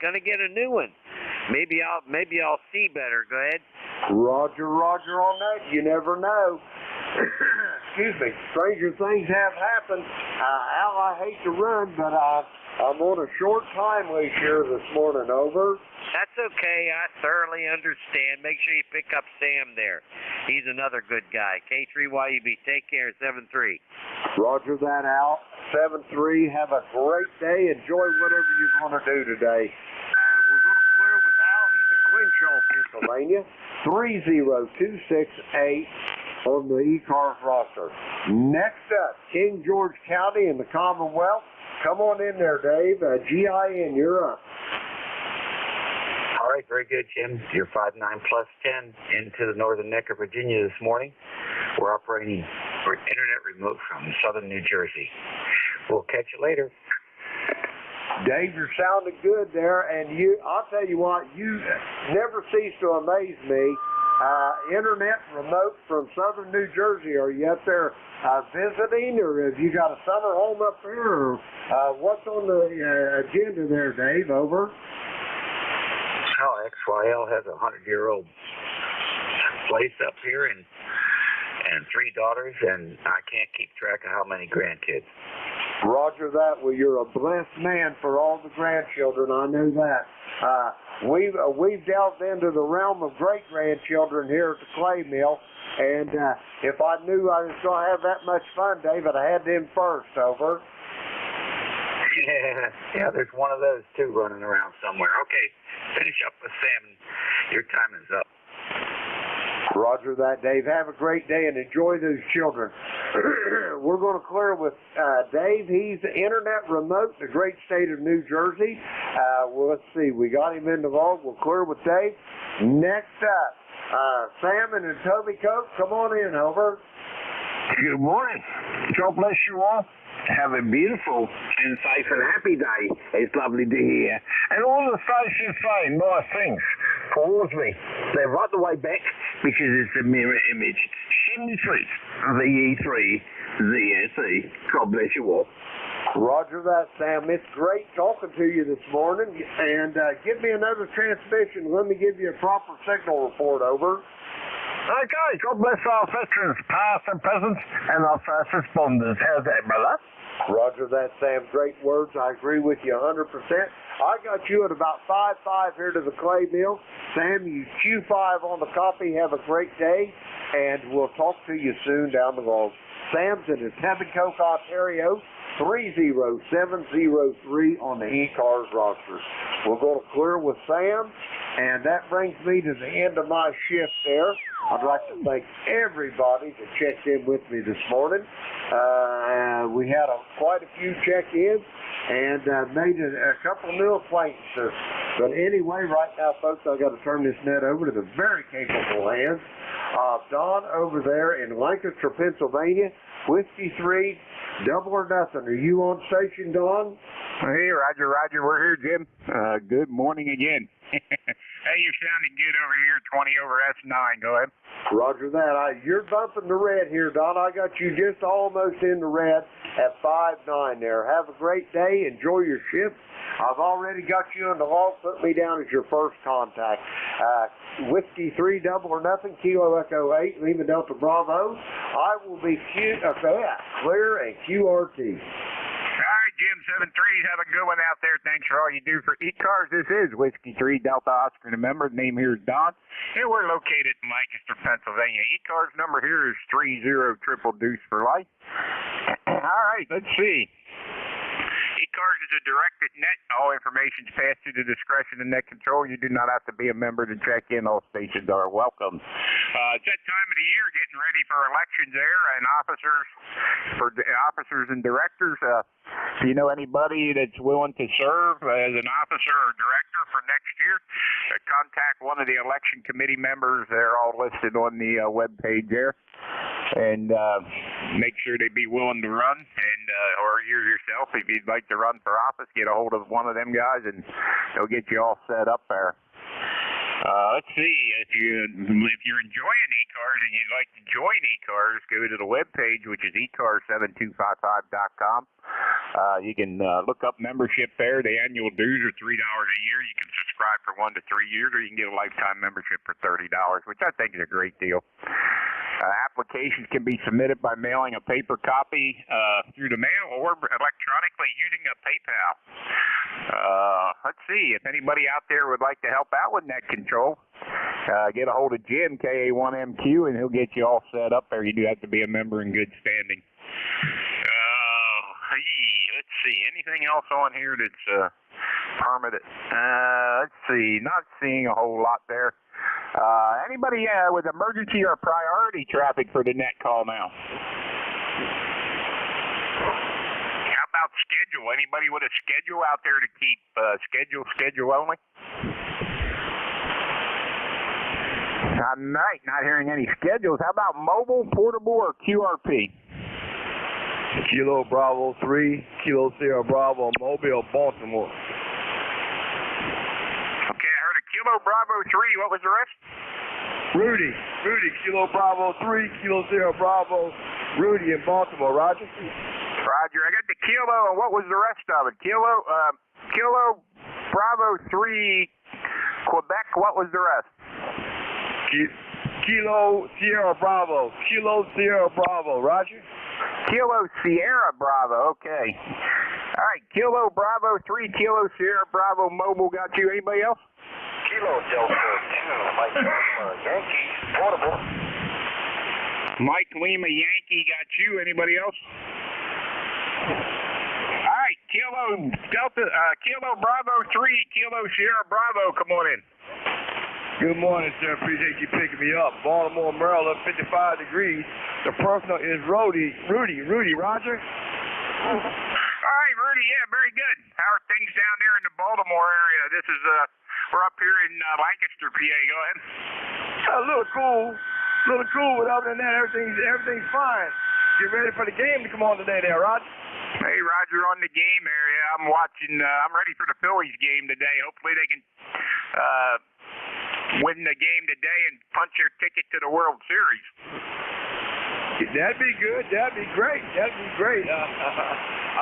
Gonna get a new one. Maybe I'll see better. Go ahead. Roger on that. You never know. Excuse me. Stranger things have happened. Al, I hate to run, but I'm on a short time leash here this morning. Over. That's okay. I thoroughly understand. Make sure you pick up Sam there. He's another good guy. K3YUB. Take care. 7-3. Roger that, Al. 7-3. Have a great day. Enjoy whatever you're going to do today. We're going to clear with Al. He's in Glenshaw, Pennsylvania. 30268 on the ECARS roster. Next up, King George County in the Commonwealth. Come on in there, Dave. GIN, you're up. All right, very good, Jim. You're 5-9 plus 10 into the northern neck of Virginia this morning. We're operating for internet remote from southern New Jersey. We'll catch you later. Dave, you're sounding good there, and I'll tell you what, you never cease to amaze me. Internet remote from southern New Jersey. Are you up there visiting, or have you got a summer home up there, or what's on the agenda there, Dave? Over. Well, XYL has a 100-year-old place up here and 3 daughters, and I can't keep track of how many grandkids. Roger that. Well, you're a blessed man for all the grandchildren. I know that. We've delved into the realm of great-grandchildren here at the clay mill, and if I knew I was going to have that much fun, David, I had them first. Over. Yeah, there's one of those, too, running around somewhere. Okay, finish up with Sam. Your time is up. Roger that, Dave. Have a great day and enjoy those children. We're going to clear with Dave. He's internet remote in the great state of New Jersey. Well, let's see. We got him in the vault. We'll clear with Dave. Next up, Sam and Toby Cope. Come on in, over. Good morning. God bless you all. Have a beautiful and safe and happy day. It's lovely to hear. And all the stations say nice things towards me. They're right the way back because it's a mirror image. Chimney Street, VE3, ZSE. God bless you all. Roger that, Sam. It's great talking to you this morning. And give me another transmission. Let me give you a proper signal report. Over. Okay, God bless our veterans, past and present, and our first responders. How's that, brother? Roger that, Sam. Great words. I agree with you 100%. I got you at about 5-5 here to the clay mill. Sam, you Q5 on the copy. Have a great day, and we'll talk to you soon down the road. Sam's in Etobicoke, Ontario, 30703 on the ECARS roster. We're going to clear with Sam, and that brings me to the end of my shift there. I'd like to thank everybody that checked in with me this morning. We had quite a few check-ins and made a couple new acquaintances. But anyway, right now, folks, I've got to turn this net over to the very capable hands of Don over there in Lancaster, Pennsylvania, Whiskey 3, Double or Nothing. Are you on station, Don? Hey, Roger. We're here, Jim. Good morning again. Hey, you're sounding good over here, 20 over S9. Go ahead. Roger that. You're bumping the red here, Don. I got you just almost in the red at 5-9 there. Have a great day. Enjoy your shift. I've already got you in the log. Put me down as your first contact. Whiskey 3, Double or Nothing, Kilo Echo 8, Lima Delta Bravo. I will be clear and QRT. All right, Jim, 7-3. Have a good one out there. Thanks for all you do for ECARS. This is Whiskey 3, Delta Oscar. Remember, the name here is Don, and we're located in Lancaster, Pennsylvania. ECARS number here is 30 triple deuce for life. All right, let's see. ECARS is a directed net. All information is passed through the discretion of net control. You do not have to be a member to check in. All stations are welcome. It's that time of the year, getting ready for elections there, and officers and directors. If you know anybody that's willing to serve as an officer or director for next year, contact one of the election committee members. They're all listed on the web page there. And make sure they be willing to run, and or you yourself, if you'd like to run for office, get a hold of one of them guys, and they'll get you all set up there. Let's see, if you're enjoying ECARS and you'd like to join ECARS, go to the web page, which is ECARS7255.com. You can look up membership there. The annual dues are $3 a year. You can subscribe for 1 to 3 years, or you can get a lifetime membership for $30, which I think is a great deal. Applications can be submitted by mailing a paper copy through the mail or electronically using a PayPal. Let's see, if anybody out there would like to help out with net control, get a hold of Jim, KA1MQ, and he'll get you all set up there. You do have to be a member in good standing. Let's see, anything else on here that's permitted? Let's see, not seeing a whole lot there. Anybody with emergency or priority traffic for the net call now? How about schedule? Anybody with a schedule out there to keep? Schedule only? Not hearing any schedules. How about mobile, portable, or QRP? Kilo Bravo 3, Kilo Sierra Bravo, Mobile, Baltimore. Okay, I heard a Kilo Bravo 3. What was the rest? Rudy, Kilo Bravo 3, Kilo Sierra Bravo, Rudy in Baltimore. Roger? Roger. I got the Kilo, and what was the rest of it? Kilo Bravo 3, Quebec. What was the rest? Kilo Sierra Bravo, Roger? Kilo Sierra Bravo, okay. All right, Kilo Bravo 3, Kilo Sierra Bravo Mobile got you. Anybody else? Kilo Delta 2, Mike Lima, Yankee, portable. Mike Lima, Yankee got you. Anybody else? All right, Kilo Bravo 3, Kilo Sierra Bravo, come on in. Good morning, sir. Appreciate you picking me up. Baltimore, Maryland, 55 degrees. The personal is Rudy, Roger? All right, Rudy, yeah, very good. How are things down there in the Baltimore area? This is, we're up here in Lancaster, PA. Go ahead. A little cool, but other than that, everything's fine. Get ready for the game to come on today there, Roger. Hey, Roger, on the game area. I'm ready for the Phillies game today. Hopefully they can, win the game today and punch their ticket to the World Series. That'd be good. That'd be great. I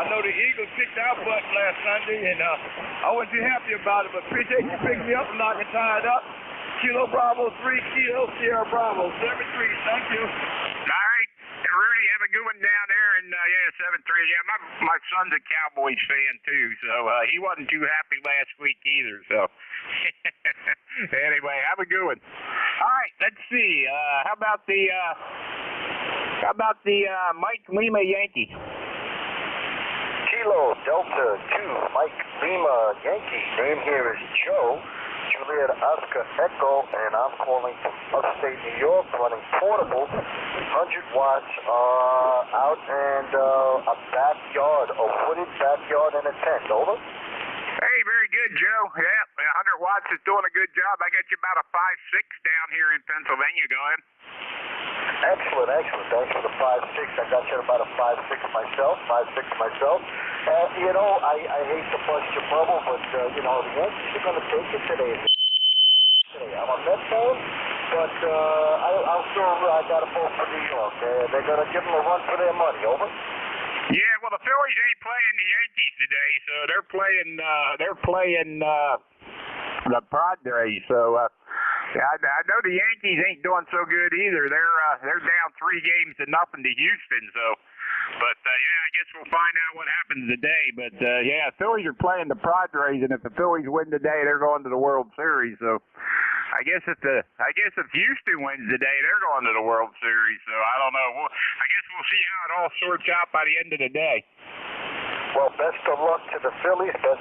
know the Eagles kicked our butt last Sunday, and I wasn't too happy about it, but appreciate you picking me up and knocking tied up. Kilo Bravo 3, Kilo Sierra Bravo 73. Thank you. All right. Rudy, have a good one down there, and 7-3. Yeah, my son's a Cowboys fan too, so he wasn't too happy last week either. So anyway, have a good one. All right, let's see. How about the Mike Lima Yankee? Kilo Delta 2, Mike Lima, Yankee. Name here is Joe. Juliet Oscar Echo, and I'm calling from upstate New York, running portable, 100 watts, out and a backyard, a wooded backyard and a tent. Over. Hey, very good, Joe. Yeah, 100 watts is doing a good job. I got you about a 5.6 down here in Pennsylvania. Go ahead. Excellent. Thanks for the 5.6. I got you at about a 5.6 myself. I hate to bust your bubble, but, the Yankees are going to take it today. I'm a Mets fan, but I got a vote for New York. They're going to give them a run for their money. Over. Yeah, well, the Phillies ain't playing the Yankees today, so they're playing the Padres. So I know the Yankees ain't doing so good either. They're down 3 games to nothing to Houston. So, but I guess we'll find out what happens today. But Phillies are playing the Padres, and if the Phillies win today, they're going to the World Series. So, I guess if Houston wins today, they're going to the World Series. So I don't know. I guess we'll see how it all sorts out by the end of the day. Well, best of luck to the Phillies. And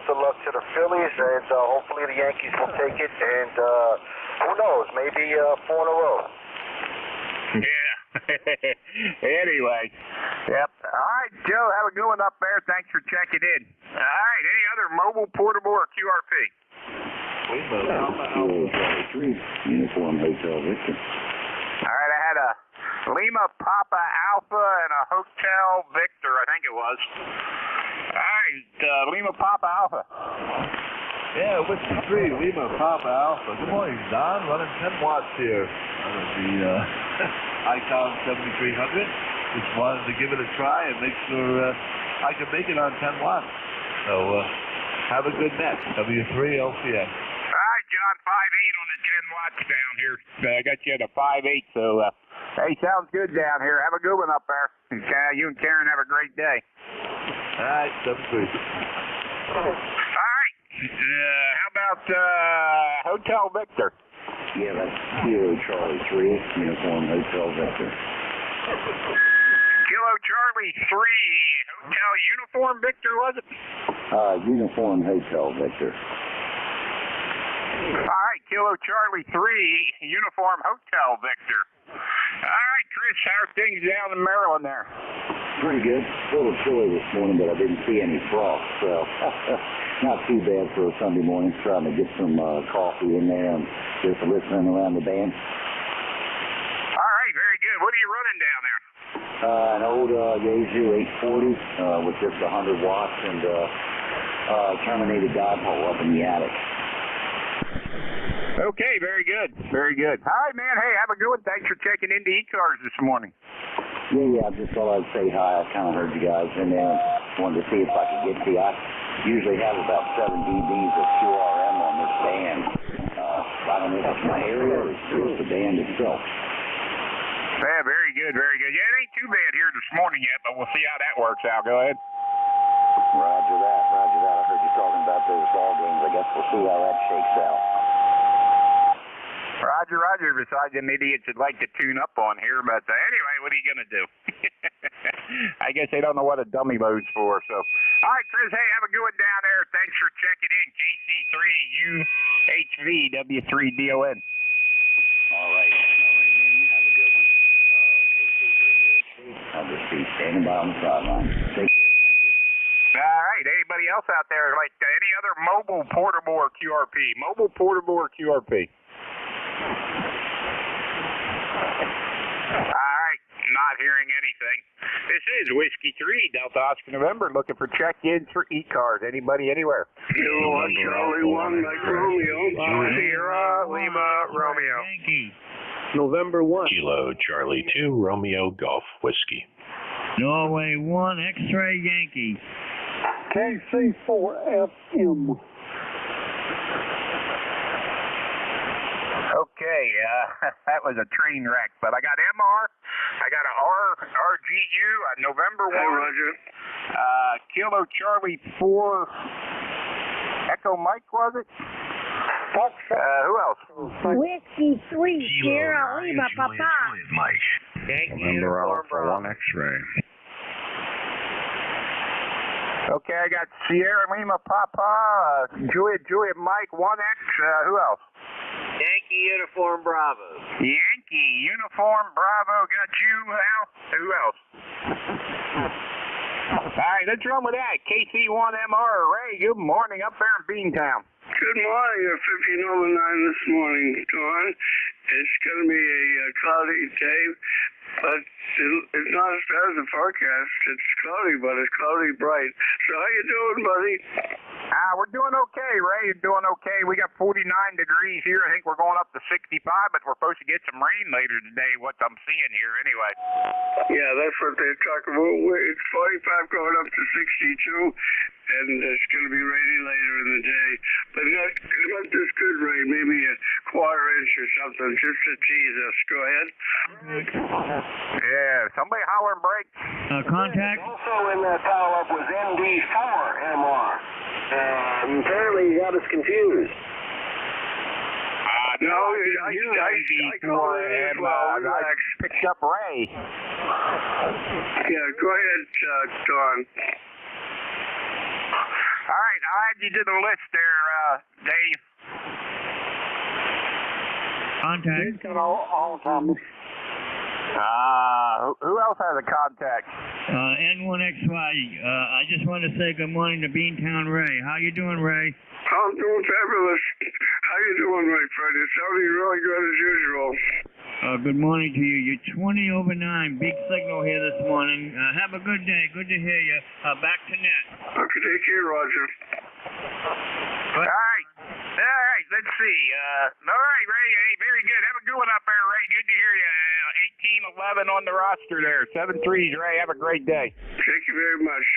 hopefully the Yankees will take it. And who knows? Maybe 4 in a row. Yeah. Anyway. Yep. All right, Joe. Have a good one up there. Thanks for checking in. All right. Any other mobile, portable, or QRP? Uniform Hotel Victor. All right, I had a Lima Papa Alpha and a Hotel Victor, I think it was. All right, Lima Papa Alpha. Yeah, Whiskey 3, Lima Papa Alpha. Good morning, Don. Running 10 watts here out of the ICARS 7300. Just wanted to give it a try and make sure I can make it on 10 watts. So have a good net. W3 LCS. All right, John, 5.8 on the 10 watts down here. I got you at a 5.8, so hey, sounds good down here. Have a good one up there. You and Karen have a great day. All right, W3. All right. How about Hotel Victor? Yeah, that's Kilo Charlie 3, Uniform Hotel Victor. Kilo Charlie 3, Hotel Uniform Victor, was it? Uniform Hotel Victor. All right, Kilo Charlie 3, Uniform Hotel Victor. All right, Chris, how are things down in Maryland there? Pretty good. A little chilly this morning, but I didn't see any frost, so not too bad for a Sunday morning. Trying to get some coffee in there and just listening around the band. All right, very good. What are you running down there? An old Yaesu 840 with just 100 watts and terminated dipole up in the attic. Okay, very good. Very good. All right, man. Hey, have a good one. Thanks for checking into ECARS this morning. Yeah, I just thought I'd say hi. I kind of heard you guys in there. Wanted to see if I could get to you. I usually have about 7 dBs of QRM on this band. I don't know if it's my area or it's just the band itself. Yeah, very good, very good. Yeah, it ain't too bad here this morning yet, but we'll see how that works out. Go ahead. Roger that, roger that. I heard you talking about those ball games. I guess we'll see how that shakes out. Roger, Roger, besides them idiots that like to tune up on here, but anyway, what are you going to do? I guess they don't know what a dummy mode's for, so. All right, Chris, hey, have a good one down there. Thanks for checking in. KC3UHVW3DON. All right, man, you have a good one. KC3UHV. I'll just be standing by on the sideline. Take care, thank you. All right, anybody else out there like any other mobile, portable, or QRP? Mobile, portable, or QRP? All right, not hearing anything. This is Whiskey 3, Delta Oscar November, looking for check-ins for ECARS. Anybody, anywhere? Kilo Charlie 1, Mike Romeo. Sierra Lima Romeo. Yankee. November 1. Kilo Charlie 2, Romeo Golf Whiskey. Norway 1, X-Ray Yankee. KC4FM. Okay, that was a train wreck, but I got MR, I got a RGU, November 1. Hey, Roger. Kilo Charlie 4, Echo Mike, was it? Who else? Whiskey 3, Sierra Lima, Papa. Mike. Yankee November Uniform Alpha Bravo. 1 X-Ray. Okay, I got Sierra Lima Papa, Juliet Mike 1X, who else? Yankee Uniform Bravo. Yankee Uniform Bravo, got you, Al? Who else? All right, let's run with that. KC1MR, Ray, good morning up there in Beantown. Good morning. At 15:09 this morning, Dawn. It's going to be a cloudy day, but it's not as bad as the forecast. It's cloudy, but it's cloudy bright. So how you doing, buddy? We're doing okay, Ray. You're doing okay. We got 49 degrees here. I think we're going up to 65, but we're supposed to get some rain later today, what I'm seeing here anyway. Yeah, that's what they're talking about. It's 45 going up to 62, and it's going to be rainy later in the day. But not this good rain, maybe a quarter inch or something, just to tease us. Go ahead. Yeah, somebody holler and break. Contact. Also in that dial-up was ND4MR. Apparently you got us confused. No, I called it as well. I picked up Ray. Yeah, go ahead, Dawn. All right, I'll add you to the list there, Dave. Contact. Who else has a contact? N1XY. I just want to say good morning to Beantown Ray. How you doing, Ray? I'm doing fabulous. How you doing, my friend? It's sounding really good as usual. Good morning to you. You're 20/9. Big signal here this morning. Have a good day. Good to hear you. Back to net. Okay, take care, Roger. All right, let's see. All right, Ray, hey, very good. Have a good one up there, Ray. Good to hear you. Team 11 on the roster there. 7-3s, Ray. Have a great day. Thank you very much.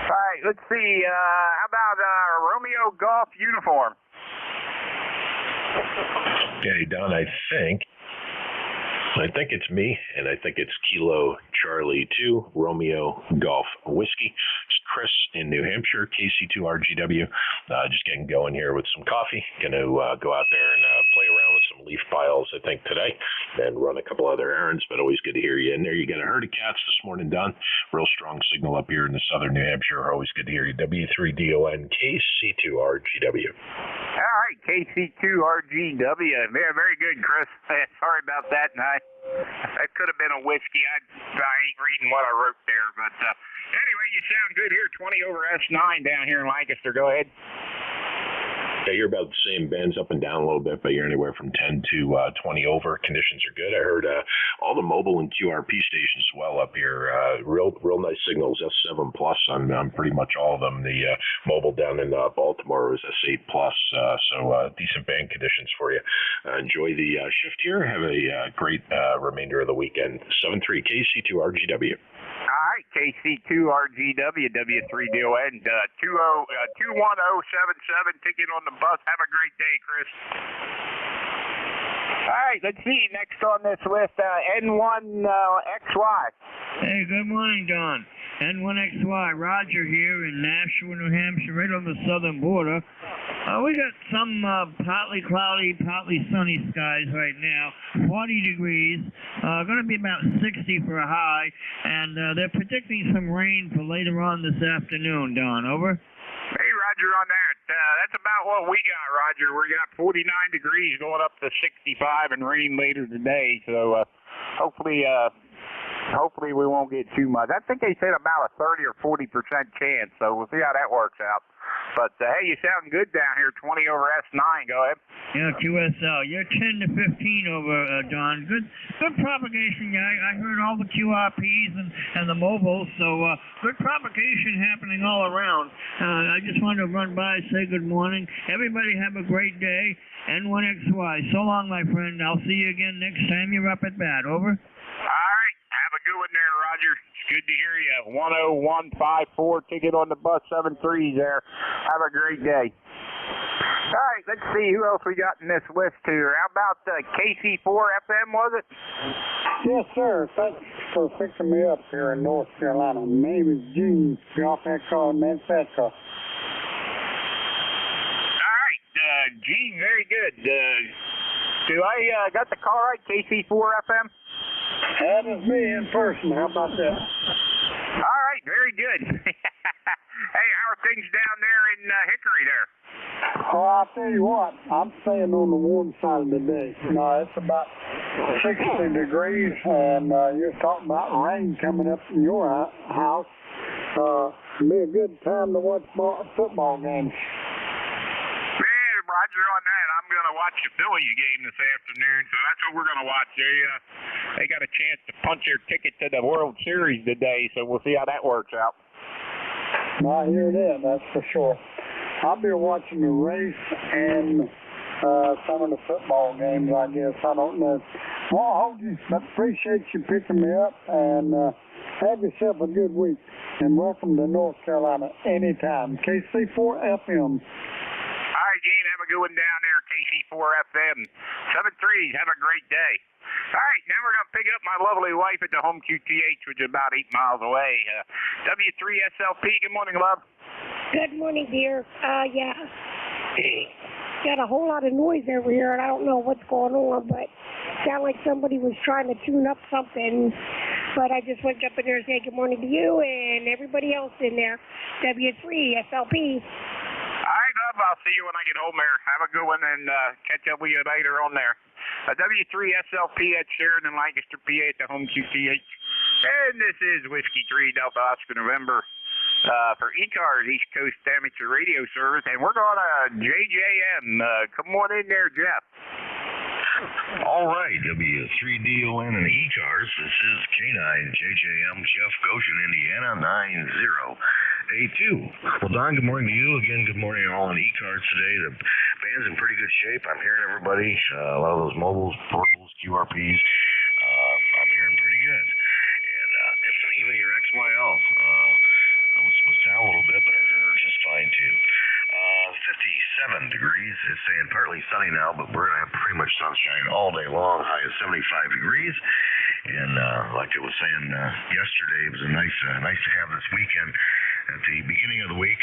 All right, let's see. How about Romeo Golf uniform? Okay, Don, I think it's me, and I think it's Kilo Charlie 2, Romeo Golf Whiskey. It's Chris in New Hampshire, KC2RGW. Just getting going here with some coffee. Going to go out there and play around with some leaf piles, I think, today, and run a couple other errands, but always good to hear you in there. You got a herd of cats this morning, Don. Real strong signal up here in the southern New Hampshire. Always good to hear you. W3DON, KC2RGW. All right, KC2RGW. Very, very good, Chris. Sorry about that, and that could have been a whiskey. I ain't reading what I wrote there, but anyway, you sound good here. 20 over S9 down here in Lancaster. Go ahead. Yeah, you're about the same. Bands up and down a little bit, but you're anywhere from 10 to 20 over. Conditions are good. I heard all the mobile and QRP stations as well up here. Real nice signals. S7 plus on pretty much all of them. The mobile down in Baltimore was S8 plus. So decent band conditions for you. Enjoy the shift here. Have a great remainder of the weekend. 7-3 KC2RGW. All right, KC2RGW, W3DON, 21077, ticket on the bus. Have a great day, Chris. All right, let's see. Next on this list, N1XY. Hey, good morning, Don. N1XY, Roger here in Nashua, New Hampshire, right on the southern border. We got some partly cloudy, partly sunny skies right now, 40 degrees, going to be about 60 for a high, and they're predicting some rain for later on this afternoon, Don. Over? Hey, Roger, on that. That's about what we got, Roger. We got 49 degrees going up to 65 and rain later today, so hopefully we won't get too much. I think they said about a 30 or 40% chance, so we'll see how that works out. But, hey, you sound good down here, 20 over S9. Go ahead. Yeah, QSL. You're 10 to 15 over, Don. Good propagation. I heard all the QRPs and the mobiles, so good propagation happening all around. I just wanted to run by, say good morning. Everybody have a great day. N1XY. So long, my friend. I'll see you again next time you're up at bat. Over. All right. Have a good one there, Roger. Good to hear you. 10154, ticket on the bus, 7-3s there. Have a great day. All right, let's see who else we got in this list here. How about KC4 FM, was it? Yes, sir. Thanks for picking me up here in North Carolina. My name is Gene. Golf Echo and Manchester. All right, Gene, very good. Do I got the call right, KC4 FM? That is me in person. How about that? All right, very good. Hey, how are things down there in Hickory there? Oh, I'll tell you what, I'm staying on the warm side of the day. No, it's about 60 degrees, and you're talking about rain coming up in your house. It'll be a good time to watch football games. Roger on that. I'm going to watch the Phillies game this afternoon, so that's what we're going to watch. They got a chance to punch their ticket to the World Series today, so we'll see how that works out. I hear that, that's for sure. I'll be watching the race and some of the football games, I guess. I don't know. Well, I hope you appreciate you picking me up, and have yourself a good week. And welcome to North Carolina anytime. KC4 FM. All right, Gene, have a good one down there, KC4 FM. 7-3s, have a great day. All right, now we're going to pick up my lovely wife at the home QTH, which is about 8 miles away. W3SLP, good morning, love. Good morning, dear. Yeah. Got a whole lot of noise over here, and I don't know what's going on, but it sounded like somebody was trying to tune up something. But I just went up in there and said good morning to you and everybody else in there. W3SLP. All right, love, I'll see you when I get home there. Have a good one, and catch up with you later on there. W3SLP at Sheridan, Lancaster, PA at the home QTH. And this is Whiskey 3 Delta Oscar November for ECARS, East Coast Amateur Radio Service. And we're going to JJM. Come on in there, Jeff. All right, W3DON and ECARS. This is K9 JJM, Jeff Goshen, Indiana, 9082. Well, Don, good morning to you. Again, good morning to all in ECARS today. The band's in pretty good shape. I'm hearing everybody. A lot of those mobiles, portables, QRPs. 57 degrees. It's saying partly sunny now, but we're going to have pretty much sunshine all day long. High of 75 degrees. And like I was saying yesterday, it was nice to have this weekend. At the beginning of the week,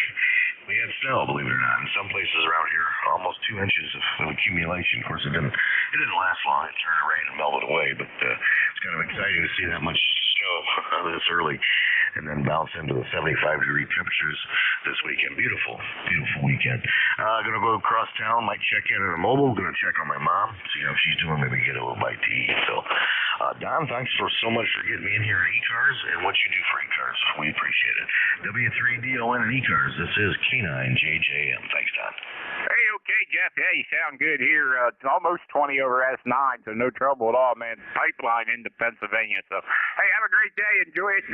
we had snow, believe it or not. In some places around here, almost 2 inches of accumulation. Of course, it didn't last long. It turned to rain and melted away, but it's kind of exciting to see that much snow this early and then bounce into the 75-degree temperatures this weekend. Beautiful weekend. Gonna go across town, might check in at a mobile. Gonna check on my mom, see how she's doing, maybe get a little bite to eat. So, Don, thanks so much for getting me in here at ECARS and what you do for ECARS. We appreciate it. W3DON and ECARS, this is K9JJM. Thanks, Don. Hey, okay, Jeff. Yeah, you sound good here. It's almost 20 over S9, so no trouble at all, man. Pipeline into Pennsylvania. So, hey, have a great day. Enjoy it.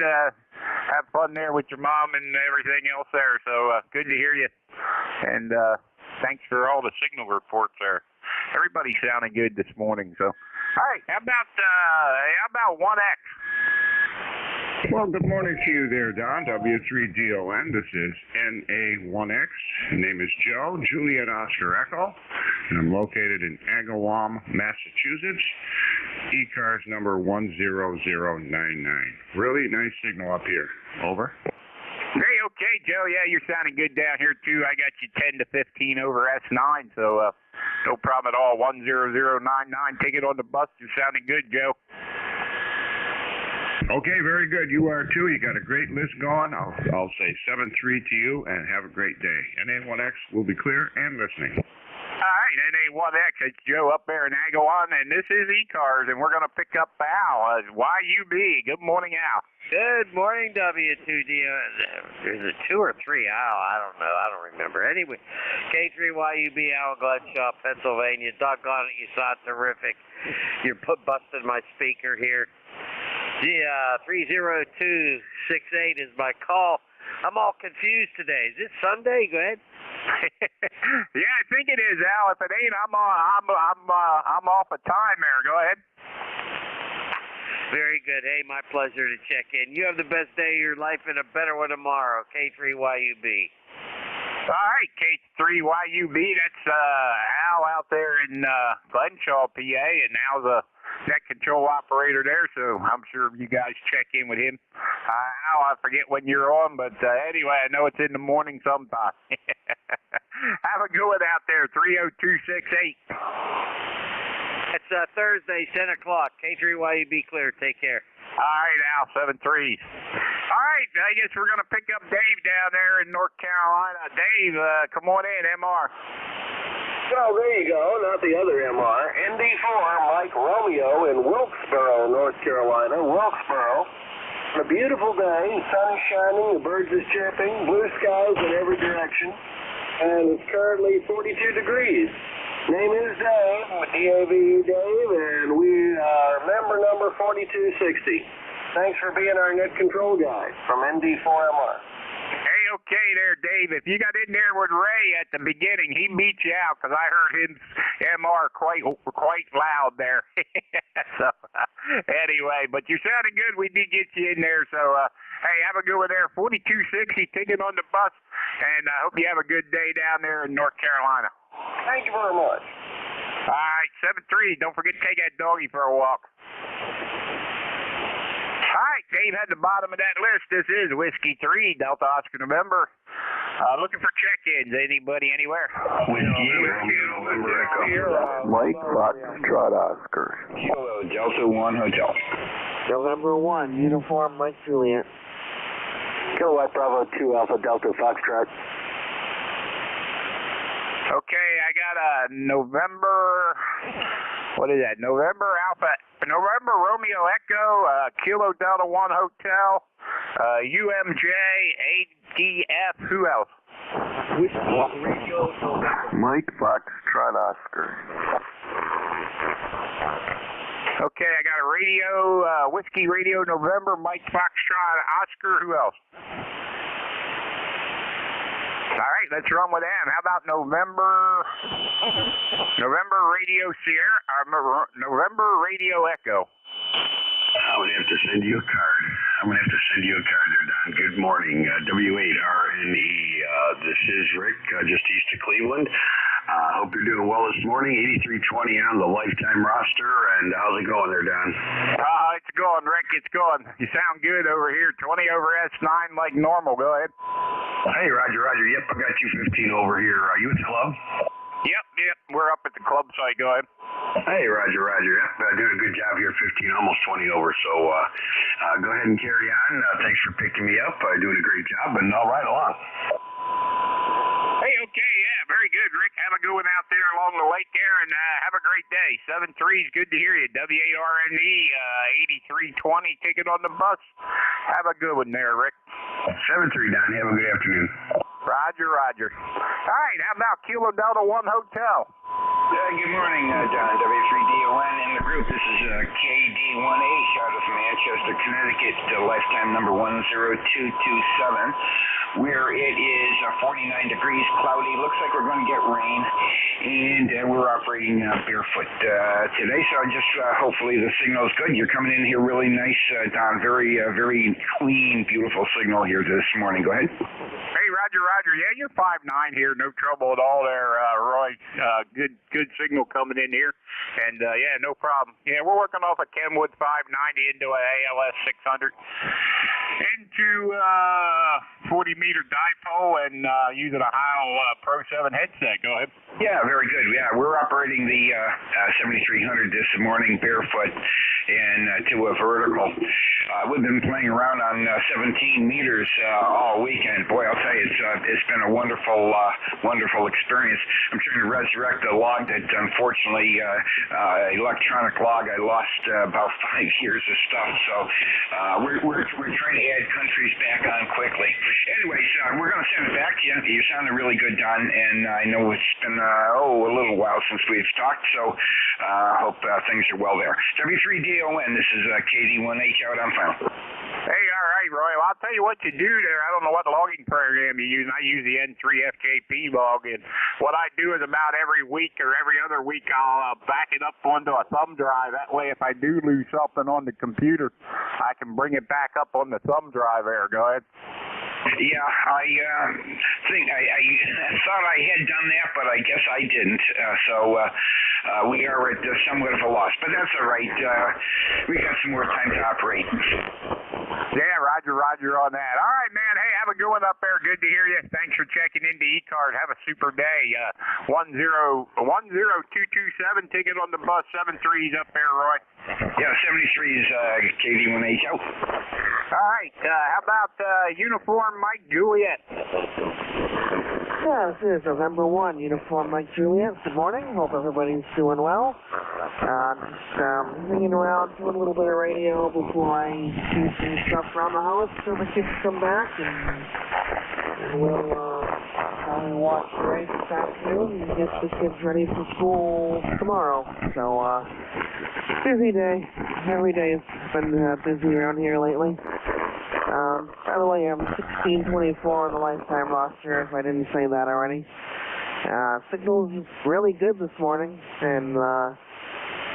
Have fun there with your mom and everything else there. So, good to hear you. And thanks for all the signal reports there. Everybody's sounding good this morning. So, all right, how about 1X? Well, good morning to you there, Don. W3DON. This is NA1X. The name is Joe, Juliet Oscar Echo, and I'm located in Agawam, Massachusetts. ECARS number 10099. Really nice signal up here. Over. Hey, okay, Joe. Yeah, you're sounding good down here, too. I got you 10 to 15 over S9, so no problem at all. 10099. Ticket on the bus. You're sounding good, Joe. Okay, very good. You are too. You got a great list going. I'll say 7-3 to you, and have a great day. NA1X will be clear and listening. All right, NA1X, it's Joe up there in Agawam, and this is ECARS, and we're going to pick up Al, YUB. Good morning, Al. Good morning, W2D. Is it 2 or 3? I don't know. I don't remember. Anyway, K3YUB, Al Glunshaw, Pennsylvania. Doggone it, you saw it terrific. You're busting my speaker here. 30268 is my call. I'm all confused today. Is it Sunday? Go ahead. Yeah, I think it is, Al. If it ain't, I'm off a time there. Go ahead. Very good. Hey, my pleasure to check in. You have the best day of your life and a better one tomorrow. K3YUB. All right, K3YUB. That's Al out there in Glenshaw, PA, and Al's a net control operator there, so I'm sure you guys check in with him. Al, I forget when you're on, but anyway, I know it's in the morning sometime. Have a good one out there, 30268. It's Thursday, 10 o'clock. K3YUB clear. Take care. All right, Al, 7-3. All right, I guess we're going to pick up Dave down there in North Carolina. Dave, come on in, MR. So there you go, not the other MR. ND4, Mike Romeo in Wilkesboro, North Carolina. Wilkesboro. A beautiful day, sun is shining, the birds are chirping, blue skies in every direction, and it's currently 42 degrees. Name is Dave, DAVU Dave, and we are member number 4260. Thanks for being our net control guy from ND4MR. Hey, okay there, Dave. If you got in there with Ray at the beginning, he beat you out because I heard his MR quite loud there. So, anyway, but you sounded good. We did get you in there. So, hey, have a good one there. 4260 ticket on the bus, and I hope you have a good day down there in North Carolina. Thank you very much. All right, 7-3. Don't forget to take that doggy for a walk. All right, Dave at the bottom of that list. This is Whiskey 3, Delta Oscar November. Looking for check-ins. Anybody, anywhere? Whiskey, November Echo. Mike Foxtrot Oscar. Kilo Delta 1 Hotel. November 1, Uniform Mike Juliet. Kilowatt Bravo 2 Alpha Delta Foxtrot. Okay, I got a November, what is that? November Romeo Echo, Kilo Delta 1 Hotel, UMJ, ADF, who else? Whiskey Radio November. Mike Foxtrot Oscar. Okay, I got a radio, Whiskey Radio November, Mike Foxtrot Oscar, who else? All right, let's run with them. How about November Radio Sierra, November Radio Echo? I would have to send you a card. I'm going to have to send you a card there, Don. Good morning. W8RNE This is Rick, just east of Cleveland. Hope you're doing well this morning. 8320 on the lifetime roster, and how's it going there, Don? It's going, Rick. It's going. You sound good over here. 20 over S9 like normal. Go ahead. Hey, Roger. Yep, I got you 15 over here. Are you at the club? Yep. We're up at the club site. Go ahead. Hey, Roger. Yep, doing a good job here. 15, almost 20 over. So go ahead and carry on. Thanks for picking me up. Doing a great job, and I'll ride along. Hey, okay, yeah, very good, Rick. Have a good one out there along the lake there, and have a great day. 7-3 is good to hear you. WARNE 8320 ticket on the bus. Have a good one there, Rick. 7-3, Don. Have a good afternoon. Roger. All right, how about Kilo Delta 1 Hotel? Good morning, John, W3DON and the group. This is KD18, Charlotte from Manchester, Connecticut, lifetime number 10227, where it is 49 degrees, cloudy. Looks like we're going to get rain, and we're operating barefoot today, so just hopefully the signal is good. You're coming in here really nice, Don. Very clean, beautiful signal here this morning. Go ahead. Hey, Roger. Yeah, you're 5'9" here. No trouble at all there, Roy. Good signal coming in here. And, yeah, no problem. Yeah, we're working off a Kenwood 590 into an ALS 600 into 40-meter dipole and using a Heil Pro 7 headset. Go ahead. Yeah, very good. Yeah, we're operating the 7300 this morning barefoot and to a vertical. We've been playing around on 17 meters all weekend. Boy, I'll tell you, it's been a wonderful experience. I'm trying to resurrect a log that unfortunately, electronic log, I lost about 5 years of stuff. So we're trying to add countries back on quickly. Anyways, we're going to send it back to you. You sounded really good, Don, and I know it's been a little while since we've talked, so hope things are well there. W3DON, this is KD18 out on file. Hey, all right, Roy. Well, I'll tell you what you do there. I don't know what logging program you use. I use the N3FKP log, and what I do is about every week or every other week I'll back it up onto a thumb drive. That way, if I do lose something on the computer, I can bring it back up on the thumb drive there. Go ahead. Yeah, I think I thought I had done that, but I guess I didn't. So we are at somewhat of a loss, but that's all right. We got some more time to operate. Yeah, Roger on that. All right, man. Hey, have a good one up there. Good to hear you. Thanks for checking into ECARS. Have a super day. 10227 ticket on the bus. 73's up there, Roy. Yeah, 73's KD18 out. All right. How about Uniform Mike Juliet? Yeah, this is November 1, Uniform Mike Juliet. Good morning. Hope everybody's doing well. Just hanging around, doing a little bit of radio before I do some stuff around the house till the kids come back, and we'll probably watch the race this afternoon and get the kids ready for school tomorrow. So, busy day. Every day has been busy around here lately. By the way, I'm 1624 on the lifetime roster, if I didn't say that already. Signal's really good this morning, and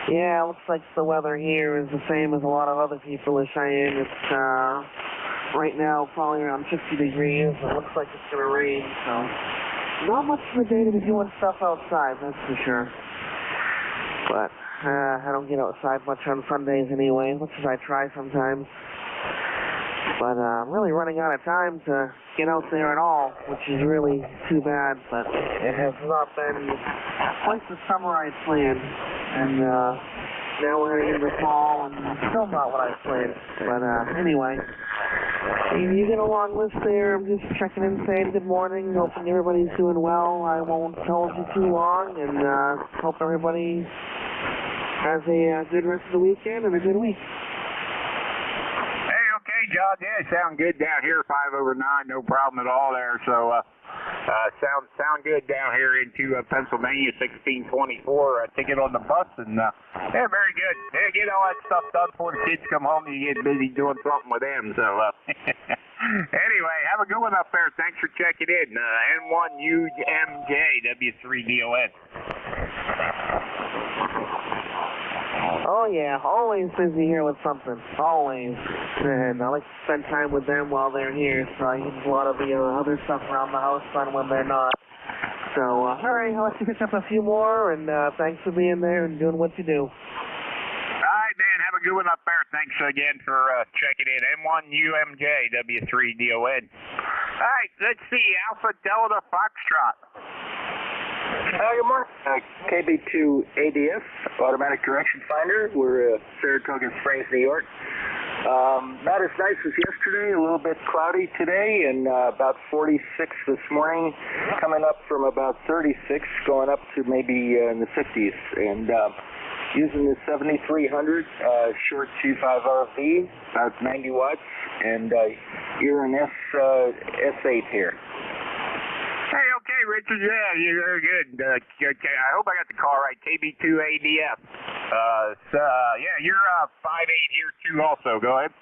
yeah, it looks like the weather here is the same as a lot of other people are saying. It's right now probably around 50 degrees. It looks like it's going to rain, so not much of a day to be doing stuff outside, that's for sure. But I don't get outside much on Sundays anyway, much as I try sometimes. But I'm really running out of time to get out there at all, which is really too bad, but it has not been quite the summer I planned. And now we're heading into fall, and still not what I planned. But anyway, you get a long list there. I'm just checking in, saying good morning, hoping everybody's doing well. I won't hold you too long, and hope everybody has a good rest of the weekend and a good week. John, yeah, sound good down here, 5 over 9, no problem at all there. So, sound good down here into Pennsylvania, 1624 ticket on the bus, and yeah, very good. Yeah, get all that stuff done before the kids come home and you get busy doing something with them. So, anyway, have a good one up there. Thanks for checking in. N1UMJ W3DON. Oh Oh, yeah. Always busy here with something. Always. And I like to spend time with them while they're here, so I use a lot of the other stuff around the house done when they're not. So, all right, I'll let you pick up a few more, and thanks for being there and doing what you do. All right, man. Have a good one up there. Thanks again for checking in. N1UMJ, W3DON. All right, let's see. Alpha Delta Foxtrot. Good morning. KB2ADF, Automatic Direction Finder. We're at Saratoga Springs, New York. Not as nice as yesterday, a little bit cloudy today, and about 46 this morning, coming up from about 36, going up to maybe in the 50s. And using the 7300 short 25 RV, about 90 watts, and you're an S8 here. Hey, okay, Richard. Yeah, you're very good. Okay, I hope I got the call right. KB2ADF. Yeah, you're 5'8" here too. Also, go ahead.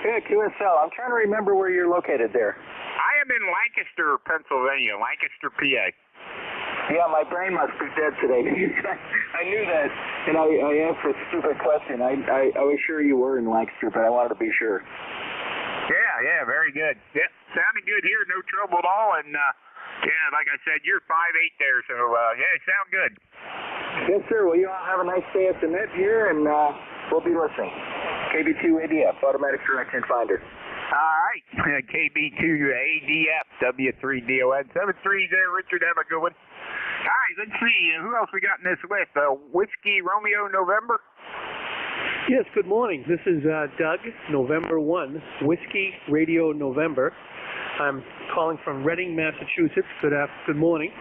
Yeah, QSL. I'm trying to remember where you're located there. I am in Lancaster, Pennsylvania. Lancaster, PA. Yeah, my brain must be dead today. I knew that, and I asked a stupid question. I was sure you were in Lancaster, but I wanted to be sure. Yeah, very good. Yeah, sounding good here. No trouble at all, and yeah, like I said, you're 5'8" there, so yeah, you sound good. Yes, sir. Well, you all have a nice day at the net here, and we'll be listening. KB2ADF, Automatic Direction Finder. All right, KB2ADF, W3DON. 7-3 there, Richard. Have a good one. All right, let's see. Who else we got in this list? Whiskey Romeo November? Yes, good morning. This is Doug, November 1, Whiskey Radio November. I'm calling from Reading, Massachusetts. Good morning.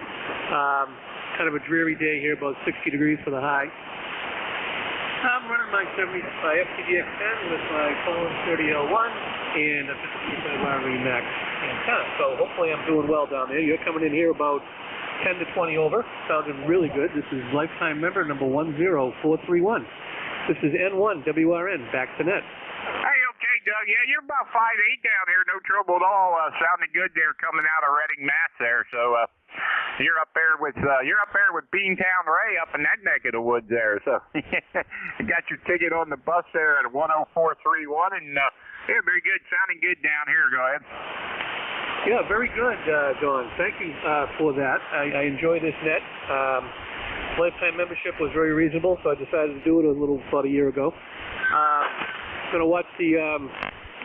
Kind of a dreary day here, about 60 degrees for the high. I'm running my FTDX10 with my phone 30L1 and a 50% wiring max antenna. So hopefully I'm doing well down there. You're coming in here about 10 to 20 over. Sounding really good. This is lifetime member number 10431. This is N1WRN, back to net. Hey, okay, Doug. Yeah, you're about 5'8" down here. No trouble at all. Sounding good there, coming out of Reading, Mass. There, so you're up there with Beantown Ray up in that neck of the woods there. So you got your ticket on the bus there at 10431, and yeah, very good. Sounding good down here. Go ahead. Yeah, very good, Don. Thank you for that. I enjoy this net. Lifetime membership was very reasonable, so I decided to do it about a year ago. Going to watch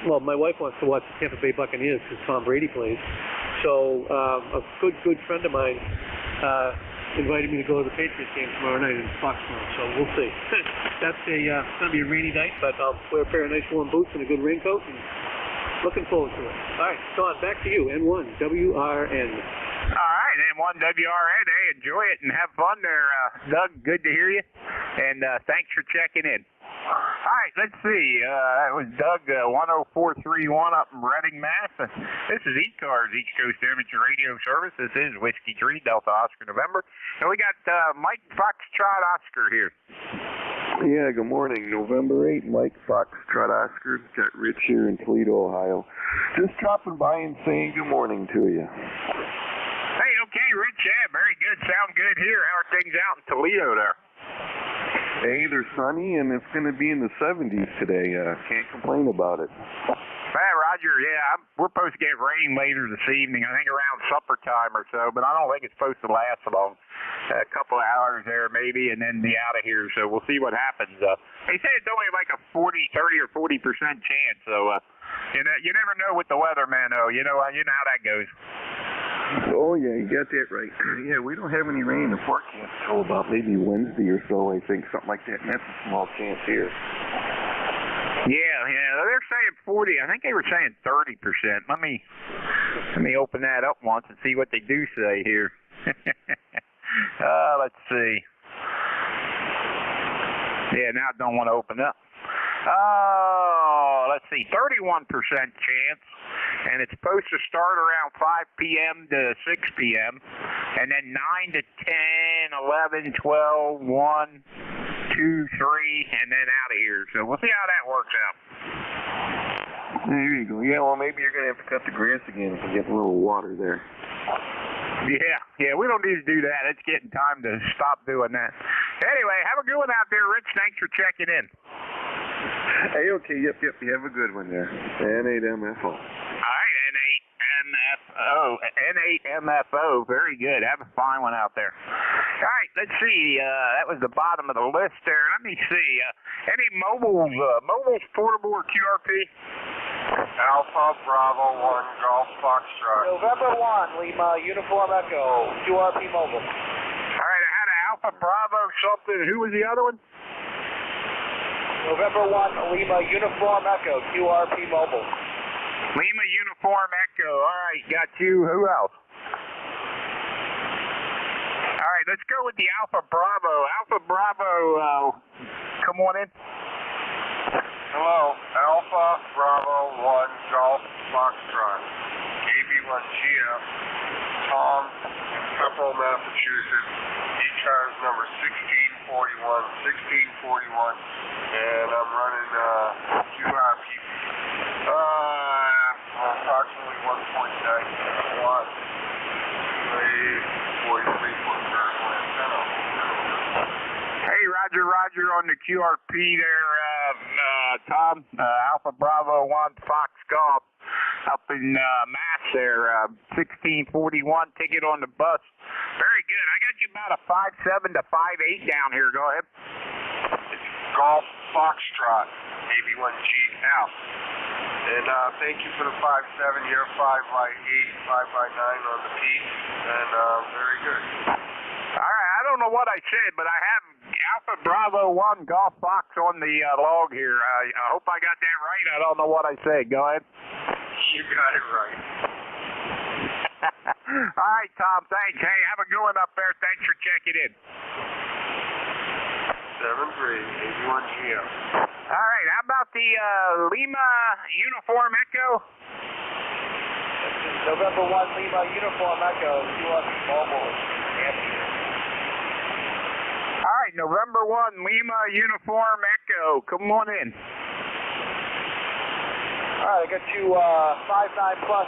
well, my wife wants to watch the Tampa Bay Buccaneers because Tom Brady plays. So a good friend of mine invited me to go to the Patriots game tomorrow night in Foxborough, so we'll see. That's it's going to be a rainy night, but I'll wear a pair of nice warm boots and a good raincoat, and looking forward to it. All right, Don, back to you, N1WRN. All right, N1WRN. Hey, enjoy it and have fun there, Doug. Good to hear you, and thanks for checking in. All right, let's see. That was Doug, 10431 up in Reading, Mass. This is ECARS, East Coast Amateur Radio Service. This is Whiskey 3, Delta Oscar November. And we got Mike Foxtrot Oscar here. Yeah, good morning. November 8, Mike Foxtrot Oscar. Got Rich here in Toledo, Ohio. Just dropping by and saying good morning to you. Hey, okay, Rich. Yeah, very good. Sound good here. How are things out in Toledo there? Hey, they're sunny, and it's going to be in the 70s today. Can't complain about it. Hey, Roger, yeah, we're supposed to get rain later this evening, I think around supper time or so, but I don't think it's supposed to last long. A couple of hours there maybe, and then be out of here, so we'll see what happens. They say it's only like a 30 or 40% chance, so you never know with the weatherman, you know how that goes. Oh, yeah, you got that right. Yeah, we don't have any rain in the forecast until about maybe Wednesday or so, I think, something like that, and that's a small chance here. Yeah, they're saying 40. I think they were saying 30%. Let me open that up once and see what they do say here. Let's see. Yeah, now I don't want to open up. Oh, let's see, 31% chance, and it's supposed to start around 5 p.m. to 6 p.m., and then 9 to 10, 11, 12, 1, 2, 3, and then out of here. So we'll see how that works out. There you go. Yeah, well, maybe you're going to have to cut the grass again if you get a little water there. Yeah, we don't need to do that. It's getting time to stop doing that. Anyway, have a good one out there, Rich. Thanks for checking in. Hey, okay, yep. You have a good one there. N8MFO. All right, N8MFO. Very good. Have a fine one out there. All right, let's see. That was the bottom of the list there. Let me see. Any mobiles, portable, or QRP? Alpha Bravo 1 Golf Foxtrot. November 1, Lima Uniform Echo, QRP Mobile. All right, I had an Alpha Bravo something. Who was the other one? November 1, Lima Uniform Echo, QRP Mobile. Lima Uniform Echo. All right, got you. Who else? All right, let's go with the Alpha Bravo. Alpha Bravo, come on in. Hello, Alpha Bravo 1 Golf Foxtrot. KB1GF, Tom, Pepperell, Massachusetts. ECARS number 1641, and I'm running QRP. Approximately 1.9 watts. 43-foot vertical antenna. Hey, Roger on the QRP there, Tom. Alpha Bravo 1 Fox Golf up in Mass there, 1641 ticket on the bus. Very good. I got you about a 5.7 to 5.8 down here. Go ahead. It's Golf Foxtrot, AB1G Alpha. And thank you for the 5.7. You're 5x8, 5x9 on the piece, and very good. All right, I don't know what I said, but I have Alpha Bravo 1 Golf Fox on the log here. I hope I got that right. I don't know what I said. Go ahead. You got it right. All right, Tom, thanks. Hey, have a good one up there. Thanks for checking in. 7-3, AB1GF. All right, how about the Lima Uniform Echo? November 1, Lima Uniform Echo, QRP Mobile. All right, November 1, Lima Uniform Echo. Come on in. All right, I got you 5.9 plus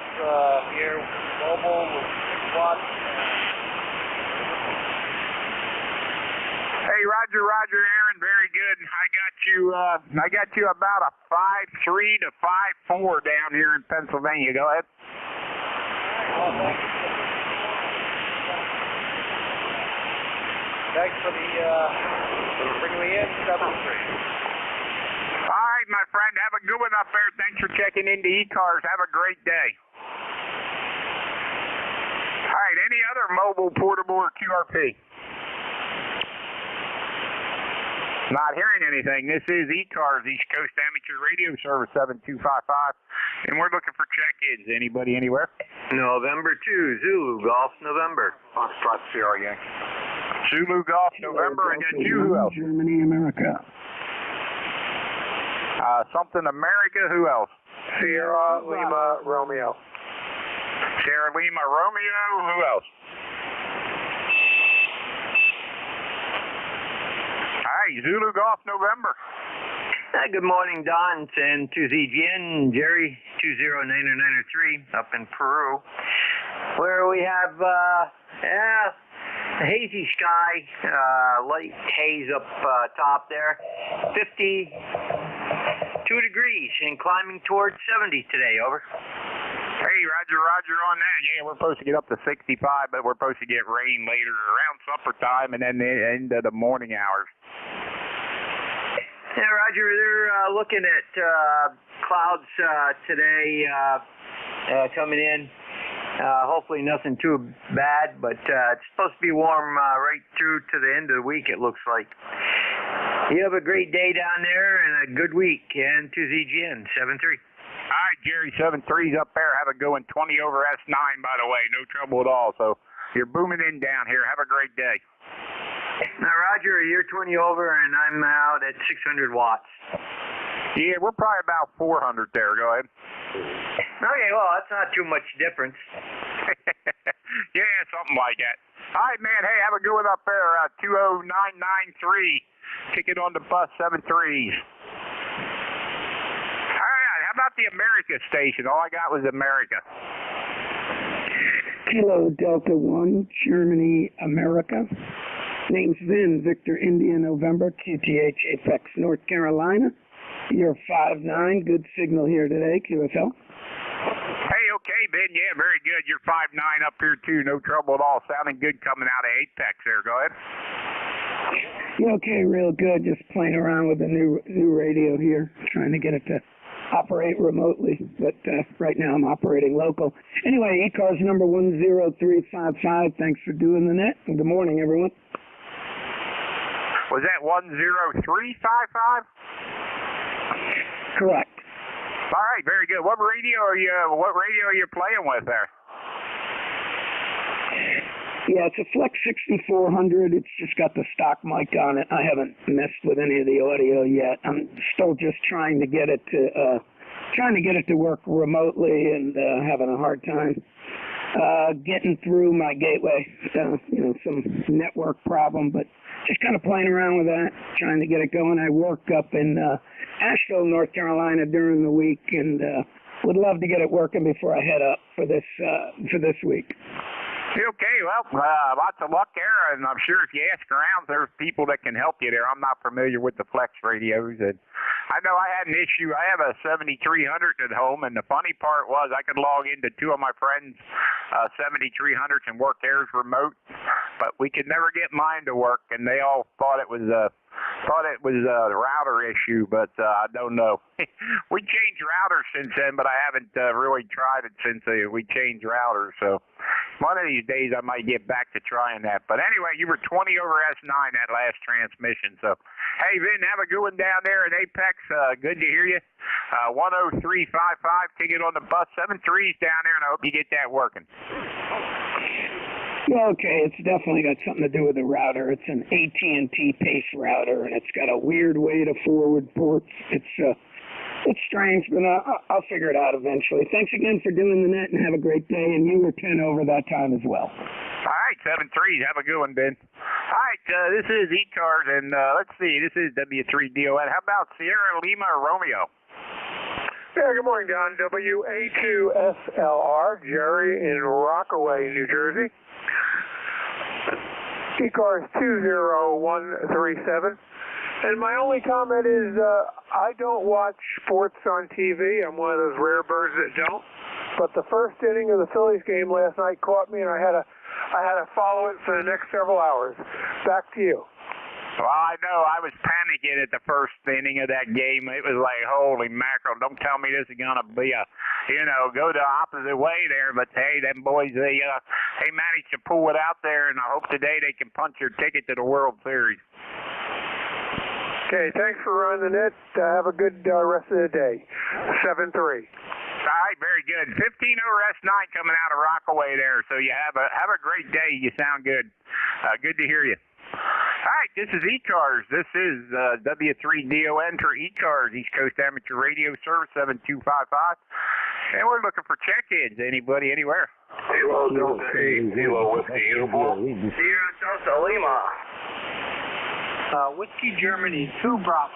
here, mobile with watts. Hey, Roger, Aaron, very good. I got you about a 5.3 to 5.4 down here in Pennsylvania. Go ahead. Well, thanks for bringing me in, 7-3. All right, my friend, have a good one up there. Thanks for checking into ECARS. Have a great day. All right, any other mobile, portable, or QRP? Not hearing anything. This is ECARS, East Coast Amateur Radio Service 7255, and we're looking for check-ins. Anybody, anywhere? November 2, Zulu Golf, November. Foxtrot Sierra Yankee. Zulu Golf, November, and then you, who else? Germany, America. Something America, who else? Sierra Lima Romeo. Sierra Lima Romeo, who else? Hi, Zulu Golf, November. Good morning, Don. It's N2ZGN, Jerry, 209993, up in Peru, where we have a hazy sky, light haze up top there, 52 degrees and climbing towards 70 today, over. Hey, Roger on that. Yeah, we're supposed to get up to 65, but we're supposed to get rain later around supper time and then the end of the morning hours. Yeah, Roger, they're looking at clouds today coming in. Hopefully nothing too bad, but it's supposed to be warm right through to the end of the week, it looks like. You have a great day down there and a good week. And to ZGN, 7-3. All right, Jerry, 7-3's up there. Have a good one. 20 over S9, by the way. No trouble at all. So you're booming in down here. Have a great day. Now, Roger, you're 20 over, and I'm out at 600 watts. Yeah, we're probably about 400 there. Go ahead. Okay, well, that's not too much difference. Yeah, something like that. All right, man. Hey, have a good one up there. 20993. Ticket on the bus, 7-3s. How about the America station? All I got was America. Kilo Delta 1, Germany, America. Name's Vin, Victor India November, QTH Apex, North Carolina. You're 5'9", good signal here today, QSL. Hey, okay, Ben, yeah, very good. You're 5'9" up here, too. No trouble at all. Sounding good coming out of Apex there. Go ahead. Yeah, okay, real good. Just playing around with the new radio here, trying to get it to operate remotely, but right now I'm operating local. Anyway, ECARS number 10355. Thanks for doing the net. And good morning, everyone. Was that 10355? Correct. All right, very good. What radio are you playing with there? Yeah, it's a Flex 6400. It's just got the stock mic on it. I haven't messed with any of the audio yet. I'm still just trying to get it to work remotely, and having a hard time getting through my gateway. Some network problem, but just kind of playing around with that, trying to get it going. I work up in Asheville, North Carolina during the week, and would love to get it working before I head up for this week. Okay, well, lots of luck there, and I'm sure if you ask around, there's people that can help you there. I'm not familiar with the Flex radios, and I know I had an issue. I have a 7300 at home, and the funny part was I could log into two of my friends' 7300s and work theirs remote, but we could never get mine to work, and they all thought it was a router issue, but I don't know. We changed routers since then, but I haven't really tried it since we changed routers, so one of these days I might get back to trying that. But anyway, you were 20 over S9 that last transmission. So, hey, Vin, have a good one down there at Apex. Good to hear you. 10355, ticket on the bus. 73's down there, and I hope you get that working. Yeah, okay, it's definitely got something to do with the router. It's an AT&T Pace router, and it's got a weird way to forward ports. It's strange, but I'll figure it out eventually. Thanks again for doing the net, and have a great day. And you were 10 over that time as well. All right, 7-3. Have a good one, Ben. All right, this is ECARS, and let's see. This is W3DON. How about Sierra, Lima, or Romeo? Yeah, good morning, Don. WA2SLR, Jerry in Rockaway, New Jersey. ECARS 20137. And my only comment is I don't watch sports on TV. I'm one of those rare birds that don't. But the first inning of the Phillies game last night caught me, and I had to follow it for the next several hours. Back to you. Well, I know. I was panicking at the first inning of that game. It was like, holy mackerel, don't tell me this is going to be go the opposite way there. But, hey, them boys, they managed to pull it out there, and I hope today they can punch their ticket to the World Series. Okay, thanks for running the net. Have a good rest of the day. 7-3. All right, very good. 15 over S9 coming out of Rockaway there. So you have a great day. You sound good. Good to hear you. All right, this is ECARS. This is W3DON for ECARS, East Coast Amateur Radio Service 7255. And we're looking for check-ins. Anybody, anywhere? Kilo Delta 8, Kilo Whiskey Uniform. Sierra Delta Lima. Whiskey Germany 2 Bravo.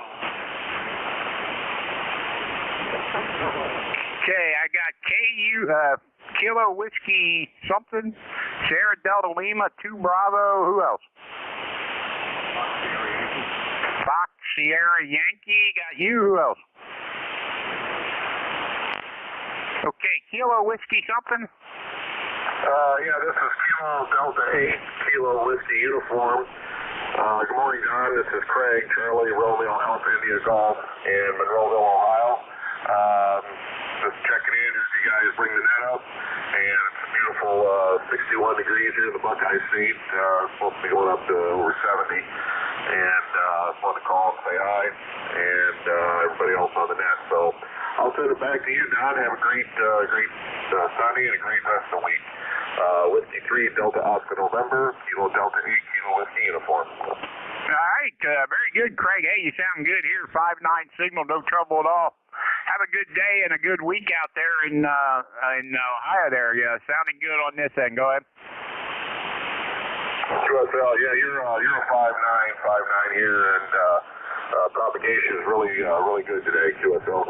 Okay, I got Kilo Whiskey something, Sierra Delta Lima 2 Bravo. Who else? Fox Sierra Yankee. Got you. Who else? Okay, Kilo Whiskey something. Yeah, this is Kilo Delta 8, Kilo Whiskey Uniform. Good morning, John. This is Craig, Charlie, Romeo, Alpha India Golf in Monroeville, Ohio. Just checking in as you guys bring the net up. And it's a beautiful 61 degrees here in the Buckeye seat. Supposed to be going up to over 70. And I just wanted to call and say hi. And everybody else on the net. So I'll send it back to you, Don. Have a great Sunday and a great rest of the week. Whiskey 3, Delta Oscar November, Kilo Delta 8, Kilo Whiskey Uniform. All right, very good, Craig. Hey, you sound good here. 5-9 signal, no trouble at all. Have a good day and a good week out there in Ohio there. Yeah, sounding good on this end. Go ahead. QSL, yeah, you're a 5-9 here, and propagation is really good today, QSL.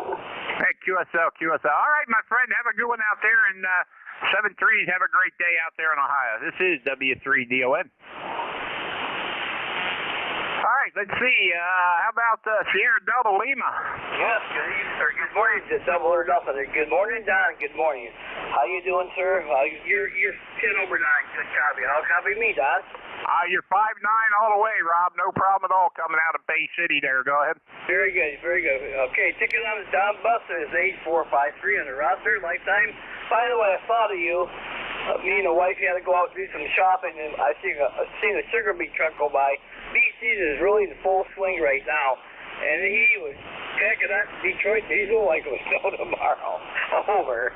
Hey, QSL. All right, my friend, have a good one out there, and 7-3s, have a great day out there in Ohio. This is W3DON. let's see. How about Sierra Double Lima? Yes, good morning to Double or Nothing. Good morning, Don. Good morning. How you doing, sir? You're 10 over 9. Good copy. How copy me, Don? You're 5'9" all the way, Rob. No problem at all coming out of Bay City there. Go ahead. Very good, very good. Okay, ticket on the Don Buster is 8453 on the roster, lifetime. By the way, I thought of you. Me and the wife had to go out and do some shopping, and I seen a sugar beet truck go by. Beet season is really in full swing right now, and he was packing up Detroit diesel like it was no tomorrow. Over.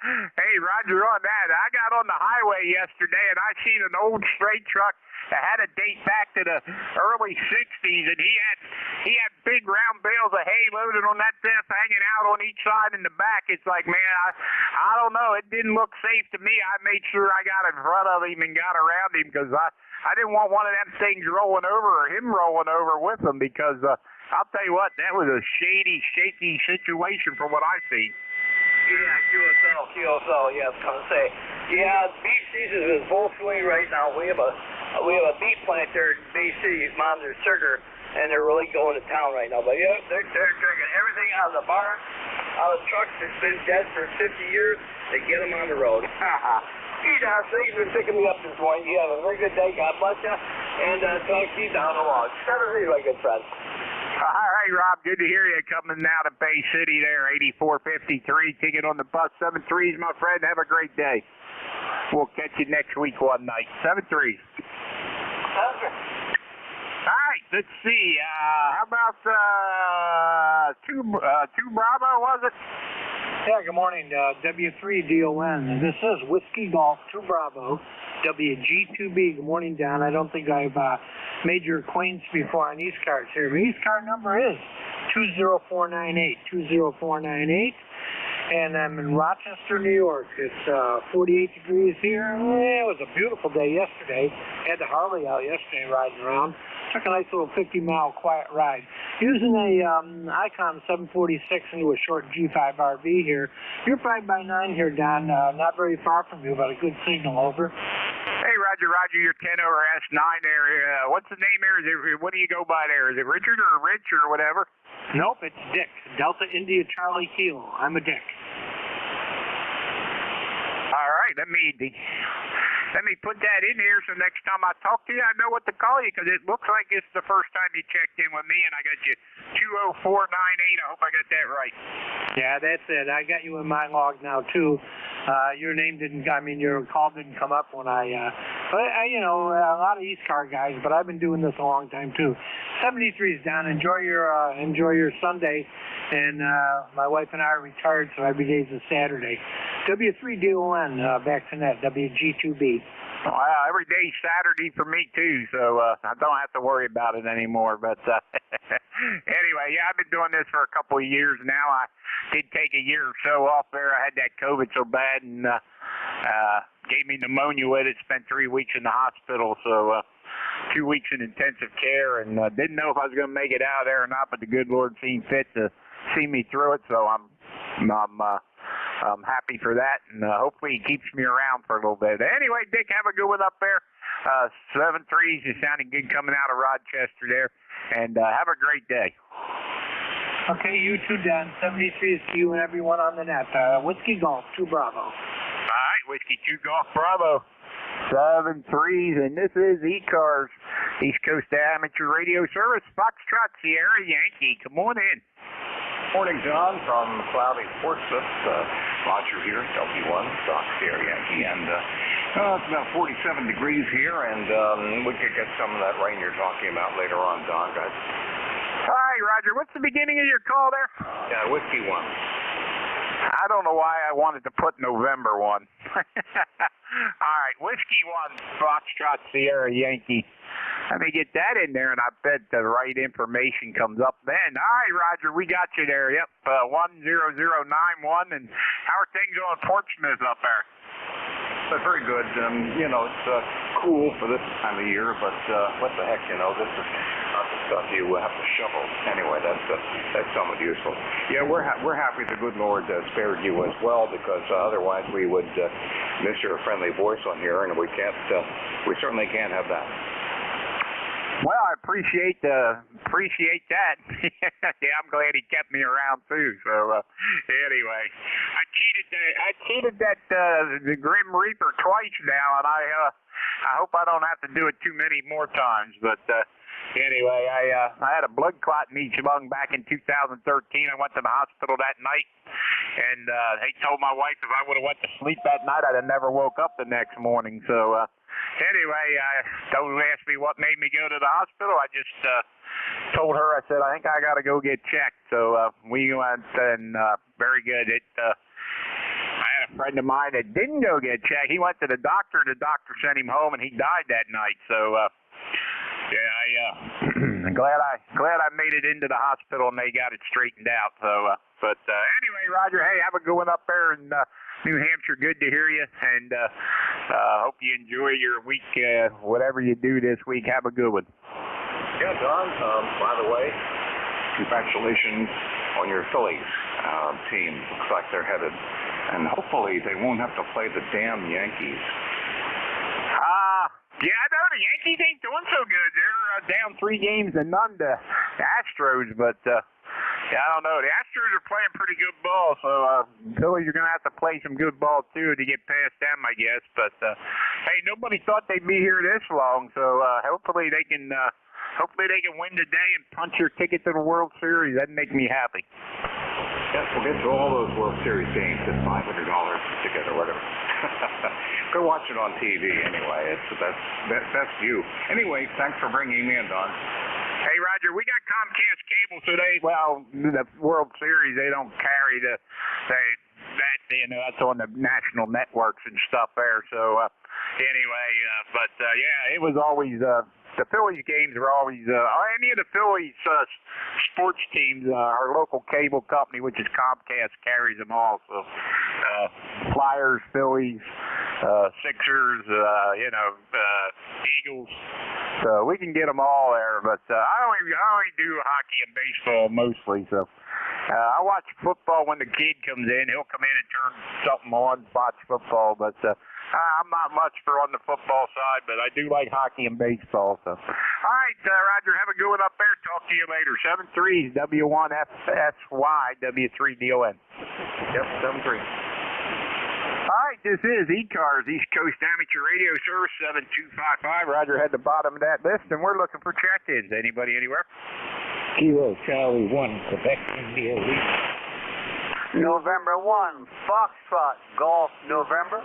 Hey, Roger, on that, I got on the highway yesterday, and I seen an old straight truck that had a date back to the early 60s, and he had big round bales of hay loaded on that desk hanging out on each side in the back. It's like, man, I don't know. It didn't look safe to me. I made sure I got in front of him and got around him because I didn't want one of them things rolling over or him rolling over with him because I'll tell you what, that was a shady, shaky situation from what I've seen. Yeah, QSL, yeah, I was gonna say. Yeah, beef season is in full swing right now. We have a beef plant there in Bay City, Monitor Sugar, and they're really going to town right now. But yeah, they're drinking everything out of the barn, out of the trucks that's been dead for 50 years. They get them on the road. Hey, Don, thanks for picking me up this morning. You have a very good day. God bless you, and talk to you down the log. Have a very good friend. All right, Rob, good to hear you coming out of Bay City there, 8453, ticket on the bus, 7-3s, my friend. Have a great day. We'll catch you next week one night. 7-3s. Okay. All right, let's see. How about 2 Bravo, was it? Yeah, good morning, W3DON. This is Whiskey Golf 2 Bravo, WG2B. Good morning, Don. I don't think I've made your acquaintance before on ECARS here. My ECARS number is 20498, 20498. And I'm in Rochester, New York. It's 48 degrees here. Yeah, it was a beautiful day yesterday. Had the Harley out yesterday riding around. Took a nice little 50-mile quiet ride. Using a Icon 746 into a short G5 RV here. You're 5x9 here, Don. Not very far from you, but a good signal over. Hey, Roger, you're 10 over S9 there. What's the name there? What do you go by there? Is it Richard or Rich or whatever? Nope, it's Dick. Delta India Charlie Kilo. I'm a Dick. All right, let me put that in here so next time I talk to you, I know what to call you because it looks like it's the first time you checked in with me, and I got you 20498. I hope I got that right. Yeah, that's it. I got you in my log now, too. Your call didn't come up when a lot of ECARS guys, but I've been doing this a long time, too. 73's down. Enjoy your Sunday. And my wife and I are retired, so every day's a Saturday. W3DON, back to net, WG2B. Wow, every day's Saturday for me, too, so I don't have to worry about it anymore. But anyway, yeah, I've been doing this for a couple of years now. I did take a year or so off there. I had that COVID so bad and gave me pneumonia with it. Spent 3 weeks in the hospital, so 2 weeks in intensive care, and didn't know if I was going to make it out of there or not, but the good Lord seemed fit to see me through it, so I'm happy for that, and hopefully he keeps me around for a little bit. Anyway, Dick, have a good one up there. 7-3s, you sounding good coming out of Rochester there, and have a great day. Okay, you too, Dan. 73s to you and everyone on the net. Whiskey Golf 2 Bravo. All right, Whiskey 2 Golf Bravo. 7-3s, and this is ECARS, East Coast Amateur Radio Service, Foxtrot Sierra Yankee. Come on in. Morning, John, from cloudy Portsmouth. Roger here, W1, Stock Sierra Yankee, and it's about 47 degrees here, and we could get some of that rain you're talking about later on, Don, guys. Hi, Roger. What's the beginning of your call there? Yeah, Whiskey 1. I don't know why I wanted to put November 1. All right, Whiskey 1, Foxtrot Sierra Yankee. Let me get that in there, and I bet the right information comes up then. All right, Roger, we got you there. Yep, 10091. And how are things on Portsmouth up there? But very good. It's cool for this time of year, but what the heck, this is not the stuff you have to shovel. Anyway, that's somewhat useful. Yeah, we're happy the good Lord spared you as well, because otherwise we would miss your friendly voice on here, and we certainly can't have that. Well, appreciate that. Yeah, I'm glad he kept me around too. So anyway, I cheated that the Grim Reaper twice now, and I hope I don't have to do it too many more times. But anyway, I had a blood clot in each lung back in 2013. I went to the hospital that night, and they told my wife if I would have went to sleep that night, I'd have never woke up the next morning. So anyway, don't ask me what made me go to the hospital. I just told her, I said, I think I got to go get checked. So we went, and very good. I had a friend of mine that didn't go get checked. He went to the doctor. The doctor sent him home, and he died that night. So yeah, I'm glad I made it into the hospital and they got it straightened out. So, but anyway, Roger, hey, have a good one up there in New Hampshire. Good to hear you, and hope you enjoy your week, whatever you do this week. Have a good one. Yeah, Don, by the way, congratulations on your Phillies team. Looks like they're headed, and hopefully they won't have to play the damn Yankees. Yeah, I know the Yankees ain't doing so good. They're down 3 games to none to the Astros, but yeah, I don't know. The Astros are playing pretty good ball, so Phillies are going to have to play some good ball too to get past them, I guess. But hey, nobody thought they'd be here this long, so hopefully they can win today and punch your ticket to the World Series. That'd make me happy. Yes, we'll get to all those World Series games at $500 ticket or whatever. Go watch it on TV anyway. That's you. Anyway, thanks for bringing me in, Don. Hey, Roger, we got Comcast cable, so the World Series, they don't carry that's on the national networks and stuff there. So anyway, but yeah, it was always the Phillies games were always any of the Phillies sports teams. Our local cable company, which is Comcast, carries them all. So Flyers, Phillies, Sixers, Eagles. So we can get them all there. But I only do hockey and baseball mostly. So I watch football when the kid comes in. He'll come in and turn something on, watch football. But I'm not much for on the football side, but I do like hockey and baseball. So, all right, Roger, have a good one up there. Talk to you later. 73 W1FSY W3DON. Yep, 73. All right, this is ECARS, East Coast Amateur Radio Service 7255. Roger had the bottom of that list, and we're looking for check-ins. Anybody anywhere? Kilo Charlie 1, Quebec, India, Lead. November 1, Foxtrot, Golf, November.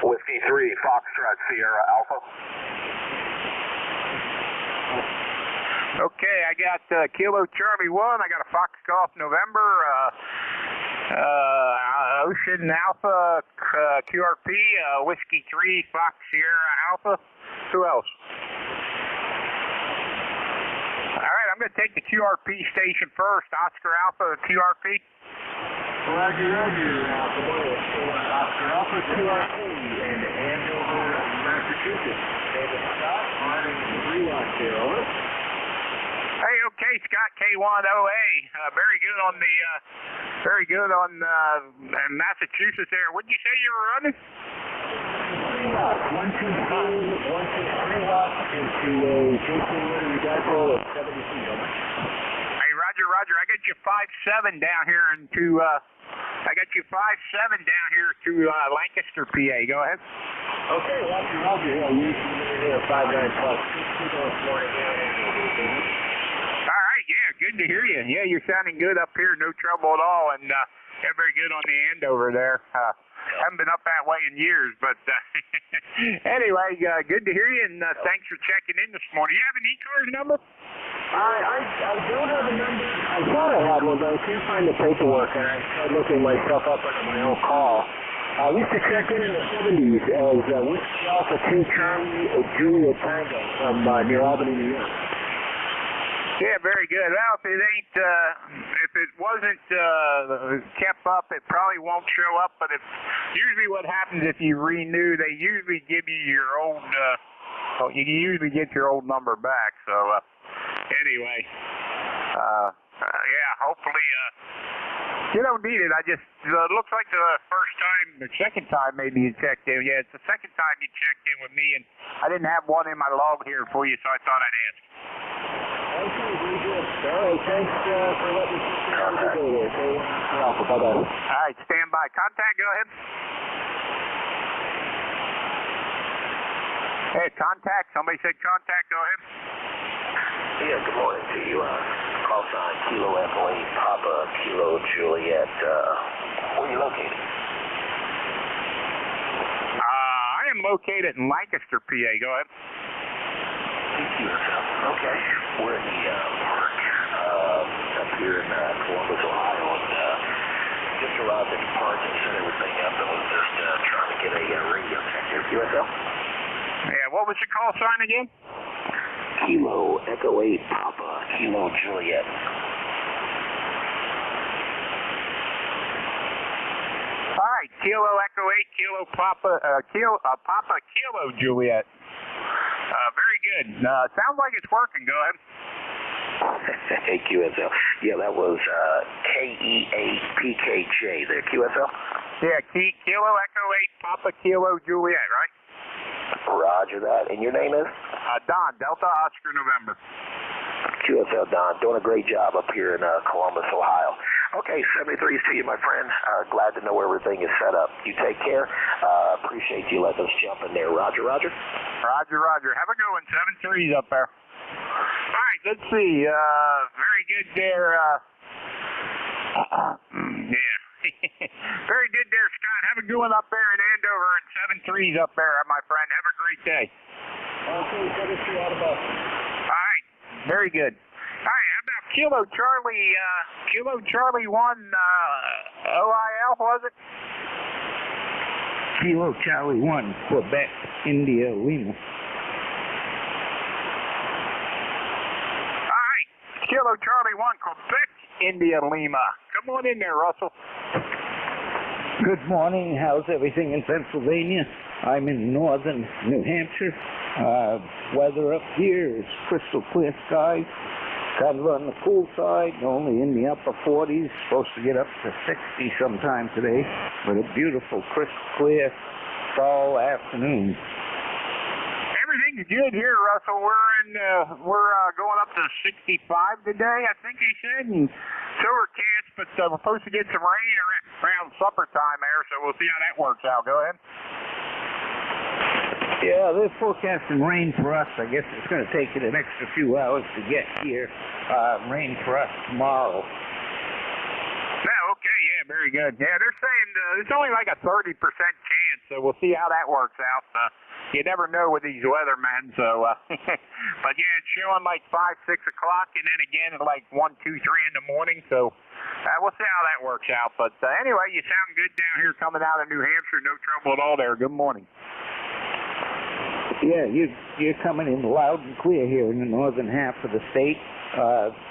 Whiskey 3, Foxtrot, Sierra Alpha. Okay, I got Kilo Charlie 1. I got a Fox Golf November, Ocean Alpha QRP, Whiskey 3, Fox Sierra Alpha. Who else? All right, I'm going to take the QRP station first. Oscar Alpha QRP. Roger, Oscar Alpha QRP in Andover, Massachusetts. David Scott, running 3 watts here, over. Hey, okay, Scott K1OA. Very good on Massachusetts there. What did you say you were running? 123 watts into a 18-liter dipole of 72, over. Hey, Roger, I got you 5.7 down here into Lancaster, PA. Go ahead. Okay, Roger. Yeah, you here 59 plus. All right, yeah, good to hear you. Yeah, you're sounding good up here, no trouble at all, and very good on the end over there. Haven't been up that way in years, but anyway, good to hear you, and thanks for checking in this morning. You have an ECARS number? I don't have a number. I thought I had one, but I can't find the paperwork, and I tried looking myself up under my own call. I used to check in the 70s as Whiskey Alpha 2 Charlie Julia Tango from near Albany, New York. Yeah, very good. Well, if it wasn't kept up, it probably won't show up. But usually what happens if you renew, they usually give you your old, you can usually get your old number back. So anyway, yeah, hopefully You don't need it. I just, it looks like the first time, the second time maybe you checked in. Yeah, it's the second time you checked in with me, and I didn't have one in my log here for you, so I thought I'd ask. Okay, very good. All right, thanks for letting me know there. Okay, bye-bye. All right, stand by. Contact, go ahead. Hey, contact. Somebody said contact. Go ahead. Yeah, good morning to you. Call sign Kilo Echo 8 Papa Kilo Juliet. Where are you located? I am located in Lancaster, PA. Go ahead. Okay. We're in the park up here in Columbus, Ohio, and just arrived at the park and set everything up and was just trying to get a radio check here. QSL? Yeah, what was your call sign again? Kilo Echo 8 Papa Kilo Juliet. All right, Kilo Echo 8 Kilo Papa Papa Kilo Juliet. Very good. Sounds like it's working. Go ahead. Hey, QSL. Yeah, that was KE8PKJ there. QSL? Yeah, Kilo Echo 8 Papa Kilo Juliet, right? Roger that. And your name is? Don, Delta Oscar November. QSL, Don. Doing a great job up here in Columbus, Ohio. Okay, 73s to you, my friend. Glad to know everything is set up. You take care. Appreciate you letting us jump in there. Roger, Roger. Roger, Roger. Have a good one. 73s up there. All right, let's see. Very good there. Yeah. Very good there, Scott. Have a good one up there in Andover and 73s up there, my friend. Have a great day. Okay, send us you out of bus. All right, very good. All right, how about Kilo Charlie 1 OIL, was it? Kilo Charlie 1, Quebec, India, Lima. All right, Kilo Charlie 1, Quebec, India, Lima. Come on in there, Russell. Good morning. How's everything in Pennsylvania? I'm in northern New Hampshire. Weather up here is crystal clear skies. Kind of on the cool side, only in the upper 40s. Supposed to get up to 60 sometime today. But a beautiful, crystal clear fall afternoon. Everything's good here, Russell. We're going up to 65 today, I think he said, and so are cats, but we're supposed to get some rain around supper time there, so we'll see how that works out. Go ahead. Yeah, they're forecasting rain for us. I guess it's going to take it an extra few hours to get here. Rain for us tomorrow. Yeah, okay, yeah, very good. Yeah, they're saying it's only like a 30% chance, so we'll see how that works out. You never know with these weathermen, so, but yeah, it's showing like 5, 6 o'clock, and then again at like 1, 2, 3 in the morning, so we'll see how that works out. But anyway, you sound good down here coming out of New Hampshire. No trouble at all there. Good morning. Yeah, you're coming in loud and clear here in the northern half of the state.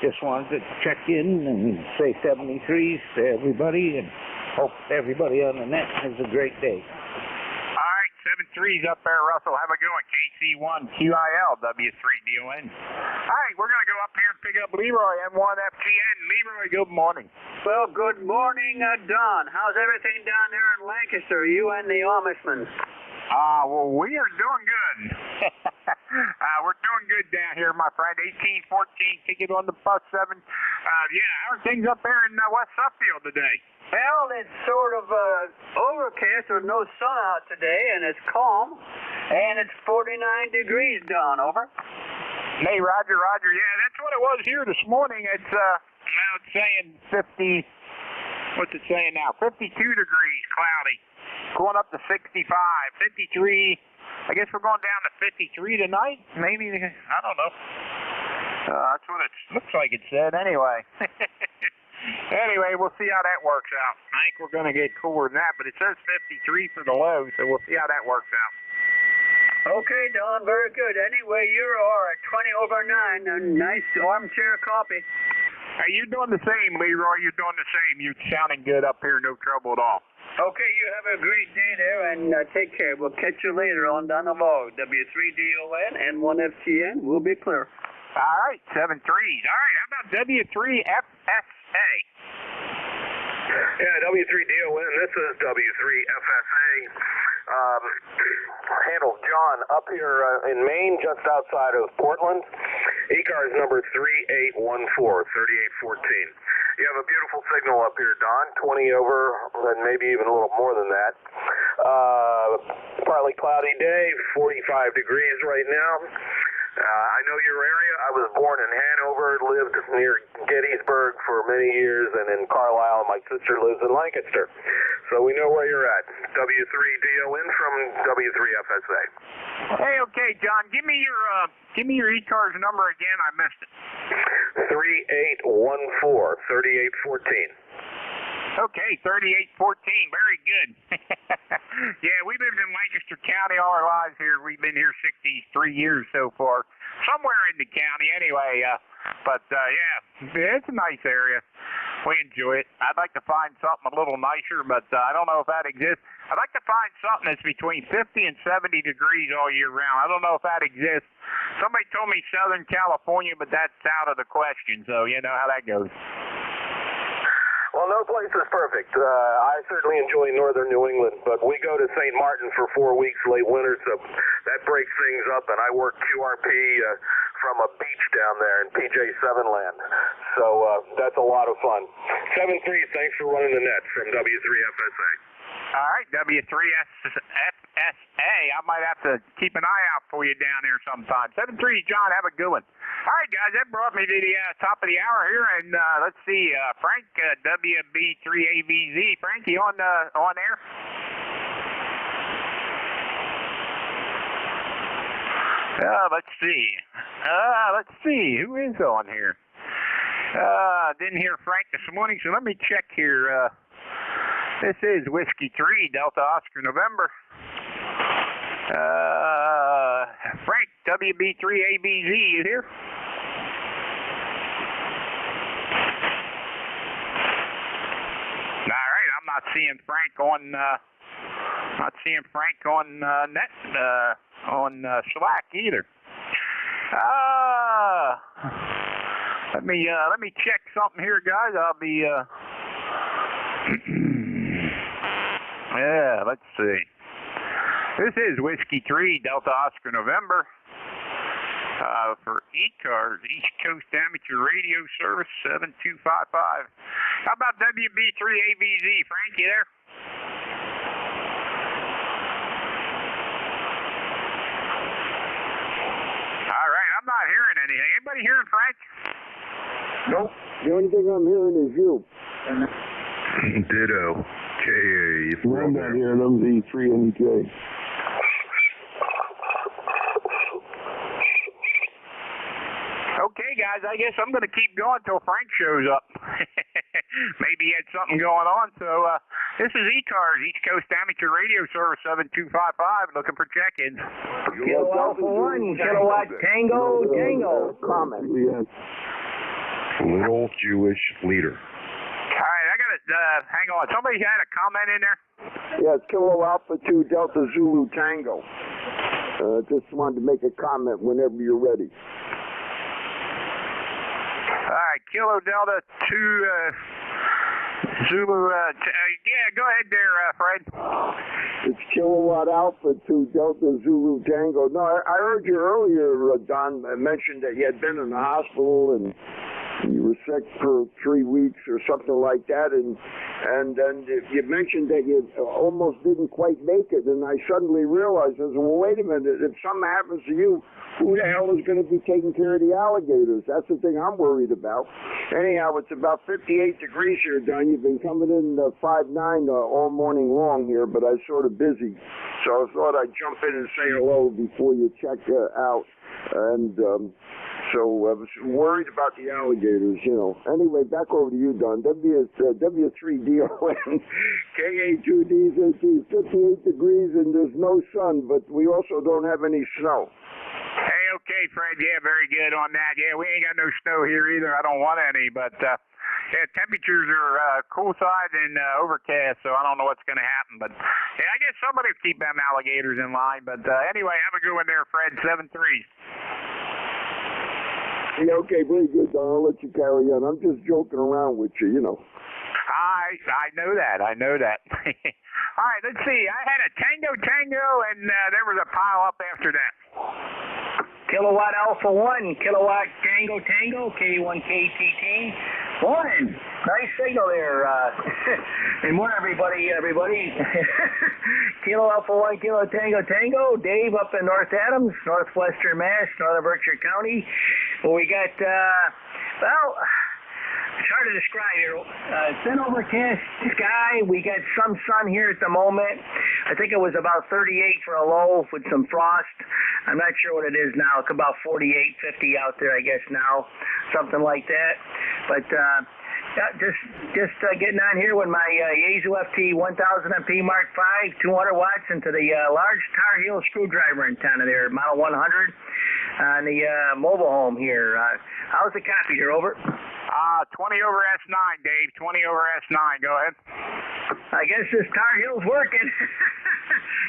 Just wanted to check in and say 73s to everybody, and hope everybody on the net has a great day. All right, 73s up there, Russell. Have a good one. KC1 QIL W3DON. All right, we're going to go up here and pick up Leroy M1FTN. Leroy, good morning. Well, good morning, Don. How's everything down there in Lancaster, you and the Amishman? Well, we are doing good. We're doing good down here, my friend. 1814, ticket on the bus 7. Yeah, how are things up there in West Suffield today? Well, it's sort of overcast. There's no sun out today, and it's calm. And it's 49 degrees, Don. Over. Hey, Roger, Roger. Yeah, that's what it was here this morning. It's now it's saying 50. What's it saying now? 52 degrees, cloudy. Going up to 65, 53. I guess we're going down to 53 tonight. Maybe, I don't know. That's what it looks like it said anyway. Anyway, we'll see how that works out. I think we're going to get cooler than that, but it says 53 for the low, so we'll see how that works out. Okay, Don, very good. Anyway, you are at 20 over 9. A nice armchair coffee. Hey, you're doing the same, Leroy. You're doing the same. You're sounding good up here. No trouble at all. Okay, you have a great day there, and take care. We'll catch you later on down the road. W3DON and 1FTN. We'll be clear. All right, 7 3s. All right, how about W3FSA? Yeah, W3DON, this is W3FSA. Handle John up here in Maine, just outside of Portland. ECARS number 3814, 3814. You have a beautiful signal up here, Don. 20 over, and maybe even a little more than that. Partly cloudy day, 45 degrees right now. I know your area. I was born in Hanover, lived near Gettysburg for many years, and in Carlisle. My sister lives in Lancaster. So we know where you're at. W3DON from W3FSA. Hey, okay, John, give me your ECARS number again. I missed it. 3814, 3814. Okay, 3814. Very good. Yeah, we lived in Lancaster County all our lives here. We've been here 63 years so far. Somewhere in the county anyway. But yeah, it's a nice area. We enjoy it. I'd like to find something a little nicer, but I don't know if that exists. I'd like to find something that's between 50 and 70 degrees all year round. I don't know if that exists. Somebody told me Southern California, but that's out of the question, so you know how that goes. Well, no place is perfect. I certainly enjoy northern New England, but we go to St. Martin for 4 weeks late winter, so that breaks things up, and I work QRP from a beach down there in PJ7 land. So that's a lot of fun. 7-3, thanks for running the net from W3FSA. All right, W3FSA. I might have to keep an eye out for you down there sometime. 7-3, John, have a good one. All right, guys, that brought me to the top of the hour here, and let's see, Frank, WB3AVZ. Frank, you on air? Let's see. Who is on here? Didn't hear Frank this morning, so let me check here. This is Whiskey 3, Delta Oscar November. Frank, WB3ABZ, you here? All right, I'm not seeing Frank on net on Slack either. Let me check something here, guys. I'll be yeah, let's see. This is Whiskey 3, Delta Oscar November. For ECARS, East Coast Amateur Radio Service 7255. How about WB3ABZ? Frank, you there? All right, I'm not hearing anything. Anybody hearing Frank? Nope. The only thing I'm hearing is you. Ditto. KA. I'm not hearing MZ3NJ. Okay, guys, I guess I'm going to keep going until Frank shows up. Maybe he had something going on. So this is ECARS, East Coast Amateur Radio Service 7255, looking for check-ins. Kilo Alpha 1, Kilowatt Tango, Tango. Comment. Little Jewish leader. All right, I got to hang on. Somebody had a comment in there? Yeah, it's Kilo Alpha 2 Delta Zulu Tango. Just wanted to make a comment whenever you're ready. All right, Kilo Delta 2 Zulu. Yeah, go ahead there, Fred. It's Kilowatt Alpha 2 Delta Zulu Tango. No, I heard you earlier, Don, mentioned that you had been in the hospital and you were sick for 3 weeks or something like that, and then you mentioned that you almost didn't quite make it, and I suddenly realized, I said, well, wait a minute, if something happens to you, who the hell is going to be taking care of the alligators? That's the thing I'm worried about. Anyhow, it's about 58 degrees here, Don. You've been coming in 5'9" all morning long here, but I was sort of busy, so I thought I'd jump in and say hello before you check out, and so I was worried about the alligators, you know. Anyway, back over to you, Don. W3DON, KA2D, 58 degrees, and there's no sun, but we also don't have any snow. Hey, okay, Fred. Yeah, very good on that. Yeah, we ain't got no snow here either. I don't want any, but yeah, temperatures are cool side and overcast, so I don't know what's going to happen. But yeah, I guess somebody will keep them alligators in line. But anyway, have a good one there, Fred. 7-3. Yeah, okay, very good, Don. I'll let you carry on. I'm just joking around with you, you know. I I know that. I know that. All right, let's see. I had a Tango, and there was a pile up after that. Kilowatt Alpha 1, Kilowatt Tango, K1KTT. Morning. Nice signal there. Good morning, everybody. Kilo Alpha 1, Kilo Tango. Dave up in North Adams, northwestern Mass, northern Berkshire County. Well, we got, it's hard to describe here. Thin overcast sky. We got some sun here at the moment. I think it was about 38 for a low with some frost. I'm not sure what it is now. It's about 48, 50 out there, I guess now, something like that. But just getting on here with my Yaesu FT 1000 MP Mark V, 200 watts into the large Tar Heel screwdriver antenna there, Model 100 on the mobile home here. How's the copy here? Over. 20 over S9, Dave. 20 over S9. Go ahead. I guess this Tar Heel's working.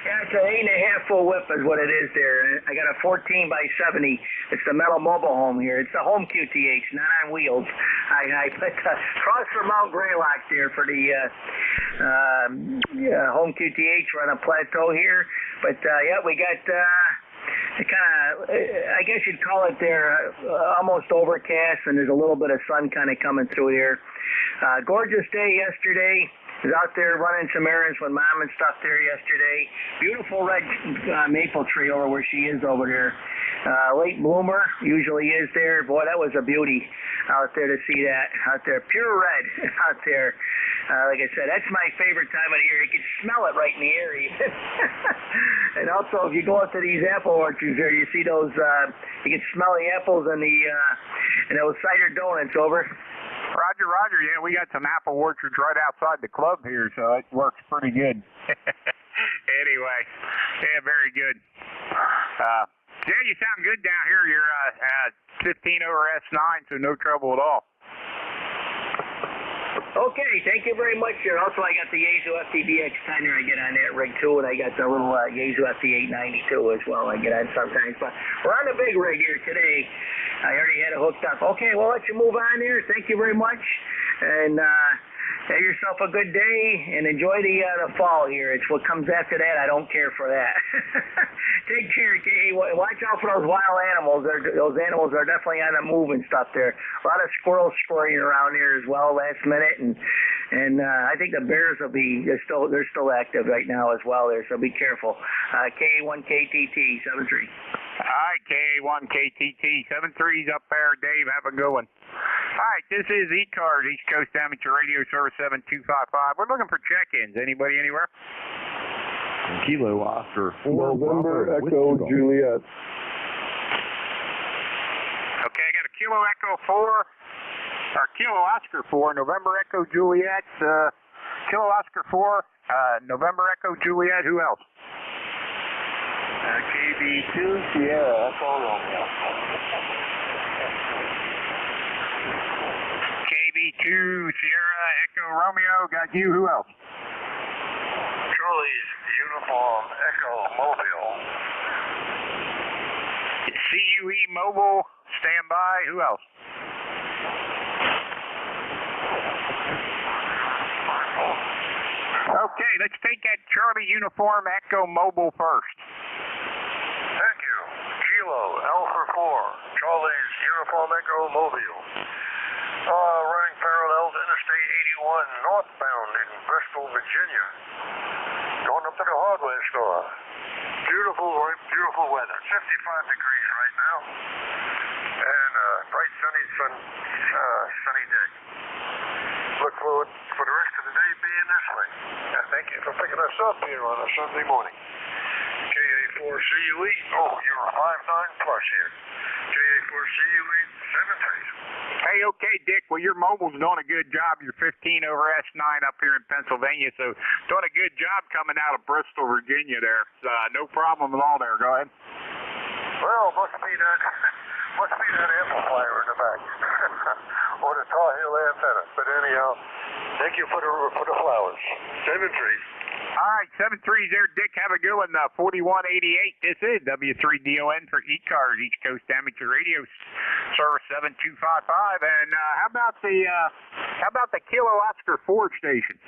Yeah, it's an 8.5 full whip is what it is there. I got a 14 by 70. It's the metal mobile home here. It's a home QTH, not on wheels. I put cross for Mount Greylock there for the home QTH. We're on a plateau here. But, yeah, we got... I guess you'd call it there, almost overcast, and there's a little bit of sun kind of coming through here. Gorgeous day yesterday. Was out there running some errands with Mom and stuff there yesterday. Beautiful red maple tree over where she is over there. Late bloomer usually is there. Boy, that was a beauty out there to see that out there. Pure red out there. Like I said, that's my favorite time of the year. You can smell it right in the air even. And also, if you go up to these apple orchards there, you see those, you can smell the apples and those cider donuts over. Roger. Yeah, we got some apple orchards right outside the club here, so it works pretty good. Anyway, yeah, very good. Yeah, you sound good down here. You're 15 over S9, so no trouble at all. Okay, thank you very much, sir. Also, I got the Yaesu FTDX timer I get on that rig, too, and I got the little Yaesu FT892 as well I get on sometimes. But we're on the big rig here today. I already had it hooked up. Okay, we'll let you move on there. Thank you very much, and have yourself a good day, and enjoy the fall here. It's what comes after that. I don't care for that. Take care, Kay. Watch out for those wild animals. Those animals are definitely on the move and stuff there. A lot of squirrels scurrying around here as well last minute, and I think the bears will be, they're still active right now as well there, so be careful. K1KTT 73. All right, K1KTT 73's up there. Dave, have a good one. All right, this is ECARS, East Coast Amateur Radio Service 7255. We're looking for check-ins. Anybody anywhere? Kilo Oscar 4. November Echo Juliet. Okay, I got a Kilo Echo 4, or Kilo Oscar 4, November Echo Juliet, Kilo Oscar 4, November Echo Juliet. Who else? KB2 Sierra Echo Romeo. KB2 Sierra Echo Romeo. Got you. Who else? Charlie's Uniform Echo Mobile. CUE Mobile. Stand by. Who else? Okay, let's take that Charlie Uniform Echo Mobile first. Thank you. Kilo Alpha 4, Charlie's Uniform Echo Mobile. Running parallel to Interstate 81 northbound in Bristol, Virginia. Going up to the hardware store. Beautiful weather. 55 degrees right now. And bright sunny day. Look forward for the rest of the day being this way. Thank you for picking us up here on a Sunday morning. KA4CUE. Oh, you're a 5.9 plus here. KA4CUE 7.3. Hey, okay, Dick. Well, your mobile's doing a good job. You're 15 over S9 up here in Pennsylvania, so doing a good job coming out of Bristol, Virginia there. No problem at all there. Go ahead. Well, must be that amplifier in the back. Or the Tar Heel antenna. But anyhow, thank you for the flowers. 7.3. All right, 7.3's there, Dick. Have a good one. 4188. This is W3DON for ECARS, East Coast Amateur Radio Service 7255. And how about the How about the Kilo Oscar 4 station?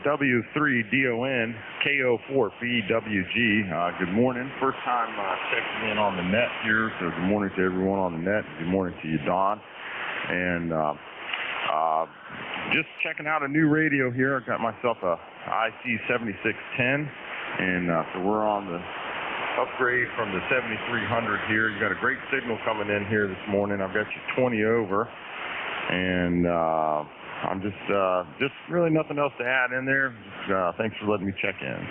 W3DON KO4BWG. Good morning. First time checking in on the net here, so good morning to everyone on the net. Good morning to you, Don. And just checking out a new radio here. I got myself a IC7610, and so we're on the upgrade from the 7300 here. You got a great signal coming in here this morning. I've got you 20 over, and I'm just really nothing else to add in there. Just, thanks for letting me check in.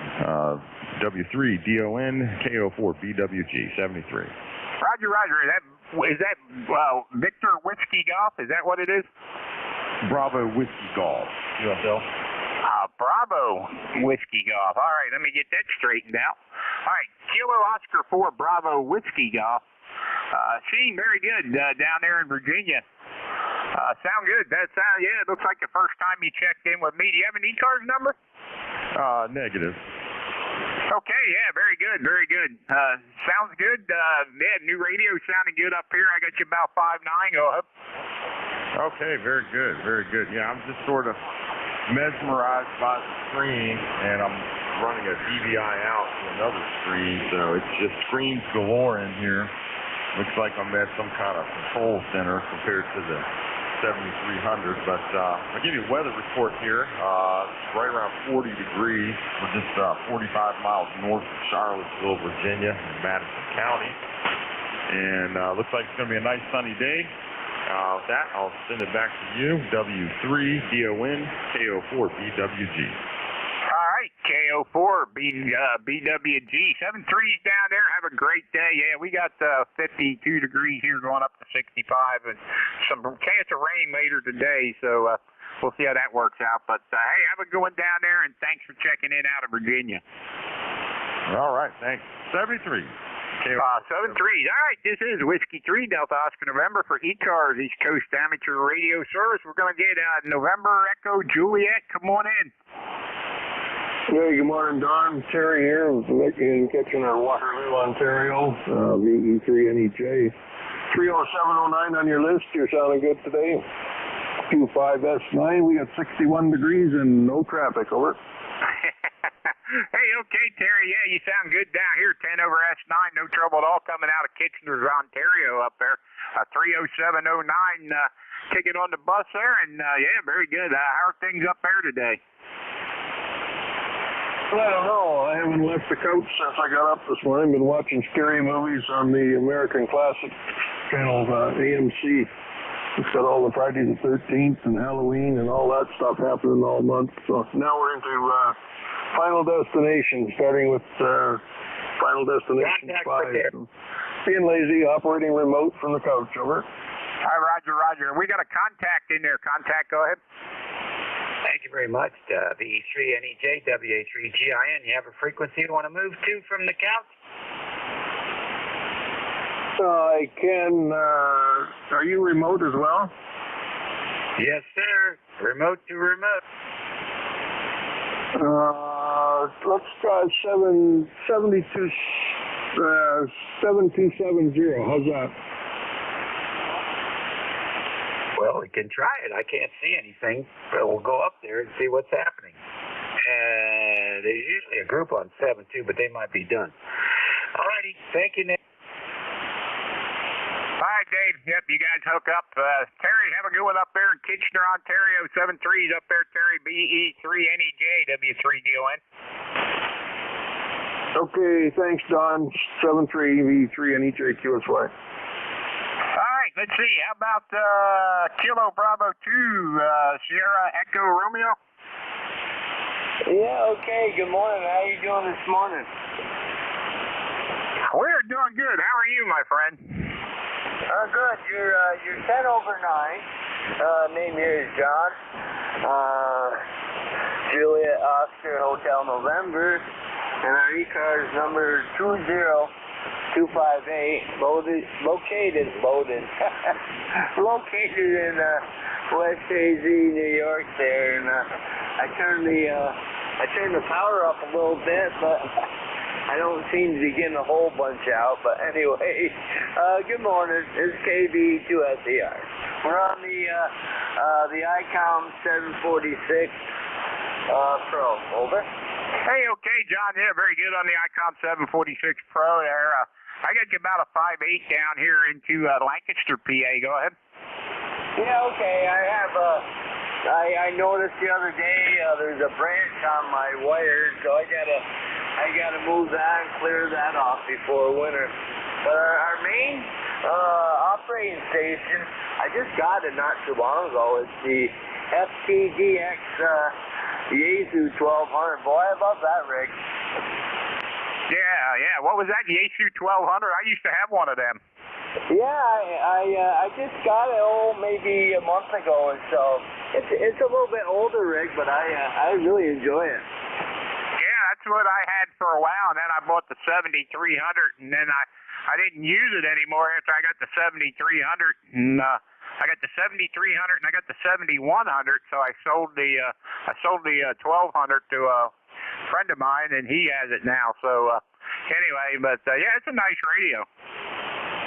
W3DON KO4BWG 73. Roger. Is that Victor Whiskey Golf? Is that what it is? Bravo Whiskey Golf. USL. Bravo Whiskey Golf. All right, let me get that straightened out. All right, Kilo Oscar 4 Bravo Whiskey Golf. Seeing very good down there in Virginia. Sound good. Yeah, it looks like the first time you checked in with me. Do you have an ECARS number? Negative. Okay, yeah, very good. Sounds good. Yeah, new radio sounding good up here. I got you about 5'9". Go ahead. Okay, very good. Yeah, I'm just sort of mesmerized by the screen, and I'm running a DVI out to another screen, so it's just screens galore in here. Looks like I'm at some kind of control center compared to the 7300, but I'll give you a weather report here. It's right around 40 degrees. We're just 45 miles north of Charlottesville, Virginia, in Madison County, and looks like it's going to be a nice sunny day. With that, I'll send it back to you. W3DON KO4BWG. All right, KO4BWG. 73's down there. Have a great day. Yeah, we got 52 degrees here going up to 65 and some chance of rain later today, so we'll see how that works out. But, hey, have a good one down there, and thanks for checking in out of Virginia. All right, thanks. 73. 73. All right, this is Whiskey 3 Delta Oscar November for ECARS, East Coast Amateur Radio Service. We're going to get November Echo Juliet. Come on in. Hey, good morning, Don. Terry here in Kitchener, Waterloo, Ontario. VE3NEJ. 30709 on your list. You're sounding good today. Q5S9. We got 61 degrees and no traffic. Over. Hey, okay, Terry. Yeah, you sound good down here. 10 over S9. No trouble at all coming out of Kitchener, Ontario up there. 30709 ticket on the bus there. And, yeah, very good. How are things up there today? Well, I don't know. I haven't left the couch since I got up this morning. Been watching scary movies on the American Classic channel, AMC. It's got all the Friday the 13th and Halloween and all that stuff happening all month. So now we're into Final Destination, starting with Final Destination 5. Being lazy, operating remote from the couch. Over. Hi, Roger. We got a contact in there. Contact, go ahead. Thank you very much. VE3NEJ, WA3GIN. You have a frequency you want to move to from the couch? I can. Are you remote as well? Yes, sir. Remote to remote. Let's try 7270. How's that? Well, we can try it. I can't see anything, but we'll go up there and see what's happening. There's usually a group on 7-2, but they might be done. All righty. Thank you, Nick. All right, Dave. Yep, you guys hook up. Terry, have a good one up there in Kitchener, Ontario. 73's up there, Terry. VE3NEJ, W3DON. Okay, thanks, Don. 73 V3NEJ QSY. All right, let's see. How about Kilo Bravo 2, Sierra Echo Romeo? Yeah, okay. Good morning. How are you doing this morning? We're doing good. How are you, my friend? Good. You're 10 over 9. Name here is John. Juliet Oscar Hotel November. And our ECARS number 20258. Located in West AZ, New York there. And I turned the power up a little bit, but I don't seem to be getting a whole bunch out. But anyway, good morning. It's KB2SER. We're on the the ICOM 746 Pro. Over. Hey, okay, John. Yeah, very good on the ICOM 746 Pro there. I got you about a 5.8 down here into Lancaster, PA. Go ahead. Yeah, okay. I noticed the other day there's a branch on my wire, so I gotta move that and clear that off before winter. But our main operating station, I just got it not too long ago. It's the FTDX Yaesu 1200. Boy, I love that rig. Yeah. What was that? The Yaesu 1200? I used to have one of them. Yeah, I just got it maybe a month ago or so. It's a little bit older rig, but I really enjoy it. Yeah, that's what I had for a while, and then I bought the 7300, and then I didn't use it anymore after I got the 7300, and I got the 7300 and I got the 7100, so I sold the 1200 to a friend of mine, and he has it now. So anyway, but yeah, it's a nice radio.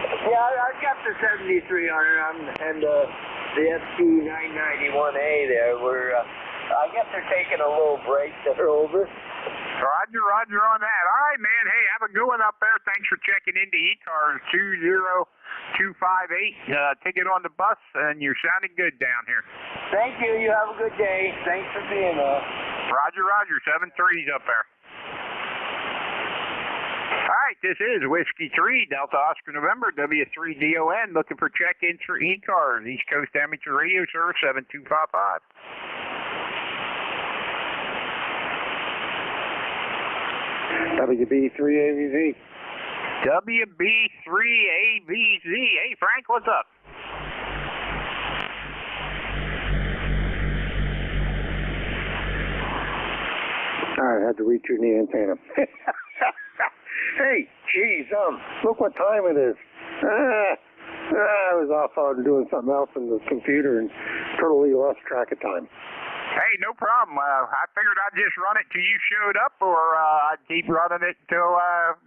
Yeah, I got the 7300 and the ST991A there. I guess they're taking a little break there over. Roger on that. All right, man. Hey, have a good one up there. Thanks for checking into ECARS 20258. Ticket on the bus, and you're sounding good down here. Thank you. You have a good day. Thanks for being there. Roger. 7-3's up there. All right, this is Whiskey 3, Delta Oscar November, W3DON, looking for check-ins for ECARS, East Coast Amateur Radio Service 7255. WB3AVZ. WB3AVZ. Hey, Frank, what's up? All right, I had to retune the antenna. Hey, geez, look what time it is. I was off on doing something else in the computer and totally lost track of time. Hey, no problem. I figured I'd just run it till you showed up, or I'd keep running it till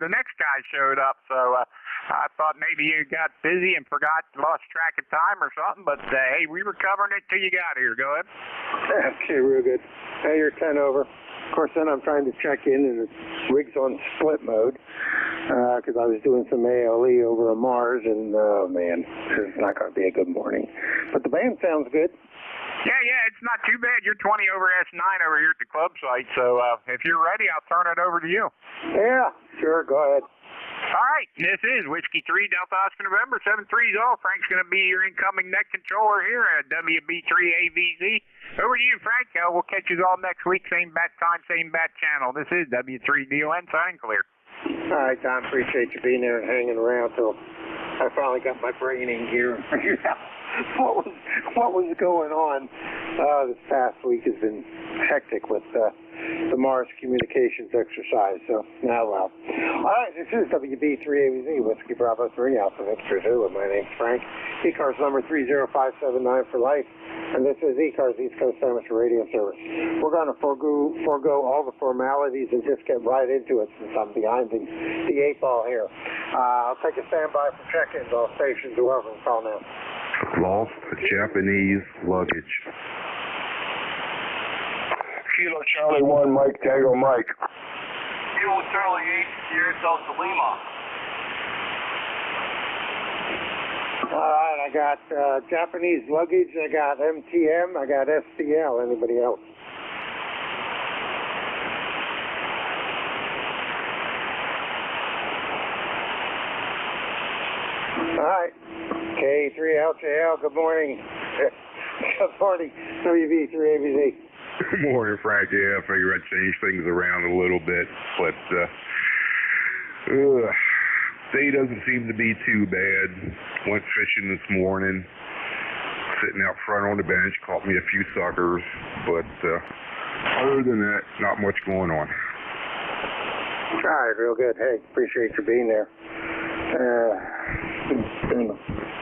the next guy showed up. So I thought maybe you got busy and lost track of time or something. But hey, we were covering it till you got here. Go ahead. Okay, real good. Hey, you're 10 over. Of course, then I'm trying to check in, and the rig's on split mode because I was doing some ALE over on Mars, and oh man, this is not going to be a good morning. But the band sounds good. Yeah, it's not too bad. You're 20 over S9 over here at the club site, so if you're ready, I'll turn it over to you. Yeah, sure, go ahead. All right, this is Whiskey 3, Delta Oscar November, 7-3's all. Frank's going to be your incoming net controller here at WB3AVZ. Over to you, Frank. We'll catch you all next week, same bat time, same bat channel. This is W3DON, signing clear. All right, Tom, appreciate you being there and hanging around till I finally got my brain in gear and figured out what was going on. This past week has been hectic with the Mars communications exercise, so now well. All right, this is WB3AVZ, Whiskey Bravo 3, Alpha Victor Zulu. My name's Frank. ECARS number 30579 for life, and this is ECARS East Coast Amateur Radio Service. We're going to forego all the formalities and just get right into it since I'm behind the 8-ball here. I'll take a standby for check-ins. All stations are welcome. Call now. Lost Japanese luggage. Kilo Charlie 1, Mike Tango Mike. Kilo Charlie 8, Sierra Delta Lima. All right, I got Japanese luggage, I got MTM, I got STL. Anybody else? All right, K3LJL, good morning. Good morning, WB3AVZ. Good morning, Frank. Yeah, I figure I'd change things around a little bit, but day doesn't seem to be too bad. Went fishing this morning, sitting out front on the bench, caught me a few suckers, but other than that, not much going on. All right, real good. Hey, appreciate you being there.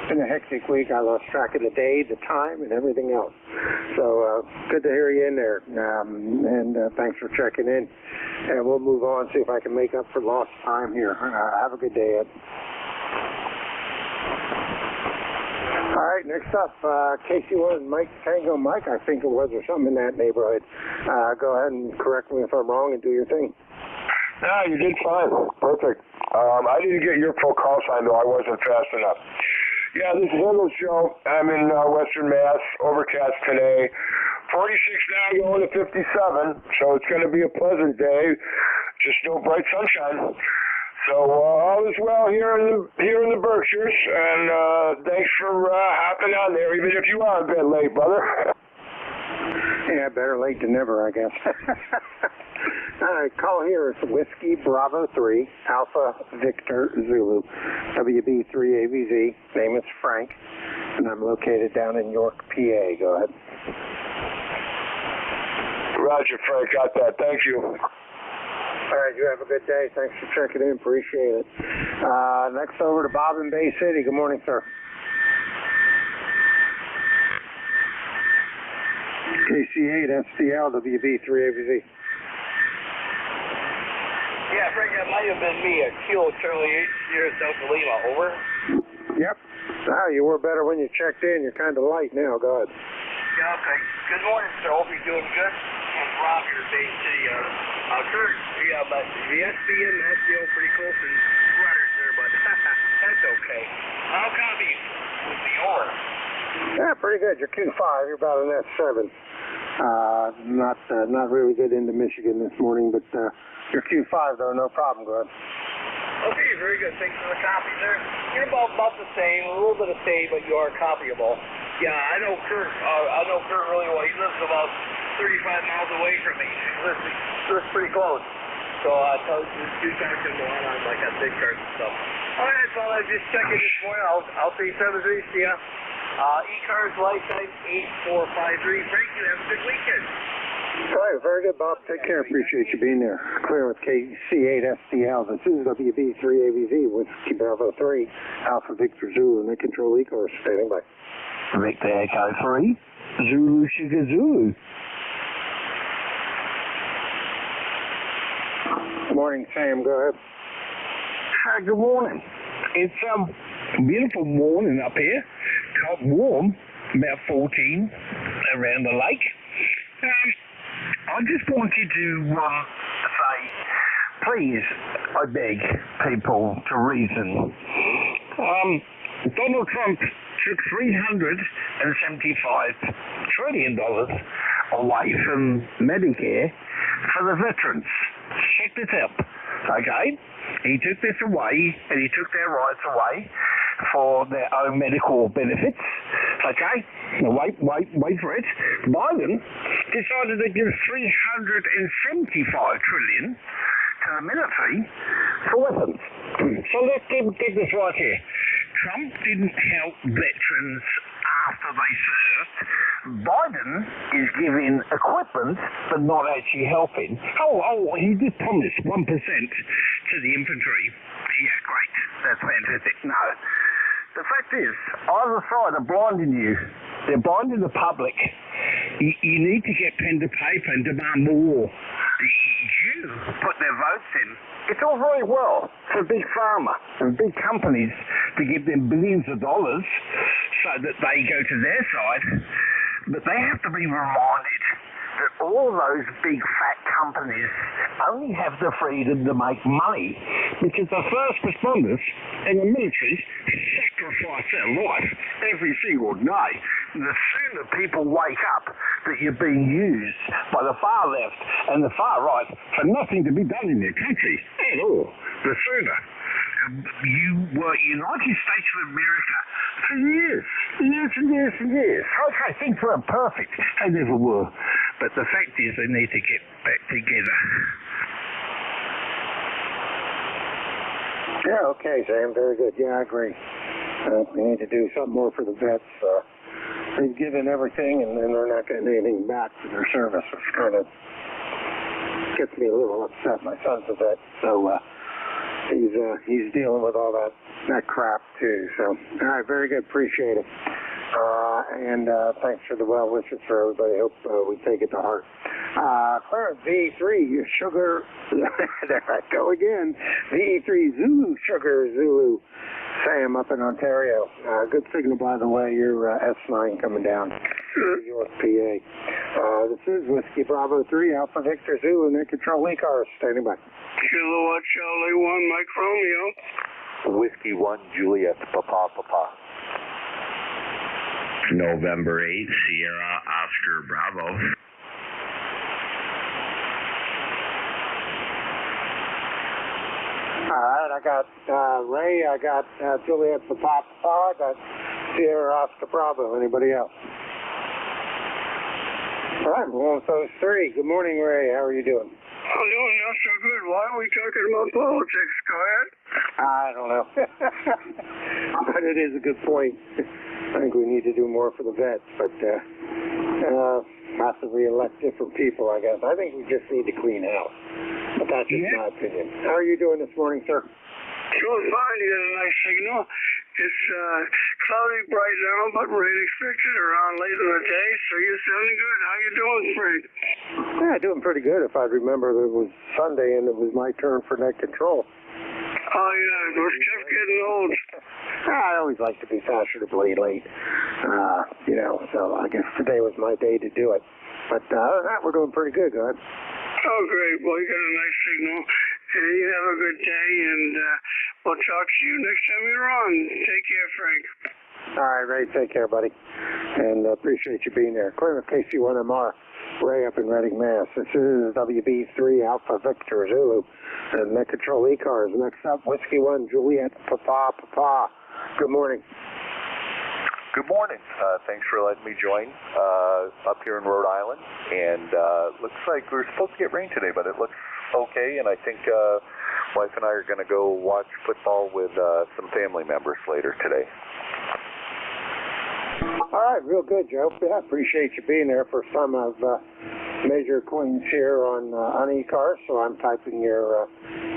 Been a hectic week. I lost track of the day, the time, and everything else. So good to hear you in there, and thanks for checking in. And we'll move on, see if I can make up for lost time here. Have a good day, Ed. All right, next up, KC1 Mike Tango Mike, I think it was, or something in that neighborhood. Go ahead and correct me if I'm wrong and do your thing. No, you did fine. Perfect. I didn't get your full call sign, though. I wasn't fast enough. Yeah, this is Emil's show. I'm in Western Mass, overcast today. 46 now, going to 57, so it's going to be a pleasant day. Just no bright sunshine. So all is well here in the Berkshires, and thanks for hopping on there, even if you are a bit late, brother. Yeah, better late than never, I guess. All right, call here is Whiskey Bravo 3, Alpha Victor Zulu, WB3AVZ. Name is Frank, and I'm located down in York, PA. Go ahead. Roger, Frank, got that. Thank you. All right, you have a good day. Thanks for checking in. Appreciate it. Next over to Bob in Bay City. Good morning, sir. KC8 STL WB3AVZ. Yeah, Frank, that might have been me. Kilo Charlie 8 Delta Lima. Over. Yep. You were better when you checked in. You're kind of light now. Go ahead. Yeah, okay. Good morning, sir. Hope you're doing good. I'm Rob here in Bay City. Kurt, yeah, but the SBN and SBO pretty close in runners there, but that's okay. How copy with the ore? Yeah, pretty good. You're Q5. You're about an S7. Not really good into Michigan this morning, but you're Q5 though. No problem. Go ahead. Okay, very good. Thanks for the copy there. You're about the same, a little bit of same, but you are copyable. Yeah, I know Kurt. Really well. He lives about 35 miles away from me. He lives pretty close. So I tell you, do talk to him a lot on like on big cars and stuff. All right, so I just check in this morning. I'll see 7-3. See ya. ECARS lifetime 8453. Frank, you have a good weekend. All right, very good, Bob. Take care. Appreciate you being there. Clear with KC8 STL. This is WB3AVZ with Bravo 3, Alpha Victor Zulu, and they control ECARS. Standing by. Victor Echo 3, Zulu Sugar Zulu. Good morning, Sam. Go ahead. Hi, good morning. It's a beautiful morning up here. Quite warm, about 14 around the lake. I just wanted to say, please, I beg people to reason. Donald Trump took $375 trillion away from Medicare for the veterans. Check this out, okay? He took this away, and he took their rights away for their own medical benefits, okay? Now wait for it. Biden decided to give $375 trillion to the military for weapons. So let's get this right here. Trump didn't help veterans after they served. Biden is giving equipment but not actually helping. Oh, he did promise 1% to the infantry. Yeah, great. That's fantastic. No. The fact is, either side are blinding you. They're blinding the public. You need to get pen to paper and demand more. You put their votes in. It's all very well for big pharma and big companies to give them billions of dollars so that they go to their side, but they have to be reminded that all those big fat companies only have the freedom to make money because the first responders and the military sacrifice their life every single day. And the sooner people wake up that you're being used by the far left and the far right for nothing to be done in their country at all, the sooner. You were United States of America for years and years. Okay, things weren't perfect. They never were. But the fact is they need to get back together. Yeah, okay, Sam. Very good. Yeah, I agree. We need to do something more for the vets. They've given everything, and then they're not getting anything back for their service, which kind of gets me a little upset. My son's a vet, so he's dealing with all that crap too. So, all right, very good. Appreciate it. And thanks for the well wishes for everybody. Hope we take it to heart. Clarence, V3 Sugar. There I go again. V3 Zulu Sugar Zulu. Sam up in Ontario. Good signal, by the way. Your S9 coming down. New York, PA. This is Whiskey Bravo 3, Alpha Victor Zulu, and control ECARS. Standing by. Kilowatt Charlie 1, Mike Romeo. Whiskey 1, Juliet, Papa, Papa. November 8, Sierra Oscar Bravo. All right, I got Ray, I got Juliet Papa, I got Sierra Oscar Bravo. Anybody else? All right, well, those three. Good morning, Ray. How are you doing? I'm doing not so good. Why are we talking about politics? Go ahead. I don't know. But it is a good point. I think we need to do more for the vets, but have to re-elect different people, I guess. I think we just need to clean house. But that's just my opinion. How are you doing this morning, sir? Doing fine. You got a nice signal. It's cloudy bright now, but rain expected around late in the day, so you're sounding good. How you doing, Frank? Yeah, doing pretty good. If I remember, it was Sunday and it was my turn for net control. Oh, yeah. Those kept getting old. I always like to be fashionably late, so I guess today was my day to do it. But other than that, we're doing pretty good, guys. Oh, great. Well, you got a nice signal. And you have a good day, and we'll talk to you next time you're on. Take care, Frank. All right, Ray. Take care, buddy. And appreciate you being there. Clear KC1MR. Ray up in Reading, Mass. This is WB3 Alpha Victor Zulu. And net control ECARS. Next up, Whiskey 1 Juliet Papa Papa. Good morning. Good morning. Thanks for letting me join up here in Rhode Island. And looks like we're supposed to get rain today, but it looks okay. And I think wife and I are going to go watch football with some family members later today. All right, real good, Joe. Yeah, appreciate you being there. First time I've made your acquaintance here on ECARS, so I'm typing your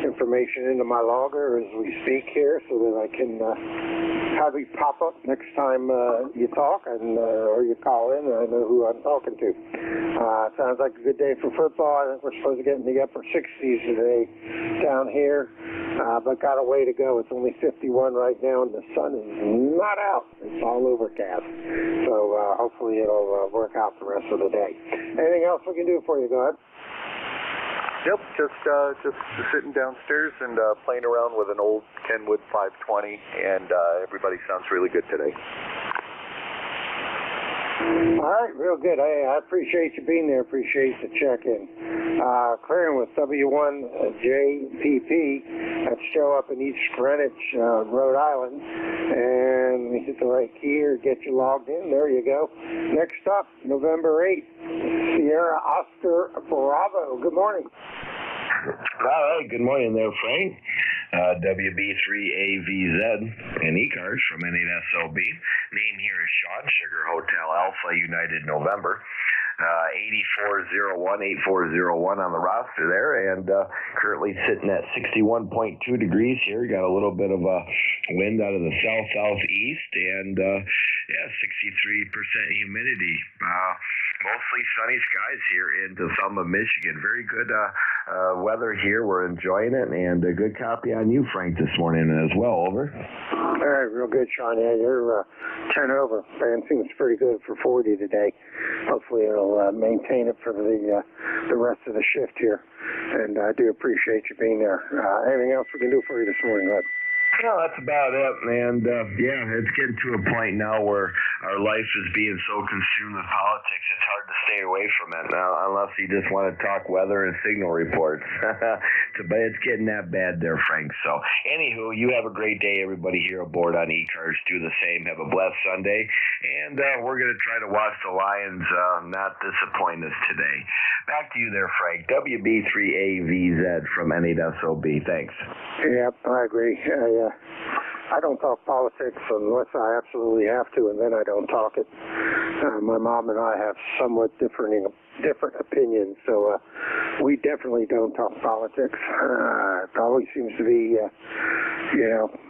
information into my logger as we speak here so that I can have you pop up next time you talk and or you call in and I know who I'm talking to. Sounds like a good day for football. I think we're supposed to get in the upper 60s today down here, but got a way to go. It's only 51 right now and the sun is not out. It's all overcast. So hopefully it'll work out the rest of the day. Anything else we can do for you? Go ahead. Yep, just sitting downstairs and playing around with an old Kenwood 520, and everybody sounds really good today. All right, real good. I appreciate you being there. Appreciate the check-in. Clearing with W1JPP. That's show up in East Greenwich, Rhode Island. And we hit the right key here, get you logged in. There you go. Next up, November 8th, Sierra Oscar Bravo. Good morning. All right, good morning there, Frank. WB3AVZ and ECARS from N8SOB. Name here is Sean, Sugar Hotel Alpha United November. 8401 on the roster there, and currently sitting at 61.2 degrees here. Got a little bit of a wind out of the south-southeast, and 63% humidity. Mostly sunny skies here in Thelma, Michigan. Very good weather here. We're enjoying it, and a good copy on you, Frank, this morning as well. Over. All right, real good, Sean. Yeah, you're 10 over. Fan seems pretty good for 40 today. Hopefully it'll maintain it for the rest of the shift here. And I do appreciate you being there. Anything else we can do for you this morning, Red? No, that's about it, and it's getting to a point now where our life is being so consumed with politics, it's hard to stay away from it now, unless you just want to talk weather and signal reports. But it's getting that bad there, Frank. So, anywho, you have a great day, everybody here aboard on ECARS. Do the same. Have a blessed Sunday, and we're going to try to watch the Lions not disappoint us today. Back to you there, Frank. WB3AVZ from N8SOB. Thanks. Yep, I agree. I don't talk politics unless I absolutely have to, and then I don't talk it. My mom and I have somewhat different opinions, so we definitely don't talk politics. It always seems to be,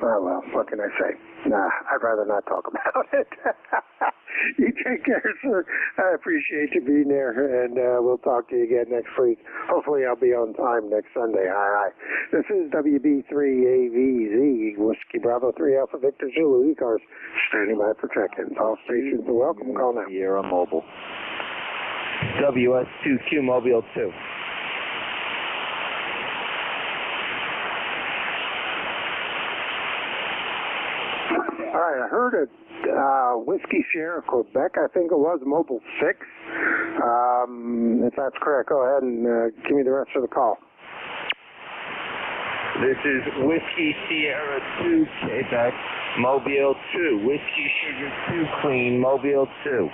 well, what can I say? Nah, I'd rather not talk about it. You take care, sir. I appreciate you being there, and we'll talk to you again next week. Hopefully I'll be on time next Sunday. All right. This is WB3AVZ, Whiskey Whiskey Bravo 3 Alpha Victor Zulu, ECARS, standing by for check-in. All stations are welcome. Call now. Sierra Mobile. WS2Q Mobile 2. All right, I heard a Whiskey Sierra Quebec, I think it was, Mobile 6. If that's correct, go ahead and give me the rest of the call. This is Whiskey Sierra 2 Quebec, Mobile 2. Whiskey Sugar 2 Clean, Mobile 2.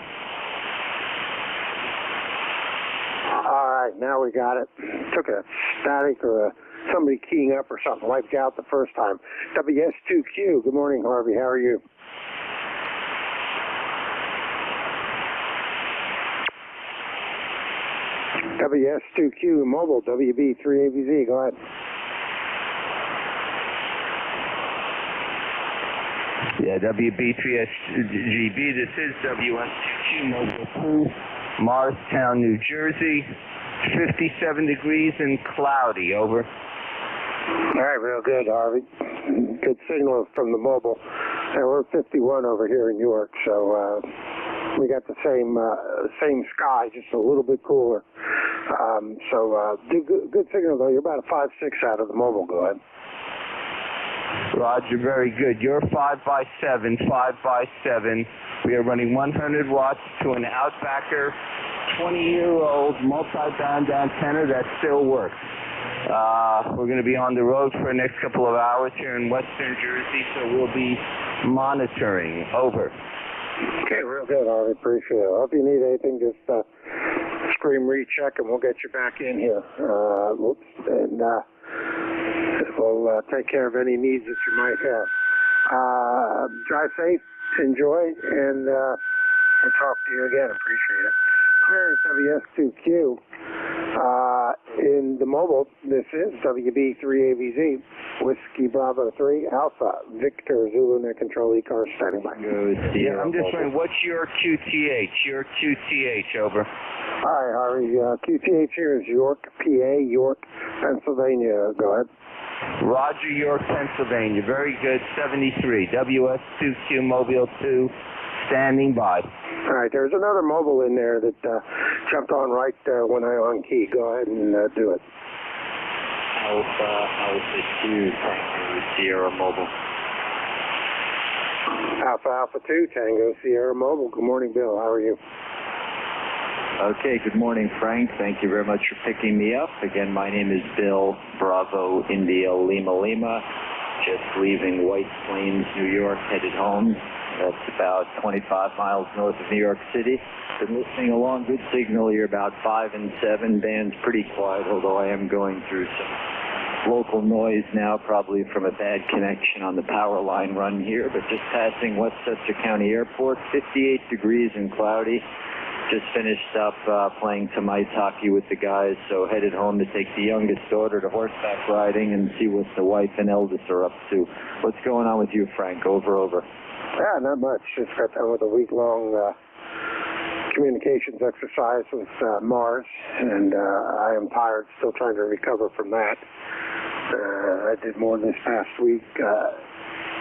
All right, now we got it. Took a static or somebody keying up or something, wiped out the first time. WS2Q, good morning, Harvey. How are you? WS2Q Mobile, WB3ABZ, go ahead. Yeah, WB3SGB, this is WS2Q Mobile 2, Morristown, New Jersey, 57 degrees and cloudy, over. All right, real good, Harvey. Good signal from the mobile. And we're 51 over here in York, so we got the same sky, just a little bit cooler. Good signal, though. You're about a 5-6 out of the mobile. Go ahead. Roger, very good. You're 5x7, 5x7. We are running 100 watts to an Outbacker 20-year-old multi-band antenna that still works. We're going to be on the road for the next couple of hours here in western Jersey, so we'll be monitoring. Over. Okay, real good, Harvey. Appreciate it. If you need anything, just scream recheck and we'll get you back in here. And we'll take care of any needs that you might have. Drive safe, enjoy, and we'll talk to you again. Appreciate it. Clearance WS2Q. In the mobile, this is WB3ABZ, Whiskey Bravo 3 Alpha, Victor Zulu Net Control ECARS standing by. Yeah, I'm just wondering, what's your QTH? Your QTH, over. All right, Harvey. QTH here is York, PA, York, Pennsylvania. Go ahead. Roger, York, Pennsylvania. Very good. 73. WS2Q Mobile 2, standing by. All right, there's another mobile in there that jumped on right when I on-key. Go ahead and do it. Alpha Q, Tango Sierra Mobile. Alpha 2, Tango Sierra Mobile. Good morning, Bill. How are you? Okay, good morning, Frank. Thank you very much for picking me up. Again, my name is Bill, Bravo, India, Lima. Just leaving White Plains, New York, headed home. That's about 25 miles north of New York City. Been listening along, good signal. You're about 5 and 7. Band's pretty quiet, although I am going through some local noise now, probably from a bad connection on the power line run here. But just passing Westchester County Airport, 58 degrees and cloudy. Just finished up playing some ice hockey with the guys, so headed home to take the youngest daughter to horseback riding and see what the wife and eldest are up to. What's going on with you, Frank? Over. Yeah, not much. Just got done with a week-long communications exercise with Mars, and I am tired, still trying to recover from that. I did more this past week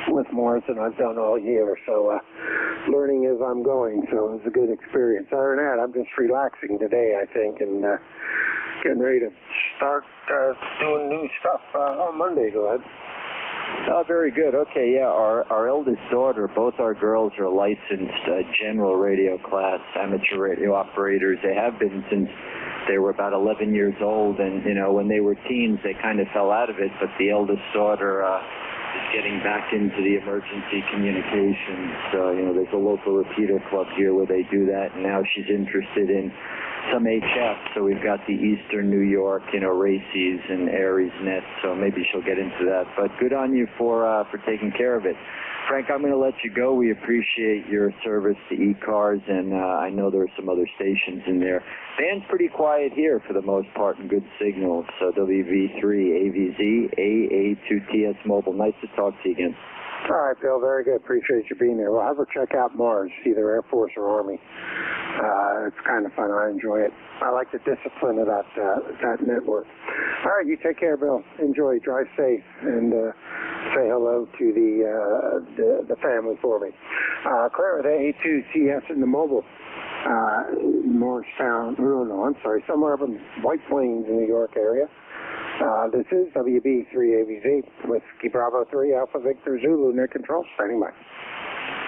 with Mars than I've done all year, so learning as I'm going, so it was a good experience. Other than that, I'm just relaxing today, I think, and getting ready to start doing new stuff on Monday. Go ahead. Oh, very good. Okay, yeah, our eldest daughter, both our girls are licensed general radio class amateur radio operators. They have been since they were about 11 years old, and, you know, when they were teens, they kind of fell out of it, but the eldest daughter is getting back into the emergency communications. So, you know, there's a local repeater club here where they do that, and now she's interested in some HF, so we've got the Eastern New York, you know, Races and Aries Net, so maybe she'll get into that. But good on you for taking care of it. Frank, I'm going to let you go. We appreciate your service to ECARS, and I know there are some other stations in there. Band's pretty quiet here for the most part and good signal. So WV3, AVZ, AA2TS Mobile. Nice to talk to you again. All right, Bill, very good. Appreciate you being there. We'll have her check out Mars, either Air Force or Army. It's kind of fun. I enjoy it. I like the discipline of that network. All right, you take care, Bill. Enjoy. Drive safe. And say hello to the family for me. Clear with A2CS in the mobile. Morristown, somewhere up in White Plains, New York area. This is WB3AVZ, Whiskey Bravo 3, Alpha Victor Zulu, near control, standing by.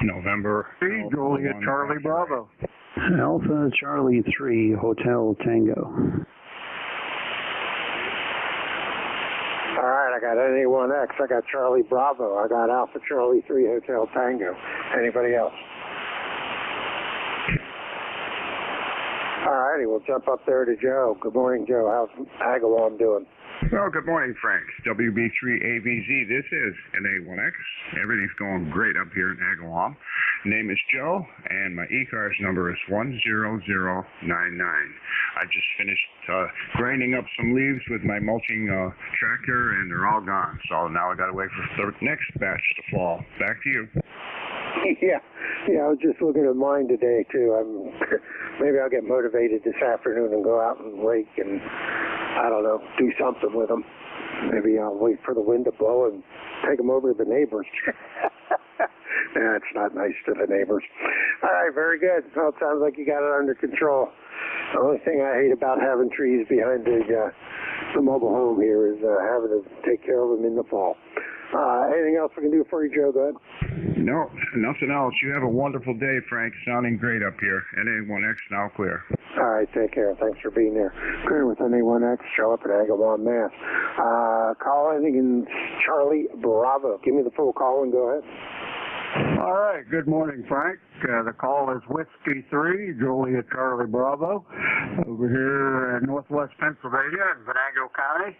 November. Juliet Charlie Bravo. Alpha Charlie 3, Hotel Tango. All right, I got NA1X, I got Charlie Bravo, I got Alpha Charlie 3, Hotel Tango. Anybody else? All righty, we'll jump up there to Joe. Good morning, Joe. How's Agawam doing? Well, good morning, Frank. WB3AVZ. This is NA1X. Everything's going great up here in Agawam. Name is Joe, and my ECARS number is 10099. I just finished grinding up some leaves with my mulching tractor, and they're all gone. So now I got to wait for the next batch to fall. Back to you. Yeah, I was just looking at mine today, too. Maybe I'll get motivated this afternoon and go out and rake and, I don't know, do something with them. Maybe I'll wait for the wind to blow and take them over to the neighbors. That's not nice to the neighbors. All right, very good. Well, it sounds like you got it under control. The only thing I hate about having trees behind the mobile home here is having to take care of them in the fall. Anything else we can do for you, Joe? Go ahead. No, nothing else. You have a wonderful day, Frank. Sounding great up here. NA1X now clear. All right, take care. Thanks for being there. Clear with NA1X. Show up at Agawam, Mass. Call ending in Charlie Bravo. Give me the full call and go ahead. All right, good morning, Frank. The call is Whiskey 3, Juliet Charlie Bravo, over here in northwest Pennsylvania in Venango County,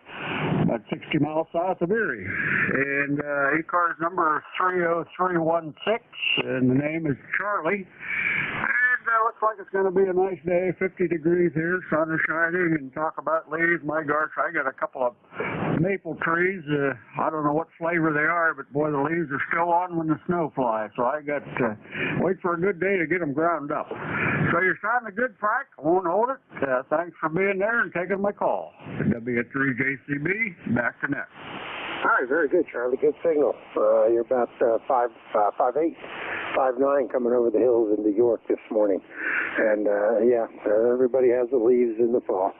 about 60 miles south of Erie. And ECARS number is 30316, and the name is Charlie. And looks like it's going to be a nice day, 50 degrees here, sun is shining, and talk about leaves. My gosh, I got a couple of maple trees. I don't know what flavor they are, but boy, the leaves are still on when the snow flies. So I got to wait for a good day to get them ground up. So you're sounding good, Frank. I won't hold it. Thanks for being there and taking my call. W3JCB, back to next. All right, very good, Charlie. Good signal. You're about 5'8", 5'9", coming over the hills in New York this morning. And, everybody has the leaves in the fall.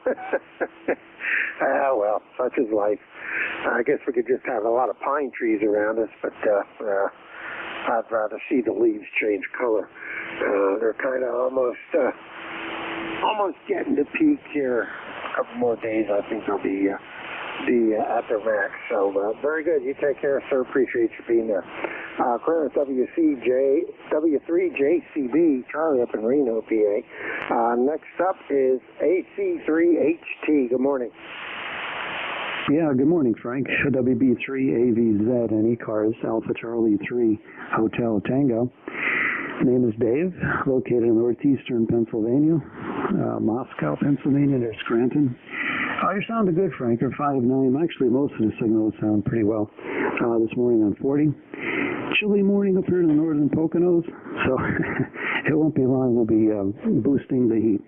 Well, such is life. I guess we could just have a lot of pine trees around us, but I'd rather see the leaves change color. They're kind of almost getting to peak here. A couple more days, I think they'll be at their max. So very good. You take care, sir. Appreciate you being there. Clearance W3JCB, Charlie up in Reno, PA. Next up is AC3HT. Good morning. Yeah, good morning, Frank. WB3AVZ and ECARS, Alpha Charlie 3, Hotel Tango. Name is Dave, located in northeastern Pennsylvania, Moscow, Pennsylvania, there's Scranton. You're sounding good, Frank. You're 5'9". Actually, most of the signals sound pretty well. This morning on 40. Chilly morning up here in the northern Poconos, so it won't be long. We'll be boosting the heat.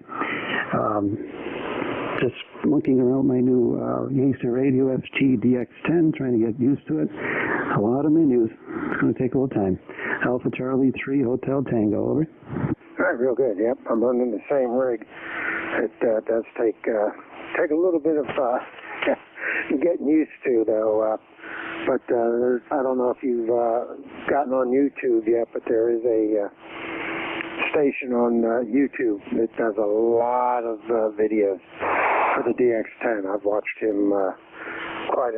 Just looking around my new Yacer Radio FT DX10, trying to get used to it. A lot of menus. It's going to take a little time. Alpha Charlie 3, Hotel Tango, over. All right, real good. Yep, I'm running the same rig. It does take a little bit of getting used to, though. But I don't know if you've gotten on YouTube yet, but there is a station on YouTube that does a lot of videos for the DX10. I've watched him quite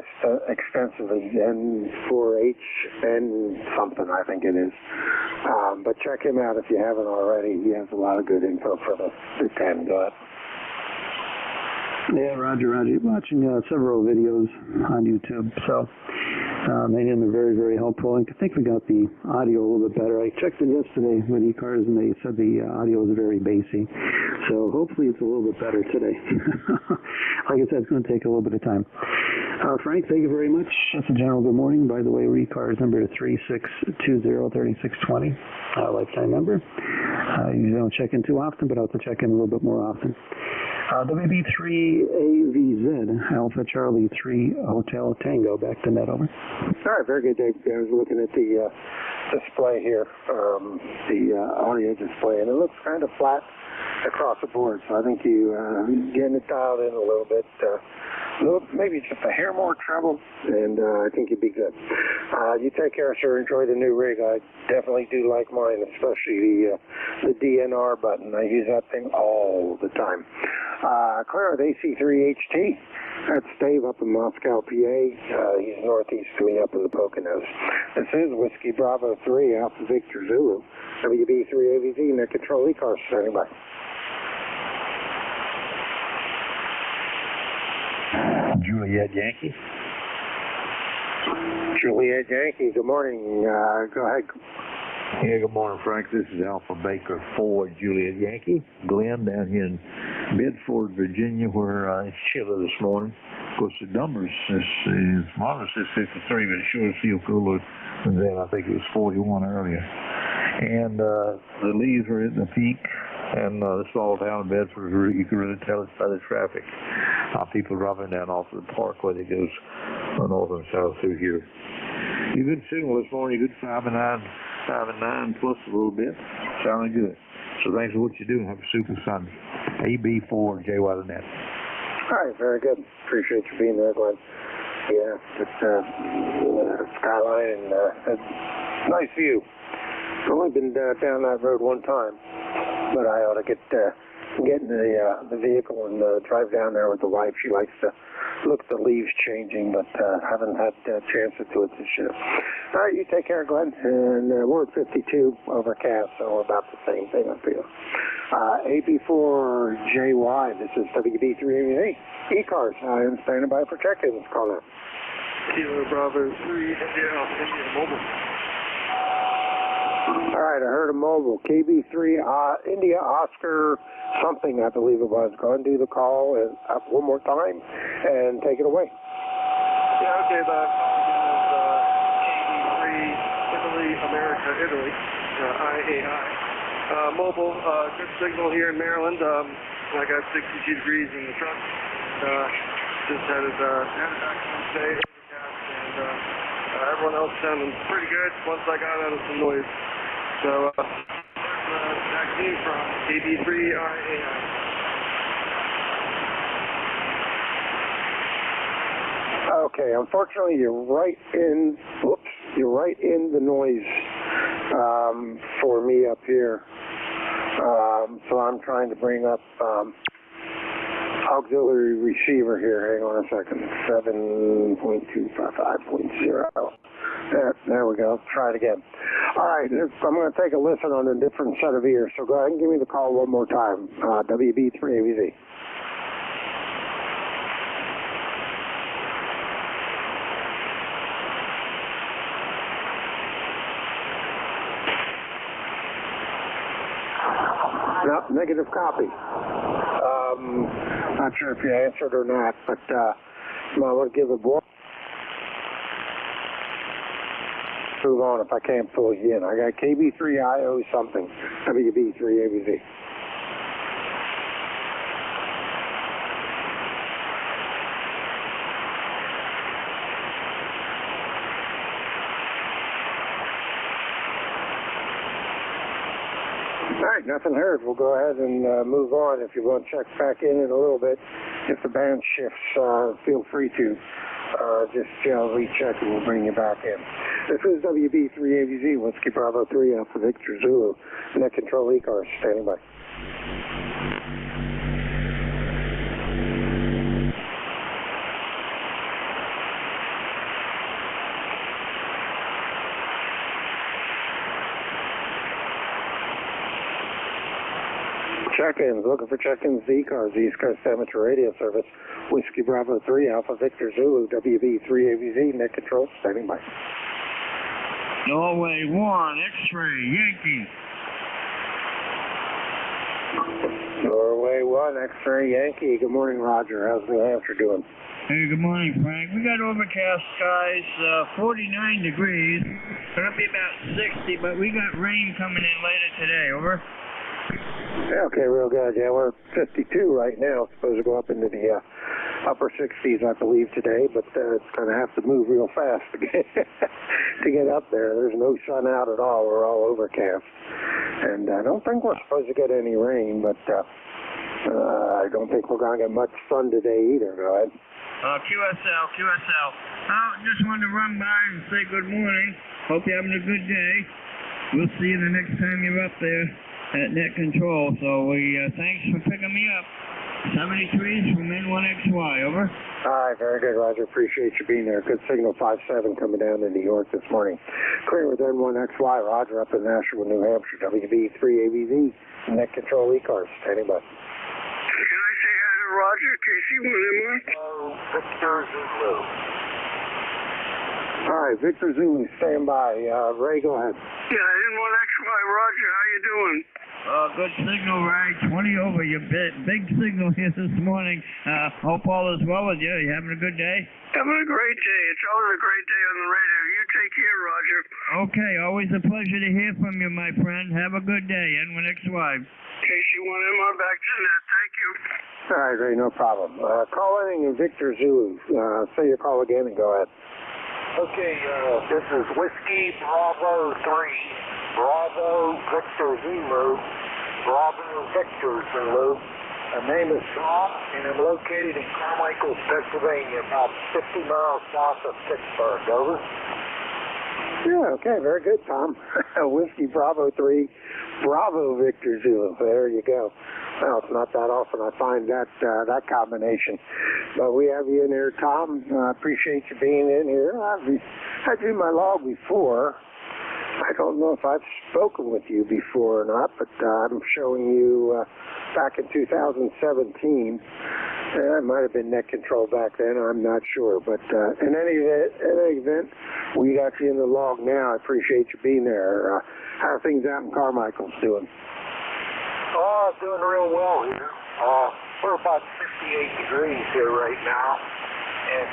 extensively, N4H and something, I think it is. But check him out if you haven't already. He has a lot of good info for the 10. Go ahead. Yeah, Roger. Watching several videos on YouTube, so many of them are very, very helpful. I think we got the audio a little bit better. I checked it yesterday with ECARS, and they said the audio was very bassy. So hopefully it's a little bit better today. Like I said, it's going to take a little bit of time. Frank, thank you very much. Just a general good morning. By the way, ECARS number 3620-3620, lifetime number. Usually don't check in too often, but I'll have to check in a little bit more often. WB3AVZ, Alpha Charlie 3 Hotel Tango, back to net, over. All right, very good, Dave. I was looking at the display here, the audio display, and it looks kind of flat across the board, so I think you getting it dialed in a little bit, maybe just a hair more treble, and I think you'd be good. You take care, sir. Enjoy the new rig. I definitely do like mine, especially the DNR button. I use that thing all the time. Clear with AC3HT. That's Dave up in Moscow, PA. He's northeast to me up in the Poconos. This is Whiskey Bravo 3, Alpha Victor Zulu. WB3AVZ, net control ECARS, standing by. Juliet Yankee. Juliet Yankee, good morning. Go ahead. Yeah, good morning, Frank. This is Alpha Baker 4, Juliet Yankee. Glenn down here in Bedford, Virginia, where it's chilly this morning. Of course, the numbers is modest is 53, but it sure feels cooler than that. I think it was 41 earlier. And the leaves are at the peak, and the small town of Bedford, you can really tell it by the traffic. People driving down off of the parkway that goes north and south through here. You good signal this morning, you good 5 and 9 plus a little bit. Sounding good. So thanks for what you do. Have a super Sunday. AB4JY the net. All right, very good. Appreciate you being there, Glenn. Yeah, it's skyline and nice view. I've only been down that road one time, but I ought to get in the vehicle and drive down there with the wife. She likes to look at the leaves changing, but haven't had a chance to do it this year. All right, you take care, Glenn. And we're at 52 overcast, so about the same thing up here. AB4JY, this is WB3AVZ. ECARS, I am standing by for check-ins. Call now. Kilo Bravo 3, India Mobile. All right, I heard a mobile. KB3 India Oscar something, I believe it was. Go ahead and do the call and one more time and take it away. Yeah, okay, the call is KB3 Italy, America, Italy, IAI. Mobile, good signal here in Maryland. I got 62 degrees in the truck. Just headed back home today, and everyone else sounding pretty good once I got out of some noise. So, vaccine from KB3RAI. Okay, unfortunately, you're right in the noise for me up here. So I'm trying to bring up auxiliary receiver here. Hang on a second. 7.255.0. There we go. Let's try it again. All right, I'm going to take a listen on a different set of ears. So go ahead and give me the call one more time. WB3AVZ. No, negative copy. Not sure if you answered or not, but I want to give it one. Move on if I can't pull you in. I got KB3IO something. WB3AVZ. All right, nothing heard. We'll go ahead and move on. If you want to check back in a little bit, if the band shifts, feel free to just recheck and we'll bring you back in. This is WB3AVZ, Whiskey Bravo 3, Alpha Victor Zulu, net control ECARS, standing by. Check-ins, looking for check-ins, the ECARS, the East Coast Amateur Radio Service, Whiskey Bravo 3, Alpha Victor Zulu, WB3AVZ, net control, standing by. Norway 1, X-ray, Yankee. Norway 1, X-ray, Yankee. Good morning, Roger. How's New Hampshire doing? Hey, good morning, Frank. We got overcast skies, 49 degrees. It'll be about 60, but we got rain coming in later today, over. Yeah, okay, real good. Yeah, we're 52 right now. Supposed to go up into the upper 60s, I believe, today, but it's going to have to move real fast to get to get up there. There's no sun out at all. We're all overcast. And I don't think we're supposed to get any rain, but I don't think we're going to get much sun today either. Go ahead. QSL. Just wanted to run by and say good morning. Hope you're having a good day. We'll see you the next time you're up there at net control. So thanks for picking me up. 73 from N1XY, over. All right, very good, Roger. Appreciate you being there. Good signal 5-7 coming down to New York this morning. Clear with N1XY, Roger, up in Nashua, New Hampshire. WB3AVZ, net control ECARS. Standing by. Can I say hi to Roger, KC1M1? Victor Zulu. All right, Victor Zulu, stand by. Ray, go ahead. Yeah, N1XY, Roger, how you doing? Good signal, Ray. 20 over. Your big signal here this morning. Hope all is well with you. You having a good day? Having a great day. It's always a great day on the radio. You take care, Roger. Okay, always a pleasure to hear from you, my friend. Have a good day. N1XY. KC1MR back to net. Thank you. All right, Ray, no problem. Call in Victor Zulu. Say your call again and go ahead. Okay, this is Whiskey Bravo 3, Bravo Victor Zulu, Bravo Victor Zulu. My name is Tom, and I'm located in Carmichael, Pennsylvania, about 50 miles south of Pittsburgh. Over. Yeah, okay, very good, Tom. Whiskey Bravo 3, Bravo Victor Zulu. There you go. Well, it's not that often I find that combination. But we have you in here, Tom. I appreciate you being in here. I've had you in my log before. I don't know if I've spoken with you before or not, but I'm showing you back in 2017. It might have been net control back then. I'm not sure. But in any event, we got you in the log now. I appreciate you being there. How are things out in Carmichael's doing? Oh, doing real well here. We're about 58 degrees here right now, and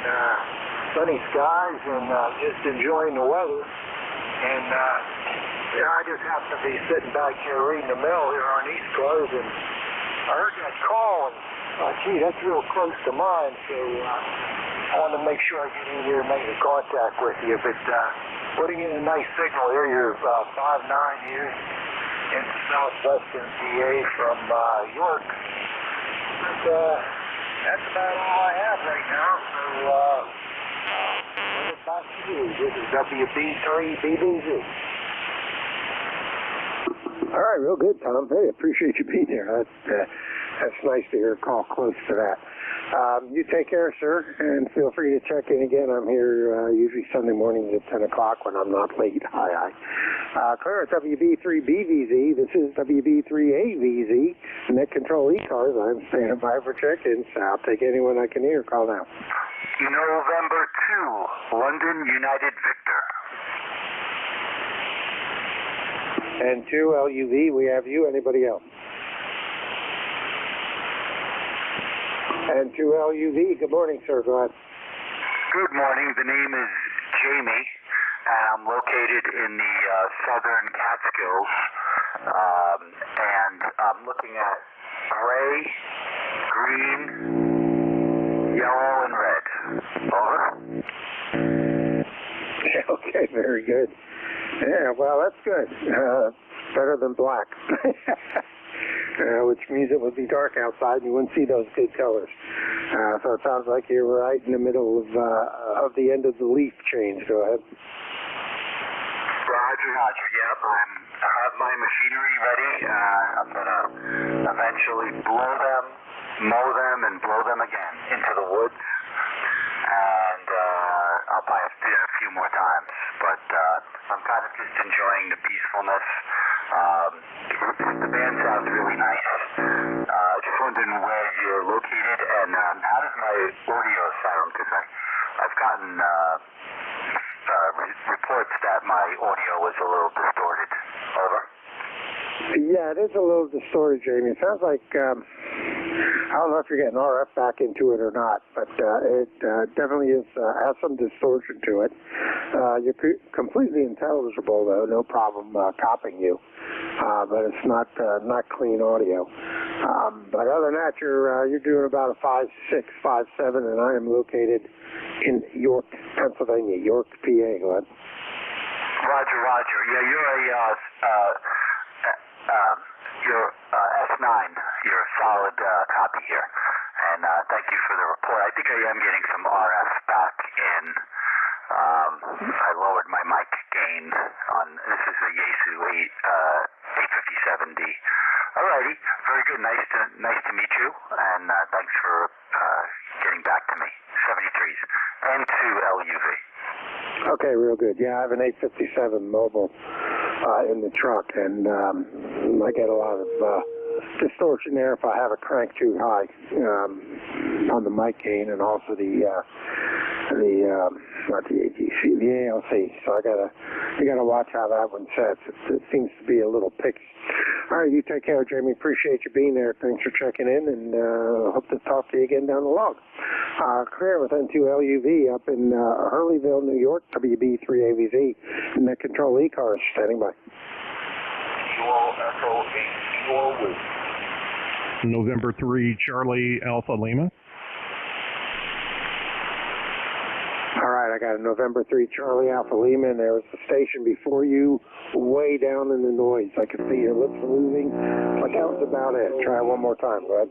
sunny skies, and just enjoying the weather. And I just happen to be sitting back here reading the mail here on ECARS, and I heard that call, and gee, that's real close to mine, so I wanted to make sure I get in here and make a contact with you. But putting in a nice signal here, you're 5'9" here into southwestern PA from York. But that's about all I have right now, so back to you. This is WB3BBZ. All right, real good, Tom. Hey, appreciate you being here. That's nice to hear a call close to that. You take care, sir, and feel free to check in again. I'm here usually Sunday mornings at 10 o'clock when I'm not late. Hi. Clear at WB3BVZ. This is WB3AVZ. Net control ECARS. I'm standing by for check-ins. I'll take anyone I can hear. Call now. November 2, London United Victor. And 2 LUV, we have you. Anybody else? And 2 LUV, good morning, sir. Go ahead. Good morning. The name is Jamie, and I'm located in the southern Catskills, and I'm looking at gray, green, yellow, and red. Over. Okay, very good. Yeah, well, that's good. Better than black. Which means it would be dark outside and you wouldn't see those good colors. So it sounds like you're right in the middle of the end of the leaf change. Go ahead. Roger. Yep, I have my machinery ready. I'm going to eventually blow them, mow them, and blow them again into the woods. And I'll probably have to do that a few more times. But I'm kind of just enjoying the peacefulness. The band sounds really nice. Just wondering where you're located and how does my audio sound? Because I've gotten reports that my audio was a little distorted. Over. Yeah, it is a little distorted, Jamie. It sounds like, I don't know if you're getting RF back into it or not, but it definitely has some distortion to it. You're completely intelligible, though, no problem copying you. but it's not clean audio. But other than that, you're doing about a 5.6, 5.7, and I am located in York, Pennsylvania, York, PA. Go ahead. Roger, Roger. Yeah, you're S9. You're a solid copy here. And thank you for the report. I think I am getting some RF back in. I lowered my mic gain on, this is a Yaesu 857D. Alrighty, very good. Nice to meet you, and thanks for getting back to me. 73s and 2 LUV. Okay, real good. Yeah, I have an 857 mobile in the truck, and I get a lot of distortion there if I have a crank too high on the mic gain, and also not the AGC, the ALC. So you gotta watch how that one sets. It seems to be a little picky. All right, you take care, Jamie. Appreciate you being there. Thanks for checking in, and hope to talk to you again down the log. Clear with N2LUV up in Hurleyville, New York, WB3AVZ, Net Control ECARS, standing by. November 3, Charlie Alpha Lima. All right, I got a November 3 Charlie Alpha Lima, and there was a station before you way down in the noise. I could see your lips moving, but that was about it. Try it one more time. Go ahead.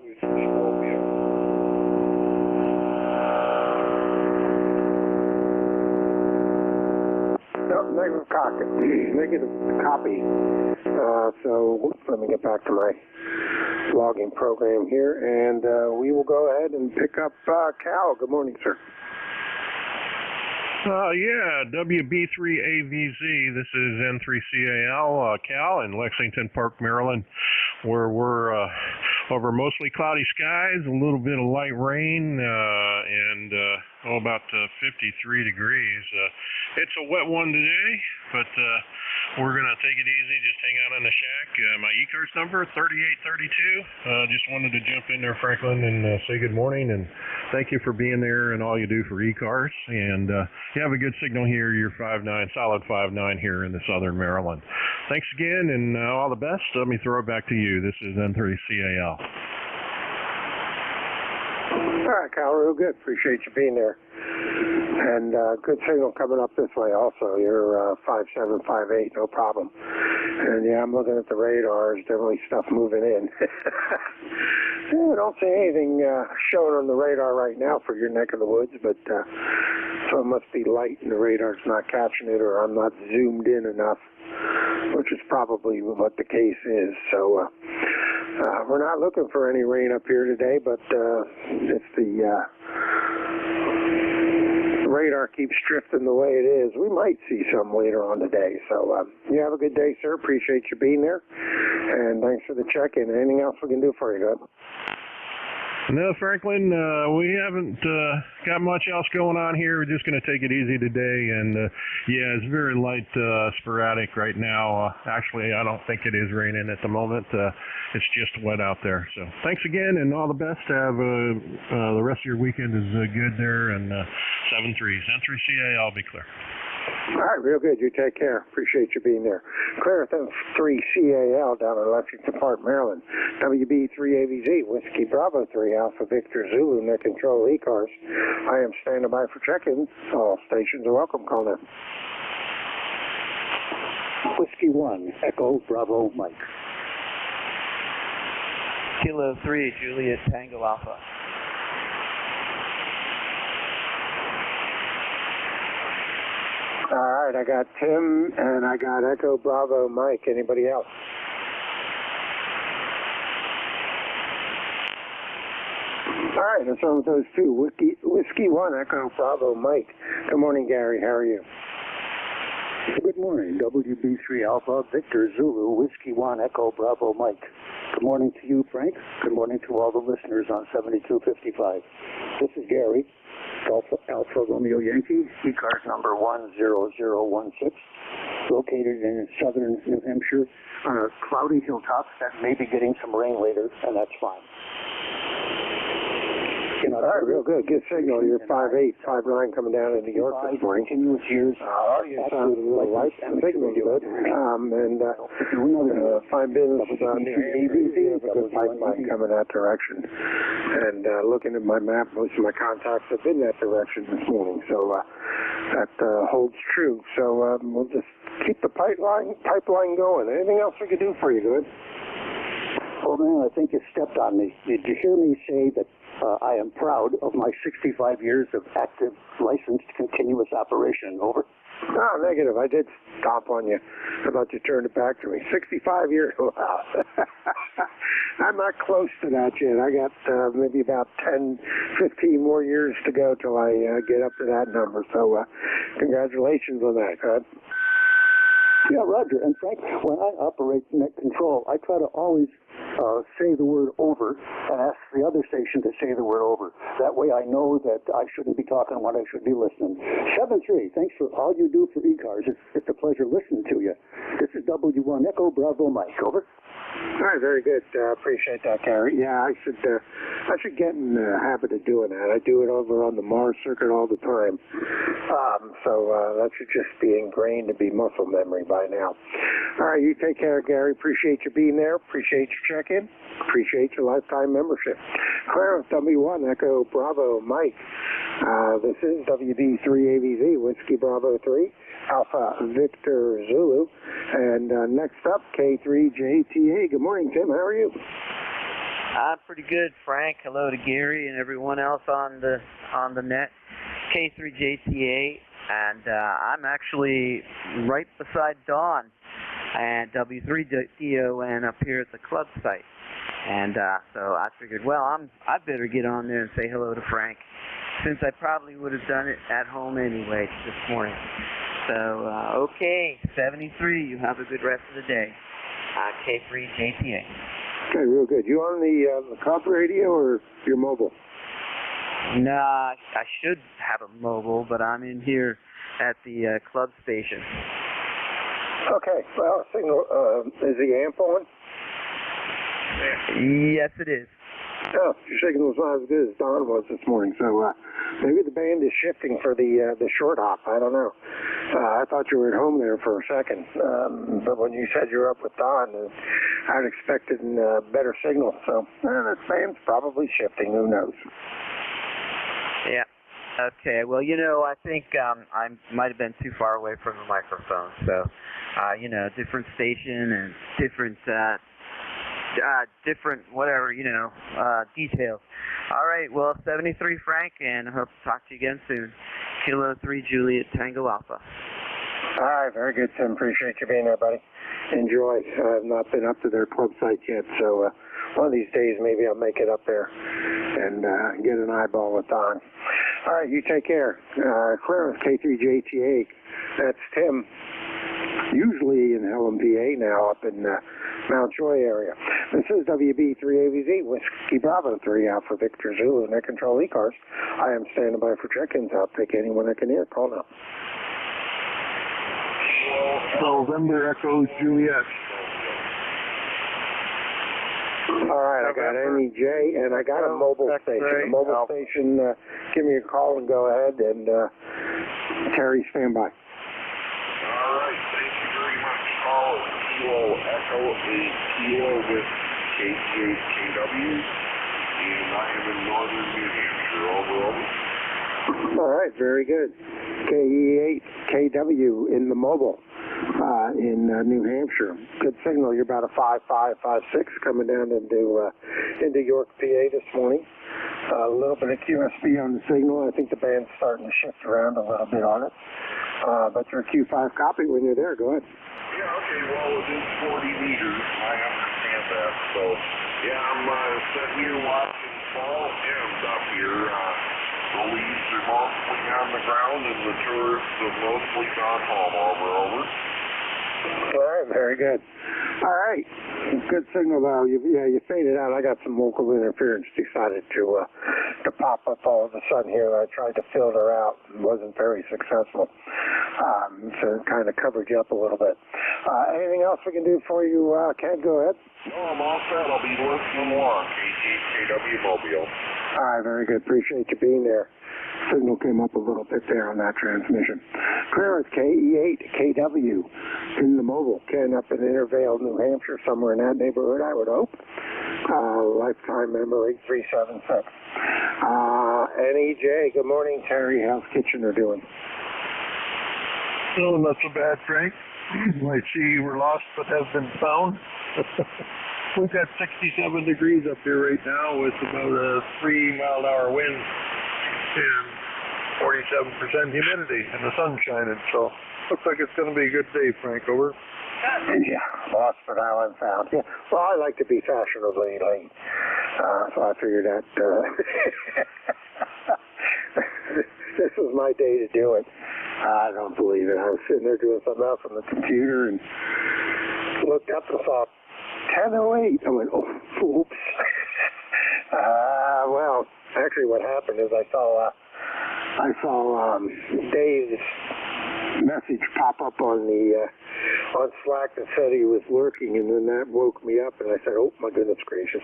No, negative copy. So let me get back to my logging program here, and we will go ahead and pick up Cal. Good morning, sir. Yeah, WB3AVZ. This is N3CAL, Cal in Lexington Park, Maryland, where we're over mostly cloudy skies, a little bit of light rain, and about 53 degrees. It's a wet one today, but we're going to take it easy, just hang out in the shack. My ECARS number, 3832. Just wanted to jump in there, Franklin, and say good morning, and thank you for being there and all you do for ECARS. And you have a good signal here. You're 5.9, solid 5.9 here in the southern Maryland. Thanks again, and all the best. Let me throw it back to you. This is N3CAL. All right, Cal, real good. Appreciate you being there. And good signal coming up this way also. You're 5.7, 5.8, no problem. And yeah, I'm looking at the radar. There's definitely stuff moving in. Yeah, I don't see anything showing on the radar right now for your neck of the woods, but so it must be light and the radar's not catching it, or I'm not zoomed in enough, which is probably what the case is. So we're not looking for any rain up here today, but if the radar keeps drifting the way it is, we might see some later on today. So you have a good day, sir. Appreciate you being there, and thanks for the check-in. Anything else we can do for you, good? No, Franklin, we haven't got much else going on here. We're just going to take it easy today, and yeah, it's very light, sporadic right now. Actually, I don't think it is raining at the moment. It's just wet out there. So thanks again, and all the best. Have the rest of your weekend is good there, and 7-3s. N3CA, I'll be clear. All right, real good. You take care. Appreciate you being there. Clear with M3CAL down in Lexington Park, Maryland. WB3AVZ, Whiskey Bravo 3, Alpha Victor Zulu, Net Control ECARS. I am standing by for check-ins. All stations are welcome. Call now. Whiskey 1, Echo Bravo Mike. Kilo 3, Juliet Tango Alpha. All right, I got Tim, and I got Echo Bravo Mike. Anybody else? All right, let's run with those two. Whiskey 1, Echo Bravo Mike. Good morning, Gary. How are you? Good morning, WB3 Alpha Victor Zulu, Whiskey 1, Echo Bravo Mike. Good morning to you, Frank. Good morning to all the listeners on 7255. This is Gary. Alpha Romeo Yankee, ECARS number 10016, located in southern New Hampshire on a cloudy hilltop that may be getting some rain later, and that's fine. All right, real good. Good signal. You're 5'8", 5'9", coming down into York this morning. Continuous years. You sound a little light. Signal good. Fine business. New have a good pipeline coming that direction. And looking at my map, most of my contacts have been that direction this morning. So that holds true. So we'll just keep the pipeline going. Anything else we could do for you, good? Oh man, I think you stepped on me. Did you hear me say that I am proud of my 65 years of active, licensed, continuous operation? Over. No, negative. I did stomp on you. I thought you turned it back to me. 65 years. Wow. I'm not close to that yet. I got maybe about 10, 15 more years to go till I get up to that number. So congratulations on that, Ed. Yeah, Roger. And Frank, when I operate net control, I try to always say the word over and ask the other station to say the word over. That way I know that I shouldn't be talking when I should be listening. 7-3, thanks for all you do for ECARS. It's a pleasure listening to you. This is W1 Echo Bravo Mike. Over. All right, very good. Appreciate that, Gary. Yeah, I should get in the habit of doing that. I do it over on the Mars circuit all the time. So that should just be ingrained to be muscle memory by now. All right, you take care, Gary. Appreciate you being there. Appreciate your check-in. Appreciate your lifetime membership. Clarence, W1 Echo Bravo Mike. This is WB3AVZ, Whiskey Bravo 3. Alpha Victor Zulu. And next up, K3JTA. Good morning, Tim. How are you? I'm pretty good, Frank. Hello to Gary and everyone else on the net. K3JTA, and I'm actually right beside Dawn and W3DON up here at the club site. And so I figured, well, I better get on there and say hello to Frank, since I probably would have done it at home anyway this morning. So, okay, 73, you have a good rest of the day. K3JTA. Okay, real good. You on the club radio or your mobile? Nah, I should have a mobile, but I'm in here at the club station. Okay, well, signal, is the amp on? Yes, it is. Oh, your signal's not as good as Don was this morning, so maybe the band is shifting for the short hop. I don't know. I thought you were at home there for a second, but when you said you were up with Don, I'd expected a better signal. So that band's probably shifting. Who knows? Yeah. Okay. Well, I think I might have been too far away from the microphone. So, different station and different whatever, details. All right, well, 73 Frank, and I hope to talk to you again soon. Kilo 3 Juliet Tango Alpha. All right, very good, Tim. Appreciate you being there, buddy. Enjoy. I've not been up to their club site yet, so one of these days maybe I'll make it up there and get an eyeball with Don. All right, you take care. Clarence, K3JTA. That's Tim. Usually in LMPA now, up in Mount Joy area. This is WB3AVZ, Whiskey Bravo 3, Alpha Victor Zulu, Net Control ECARS. I am standing by for check-ins. I'll take anyone I can hear. Call now. November Echo Juliet. All right, I got NJ, and I got a mobile station. A mobile station, give me a call and go ahead, and Terry, stand by. All right, thank you very much. Call Kilo Echo Kilo with KTHKW, and I am in northern New Hampshire. Over. All right, very good. KE8KW in the mobile in New Hampshire. Good signal. You're about a 5.5, 5.6 coming down into York, PA this morning. A little bit of QSB on the signal. I think the band's starting to shift around a little bit on it. But you're a Q5 copy when you're there. Go ahead. Yeah, okay, well, within 40 meters, I understand that. So, yeah, I'm sitting here watching fall end up here. The leaves are mostly on the ground, and the tourists have mostly gone home. Over. All right, very good. All right, good signal though. You faded out. I got some local interference. Decided to pop up all of a sudden here. I tried to filter out. It wasn't very successful. So it kind of covered you up a little bit. Anything else we can do for you, Ken? Go ahead. No, I'm all set. I'll be listening along. KTHKW Mobile. All right, very good. Appreciate you being there. Signal came up a little bit there on that transmission. Clear is KE8, KW in the mobile. Ken up in Intervale, New Hampshire, somewhere in that neighborhood, I would hope. Lifetime member 8376. NEJ, good morning, Terry. How's Kitchener doing? No, not so bad, Frank. I see you were lost but have been found. We've got 67 degrees up here right now with about a 3-mile-an-hour wind and 47% humidity and the sun shining. So looks like it's going to be a good day, Frank. Over. Yeah, lost but now I'm found. Yeah. Well, I like to be fashionably late, so I figured that this was my day to do it. I don't believe it. I was sitting there doing something else on the computer and looked up and saw 10:08. I went, oh, oops. Well, actually, what happened is I saw Dave's message pop up on the on Slack that said he was lurking, and then that woke me up, and I said, oh my goodness gracious.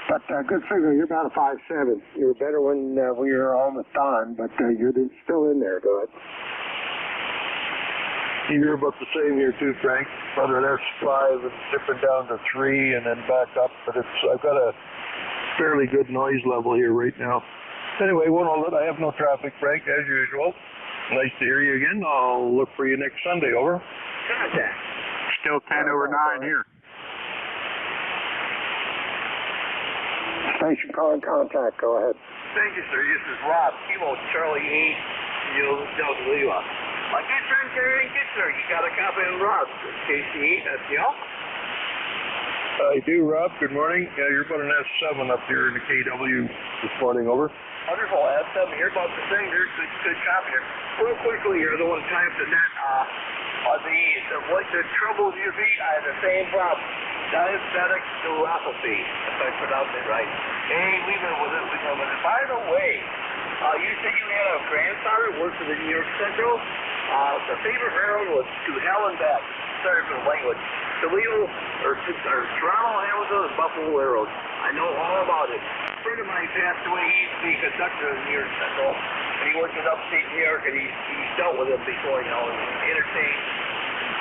But good signal. You're about a 5.7. You were better when we were almost on, but you're still in there. Go ahead. You're about the same here too, Frank. Whether that's 5 and dipping down to 3 and then back up, but I've got a fairly good noise level here right now. Anyway, one all that I have no traffic, Frank, as usual. Nice to hear you again. I'll look for you next Sunday. Over. Still 10:09 here. Station calling contact. Go ahead. Thank you, sir. This is Rob, Kilo Charlie 8, W. My good friend Terry in Kitchener, you got a copy of Rob, KC8, that's y'all? I do, Rob. Good morning. Yeah, you're about an S7 up here in the KW this morning. Over. Wonderful. S7, you're about the same. Here's a good copy here. Real quickly, you're the one typed the net on what the trouble with your feet, I have the same problem. Diabetic neuropathy, if I pronounce it right. Hey, we've been with it. By the way, you said you had a grandson that worked for the New York Central. The favorite railroad was to hell and back. Sorry for the language. Toledo, or Toronto, Hamilton, and Buffalo Railroad. I know all about it. A friend of mine passed away. He used to be a conductor in the New York Central, and he worked in upstate New York, and he's dealt with him before, and entertained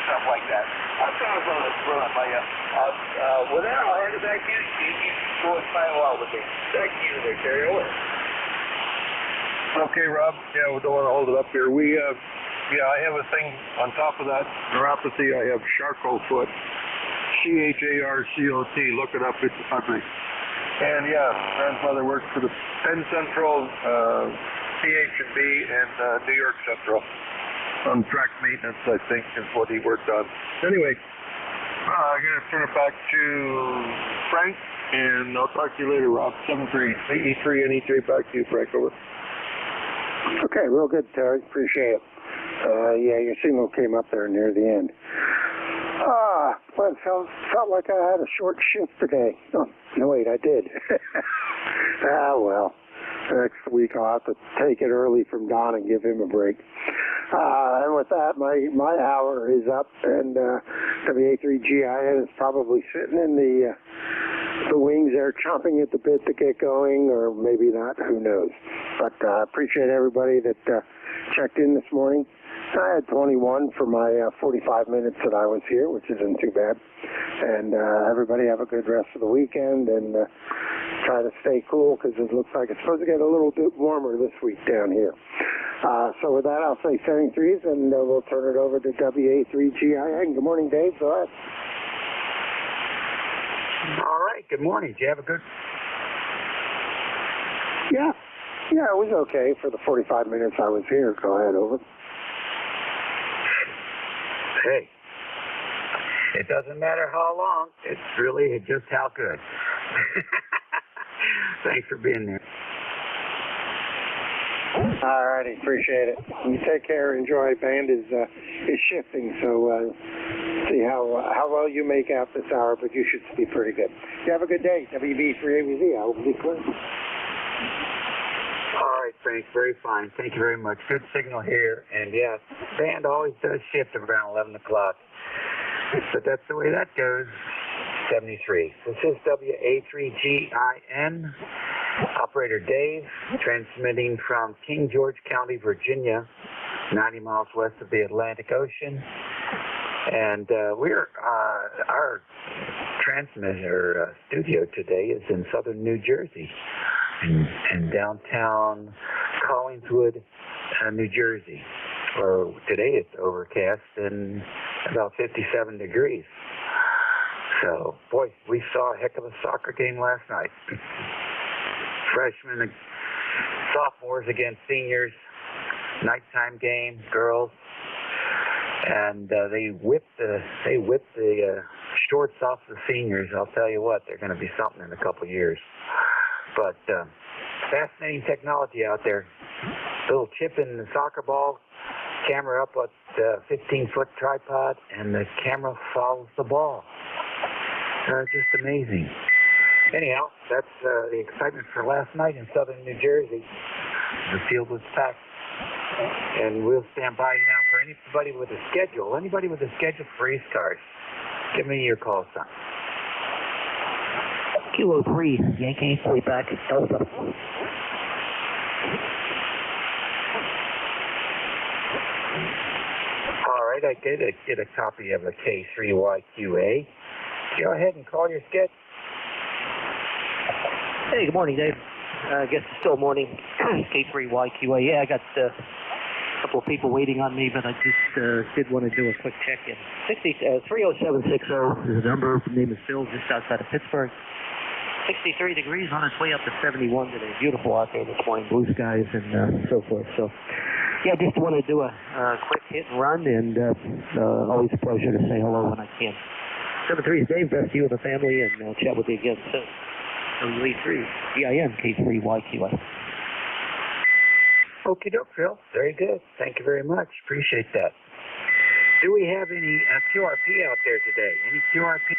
stuff like that. I'm trying to run up by you. With that, I'll hand it back to you. You go and final out with me. Thank you there, Terry. Over. Okay, Rob. Yeah, we don't want to hold it up here. I have a thing on top of that neuropathy. I have Charcot foot, CHARCOT. Look it up. It's ugly. And yeah, grandfather worked for the Penn Central, PH&B, and New York Central on track maintenance, I think, is what he worked on. Anyway, I'm going to turn it back to Frank, and I'll talk to you later, Rob. 7-3, E3 and E3. Back to you, Frank. Over. Okay, real good, Terry. Appreciate it. Yeah, your signal came up there near the end. Well, it felt like I had a short shift today. Oh, no, wait, I did. Well, next week I'll have to take it early from Don and give him a break. And with that, my hour is up, and WA3GIN is probably sitting in the wings there, chomping at the bit to get going, or maybe not, who knows. But I appreciate everybody that checked in this morning. I had 21 for my 45 minutes that I was here, which isn't too bad. And everybody have a good rest of the weekend, and try to stay cool, because it looks like it's supposed to get a little bit warmer this week down here. So with that, I'll say 73s, and we'll turn it over to WA3GIN. Good morning, Dave. Go ahead. All right. Good morning. Did you have a good... Yeah, it was okay for the 45 minutes I was here. Go ahead, over. Hey, it doesn't matter how long. It's really just how good. Thanks for being there. All righty, appreciate it. You take care. Enjoy. Band is shifting, so see how well you make out this hour, but you should be pretty good. You have a good day. WB3ABZ. I will be clear. All right, Frank, very fine. Thank you very much. Good signal here. And yeah, band always does shift around 11 o'clock. But that's the way that goes. 73. This is WA3GIN. Operator Dave, transmitting from King George County, Virginia, 90 miles west of the Atlantic Ocean. And our transmitter studio today is in southern New Jersey, in downtown Collingswood, New Jersey, where today it's overcast and about 57 degrees. So, boy, we saw a heck of a soccer game last night. Freshmen and sophomores against seniors, nighttime game, girls, and they whipped the shorts off the seniors. I'll tell you what, they're going to be something in a couple of years. But fascinating technology out there. Little chip in the soccer ball, camera up at 15-foot tripod, and the camera follows the ball. Just amazing. Anyhow, that's the excitement for last night in southern New Jersey. The field was packed. And we'll stand by now for anybody with a schedule. Anybody with a schedule for ECARS, give me your call sign. Kilo 3, Yankee, way back, Delta. All right, I did get a copy of a K3YQA. Go ahead and call your schedule. Hey, good morning, Dave. I guess it's still morning. K3YQA. Yeah, I got a couple of people waiting on me, but I just did want to do a quick check-in. 30760 is the number. The name is Phil, just outside of Pittsburgh. 63 degrees on its way up to 71 today. Beautiful out there this morning, blue skies and so forth. So, yeah, just want to do a quick hit and run, and always a pleasure to say hello when I can. 73 is Dave, best to you and the family, and I'll chat with you again soon. W3, EIN, K3YQA. Okie doke, Phil. Very good. Thank you very much. Appreciate that. Do we have any QRP out there today? Any QRP?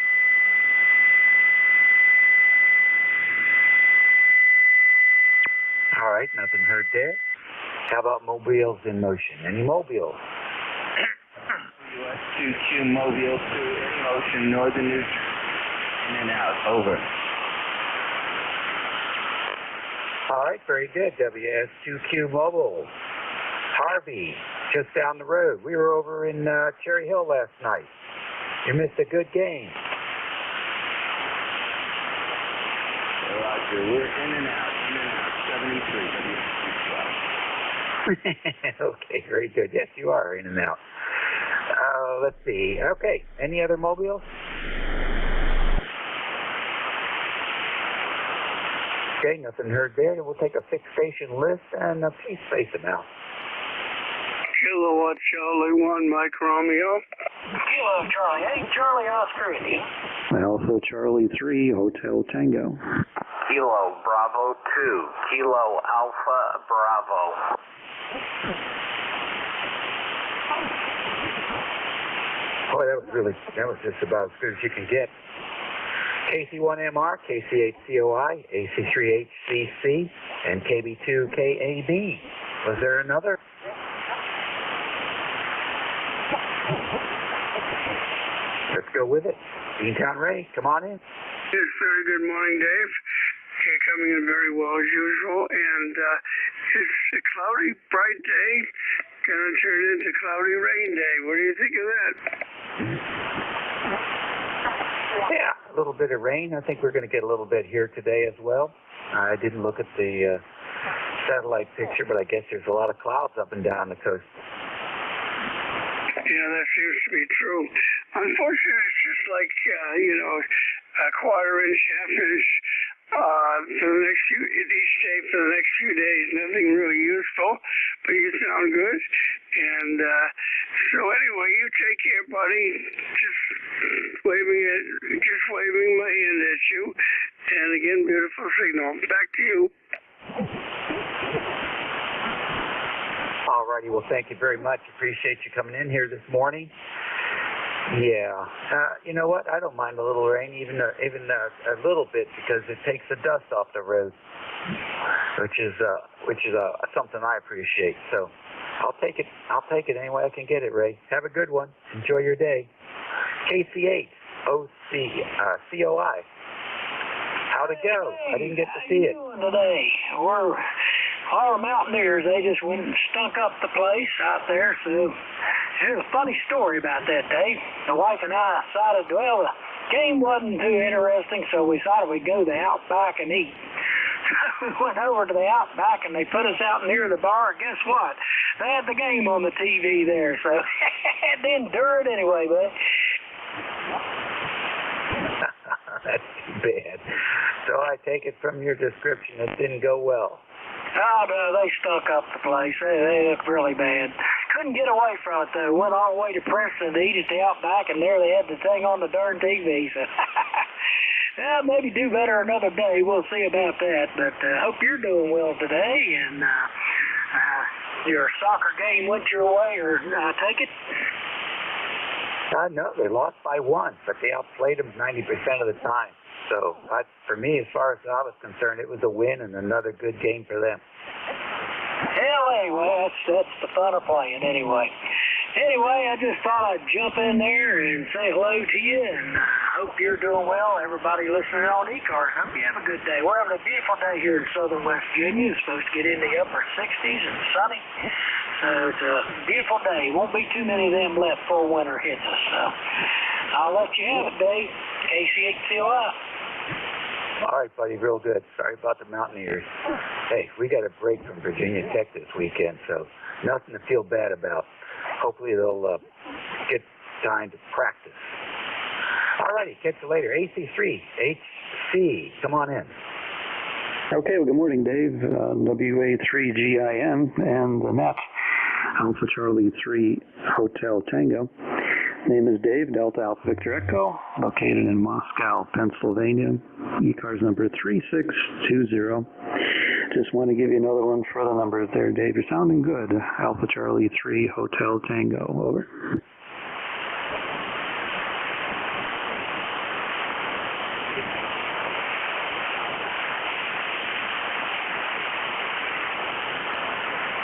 All right, nothing heard there. How about mobiles in motion? Any mobiles? US 22 Mobile 2 in motion, northern New Jersey, in and out, over. All right, very good. WS2Q Mobile. Harvey, just down the road. We were over in Cherry Hill last night. You missed a good game. Roger, we're in and out, 73, WS212. Okay, very good. Yes, you are in and out. Let's see. Okay, any other mobiles? Okay, nothing heard there. We'll take a fixed station list and please space them out. Kilowatt Charlie 1, Mike Romeo. Kilo Charlie 8, Charlie Oscar India. Alpha Charlie 3, Hotel Tango. Kilo Bravo 2, Kilo Alpha Bravo. Boy, that was just about as good as you can get. KC1MR, KC8COI, AC3HCC, and KB2KAB. Was there another? Let's go with it. Beantown Ray, come on in. Yes, very good morning, Dave. Okay, coming in very well as usual, and it's a cloudy, bright day, gonna turn into cloudy rain day. What do you think of that? Yeah, a little bit of rain. I think we're going to get a little bit here today as well. I didn't look at the satellite picture, but I guess there's a lot of clouds up and down the coast. Yeah, that seems to be true. Unfortunately, it's just like, a quarter inch, half inch for the next each day for the next few days. Nothing really useful, but you sound good. And so anyway, you take care, buddy. Just waving my hand at you. And again, beautiful signal. Back to you. All righty. Well, thank you very much. Appreciate you coming in here this morning. Yeah. You know what? I don't mind a little rain, even a little bit, because it takes the dust off the road, which is something I appreciate. So I'll take it. I'll take it any way I can get it, Ray. Have a good one. Enjoy your day. KC8 COI. How How'd it go? I didn't get to see it. Today, our Mountaineers, they just went and stunk up the place out there. So there's a funny story about that, Dave. The wife and I decided, well, the game wasn't too interesting, so we decided we'd go to the Outback and eat. We went over to the Outback and they put us out near the bar. Guess what? They had the game on the TV there, so had to endure it anyway, bud. That's too bad. So I take it from your description it didn't go well. Oh, no, they stunk up the place. They looked really bad. Couldn't get away from it, though. Went all the way to Preston to eat at the Outback, and there they had the thing on the darn TV. So, well, maybe do better another day. We'll see about that. But hope you're doing well today, and your soccer game went your way, or take it? No, they lost by 1, but they outplayed them 90% of the time. So, for me, as far as I was concerned, it was a win and another good game for them. Hell, anyway, that's the fun of playing, anyway. Anyway, I just thought I'd jump in there and say hello to you, and hope you're doing well. Everybody listening on ECARS, hope you have a good day. We're having a beautiful day here in southern West Virginia. It's supposed to get in the upper 60s and sunny. So it's a beautiful day. Won't be too many of them left before winter hits us. So I'll let you have it, Dave. KC8COI. All right, buddy, real good. Sorry about the Mountaineers. Hey, we got a break from Virginia Tech this weekend, so nothing to feel bad about. Hopefully they'll get time to practice. All righty, catch you later. AC3HC, come on in. Okay, well, good morning, Dave. WA3GIM and the net, Alpha Charlie 3 Hotel Tango. Name is Dave, Delta Alpha Victor Echo, located in Moscow, Pennsylvania. ECARS number 3620. Just want to give you another one for the numbers there, Dave. You're sounding good. Alpha Charlie 3 Hotel Tango. Over.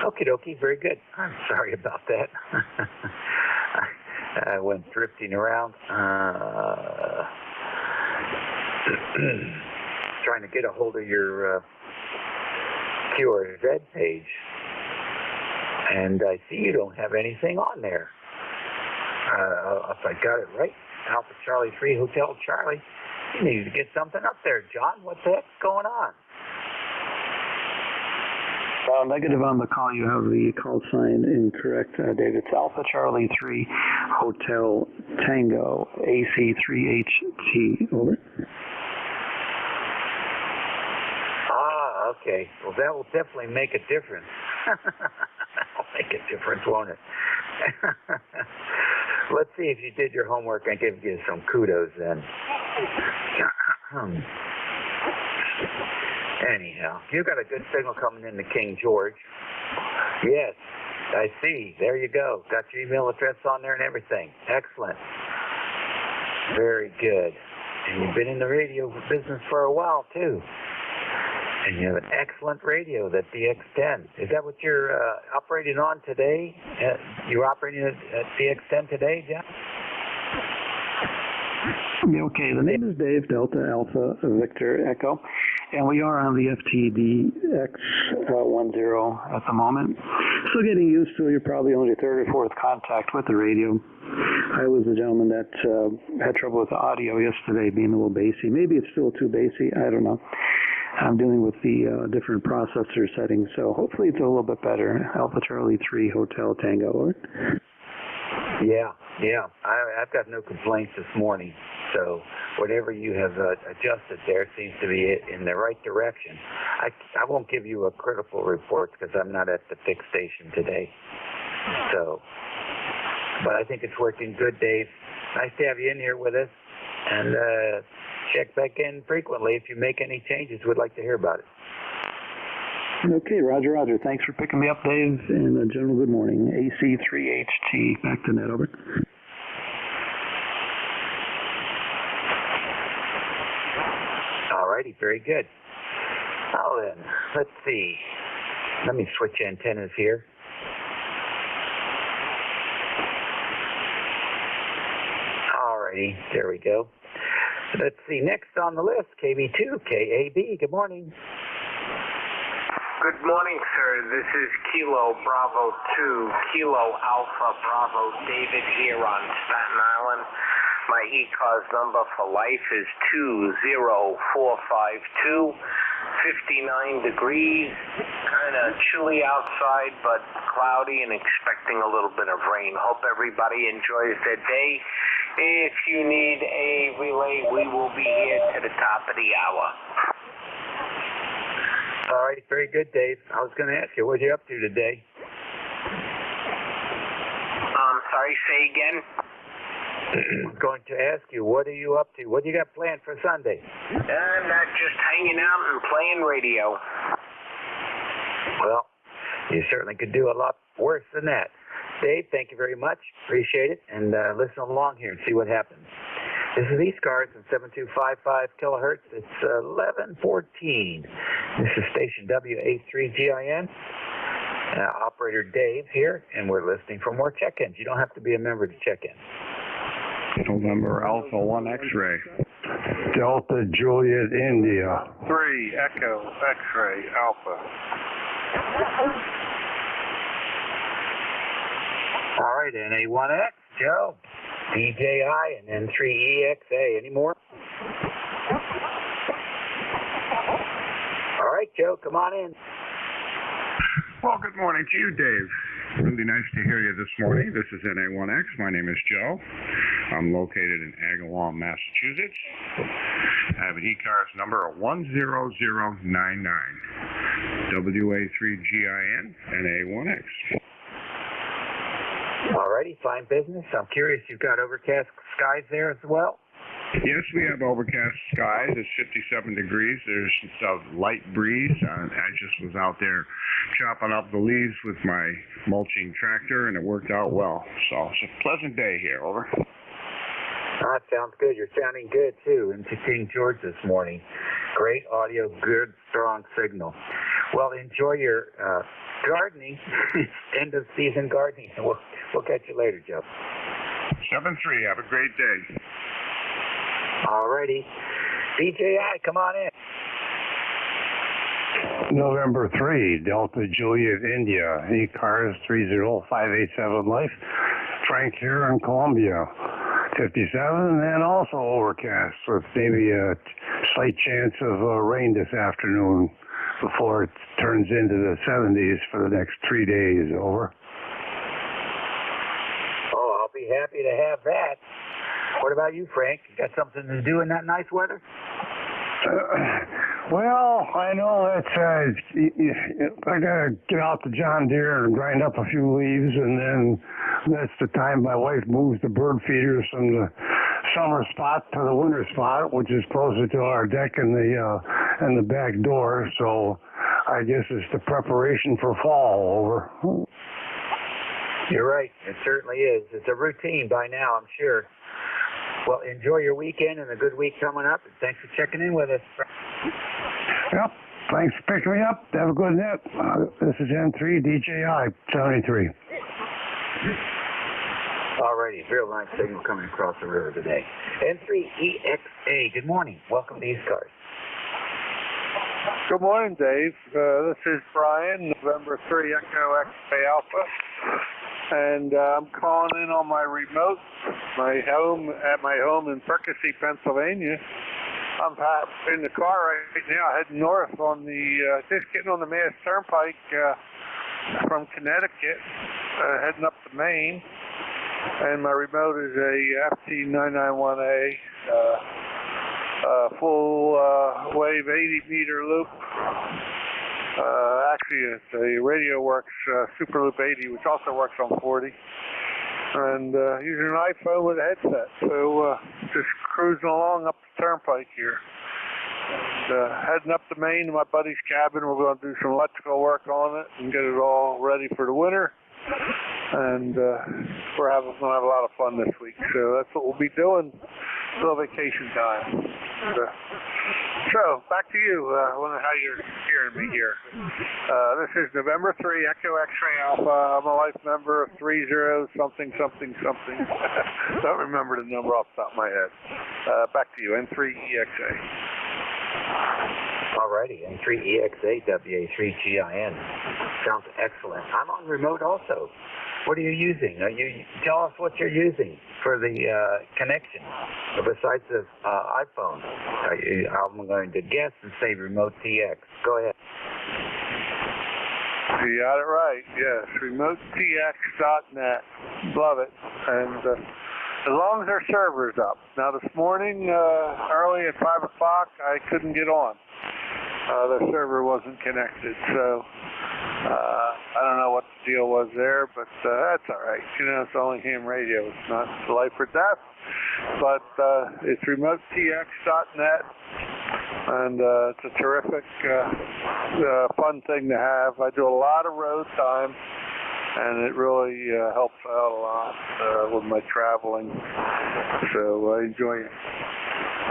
Okie dokie, very good. I'm sorry about that. I went drifting around, trying to get a hold of your QRZ page, and I see you don't have anything on there. If I got it right, Alpha Charlie 3 Hotel Charlie, you need to get something up there, John. What the heck's going on? Negative on the call. You have the call sign incorrect, David. It's Alpha Charlie 3 Hotel Tango AC3HT. Over. Okay. Well, that will definitely make a difference. That'll make a difference, won't it? Let's see if you did your homework and give you some kudos then. Anyhow, you got a good signal coming into King George. Yes, I see. There you go. Got your email address on there and everything. Excellent. Very good. And you've been in the radio business for a while, too. And you have an excellent radio, that DX10. Is that what you're operating on today? You're operating at DX10 today, John? Okay, the name is Dave, Delta Alpha Victor Echo, and we are on the FTDX10 at the moment. Still getting used to it. You're probably only third or fourth contact with the radio. I was the gentleman that had trouble with the audio yesterday, being a little bassy. Maybe it's still too bassy. I don't know. I'm dealing with the different processor settings, so hopefully it's a little bit better. Alpha Charlie 3 Hotel Tango. Yeah. I've got no complaints this morning. So whatever you have adjusted there seems to be in the right direction. I won't give you a critical report because I'm not at the fixed station today. So, but I think it's working good, Dave. Nice to have you in here with us. And check back in frequently. If you make any changes, we'd like to hear about it. Okay, Roger. Thanks for picking me up, Dave. And general good morning. AC3HT, back to net, over. Alrighty, very good. Now then, let's see. Let me switch antennas here. Alrighty, there we go. Let's see, next on the list, KB2, KAB. Good morning. Good morning, sir. This is Kilo Bravo 2, Kilo Alpha Bravo David here on Staten Island. My ECARS number for life is 20452. 59 degrees, kind of chilly outside, but cloudy and expecting a little bit of rain. Hope everybody enjoys their day. If you need a relay, we will be here to the top of the hour. All right, very good, Dave. I was going to ask you, what are you up to today? Sorry, say again? I'm going to ask you, what are you up to? What do you got planned for Sunday? I'm not just hanging out and playing radio. Well, you certainly could do a lot worse than that. Dave, thank you very much. Appreciate it. And listen along here and see what happens. This is ECARS at 7255 kilohertz. It's 1114. This is station WA3GIN. Operator Dave here, and we're listening for more check-ins. You don't have to be a member to check in. November Alpha 1 X-ray. Delta Juliet India. 3 Echo X-ray Alpha. All right, NA1X, Joe. DJI and N3EXA. Any more? All right, Joe, come on in. Well, good morning to you, Dave. Really nice to hear you this morning. This is NA1X. My name is Joe. I'm located in Agawam, Massachusetts. I have an ECARS number of 10099. WA3GIN NA1X. All righty, fine business. I'm curious, you've got overcast skies there as well? Yes, we have overcast skies. It's 57 degrees. There's a light breeze. I just was out there chopping up the leaves with my mulching tractor, and it worked out well. So it's a pleasant day here. Over. That sounds good. You're sounding good, too, into King George this morning. Great audio, good, strong signal. Well, enjoy your gardening, end-of-season gardening. We'll catch you later, Joe. 7-3. Have a great day. All righty. DJI, come on in. November 3, Delta Juliet India, ECARS 30587 Life. Frank here in Columbia. 57 and also overcast with maybe a slight chance of rain this afternoon before it turns into the 70s for the next 3 days. Over. Oh, I'll be happy to have that. What about you, Frank? You got something to do in that nice weather? Well, I know that I gotta get out the John Deere and grind up a few leaves, and then that's the time my wife moves the bird feeders from the summer spot to the winter spot, which is closer to our deck and the back door. So I guess it's the preparation for fall. Over. You're right. It certainly is. It's a routine by now, I'm sure. Well, enjoy your weekend and a good week coming up, and thanks for checking in with us. Yep. Thanks for picking me up. Have a good night. This is N3 DJI 73. All righty. Real nice signal coming across the river today. N3EXA. Good morning. Welcome to ECARS. Good morning, Dave. This is Brian, November 3 Echo X-Ray Alpha. And I'm calling in on my remote, my home in Percy, Pennsylvania. I'm in the car right now heading north on just getting on the Mass Turnpike from Connecticut, heading up to Maine. And my remote is a FT991A full wave 80-meter loop. Actually, it's a RadioWorks Superloop 80, which also works on 40. And using an iPhone with a headset. So just cruising along up the turnpike here. And heading up to Maine to my buddy's cabin. We're going to do some electrical work on it and get it all ready for the winter. And we're going to have a lot of fun this week. So that's what we'll be doing. It's a little vacation time. So, back to you. I wonder how you're hearing me here. This is November 3, Echo X-Ray Alpha. I'm a life member of 30 something something something. Don't remember the number off the top of my head. Back to you, N3EXA. Alrighty, N3EXA WA3GIN. Sounds excellent. I'm on remote also. What are you using? Tell us what you're using for the connection besides the iPhone. I'm going to guess and say Remote TX. Go ahead. You got it right. Yes, remotetx.net. Love it. And as long as their server's up. Now this morning, early at 5 o'clock, I couldn't get on. Their server wasn't connected, so I don't know what the deal was there, but that's all right. You know, it's only ham radio. It's not life or death, but it's remotetx.net, and it's a terrific, fun thing to have. I do a lot of road time, and it really helps out a lot with my traveling, so I enjoy it.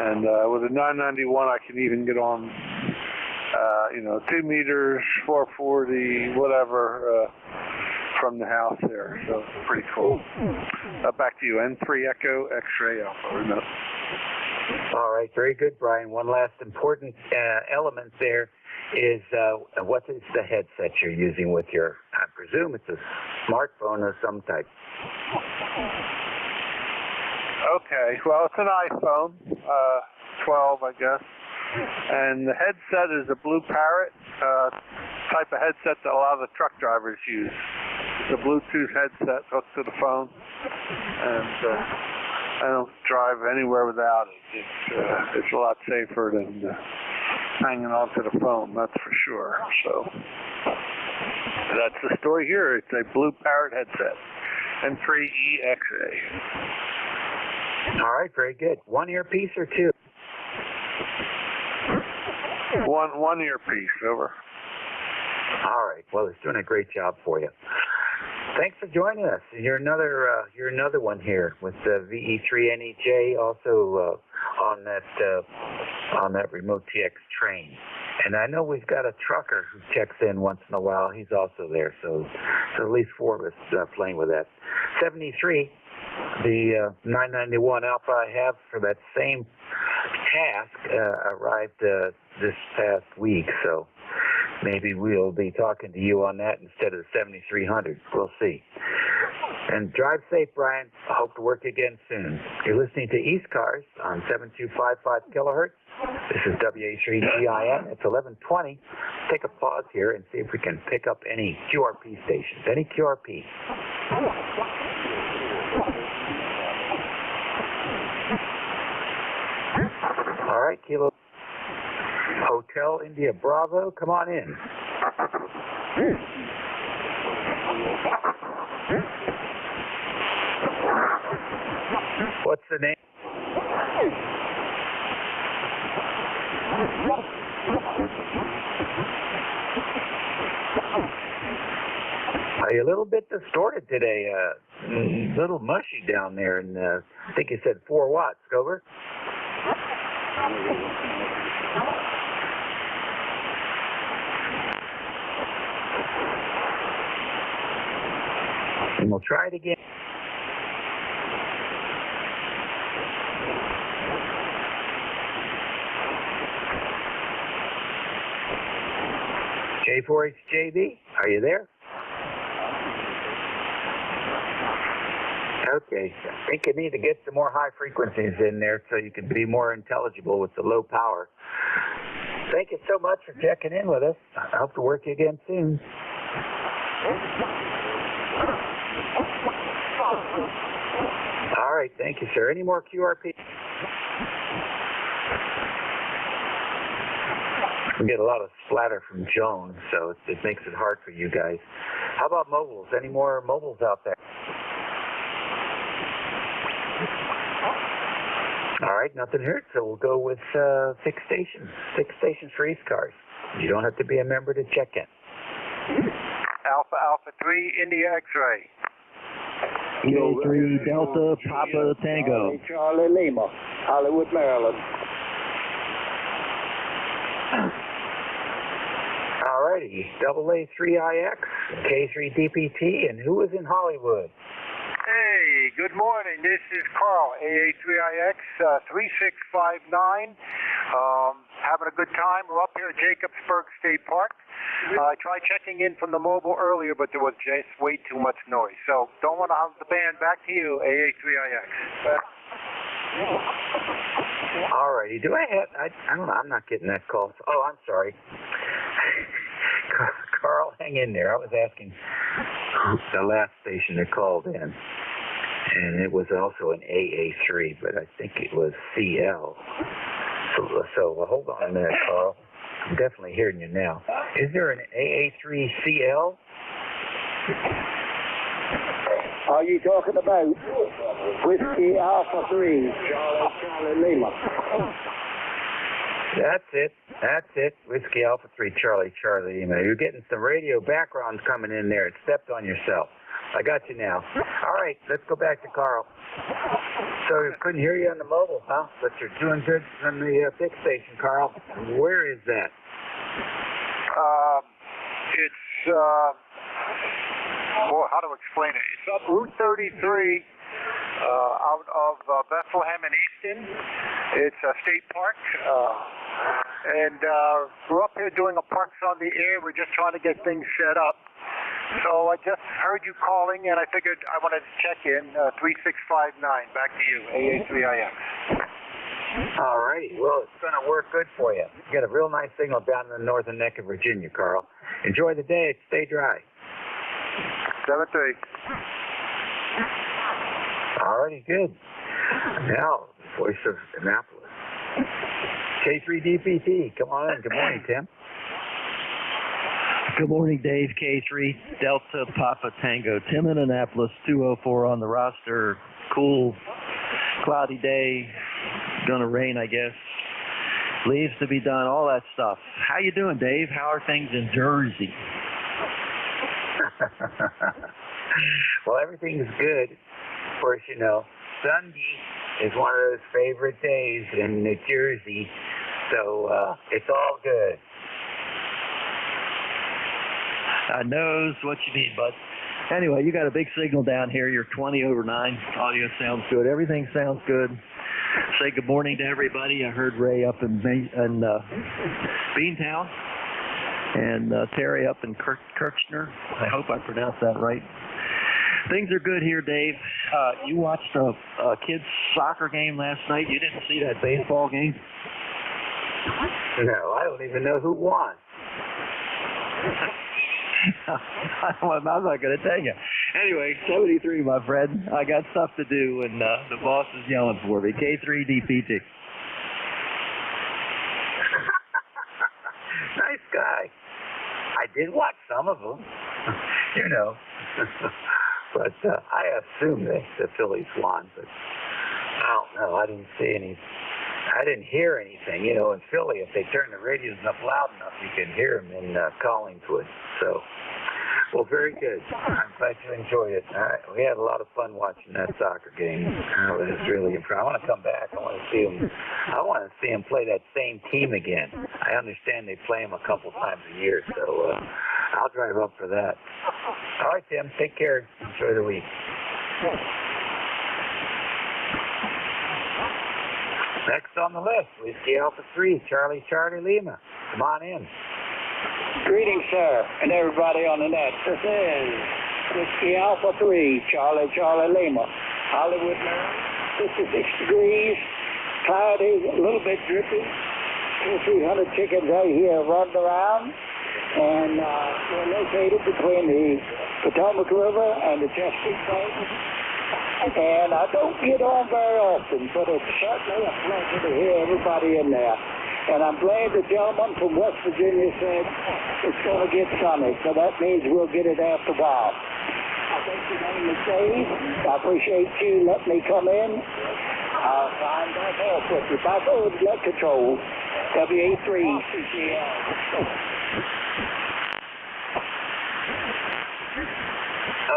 And with a 991, I can even get on 2 meters, 440, whatever, from the house there. So it's pretty cool. Back to you, N3 Echo X-Ray Alpha. Remote. All right, very good, Brian. One last important element there is what is the headset you're using with your, I presume it's a smartphone of some type. Okay, well, it's an iPhone 12, I guess. And the headset is a Blue Parrot type of headset that a lot of the truck drivers use. It's a Bluetooth headset hooked to the phone, and I don't drive anywhere without it. It's a lot safer than hanging onto the phone, that's for sure. So that's the story here. It's a Blue Parrot headset, N3EXA. All right, very good. One earpiece or two? One earpiece, over. All right. Well, it's doing a great job for you. Thanks for joining us. You're another one here with the VE3NEJ, also on that Remote TX train. And I know we've got a trucker who checks in once in a while. He's also there. So at least 4 of us playing with that. 73. The 991 Alpha I have for that same task arrived this past week, so maybe we'll be talking to you on that instead of the 7300. We'll see. And drive safe, Brian. I hope to work again soon. You're listening to ECARS on 7255 kilohertz. This is WA3GIN. It's 11:20. Take a pause here and see if we can pick up any QRP stations. Any QRP. All right, Kilo Hotel India Bravo, come on in. What's the name? Are you a little bit distorted today? A little mushy down there, and I think you said 4 watts. Over. And we'll try it again. J4HJB, are you there? Okay, I think you need to get some more high frequencies in there so you can be more intelligible with the low power. Thank you so much for checking in with us. I hope to work you again soon. All right, thank you, sir. Any more QRP? We get a lot of splatter from Joan, so it makes it hard for you guys. How about mobiles? Any more mobiles out there? All right, nothing hurt, so we'll go with 6 stations. 6 stations for ECARS. You don't have to be a member to check in. Alpha 3, India X-Ray. Kilo 3 Delta Papa Tango. Charlie Lima, Hollywood, Maryland. Alrighty, AA3IX, K3DPT, and who is in Hollywood? Hey, good morning. This is Carl, AA3IX 3659. Having a good time. We're up here at Jacobsburg State Park. I tried checking in from the mobile earlier, but there was just way too much noise. So don't want to have the band. Back to you, AA3IX. Alrighty, do I have, I don't know, I'm not getting that call. Oh, I'm sorry. Carl, hang in there. I was asking the last station that called in, and it was also an AA3, but I think it was CL. So hold on a minute, Carl. I'm definitely hearing you now. Is there an AA3 CL? Are you talking about Whiskey Alpha 3, Charlie Lima? That's it. Whiskey Alpha 3, Charlie Lima. You're getting some radio background coming in there. It stepped on yourself. I got you now. All right, let's go back to Carl. So you couldn't hear you on the mobile, huh? But you're doing good on the big station, Carl. Where is that? Well, how to explain it? It's up Route 33 out of Bethlehem and Easton. It's a state park. And we're up here doing a Parks on the Air. We're just trying to get things set up. So I just heard you calling, and I figured I wanted to check in. 3659, back to you, AA3IX. All right. Well, it's going to work good for you. You got a real nice signal down in the northern neck of Virginia, Carl. Enjoy the day. Stay dry. 7-3. All righty, good. Now, voice of Annapolis. K3DPT, come on in. Good morning, Tim. Good morning, Dave. K3 Delta Papa Tango. Tim in Annapolis, 204 on the roster. Cool, cloudy day. Gonna rain, I guess. Leaves to be done, all that stuff. How you doing, Dave? How are things in Jersey? Well, everything's good. Of course, you know, Sunday is one of those favorite days in New Jersey, so it's all good. I knows what you mean, bud. Anyway, you got a big signal down here. You're 20 over 9. Audio sounds good. Everything sounds good. Say good morning to everybody. I heard Ray up in Beantown and Terry up in Kirchner. I hope I pronounced that right. Things are good here, Dave. You watched a kids' soccer game last night. You didn't see that baseball game? No, I don't even know who won. I'm not going to tell you. Anyway, 73, my friend. I got stuff to do, and the boss is yelling for me. K3DPT. Nice guy. I did watch some of them, you know. But I assume the Phillies won, but I don't know. I didn't see any. I didn't hear anything. You know, in Philly, if they turn the radios up loud enough, you can hear them in Collingswood. So, well, very good. I'm glad you enjoyed it. We had a lot of fun watching that soccer game. I was really impressed. I want to come back. I want to see them. I want to see them play that same team again. I understand they play them a couple times a year, so I'll drive up for that. All right, Tim. Take care. Enjoy the week. Next on the list, Whiskey Alpha 3, Charlie Lima. Come on in. Greetings, sir, and everybody on the net. This is Whiskey Alpha 3, Charlie Lima. Hollywood, Maryland, 56 degrees, cloudy, a little bit drippy. 200-300 chickens out here running around. And we're located between the Potomac River and the Chesapeake Bay. And I don't get on very often, but it's certainly a pleasure to hear everybody in there. And I'm glad the gentleman from West Virginia said it's going to get sunny, so that means we'll get it after a while. I think your name is Dave. I appreciate you letting me come in. I'll sign back off with you. Back over to Net Control, WA3 CCL.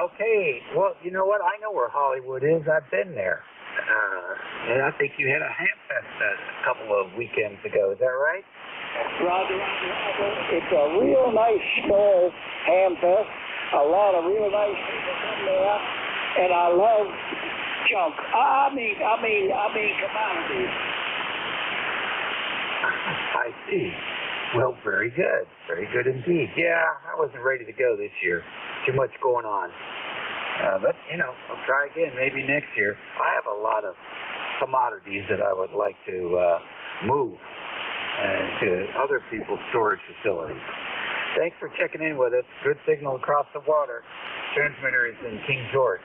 Okay, well, you know what? I know where Hollywood is. I've been there. And I think you had a ham fest a couple of weekends ago. Is that right? Roger, roger, roger. It's a real nice small ham fest. A lot of real nice people come there, and I love junk. I mean commodities. I see. Well, very good. Very good indeed. Yeah, I wasn't ready to go this year. Too much going on. But, you know, I'll try again maybe next year. I have a lot of commodities that I would like to move to other people's storage facilities. Thanks for checking in with us. Good signal across the water. Transmitter is in King George.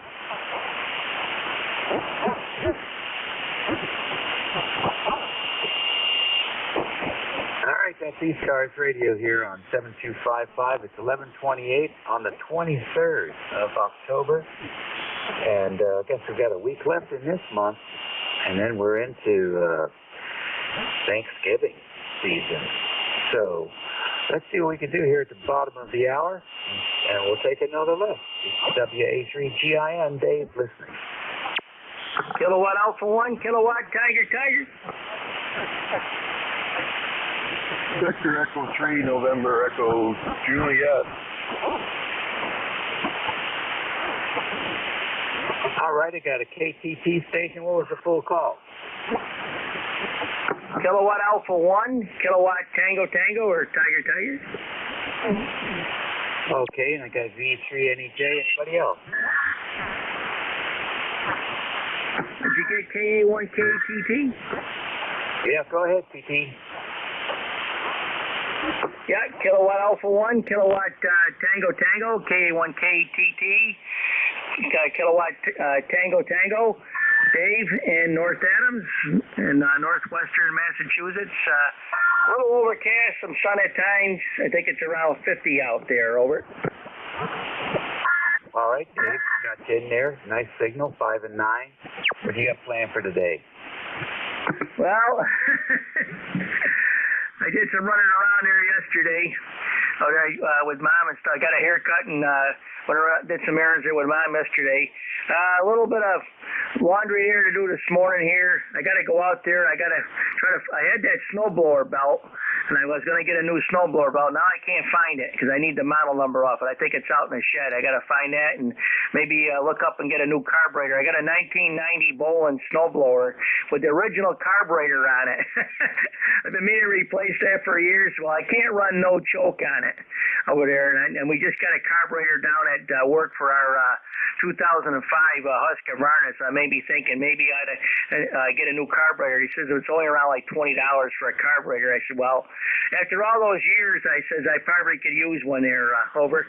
All right, that's ECARS Radio here on 7255. It's 11:28 on the 23rd of October. And I guess we've got a week left in this month. And then we're into Thanksgiving season. So let's see what we can do here at the bottom of the hour. And we'll take another look. It's WA3GIN, Dave listening. Kilowatt Alpha 1, Kilowatt Tiger. Victor Echo 3, November Echo Juliet. All right, I got a KTT station. What was the full call? Kilowatt Alpha 1, Kilowatt Tango or Tiger. Okay, and I got V3 NEJ. Anybody else? Did you get KA1 KTT? Yeah, go ahead, PT. Yeah, Kilowatt Alpha 1, Kilowatt Tango, KA1 KTT, Kilowatt Tango, Dave in North Adams in northwestern Massachusetts. A little overcast, some sun at times. I think it's around 50 out there, over. All right, Dave, got you in there. Nice signal, 5 and 9. What do you got planned for today? Well, I did some running around there yesterday with Mom and stuff. I got a haircut and did some errands there with Mom yesterday. A little bit of laundry here to do this morning here. I got to go out there. I had that snowblower belt, and I was going to get a new snowblower belt. Now I can't find it because I need the model number off it. I think it's out in the shed. I got to find that and maybe look up and get a new carburetor. I got a 1990 Bolin snowblower with the original carburetor on it. I've been meaning to replace that for years. Well, I can't run no choke on it over there, and we just got a carburetor down at work for our 2005 Husker Varna, so I may be thinking maybe I ought to get a new carburetor. He says it's only around like $20 for a carburetor. I said, well, after all those years, I says I probably could use one there, over.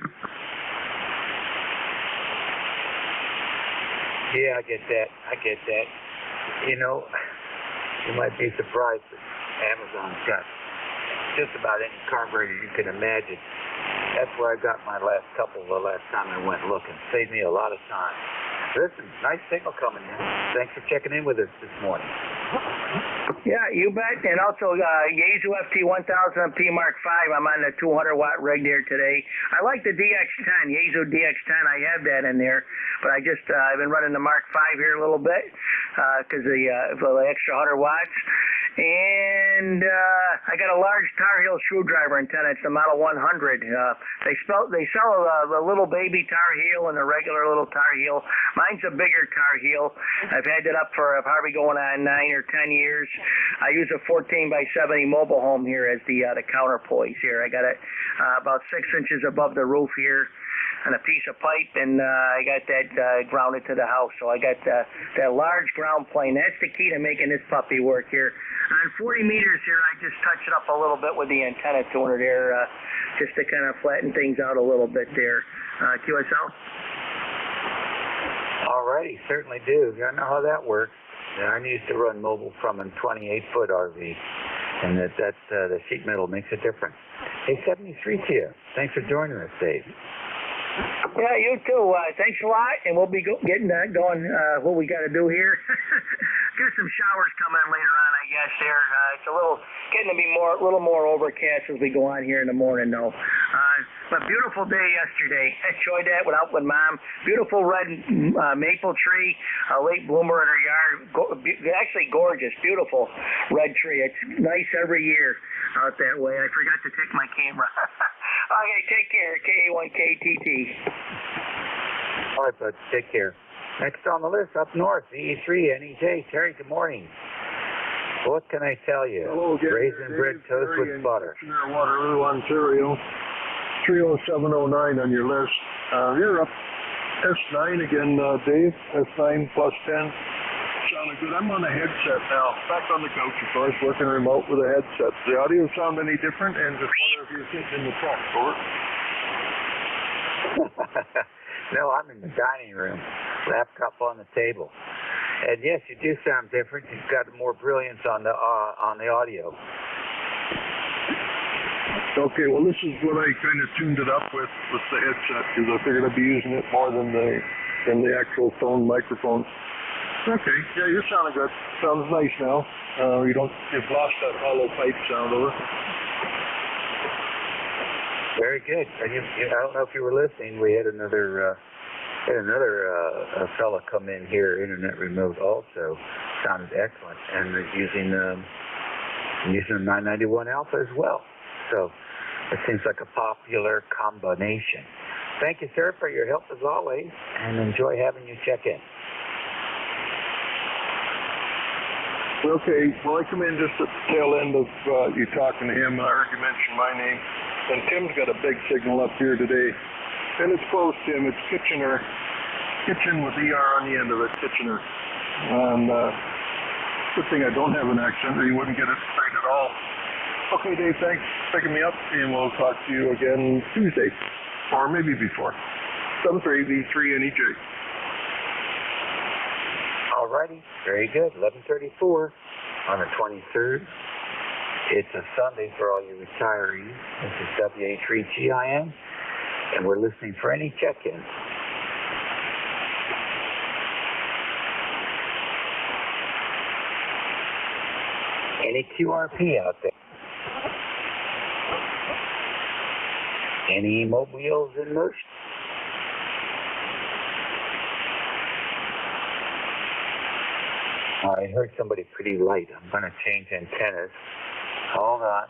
Yeah, I get that. You know, you might be surprised that Amazon's got just about any carburetor you can imagine. That's where I got my last couple the last time I went looking. Saved me a lot of time. Listen, nice signal coming in. Thanks for checking in with us this morning. Yeah, you bet. And also, Yaesu FT1000 P Mark V. I'm on the 200-watt rig there today. I like the DX10, Yaesu DX10. I have that in there. But I've been running the Mark V here a little bit because for the extra 100 watts. And I got a large Tar Heel screwdriver antenna. It's the Model 100. They sell the little baby Tar Heel and the regular little Tar Heel. Mine's a bigger Tar Heel. I've had it up for probably going on 9 or 10 years. I use a 14x70 mobile home here as the counterpoise here. I got it about 6 inches above the roof here and a piece of pipe, and I got that grounded to the house. So I got that large ground plane. That's the key to making this puppy work here. On 40 meters here, I just touch it up a little bit with the antenna tuner there, just to kind of flatten things out a little bit there. QSL? Alrighty, certainly do. I know how that works. I used to run mobile from a 28-foot RV, and that the sheet metal makes a difference. Hey, 73 to you. Thanks for joining us, Dave. Yeah, you too. Thanks a lot, and we'll be getting that going, what we got to do here. Get some showers coming later on, I yes, there. It's getting to be a little more overcast as we go on here in the morning, though. But beautiful day yesterday. Enjoyed that with Mom. Beautiful red maple tree, late bloomer in her yard. Actually gorgeous, beautiful red tree. It's nice every year out that way. I forgot to take my camera. Okay, take care. KA1KTT. All right, bud. Take care. Next on the list, up north, VE3, NEJ. Terry, good morning. What can I tell you? Hello again. Raisin bread toast with butter. Waterloo, Ontario. 30709 on your list. You're up S9 again, Dave. S9 plus 10. Sounded good. I'm on a headset now. Back on the couch, of course, working remote with a headset. Does the audio sound any different? And just wonder if you're sitting in the truck, over. No, I'm in the dining room. Laptop on the table. And yes, you do sound different. You've got more brilliance on the audio. Okay, well, this is what I kind of tuned it up with the headset, because I figured I'd be using it more than the actual phone microphone. Okay, yeah, you're sounding good. Sounds nice now. You've lost that hollow pipe sound, over. Very good. I don't know if you were listening. We had another fella come in here, internet remote also. Sounded excellent, and using a 991 Alpha as well. So it seems like a popular combination. Thank you, sir, for your help as always, and enjoy having you check in. Okay, well, I come in just at the tail end of you talking to him. I heard you mention my name. And Tim's got a big signal up here today. And it's close, Tim. It's Kitchener. Kitchen with ER on the end of it, Kitchener. And good thing I don't have an accent, or you wouldn't get it straight at all. Okay, Dave, thanks for picking me up, and we'll talk to you again Tuesday, or maybe before. 738V3NEJ. All righty, very good. 11:34 on the 23rd. It's a Sunday for all you retirees. This is WA3GIN, and we're listening for any check-ins. Any QRP out there? Any mobiles in motion? I heard somebody pretty light. I'm going to change antennas. Hold on.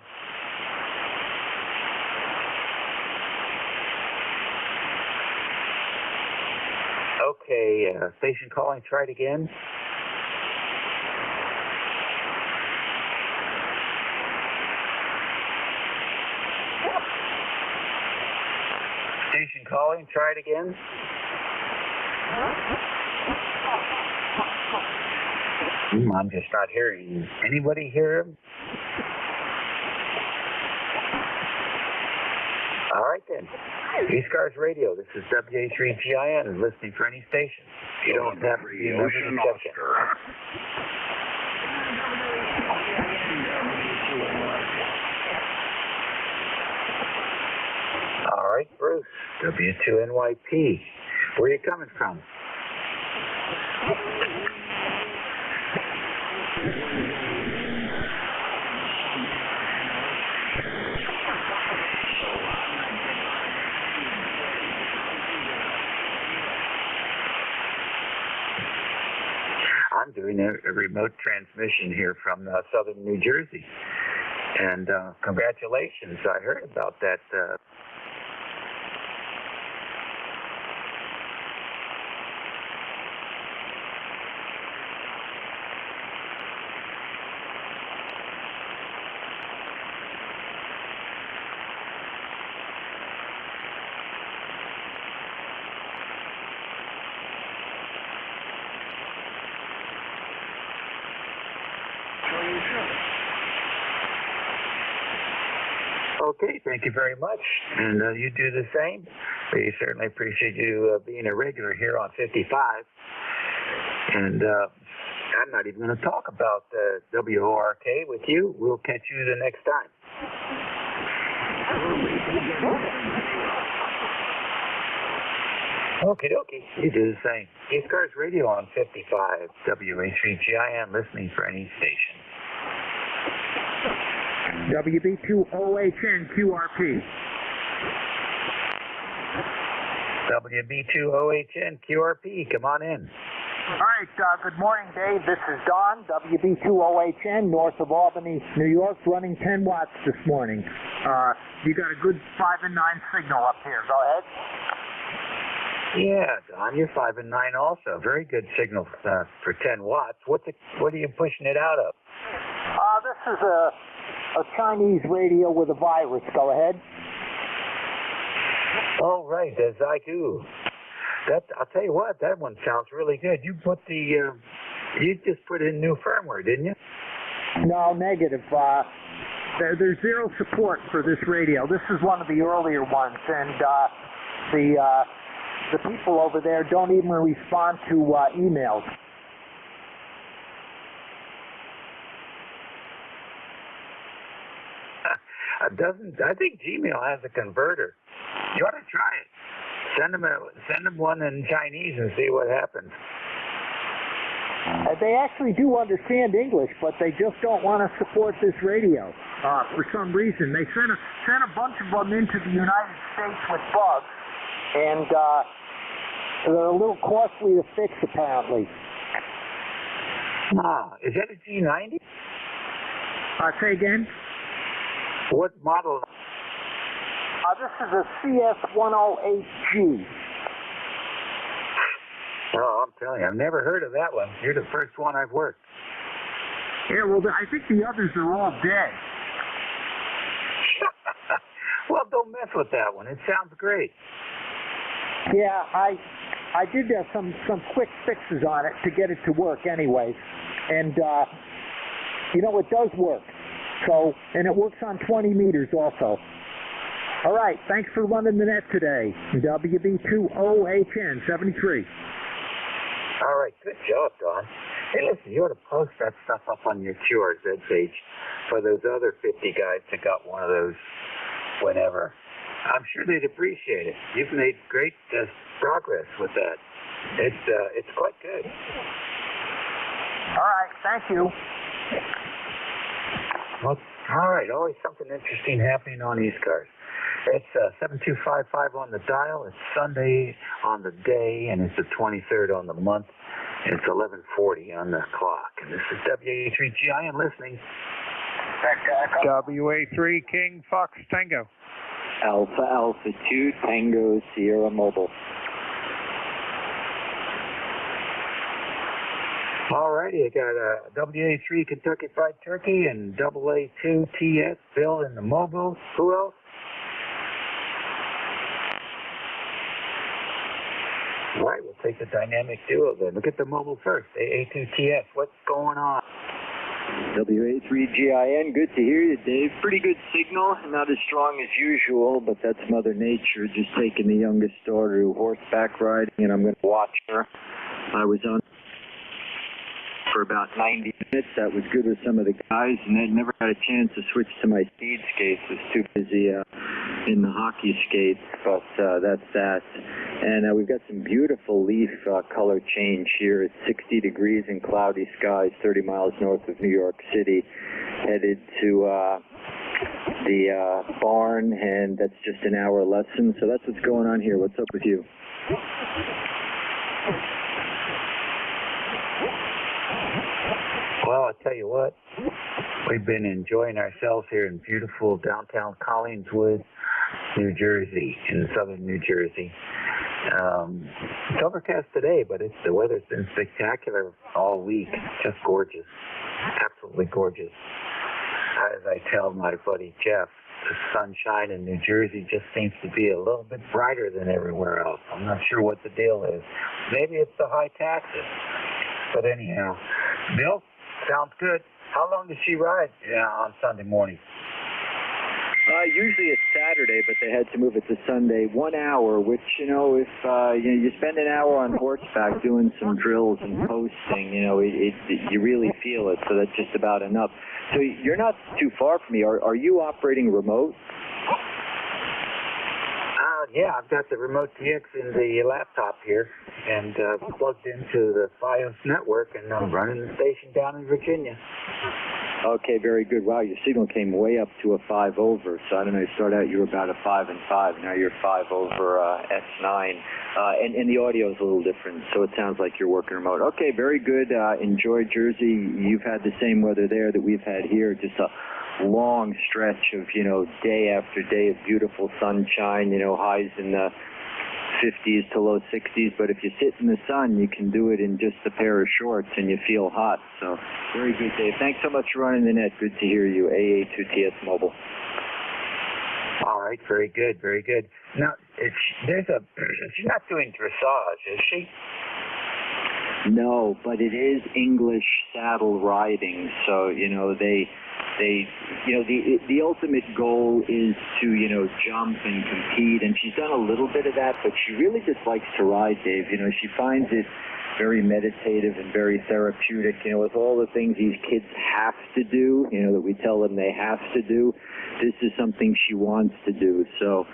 Okay, station calling. Try it again. Station calling. Try it again. I'm just not hearing. Anybody hear him? All right then. ECARS Radio. This is WA3GIN and listening for any station. You don't have to be a Ocean Oscar. All right, Bruce. W2NYP. Where are you coming from? I'm doing a remote transmission here from southern New Jersey. And congratulations. I heard about that. Okay, thank you very much. And you do the same. We certainly appreciate you being a regular here on 55. And I'm not even going to talk about WORK with you. We'll catch you the next time. Okie dokie. You do the same. ECARS Radio on 55. WA3GIN, listening for any station. WB2OHN QRP. WB2OHN QRP, come on in. All right, good morning, Dave. This is Don, WB2OHN, north of Albany, New York, running 10 watts this morning. You got a good 5 and 9 signal up here. Go ahead. Yeah, Don, you're 5 and 9 also. Very good signal for 10 watts. What are you pushing it out of? This is a Chinese radio with a virus. Go ahead. Oh, right, the Zyku. I'll tell you what, that one sounds really good. You just put in new firmware, didn't you? No, negative. There's zero support for this radio. This is one of the earlier ones, and the people over there don't even respond to emails. I think Gmail has a converter. You ought to try it. Send them one in Chinese and see what happens. They actually do understand English, but they just don't want to support this radio for some reason. They sent a bunch of them into the United States with bugs, and they're a little costly to fix, apparently. Is that a G90? Say again? What model? This is a CS108G. Oh, I'm telling you, I've never heard of that one. You're the first one I've worked. Yeah, well, I think the others are all dead. Well, don't mess with that one. It sounds great. Yeah, I did some quick fixes on it to get it to work anyways. And, it does work. So, and it works on 20 meters also. All right, thanks for running the net today. WB2OHN 73. All right, good job, Don. Hey, listen, you ought to post that stuff up on your QRZ page for those other 50 guys that got one of those whenever. I'm sure they'd appreciate it. You've made great progress with that. It's quite good. All right, thank you. Well, all right, always something interesting happening on ECARS. It's 7255 on the dial. It's Sunday on the day, and it's the 23rd on the month. And it's 11:40 on the clock. And this is WA3GIN listening. WA3 King Fox Tango. Alpha Alpha 2 Tango Sierra Mobile. All righty, I got WA3 Kentucky Fried Turkey and AA2 TS Bill in the mobile. Who else? All right, we'll take the dynamic duo then. Look at the mobile first. AA2TS, what's going on? WA3GIN, good to hear you, Dave. Pretty good signal, not as strong as usual, but that's Mother Nature just taking the youngest daughter horseback riding, and I'm going to watch her. I was on for about 90 minutes. That was good with some of the guys, and I never had a chance to switch to my speed skates. I was too busy in the hockey skates, but that's that. And we've got some beautiful leaf color change here. It's 60 degrees and cloudy skies, 30 miles north of New York City, headed to the barn, and that's just an hour lesson. So that's what's going on here. What's up with you? Well, I'll tell you what, we've been enjoying ourselves here in beautiful downtown Collingswood, New Jersey, in southern New Jersey. It's overcast today, but the weather's been spectacular all week. Just gorgeous. Absolutely gorgeous. As I tell my buddy Jeff, the sunshine in New Jersey just seems to be a little bit brighter than everywhere else. I'm not sure what the deal is. Maybe it's the high taxes. But anyhow, Bill, sounds good. How long does she ride on Sunday morning? Usually it's Saturday, but they had to move it to Sunday. 1 hour, which, if you spend an hour on horseback doing some drills and posting, you really feel it, so that's just about enough. So you're not too far from me. Are you operating remote? Yeah, I've got the remote TX in the laptop here and plugged into the FiOS network, and I'm running the station down in Virginia. Okay, very good. Wow, your signal came way up to a 5 over. So I don't know, you started out you were about a 5 and 5. Now you're 5 over S9. And the audio is a little different, so it sounds like you're working remote. Okay, very good. Enjoy Jersey. You've had the same weather there that we've had here. Just a long stretch of, day after day of beautiful sunshine, highs in the 50s to low 60s, but if you sit in the sun, you can do it in just a pair of shorts and you feel hot. So, very good, Dave. Thanks so much for running the net. Good to hear you. AA2TS Mobile. All right, very good, very good. Now, she's not doing dressage, is she? No, but it is English saddle riding. So, the ultimate goal is to, jump and compete, and she's done a little bit of that, but she really just likes to ride, Dave. She finds it very meditative and very therapeutic, with all the things these kids have to do, that we tell them they have to do. This is something she wants to do. So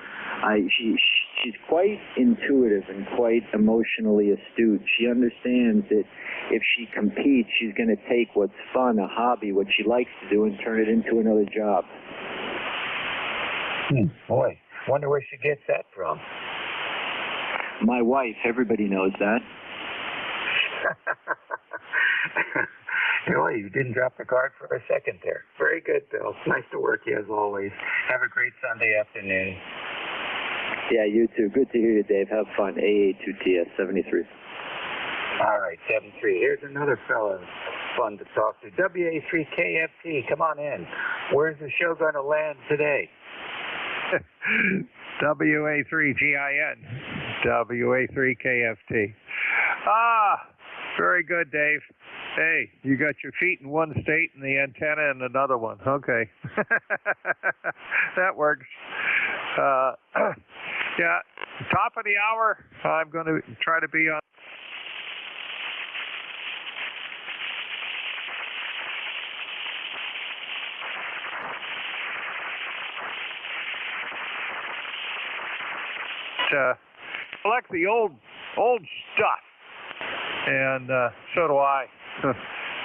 she's quite intuitive and quite emotionally astute. She understands that if she competes, she's going to take what's fun, a hobby, what she likes to do, and turn it into another job. Boy, wonder where she gets that from. My wife, everybody knows that. Well, you didn't drop the card for a second there. Very good, Bill. Nice to work you as always. Have a great Sunday afternoon. Yeah, you too. Good to hear you, Dave. Have fun. AA2TS 73. All right, 73. Here's another fella fun to talk to. WA3KFT, come on in. Where's the show going to land today? WA3GIN. WA3KFT. Very good, Dave. Hey, you got your feet in one state and the antenna in another one. Okay. That works. Yeah, top of the hour, I'm going to try to be on. Collect the old stuff, and so do I.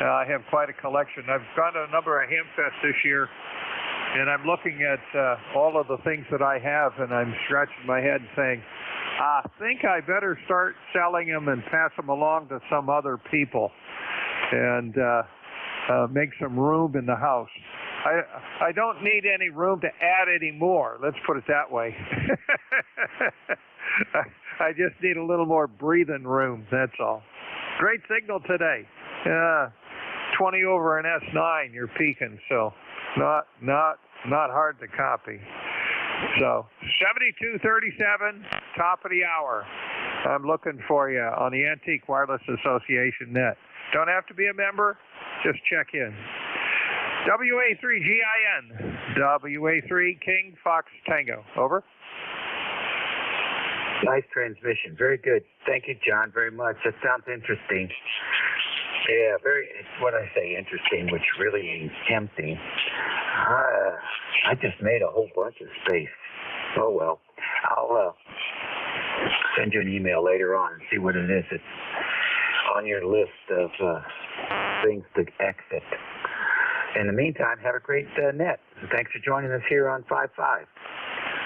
I have quite a collection. I've gone to a number of Hamfests this year, and I'm looking at all of the things that I have, and I'm scratching my head and saying, I think I better start selling them and pass them along to some other people and make some room in the house. I don't need any room to add any more. Let's put it that way. I just need a little more breathing room, that's all. Great signal today. 20 over an S9, you're peaking, so not hard to copy. So 7237, top of the hour. I'm looking for you on the Antique Wireless Association net. Don't have to be a member, just check in. WA3GIN, WA3 King Fox Tango. Over. Nice transmission. Very good. Thank you, John, very much. That sounds interesting. Yeah, what I say, interesting, which really is tempting. I just made a whole bunch of space. Oh, well. I'll send you an email later on and see what it is. It's on your list of things to exit. In the meantime, have a great net. And thanks for joining us here on 5-5.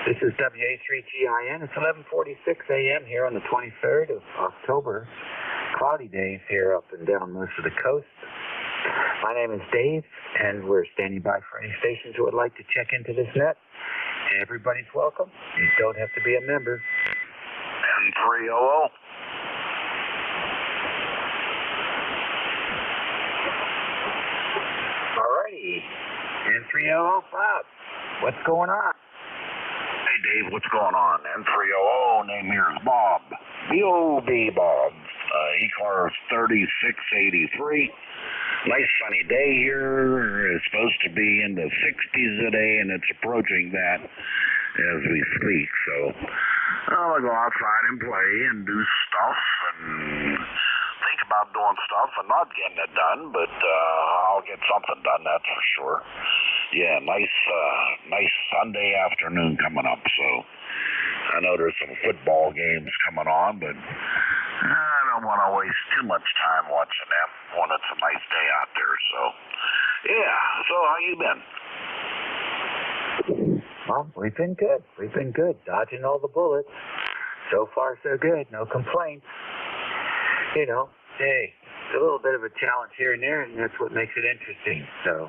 This is WA3GIN. It's 11:46 a.m. here on the 23rd of October. Cloudy days here up and down most of the coast. My name is Dave, and we're standing by for any stations who would like to check into this net. Everybody's welcome. You don't have to be a member. N300. Alrighty. N300, Bob. What's going on? Hey, Dave, what's going on? N300, name here is Bob. B-O-B Bob. ECARS 3683. Nice sunny day here. It's supposed to be in the 60s today, and it's approaching that as we speak. So I'll go outside and play and do stuff and think about doing stuff and not getting it done, but I'll get something done, that's for sure. Yeah, nice Sunday afternoon coming up. So I know there's some football games coming on, but I don't want to waste too much time watching them when it's a nice day out there. So Yeah, so how you been? Well, we've been good. We've been good. Dodging all the bullets. So far, so good. No complaints. You know, hey, it's a little bit of a challenge here and there, and that's what makes it interesting. So,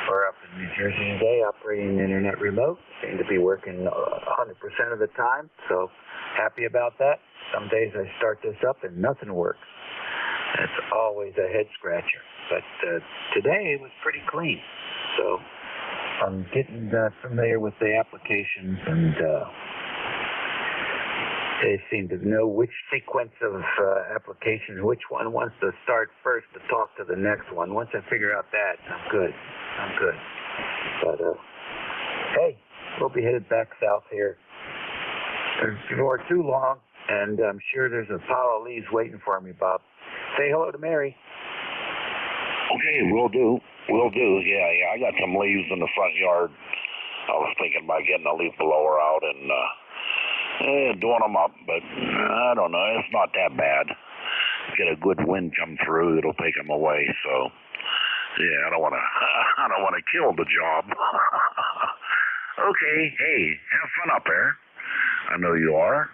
we're up in New Jersey today, operating an internet remote. Seem to be working 100% of the time, so happy about that. Some days I start this up and nothing works. It's always a head scratcher. But today it was pretty clean. So I'm getting familiar with the applications, and they seem to know which sequence of applications, which one wants to start first to talk to the next one. Once I figure out that, I'm good. But hey, we'll be headed back south here before too long, and I'm sure there's a pile of leaves waiting for me, Bob. Say hello to Mary. Okay, will do. Yeah, I got some leaves in the front yard. I was thinking about getting a leaf blower out and doing them up, but I don't know. It's not that bad. Get a good wind come through, it'll take them away. So, yeah, I don't want to kill the job. Okay, hey, have fun up there. I know you are,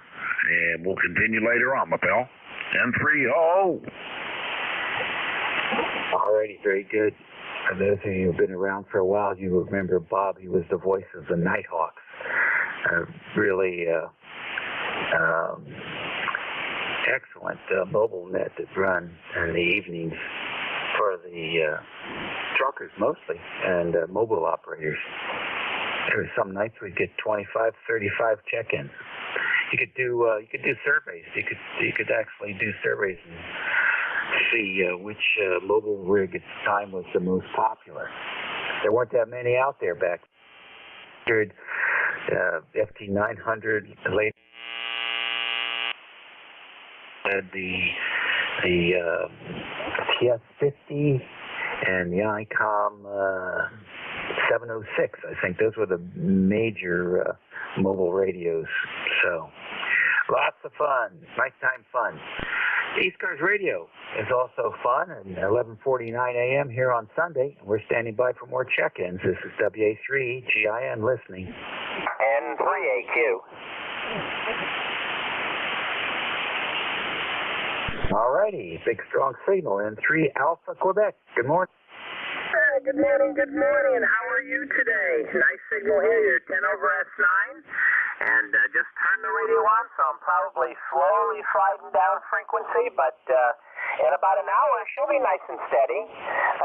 and we'll continue later on, my pal. N3O. Alrighty, very good. For those of you who've been around for a while, you remember Bob. He was the voice of the Nighthawks. Really excellent mobile net that run in the evenings for the truckers mostly and mobile operators. There were some nights we'd get 25, 35 check-ins. You could do surveys. You could actually do surveys and see which mobile rig at the time was the most popular. There weren't that many out there back then. FT900 later had the TS50 and the ICOM 706. I think those were the major mobile radios. So lots of fun, nighttime fun. ECARS radio is also fun at 11:49 a.m. here on Sunday. We're standing by for more check-ins. This is WA3GIN listening. N3AQ. Alrighty, big strong signal. N3 Alpha Quebec. Good morning. Good morning. How are you today? Nice signal here. You're 10 over S9. And just turned the radio on, so I'm probably slowly sliding down frequency, but in about an hour, she'll be nice and steady.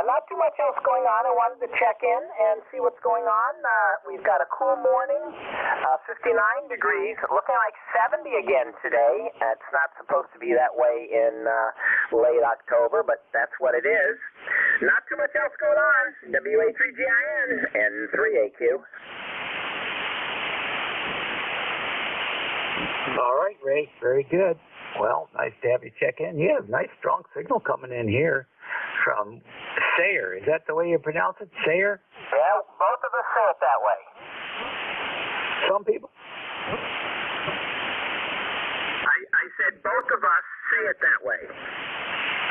Not too much else going on. I wanted to check in and see what's going on. We've got a cool morning, 59 degrees, looking like 70 again today. It's not supposed to be that way in late October, but that's what it is. Not too much else going on. WA3GIN and 3AQ. All right, Ray. Very good. Well, nice to have you check in. You have nice, strong signal coming in here from Sayre. Is that the way you pronounce it, Sayre? Yeah, both of us say it that way. Some people. I said both of us say it that way.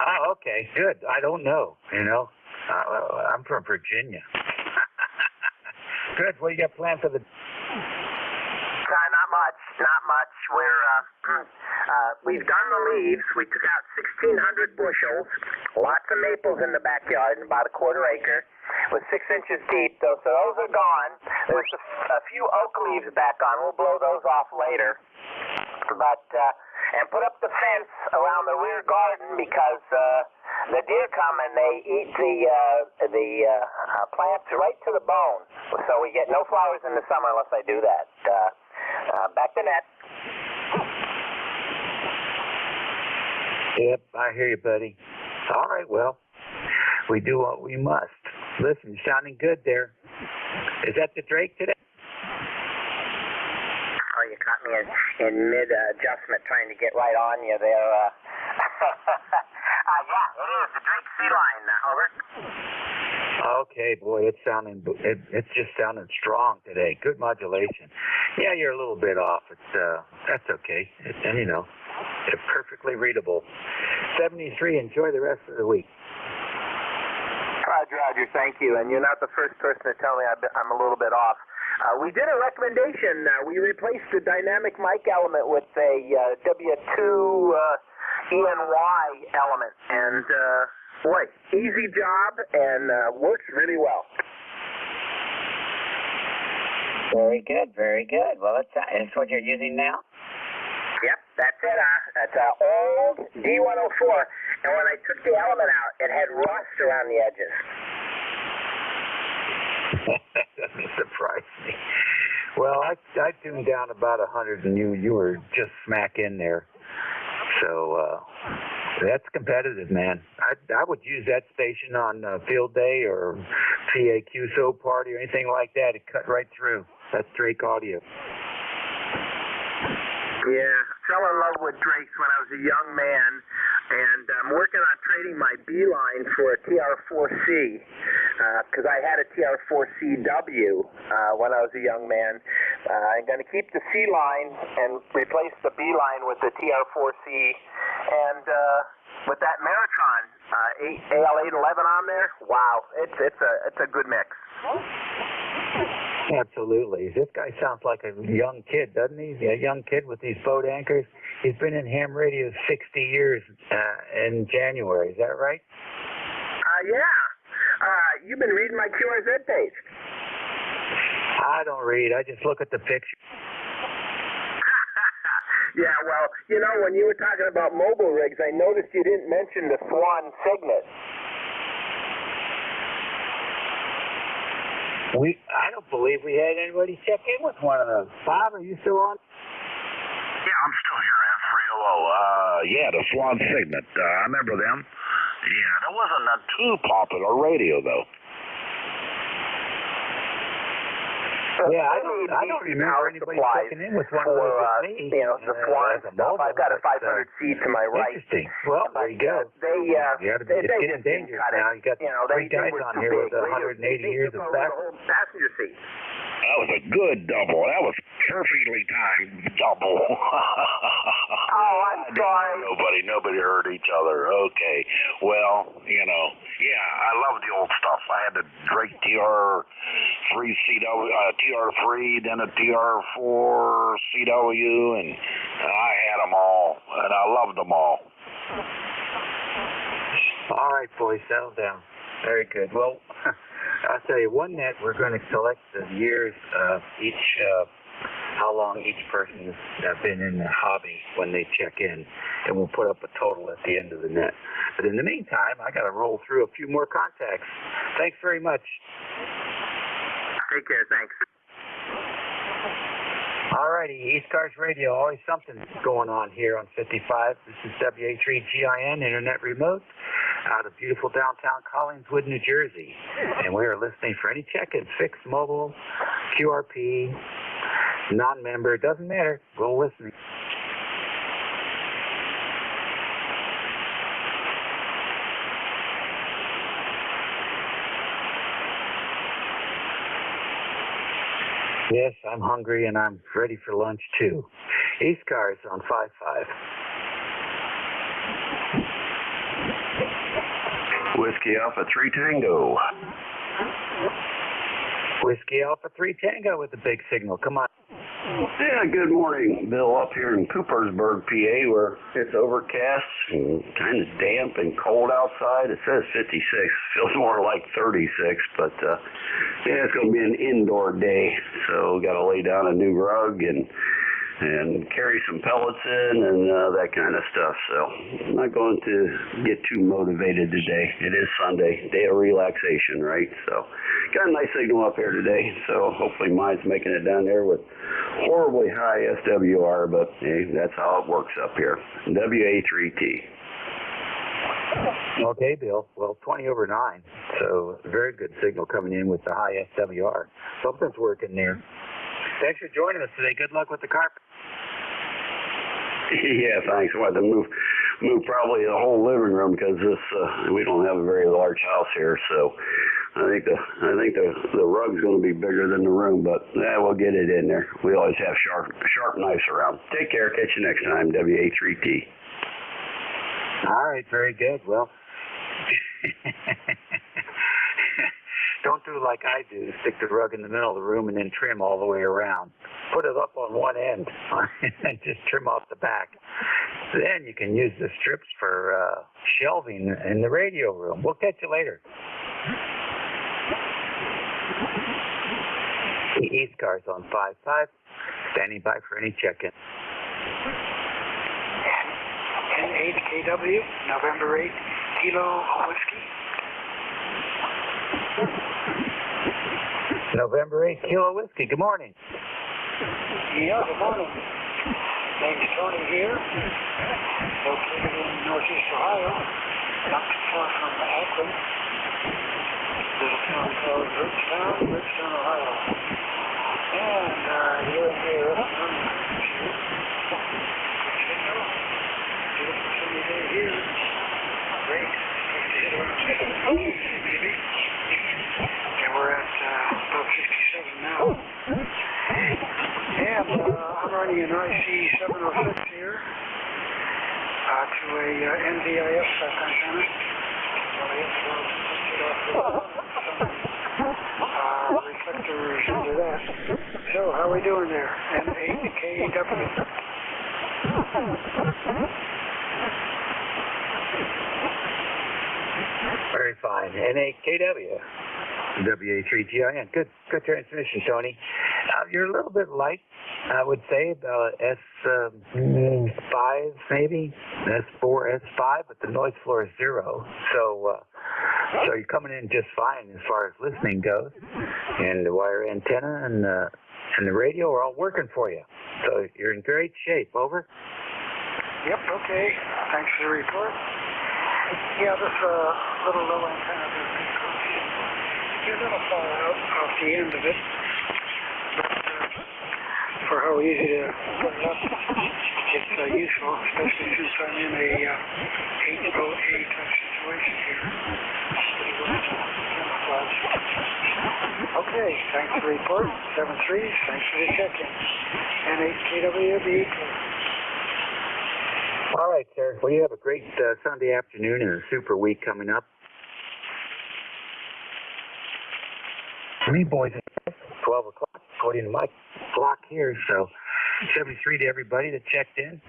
Oh, okay. Good. I don't know. I'm from Virginia. Good. What do you got planned for the... Not much. We've done the leaves. We took out 1,600 bushels, lots of maples in the backyard, and about a quarter acre, with 6 inches deep, though. So those are gone. There's a few oak leaves back on. We'll blow those off later. But and put up the fence around the rear garden because the deer come and they eat the plants right to the bone. So we get no flowers in the summer unless I do that. Back to net. Yep, I hear you, buddy. All right, well, we do what we must. Listen, sounding good there. Is that the Drake today? Oh, you caught me in mid-adjustment trying to get right on you there. Yeah, it is the Drake C-Line, over. Okay, boy, it's just sounding strong today. Good modulation. Yeah, you're a little bit off. That's okay. And it's perfectly readable. 73. Enjoy the rest of the week. Roger. Roger, thank you. And you're not the first person to tell me I'm a little bit off. We did a recommendation. We replaced the dynamic mic element with a W2 ENY element. And, boy, easy job and works really well. Very good, very good. Well, that's what you're using now? Yep, that's it. That's an old D104. And when I took the element out, it had rust around the edges. That doesn't surprise me. Well, I tuned down about 100, and you were just smack in there. So that's competitive, man. I would use that station on field day or PA QSO party or anything like that. It cut right through. That's Drake audio. Yeah, fell in love with Drake's when I was a young man, and I'm working on trading my B-line for a TR4C, because I had a TR4CW when I was a young man. I'm going to keep the C-line and replace the B-line with the TR4C, and with that Meritron AL811 on there, wow, it's a good mix. Absolutely. This guy sounds like a young kid, doesn't he? A young kid with these boat anchors. He's been in ham radio 60 years in January. Is that right? Yeah. You've been reading my QRZ page. I don't read. I just look at the picture. Yeah, well, you know, when you were talking about mobile rigs, I noticed you didn't mention the Swan Signet. I don't believe we had anybody check in with one of those. Bob, are you still on? Yeah, I'm still here, man. 300. Yeah, the Swan Signet. I remember them. Yeah, that wasn't a too popular radio, though. Yeah, I don't remember anybody checking in with one of those with me. You know, the Swan stuff. I've got a 500C to my right. Interesting. Well, there you go. It's getting dangerous now. You got three guys on here with 180 years of passenger seat. That was a good double. That was perfectly timed double. Oh, I'm sorry. Nobody heard each other. Okay. Well, you know, yeah, I love the old stuff. I had the Drake TR3 CW, TR3, then a TR4 CW, and I had them all, and I loved them all. All right, boys, settle down. Very good. Well, I'll tell you, one net, we're going to select the years of each, how long each person has been in the hobby when they check in, and we'll put up a total at the end of the net. But in the meantime, I got to roll through a few more contacts. Thanks very much. Take care. Thanks. All righty, ECARS Radio, always something going on here on 55. This is WA3GIN Internet Remote out of beautiful downtown Collingswood, New Jersey. And we are listening for any check-ins, fixed, mobile, QRP, non-member, it doesn't matter. We'll listen. Yes, I'm hungry and I'm ready for lunch too. ECARS on 55. Whiskey Alpha 3 Tango. Whiskey Alpha 3 Tango with the big signal. Come on. Yeah, good morning. Bill up here in Coopersburg, PA, where it's overcast and kind of damp and cold outside. It says 56. Feels more like 36, but yeah, it's going to be an indoor day. So got to lay down a new rug and carry some pellets in and that kind of stuff. So I'm not going to get too motivated today. It is Sunday, day of relaxation, right? So got a nice signal up here today. So hopefully mine's making it down there with horribly high SWR, but hey, that's how it works up here. WA3T. Okay, Bill. Well, 20 over 9. So very good signal coming in with the high SWR. Something's working there. Thanks for joining us today. Good luck with the carpet. Yeah, thanks. I had to move probably the whole living room because we don't have a very large house here, so I think the rug's going to be bigger than the room, but we'll get it in there. We always have sharp knives around. Take care. Catch you next time. WA3T. All right, very good. Well, Don't do like I do, stick the rug in the middle of the room and then trim all the way around. Put it up on one end and just trim off the back. Then you can use the strips for shelving in the radio room. We'll catch you later. The ECARS on 5-5, standing by for any check-in. N8KW, November 8, Kilo Whiskey. November 8, Kilo Whiskey. Good morning. Yeah, good morning. Name's Tony here, located in Northeast Ohio, not too far from Akron. Little town called Bridgetown, Ohio. And you're in here on beautiful sunny day here. Great. Supposed to hit around 50 maybe. And we're at about 67 now. And I'm running an IC706 here to a NDIS antenna. Reflectors under that. So, how are we doing there? N8KW. Very fine. N8KW. WA3GIN. Good transmission, Tony. You're a little bit light, I would say, about S5 maybe, S4, S5, but the noise floor is 0. So you're coming in just fine as far as listening goes. And the wire antenna and the radio are all working for you. So you're in great shape. Over. Yep, okay. Thanks for the report. Yeah, this little low antenna does make a little fall out off the end of it. But for how easy to put it up, it's useful, especially since I'm in a 808 type situation here. Okay, thanks for the report. 7-3, thanks for the check-in. N8KWB. All right, sir. Well, you have a great Sunday afternoon and a super week coming up. For me, boys, 12 o'clock, according to my clock here. So 73 to everybody that checked in,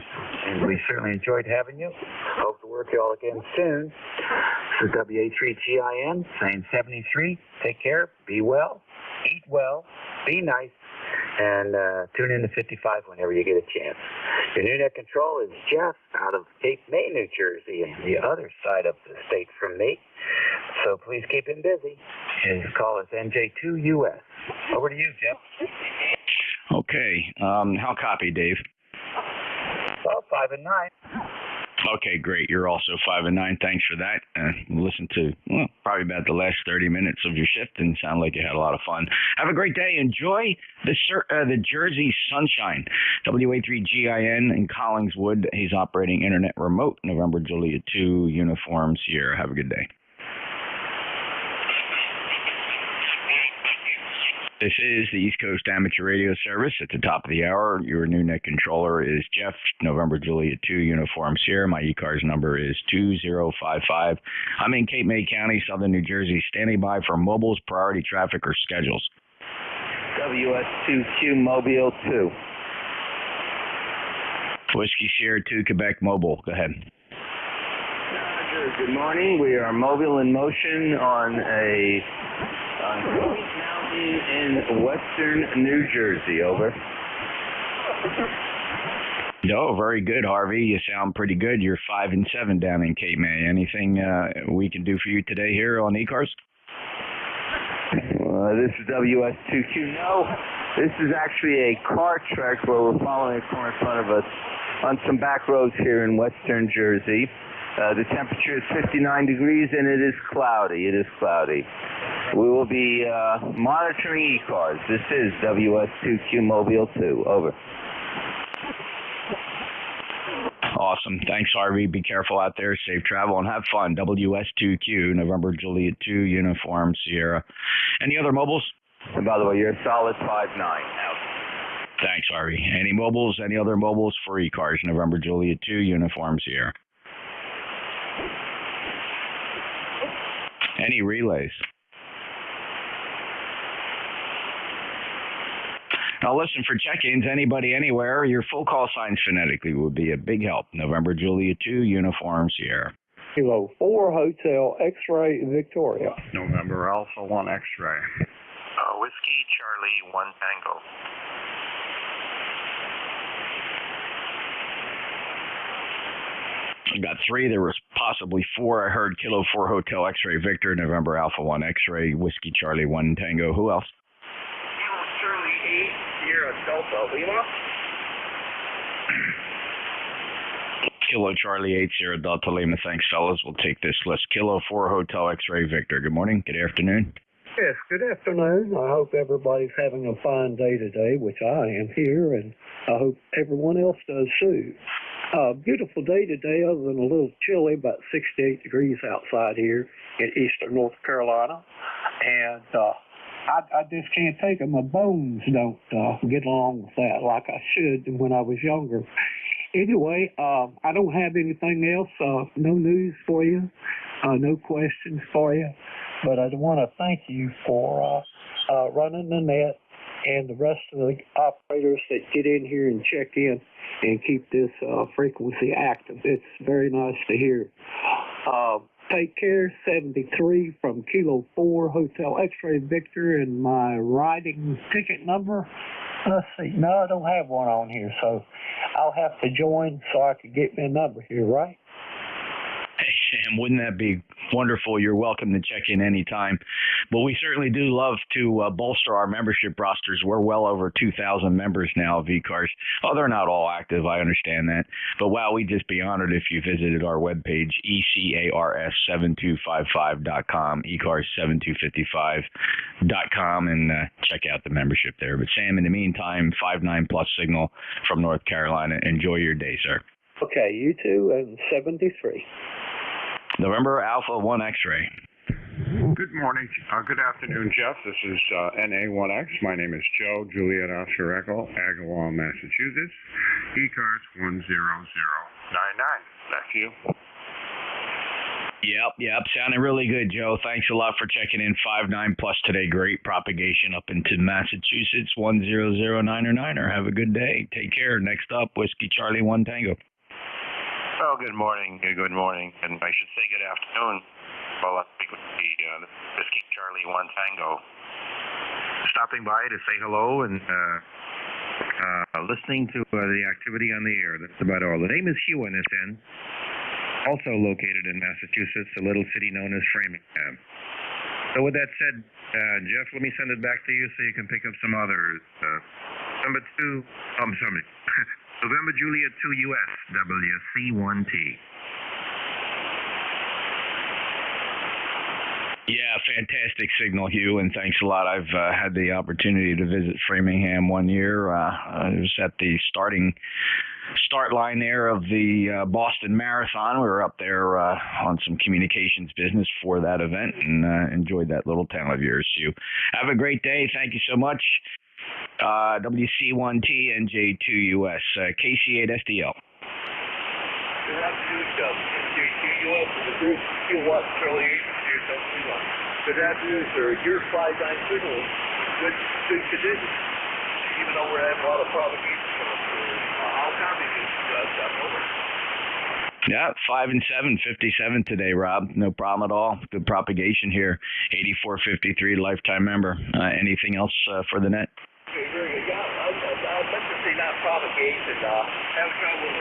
and we certainly enjoyed having you. Hope to work you all again soon. This is WA3GIN saying 73. Take care, be well, eat well, be nice, and tune in to 55 whenever you get a chance. Your new net control is Jeff out of Cape May, New Jersey, and the other side of the state from me. So please keep him busy. His call is NJ2US. Over to you, Jeff. Okay. How copy, Dave? Well, 5 and 9. Okay, great. You're also 5 and 9. Thanks for that. Listen to probably about the last 30 minutes of your shift and sound like you had a lot of fun. Have a great day. Enjoy the Jersey sunshine. WA3GIN in Collingswood. He's operating internet remote. November Juliet 2 Uniform Sierra. Have a good day. This is the East Coast Amateur Radio Service. At the top of the hour, your new net controller is Jeff, November Juliet 2, Uniform Sierra. My ECARS number is 2055. I'm in Cape May County, Southern New Jersey, standing by for mobiles, priority traffic, or schedules. WS2Q Mobile 2. Whiskey Sierra 2, Quebec Mobile. Go ahead. Good morning. We are mobile in motion on Queens Mountain in western New Jersey. Over. No, very good, Harvey. You sound pretty good. You're 5 and 7 down in Cape May. Anything we can do for you today here on ECARS? This is WS2Q. No, this is actually a car track where we're following a car in front of us on some back roads here in western Jersey. The temperature is 59 degrees and it is cloudy. We will be monitoring ECARS. This is WS2Q Mobile 2. Over. Awesome. Thanks, Harvey. Be careful out there. Safe travel and have fun. WS2Q, November Juliet 2, Uniform Sierra. Any other mobiles? And by the way, you're a solid 5-9 out. Thanks, Harvey. Any mobiles? Any other mobiles for ECARS? November Juliet 2, Uniform Sierra. Any relays? Now listen, for check-ins, anybody, anywhere, your full call signs phonetically would be a big help. November Juliet 2, Uniform Sierra. Kilo 4 Hotel X-Ray Victoria. November Alpha 1 X-Ray. Whiskey Charlie 1 Tango. I got 3. There was possibly 4. I heard Kilo 4 Hotel X-Ray Victor, November Alpha 1 X-Ray, Whiskey Charlie 1 Tango. Who else? Kilo Charlie 8 Sierra Delta Lima. Kilo Charlie 8 Sierra Delta Lima. Thanks, fellas. We'll take this list. Kilo 4 Hotel X-Ray Victor. Good morning. Good afternoon. Yes, good afternoon. I hope everybody's having a fine day today, which I am here, and I hope everyone else does too. Beautiful day today, other than a little chilly, about 68 degrees outside here in eastern North Carolina. And I just can't take it. My bones don't get along with that like I should when I was younger. Anyway, I don't have anything else. No news for you. No questions for you. But I want to thank you for running the net and the rest of the operators that get in here and check in and keep this frequency active. It's very nice to hear. Take care, 73 from Kilo 4 Hotel X-Ray Victor, and my riding ticket number. Let's see. No, I don't have one on here, so I'll have to join so I can get me a number here, right? Hey, Sam, wouldn't that be wonderful? You're welcome to check in anytime. But we certainly do love to bolster our membership rosters. We're well over 2,000 members now of ECARS. Oh, they're not all active. I understand that. But wow, we'd just be honored if you visited our webpage, ECARS7255.com, ECARS7255.com, and check out the membership there. But Sam, in the meantime, 5-9 plus signal from North Carolina. Enjoy your day, sir. Okay, you too, and 73. November Alpha 1 X-Ray. Good morning. Good afternoon, Jeff. This is NA1X. My name is Joe, Juliet Oscar Echo, Agawam, Massachusetts. ECARS 10099. Back to you. Yep. Sounding really good, Joe. Thanks a lot for checking in. 5-9 plus today. Great propagation up into Massachusetts. 10099er. Have a good day. Take care. Next up, Whiskey Charlie 1 Tango. Oh, good morning. Good morning. And I should say good afternoon. Well, I speak with the Whiskey Charlie 1 Tango. Stopping by to say hello and listening to the activity on the air. That's about all. The name is Hugh NSN. Also located in Massachusetts, a little city known as Framingham. So with that said, Jeff, let me send it back to you so you can pick up some others. November Juliet 2US, WC1T. Yeah, fantastic signal, Hugh, and thanks a lot. I've had the opportunity to visit Framingham one year. I was at the start line there of the Boston Marathon. We were up there on some communications business for that event and enjoyed that little town of yours, Hugh. Have a great day. Thank you so much. WC1T, NJ2US, KC8SDL. Good afternoon, NJ2US, the group Kilowatt Charlie 8 Good afternoon, sir. Your 5-9 signal is good condition. Even though we're having a lot of propagation coming through. I'll copy this, over. Yeah, 5 and 7, 57 today, Rob. No problem at all. Good propagation here. 8453, lifetime member. Anything else for the net? Okay, very good. Yeah, I meant to say not propagation. Have a trouble with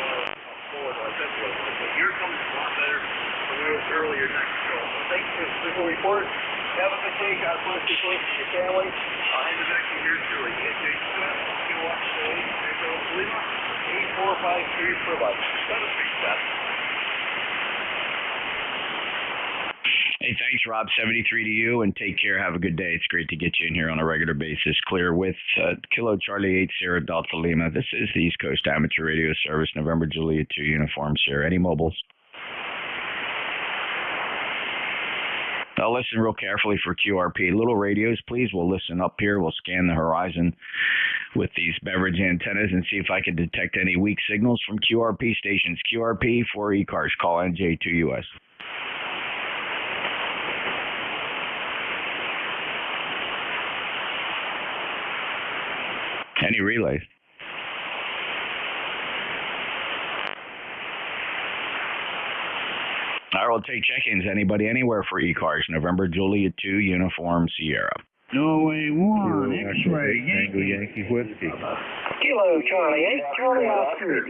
Florida. But yours comes a lot better than it was earlier next show. So thanks for the visual report. Have a good day. God bless you, both and your family. I'll hand it back to you here shortly. NJ2US, Kilowatt Charlie 8453 for life. That's a big step. Hey, thanks, Rob. 73 to you, and take care. Have a good day. It's great to get you in here on a regular basis. Clear with Kilo Charlie 8 Sierra Delta Lima. This is the East Coast Amateur Radio Service, November Juliet 2 Uniform Sierra. Any mobiles? Now listen real carefully for QRP. Little radios, please. We'll listen up here. We'll scan the horizon with these beverage antennas and see if I can detect any weak signals from QRP stations. QRP for ECARS. Call NJ2US. Any relays? All right, we'll take check-ins. Anybody anywhere for ECARS? November Juliet 2, Uniform Sierra. Norway 1, X-ray, Tango Yankee Whiskey. Kilo Charlie 8, Charlie Oscar.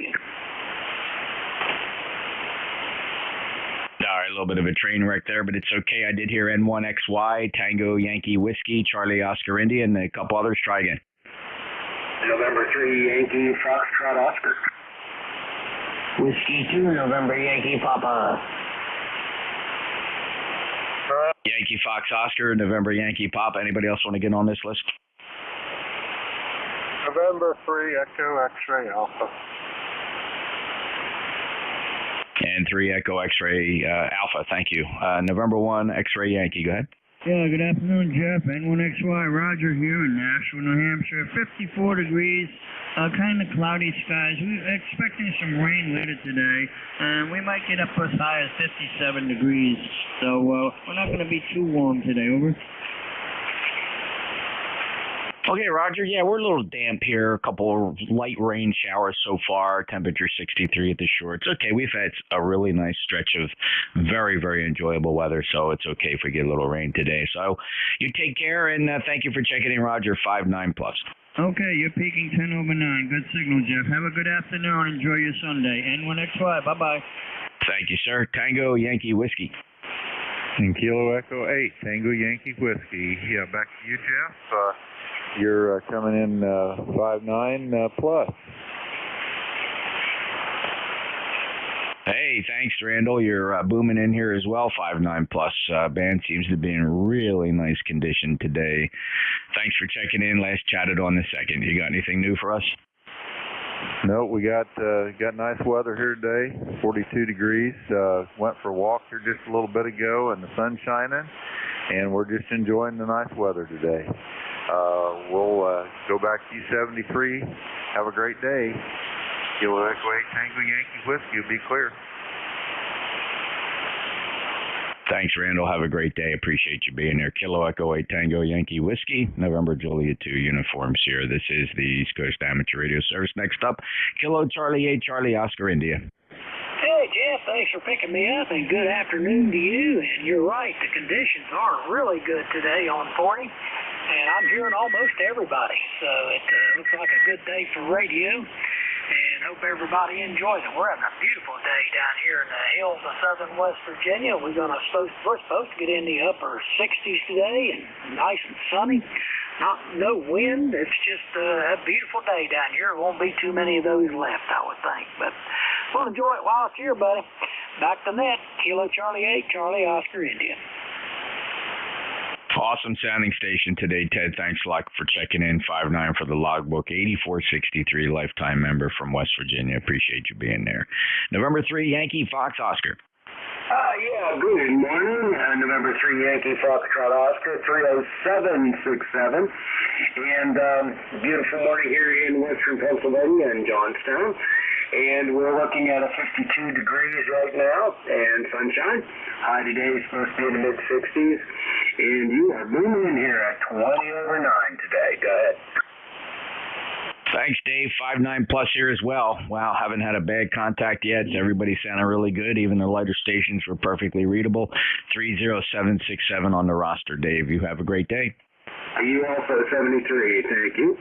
All right, a little bit of a train wreck there, but it's okay. I did hear N1XY, Tango Yankee Whiskey, Charlie Oscar India, and a couple others. Try again. November 3 Yankee Foxtrot Oscar. Whiskey 2, November Yankee Papa. Yankee Fox Oscar, November Yankee Papa. Anybody else want to get on this list? November 3 Echo X-ray Alpha. And 3 Echo X-ray Alpha. Thank you. November 1 X-ray Yankee. Go ahead. Yeah, good afternoon, Jeff. N1XY, Roger here in Nashville, New Hampshire. 54 degrees, kind of cloudy skies. We're expecting some rain later today, and we might get up as high as 57 degrees. So we're not going to be too warm today. Over. Okay, Roger. Yeah, we're a little damp here. A couple of light rain showers so far. Temperature 63 at the shore. It's okay. We've had a really nice stretch of very, very enjoyable weather, so it's okay if we get a little rain today. So you take care, and thank you for checking in, Roger. 59+. Okay, you're peaking 10 over 9. Good signal, Jeff. Have a good afternoon. Enjoy your Sunday. N1XY. Bye-bye. Thank you, sir. Tango Yankee Whiskey. And Kilo Echo 8, Tango Yankee Whiskey. Yeah, back to you, Jeff. You're coming in 59+. Hey, thanks, Randall. You're booming in here as well. 59+. Band seems to be in really nice condition today. Thanks for checking in. Last chatted on the 2nd. You got anything new for us? No, we got nice weather here today. 42 degrees. Went for a walk here just a little bit ago, and the sun's shining, and we're just enjoying the nice weather today. We'll go back to U73. Have a great day. Kilo Echo 8 Tango Yankee Whiskey will be clear. Thanks, Randall. Have a great day. Appreciate you being there. Kilo Echo 8 Tango Yankee Whiskey, November Juliet 2 Uniform Sierra. This is the East Coast Amateur Radio Service. Next up, Kilo Charlie 8 Charlie Oscar India. Hey, Jeff, thanks for picking me up, and good afternoon to you. And you're right, the conditions are really good today on 40. And I'm hearing almost everybody, so it looks like a good day for radio, and hope everybody enjoys it. We're having a beautiful day down here in the hills of southern West Virginia. We're supposed to get in the upper 60s today, and nice and sunny. No wind. It's just a beautiful day down here. There won't be too many of those left, I would think, but we'll enjoy it while it's here, buddy. Back to net, Kilo Charlie 8, Charlie Oscar India. Awesome sounding station today, Ted. Thanks a lot for checking in. 59 for the logbook. 8463 lifetime member from West Virginia. Appreciate you being there. November 3 Yankee Fox Oscar. Yeah, good morning. November 3 Yankee Foxtrot Oscar, 30767. And beautiful morning here in western Pennsylvania and Johnstown. And we're looking at a 52 degrees right now and sunshine. High today is supposed to be in the mid-60s. And you are booming in here at 20 over 9 today. Go ahead. Thanks, Dave. 59+ here as well. Wow, haven't had a bad contact yet. Everybody sounded really good. Even the lighter stations were perfectly readable. 30767 on the roster, Dave. You have a great day. You also 73. Thank you.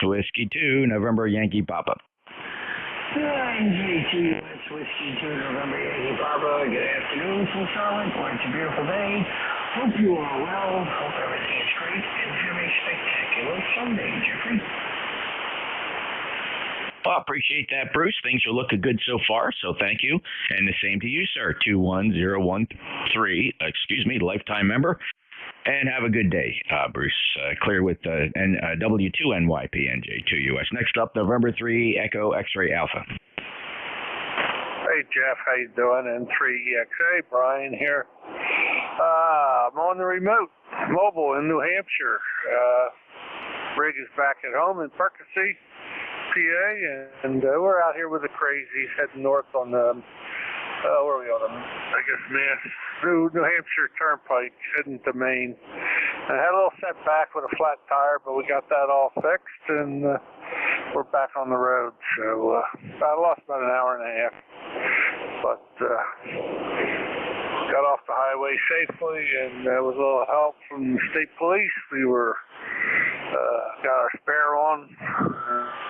Whiskey 2, November Yankee Papa. NJ2US Whiskey 2, November Yankee Papa. Good afternoon from Charlotte. It's a beautiful day. Hope you are well. Hope everything is great. And have a spectacular Sunday, Jeffrey. Well, appreciate that, Bruce. Things are looking good so far, so thank you. And the same to you, sir. 21013, lifetime member. And have a good day, Bruce. Clear with W2NYP NJ2US. Next up, November 3 Echo X-ray Alpha. Hey, Jeff. How you doing? N3EXA, Brian here. I'm on the remote mobile in New Hampshire. Rig is back at home in Percy, PA, and we're out here with the crazies heading north on the where are we on? I guess New Hampshire Turnpike heading to Maine. I had a little setback with a flat tire, but we got that all fixed, and we're back on the road. So I lost about an hour and a half, but got off the highway safely, and with a little help from the state police, we were got our spare on,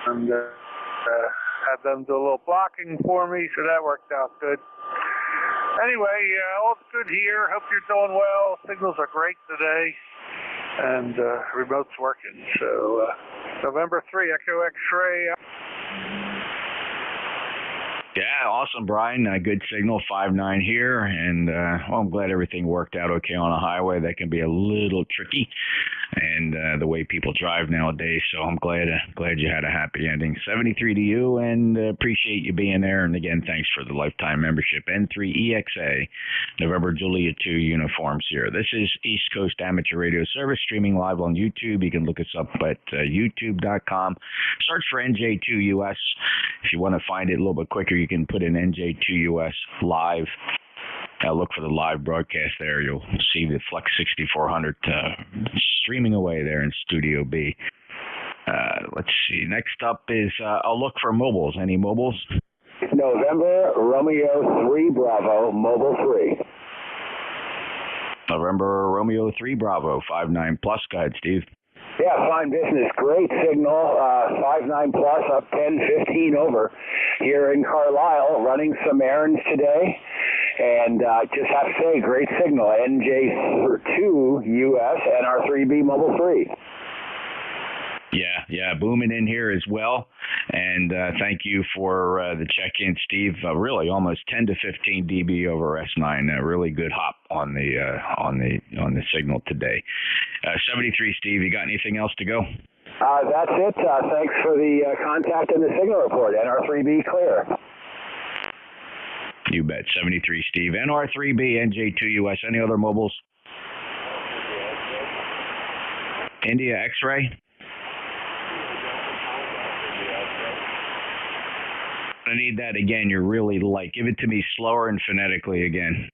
and had them do a little blocking for me, so that worked out good. Anyway, all's good here. Hope you're doing well. Signals are great today, and remote's working. So November 3, Echo X-ray. Yeah, awesome, Brian. Good signal, 5.9 here, and well, I'm glad everything worked out okay on a highway. That can be a little tricky, and the way people drive nowadays. So I'm glad you had a happy ending. 73 to you, and appreciate you being there. And again, thanks for the lifetime membership. N3EXA, November Juliet 2 uniforms here. This is East Coast Amateur Radio Service, streaming live on YouTube. You can look us up at youtube.com. Search for NJ2US. If you want to find it a little bit quicker, you can put in NJ2US live. Look for the live broadcast there. You'll see the Flex 6400 streaming away there in Studio B. Let's see. Next up is I'll look for mobiles. Any mobiles? November Romeo 3 Bravo, mobile 3. November Romeo 3 Bravo, 5.9 plus. Go ahead, Steve. Yeah, fine business. Great signal. 5.9 plus, up 10-15 over here in Carlisle, running some errands today. And just have to say, great signal. NJ2US and our 3B Mobile 3. Yeah, booming in here as well. And thank you for the check-in, Steve. Really, almost 10 to 15 dB over S9. Really good hop on the signal today. 73, Steve. You got anything else to go? That's it. Thanks for the contact and the signal report. NR3B clear. You bet. 73, Steve. NR3B, NJ2US. Any other mobiles? India X-ray. I need that again. You're really light. Give it to me slower and phonetically again.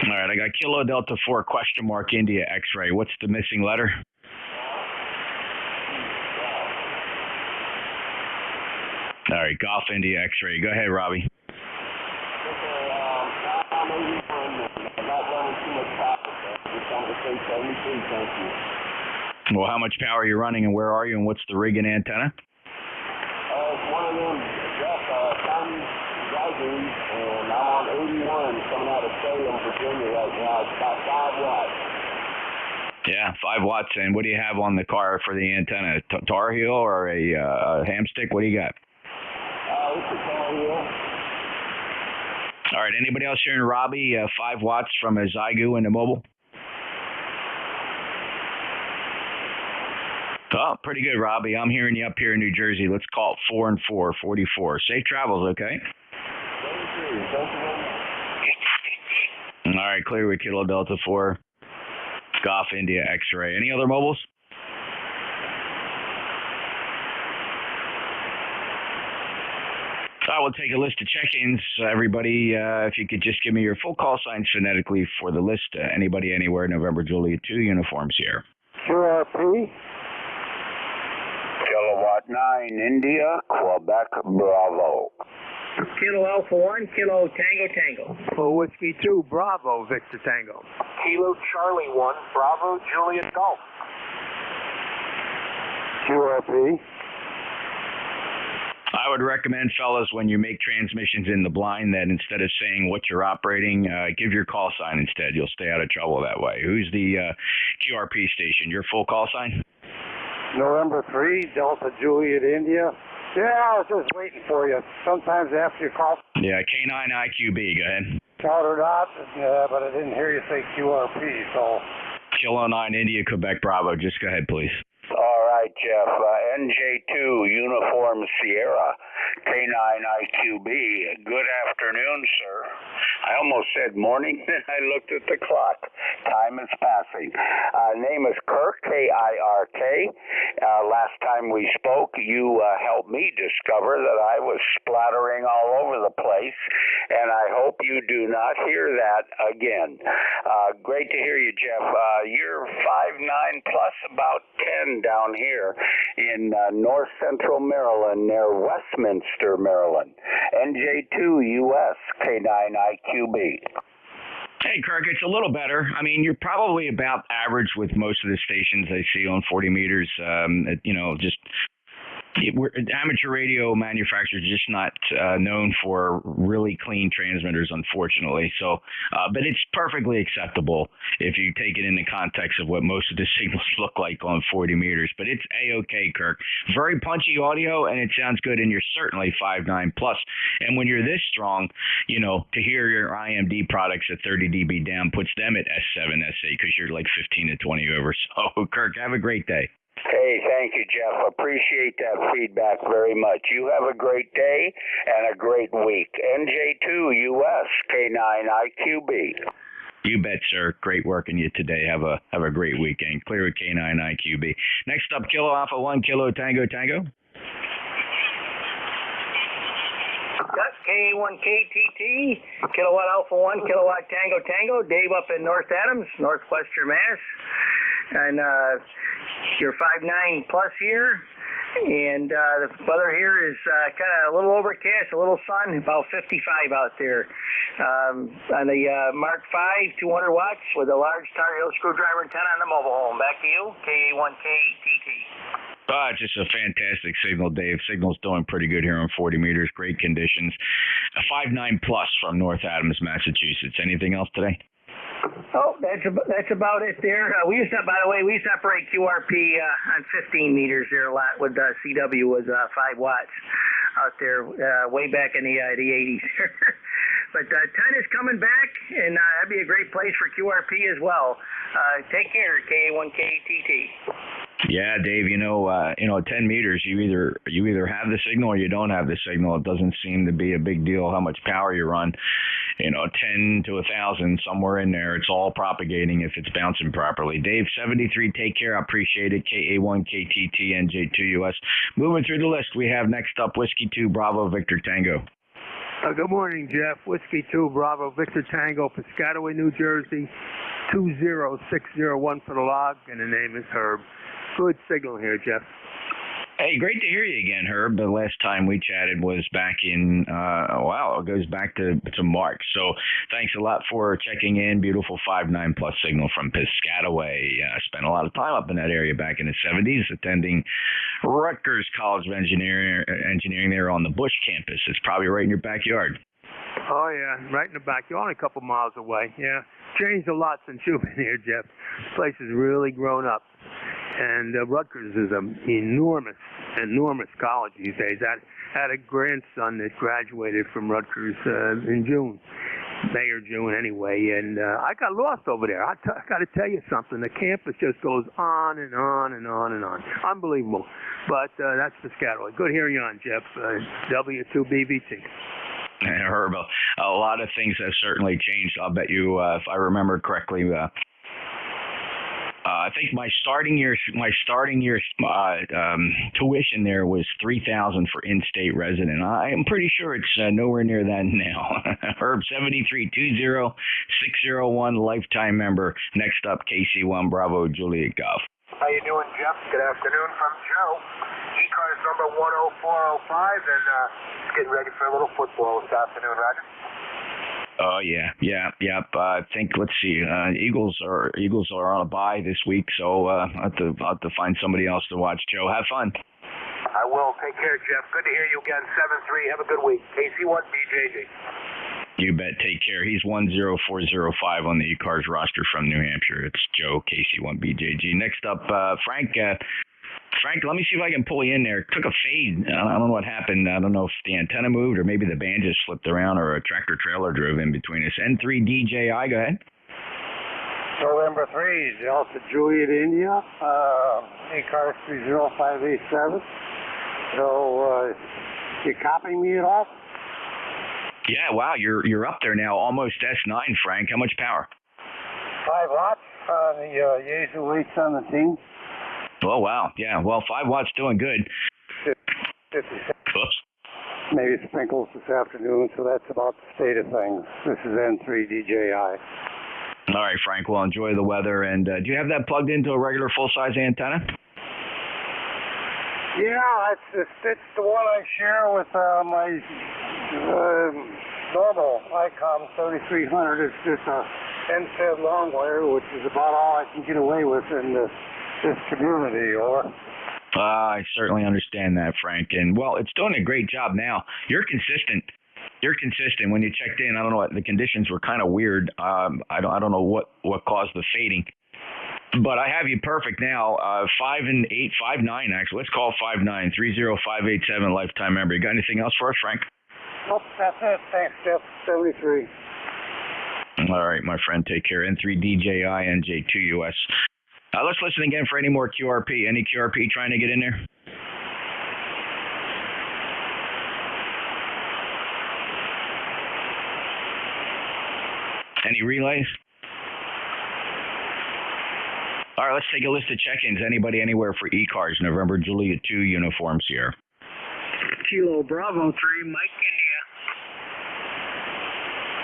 All right, I got Kilo Delta 4 question mark India X-ray. What's the missing letter? All right, Golf India X-ray. Go ahead, Robbie. Well, how much power are you running, and where are you, and what's the rig and antenna? One of them, Tommy Driving, and I'm on 81 coming out of Salem, Virginia right now. It's about 5 watts. Yeah, 5 watts. And what do you have on the car for the antenna? Tar Heel or a ham stick? What do you got? It's a Tar Heel. All right, anybody else hearing Robbie? 5 watts from a Zygu in the mobile? Oh, pretty good, Robbie. I'm hearing you up here in New Jersey. Let's call it 4 and 4, 44. Safe travels, okay? All right, clear with Kilo Delta 4. Golf India X-ray. Any other mobiles? I will take a list of check-ins. Everybody, if you could just give me your full call signs phonetically for the list. Anybody, anywhere, November Juliet 2 uniforms here. QRP. Kilowatt 9, India, Quebec, Bravo. Kilo Alpha 1, Kilo Tango. For Whiskey 2, Bravo, Victor Tango. Kilo Charlie 1, Bravo, Juliet Golf. QRP. I would recommend, fellas, when you make transmissions in the blind, that instead of saying what you're operating, give your call sign instead. You'll stay out of trouble that way. Who's the QRP station? Your full call sign? November 3, Delta Juliet, India. Yeah, I was just waiting for you. Sometimes after you call. Yeah, K9IQB. Go ahead. Called or not, but I didn't hear you say QRP, so. Kilo 9, India, Quebec, Bravo. Just go ahead, please. All right, Jeff. NJ2 Uniform Sierra, K9IQB. Good afternoon, sir. I almost said morning, then I looked at the clock. Time is passing. Name is Kirk, K-I-R-K. Last time we spoke, you helped me discover that I was splattering all over the place, and I hope you do not hear that again. Great to hear you, Jeff. You're 5'9" plus about 10 down here in north central Maryland near Westminster, Maryland. NJ2US, K9IQB. Hey, Kirk, it's a little better. I mean, you're probably about average with most of the stations I see on 40 meters. Just amateur radio manufacturers are just not known for really clean transmitters, unfortunately. So, but it's perfectly acceptable if you take it in the context of what most of the signals look like on 40 meters. But it's A-OK, Kirk. Very punchy audio, and it sounds good, and you're certainly 5'9" plus. And when you're this strong, to hear your IMD products at 30 dB down puts them at S7, S8 because you're like 15 to 20 over. So, Kirk, have a great day. Hey, thank you, Jeff. Appreciate that feedback very much. You have a great day and a great week. NJ2US, K9IQB. You bet, sir. Great working you today. Have a great weekend. Clear with K9IQB. Next up, Kilo Alpha 1, Kilo Tango Tango. K1KTT, Kilowatt Alpha 1, Kilowatt Tango Tango. Dave up in North Adams, Northwestern Mass. And you're 5'9" plus here. And the weather here is kind of a little overcast, a little sun, about 55 out there. On the Mark V, 200 watts with a large Tar Heel screwdriver antenna on the mobile home. Back to you, K1KTT. Just a fantastic signal, Dave. Signal's doing pretty good here on 40 meters. Great conditions. A 5'9" plus from North Adams, Massachusetts. Anything else today? Oh, that's about it there. We used to operate QRP on 15 meters there a lot with CW was 5 watts out there way back in the 80s. But 10 is coming back, and that'd be a great place for QRP as well. Take care, K1KTT. Yeah, Dave, 10 meters, you either have the signal or you don't have the signal. It doesn't seem to be a big deal how much power you run. 10 to 1,000, somewhere in there. It's all propagating if it's bouncing properly. Dave, 73, take care. I appreciate it. KA1KTT, NJ2US. Moving through the list, we have next up Whiskey 2, Bravo, Victor Tango. Good morning, Jeff. Whiskey 2, Bravo, Victor Tango, Piscataway, New Jersey, 20601 for the log, and the name is Herb. Good signal here, Jeff. Hey, great to hear you again, Herb. The last time we chatted was back in, it goes back to March. So thanks a lot for checking in. Beautiful 5'9" plus signal from Piscataway. Spent a lot of time up in that area back in the 70s, attending Rutgers College of Engineering there on the Bush campus. It's probably right in your backyard. Oh, yeah, right in the backyard, only a couple miles away. Yeah, changed a lot since you've been here, Jeff. This place has really grown up. And Rutgers is an enormous college these days. I had a grandson that graduated from Rutgers in June, May or June anyway, and I got lost over there. I got to tell you something. The campus just goes on and on and on and on. Unbelievable. But that's Piscataway. Good hearing you on, Jeff. W2BVT. Herb, a lot of things have certainly changed. I'll bet you, if I remember correctly, I think my starting year tuition there was $3,000 for in-state resident. I am pretty sure it's nowhere near that now. Herb 7320601, lifetime member. Next up, KC1 Bravo Juliet Golf. How you doing, Jeff? Good afternoon from Joe. ECARS number 10405, and getting ready for a little football this afternoon, Roger. Oh yeah. I think let's see. Eagles are on a bye this week, so I'll have to find somebody else to watch. Joe, have fun. I will. Take care, Jeff. Good to hear you again. 7-3. Have a good week. KC1BJJ. You bet. Take care. He's 10405 on the ECARS roster from New Hampshire. It's Joe, KC1BJG. Next up, Frank. Frank, let me see if I can pull you in there. Took a fade. I don't know what happened. I don't know if the antenna moved or maybe the band just flipped around or a tractor trailer drove in between us. N3DJI, go ahead. November 3, Delta Juliet, India, ECARS 30587. So, you copying me at all? Yeah, wow, you're up there now, almost S9, Frank. How much power? 5 watts on the Yaesu 817. Oh, wow. Yeah, well, 5 watts doing good. 56. Oops. Maybe sprinkles this afternoon, so that's about the state of things. This is N3 DJI. All right, Frank, well, enjoy the weather. And do you have that plugged into a regular full-size antenna? Yeah, it's the one I share with my normal ICOM 3300. It's just a NFED long wire, which is about all I can get away with in this community, or... I certainly understand that, Frank. And, well, it's doing a great job now. You're consistent. When you checked in. I don't know, the conditions were kind of weird. I don't know what caused the fading. But I have you perfect now. 5'8", 5'9", actually. Let's call 5'9", 30587 lifetime member. You got anything else for us, Frank? Nope, that's it. Thanks, Jeff. 73. All right, my friend. Take care. N3 DJI, NJ2US. Let's listen again for any more QRP. Any QRP trying to get in there? Any relays? All right, let's take a list of check-ins. Anybody anywhere for ECARS, November Juliet 2 uniform Sierra. Kilo Bravo 3, Mike India.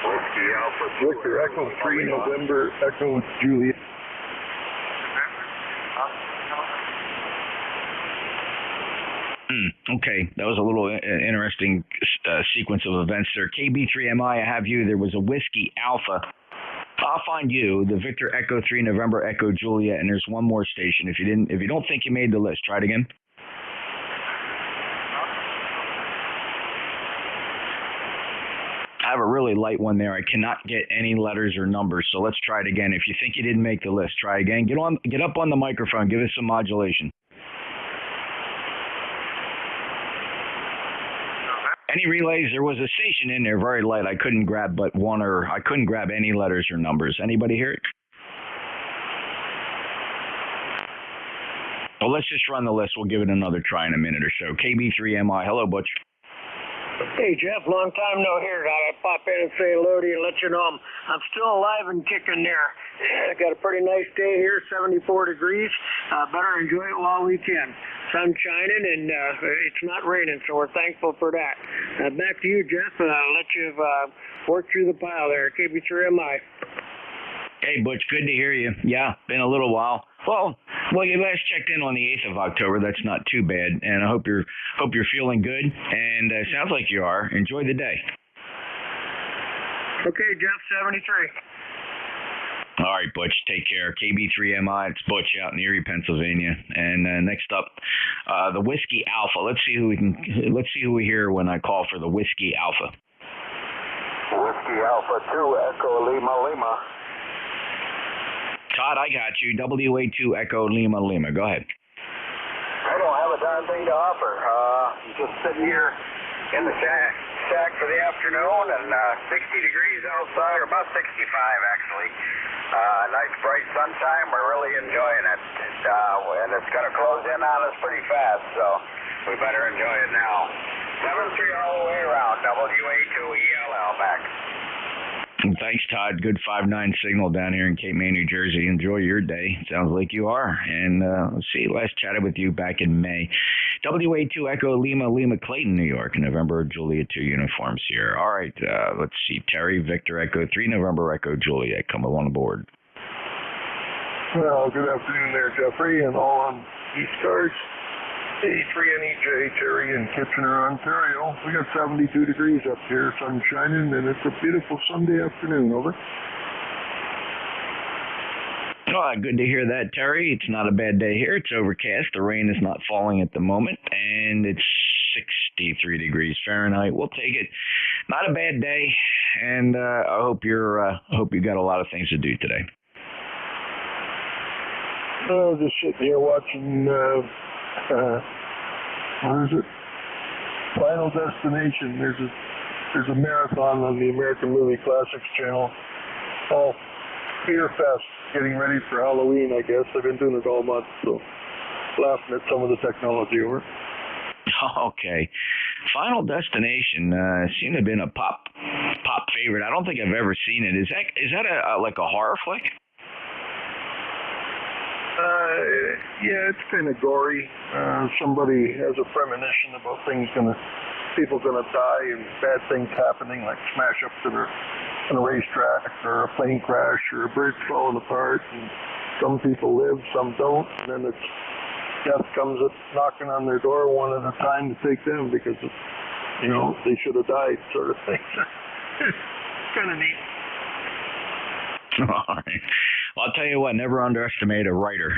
Whiskey Alpha Victor Echo 3 November Echo Juliet. Okay, that was a little interesting sequence of events there. KB3MI, I have you. There was a Whiskey Alpha. I'll find you, the Victor Echo 3 November Echo Juliet, and there's one more station. If you don't think you made the list, try it again. I have a really light one there. I cannot get any letters or numbers, so let's try it again. If you think you didn't make the list, try again. Get up on the microphone. Give us some modulation. Any relays? There was a station in there, very light. I couldn't grab I couldn't grab any letters or numbers. Anybody hear it? Well, let's just run the list. We'll give it another try in a minute or so. KB3MI. Hello, Butch. Hey, Jeff, long time no hear. I pop in and say hello to you and let you know I'm still alive and kicking there. I got a pretty nice day here, 74 degrees. Better enjoy it while we can. Sun shining and it's not raining, so we're thankful for that. Back to you, Jeff. I'll let you work through the pile there. KB3MI. Hey, Butch, good to hear you. Yeah, been a little while. Well, you last checked in on the 8th of October. That's not too bad, and I hope you're feeling good. And sounds like you are. Enjoy the day. Okay, Jeff, 73. All right, Butch, take care. KB3MI, it's Butch out in Erie, Pennsylvania. And next up, the Whiskey Alpha. Let's see who we hear when I call for the Whiskey Alpha. Whiskey Alpha 2 Echo Lima Lima. Todd, I got you. WA2 Echo Lima Lima. Go ahead. I don't have a darn thing to offer. I'm just sitting here in the shack for the afternoon, and 60 degrees outside, or about 65 actually. Nice bright sunshine. We're really enjoying it. And it's going to close in on us pretty fast, so we better enjoy it now. 7-3 all the way around. WA2 ELL back. Thanks, Todd. Good 5-9 signal down here in Cape May, New Jersey. Enjoy your day. Sounds like you are. And let's see, last chatted with you back in May. WA2 Echo Lima Lima Clayton, New York, November Juliet 2 uniforms here. All right, let's see. Terry Victor Echo 3 November Echo Juliet. Come on board. Well, good afternoon there, Jeffrey, and all on ECARS. 83NEJ, Terry in Kitchener, Ontario. We got 72 degrees up here, sun shining, and it's a beautiful Sunday afternoon. Over. Oh, good to hear that, Terry. It's not a bad day here. It's overcast. The rain is not falling at the moment, and it's 63 degrees Fahrenheit. We'll take it. Not a bad day, and I hope you got a lot of things to do today. Just sitting here watching. What is it? Final Destination. There's a marathon on the American Movie Classics channel. Oh, Fear Fest, getting ready for Halloween, I guess. I've been doing it all month, so laughing at some of the technology over. Okay. Final Destination seemed to have been a pop favorite. I don't think I've ever seen it. Is that like a horror flick? Yeah, it's kind of gory. Somebody has a premonition about people gonna die and bad things happening, like smash up to on a racetrack or a plane crash or a bridge falling apart. And some people live, some don't. And then death comes knocking on their door one at a time to take them because they should have died, sort of thing. It's kind of neat. All right. Well, I'll tell you what, never underestimate a writer.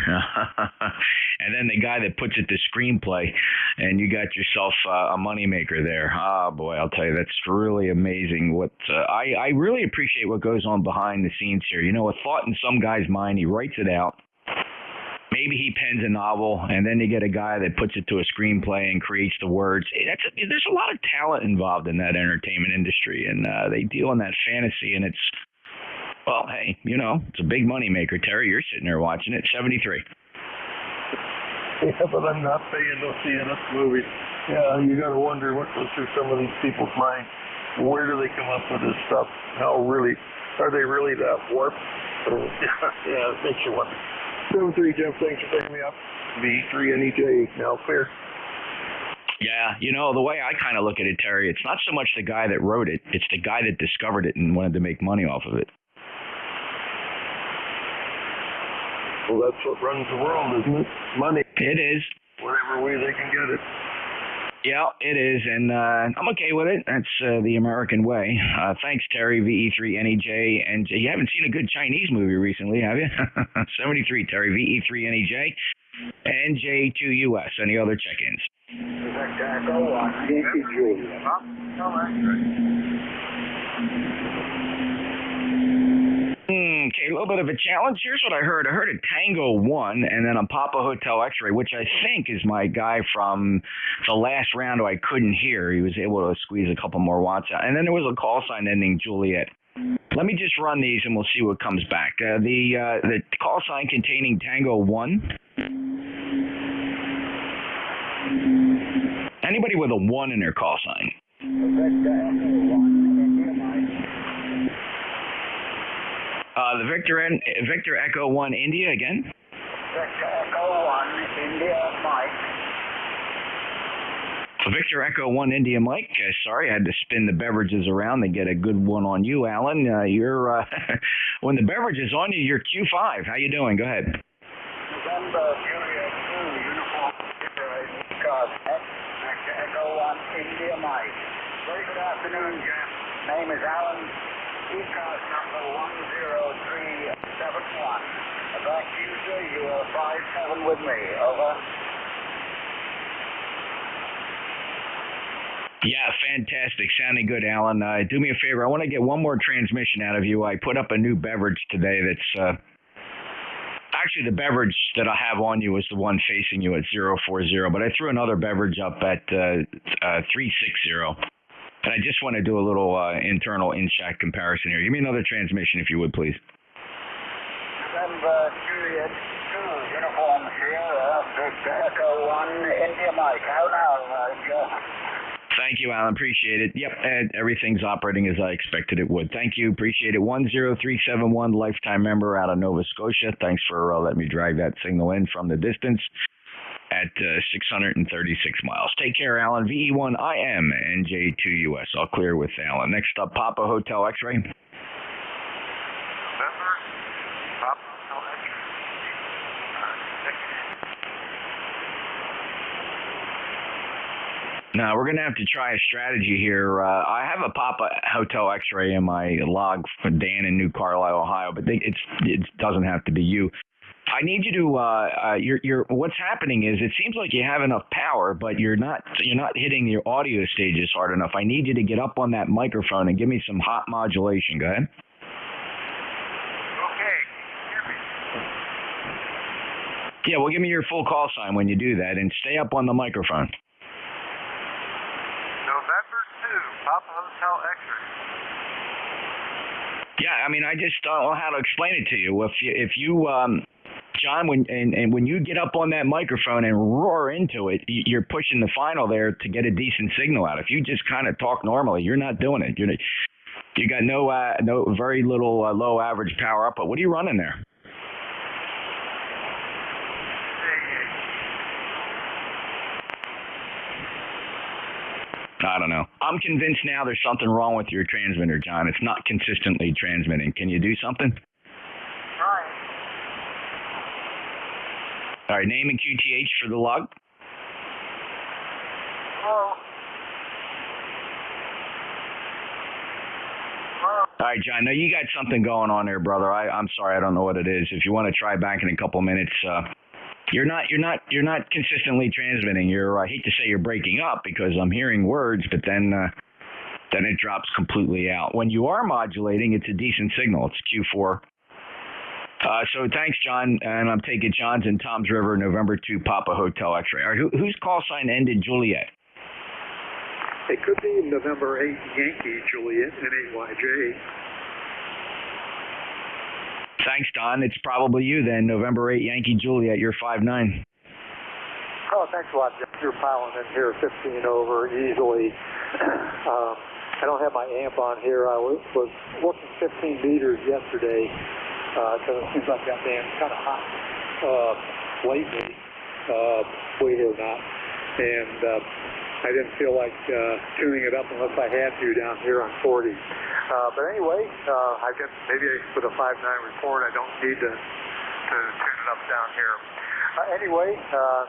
And then the guy that puts it to screenplay, and you got yourself a moneymaker there. Oh, boy, I'll tell you, that's really amazing. I really appreciate what goes on behind the scenes here. A thought in some guy's mind, he writes it out. Maybe he pens a novel, and then you get a guy that puts it to a screenplay and creates the words. There's a lot of talent involved in that entertainment industry, and they deal in that fantasy, and it's, well, hey, it's a big moneymaker, Terry. You're sitting there watching it. 73. Yeah, but I'm not paying to see this movie. Yeah, you got to wonder what goes through some of these people's minds. Where do they come up with this stuff? Are they really that warped? Yeah, it makes you wonder. 7-3, Jeff, thanks for picking me up. V3 NEJ, now clear. Yeah, the way I kind of look at it, Terry, it's not so much the guy that wrote it, it's the guy that discovered it and wanted to make money off of it. Well, that's what runs the world, isn't it? Money. It is. Whatever way they can get it. Yeah, it is, and I'm okay with it. That's the American way. Thanks, Terry, VE3NEJ. And you haven't seen a good Chinese movie recently, have you? 73, Terry, VE3NEJ. NJ2US. Any other check-ins? Okay, a little bit of a challenge. Here's what I heard. I heard a Tango 1 and then a Papa Hotel X-Ray, which I think is my guy from the last round who I couldn't hear. He was able to squeeze a couple more watts out. And then there was a call sign ending Juliet. Let me just run these and we'll see what comes back. The call sign containing Tango 1. Anybody with a 1 in their call sign? The Victor Echo 1 India again. Victor Echo 1 India Mike. Victor Echo 1 India Mike. Sorry, I had to spin the beverages around to get a good one on you, Alan. You're when the beverage is on you, you're Q5. How you doing? Go ahead. November Juliet 2 Uniform ECARS Victor Echo 1 India Mike. Very good afternoon, Jeff. Name is Alan. ECARS number 10371. Back to you, sir. You are 5-7 with me. Over. Yeah, fantastic. Sounding good, Alan. Do me a favor. I want to get one more transmission out of you. I put up a new beverage today that's actually the beverage that I have on you is the one facing you at 040, but I threw another beverage up at 360. And I just want to do a little internal in-chat comparison here. Give me another transmission, if you would, please. November Juliet 2 Uniform Sierra Victor Echo 1 India Mike. How now, Jeff? Thank you, Alan. Appreciate it. Yep, and everything's operating as I expected it would. Thank you. Appreciate it. 10371, lifetime member out of Nova Scotia. Thanks for letting me drag that signal in from the distance at 636 miles. Take care, Alan. VE1 IM NJ2US. I'll clear with Alan. Next up, Papa Hotel X-Ray. November Papa Hotel X-Ray. Now, we're going to have to try a strategy here. I have a Papa Hotel X-Ray in my log for Dan in New Carlisle, Ohio, but it doesn't have to be you. I need you to. What's happening is it seems like you have enough power, but you're not hitting your audio stages hard enough. I need you to get up on that microphone and give me some hot modulation. Go ahead. Okay, hear me. Yeah, well, give me your full call sign when you do that, and stay up on the microphone. November 2, Papa Hotel X-Ray. Yeah, I mean, I just don't know how to explain it to you. If you John, when you get up on that microphone and roar into it, you're pushing the final there to get a decent signal out. If you just kind of talk normally, you're not doing it. You got no very little low average power output. What are you running there? I don't know. I'm convinced now there's something wrong with your transmitter, John. It's not consistently transmitting. Can you do something? All right, name and QTH for the log. Hello. All right, John. Now you got something going on there, brother. I'm sorry, I don't know what it is. If you want to try back in a couple minutes, you're not consistently transmitting. I hate to say you're breaking up because I'm hearing words, but then it drops completely out. When you are modulating, it's a decent signal. It's Q4. So thanks, John, and I'm taking John's in Tom's River, November 2, Papa Hotel X-ray. All right, whose call sign ended Juliet? It could be November 8 Yankee Juliet, NAYJ. Thanks, Don. It's probably you then, November 8 Yankee Juliet. You're 5'9". Oh, thanks a lot, Jeff. You're piling in here 15 over easily. I don't have my amp on here. I was working 15 meters yesterday because it seems like that damn kind of hot lately, believe it or not. And I didn't feel like tuning it up unless I had to down here on 40. But anyway, I guess maybe with a 5.9 report, I don't need to tune it up down here. Anyway,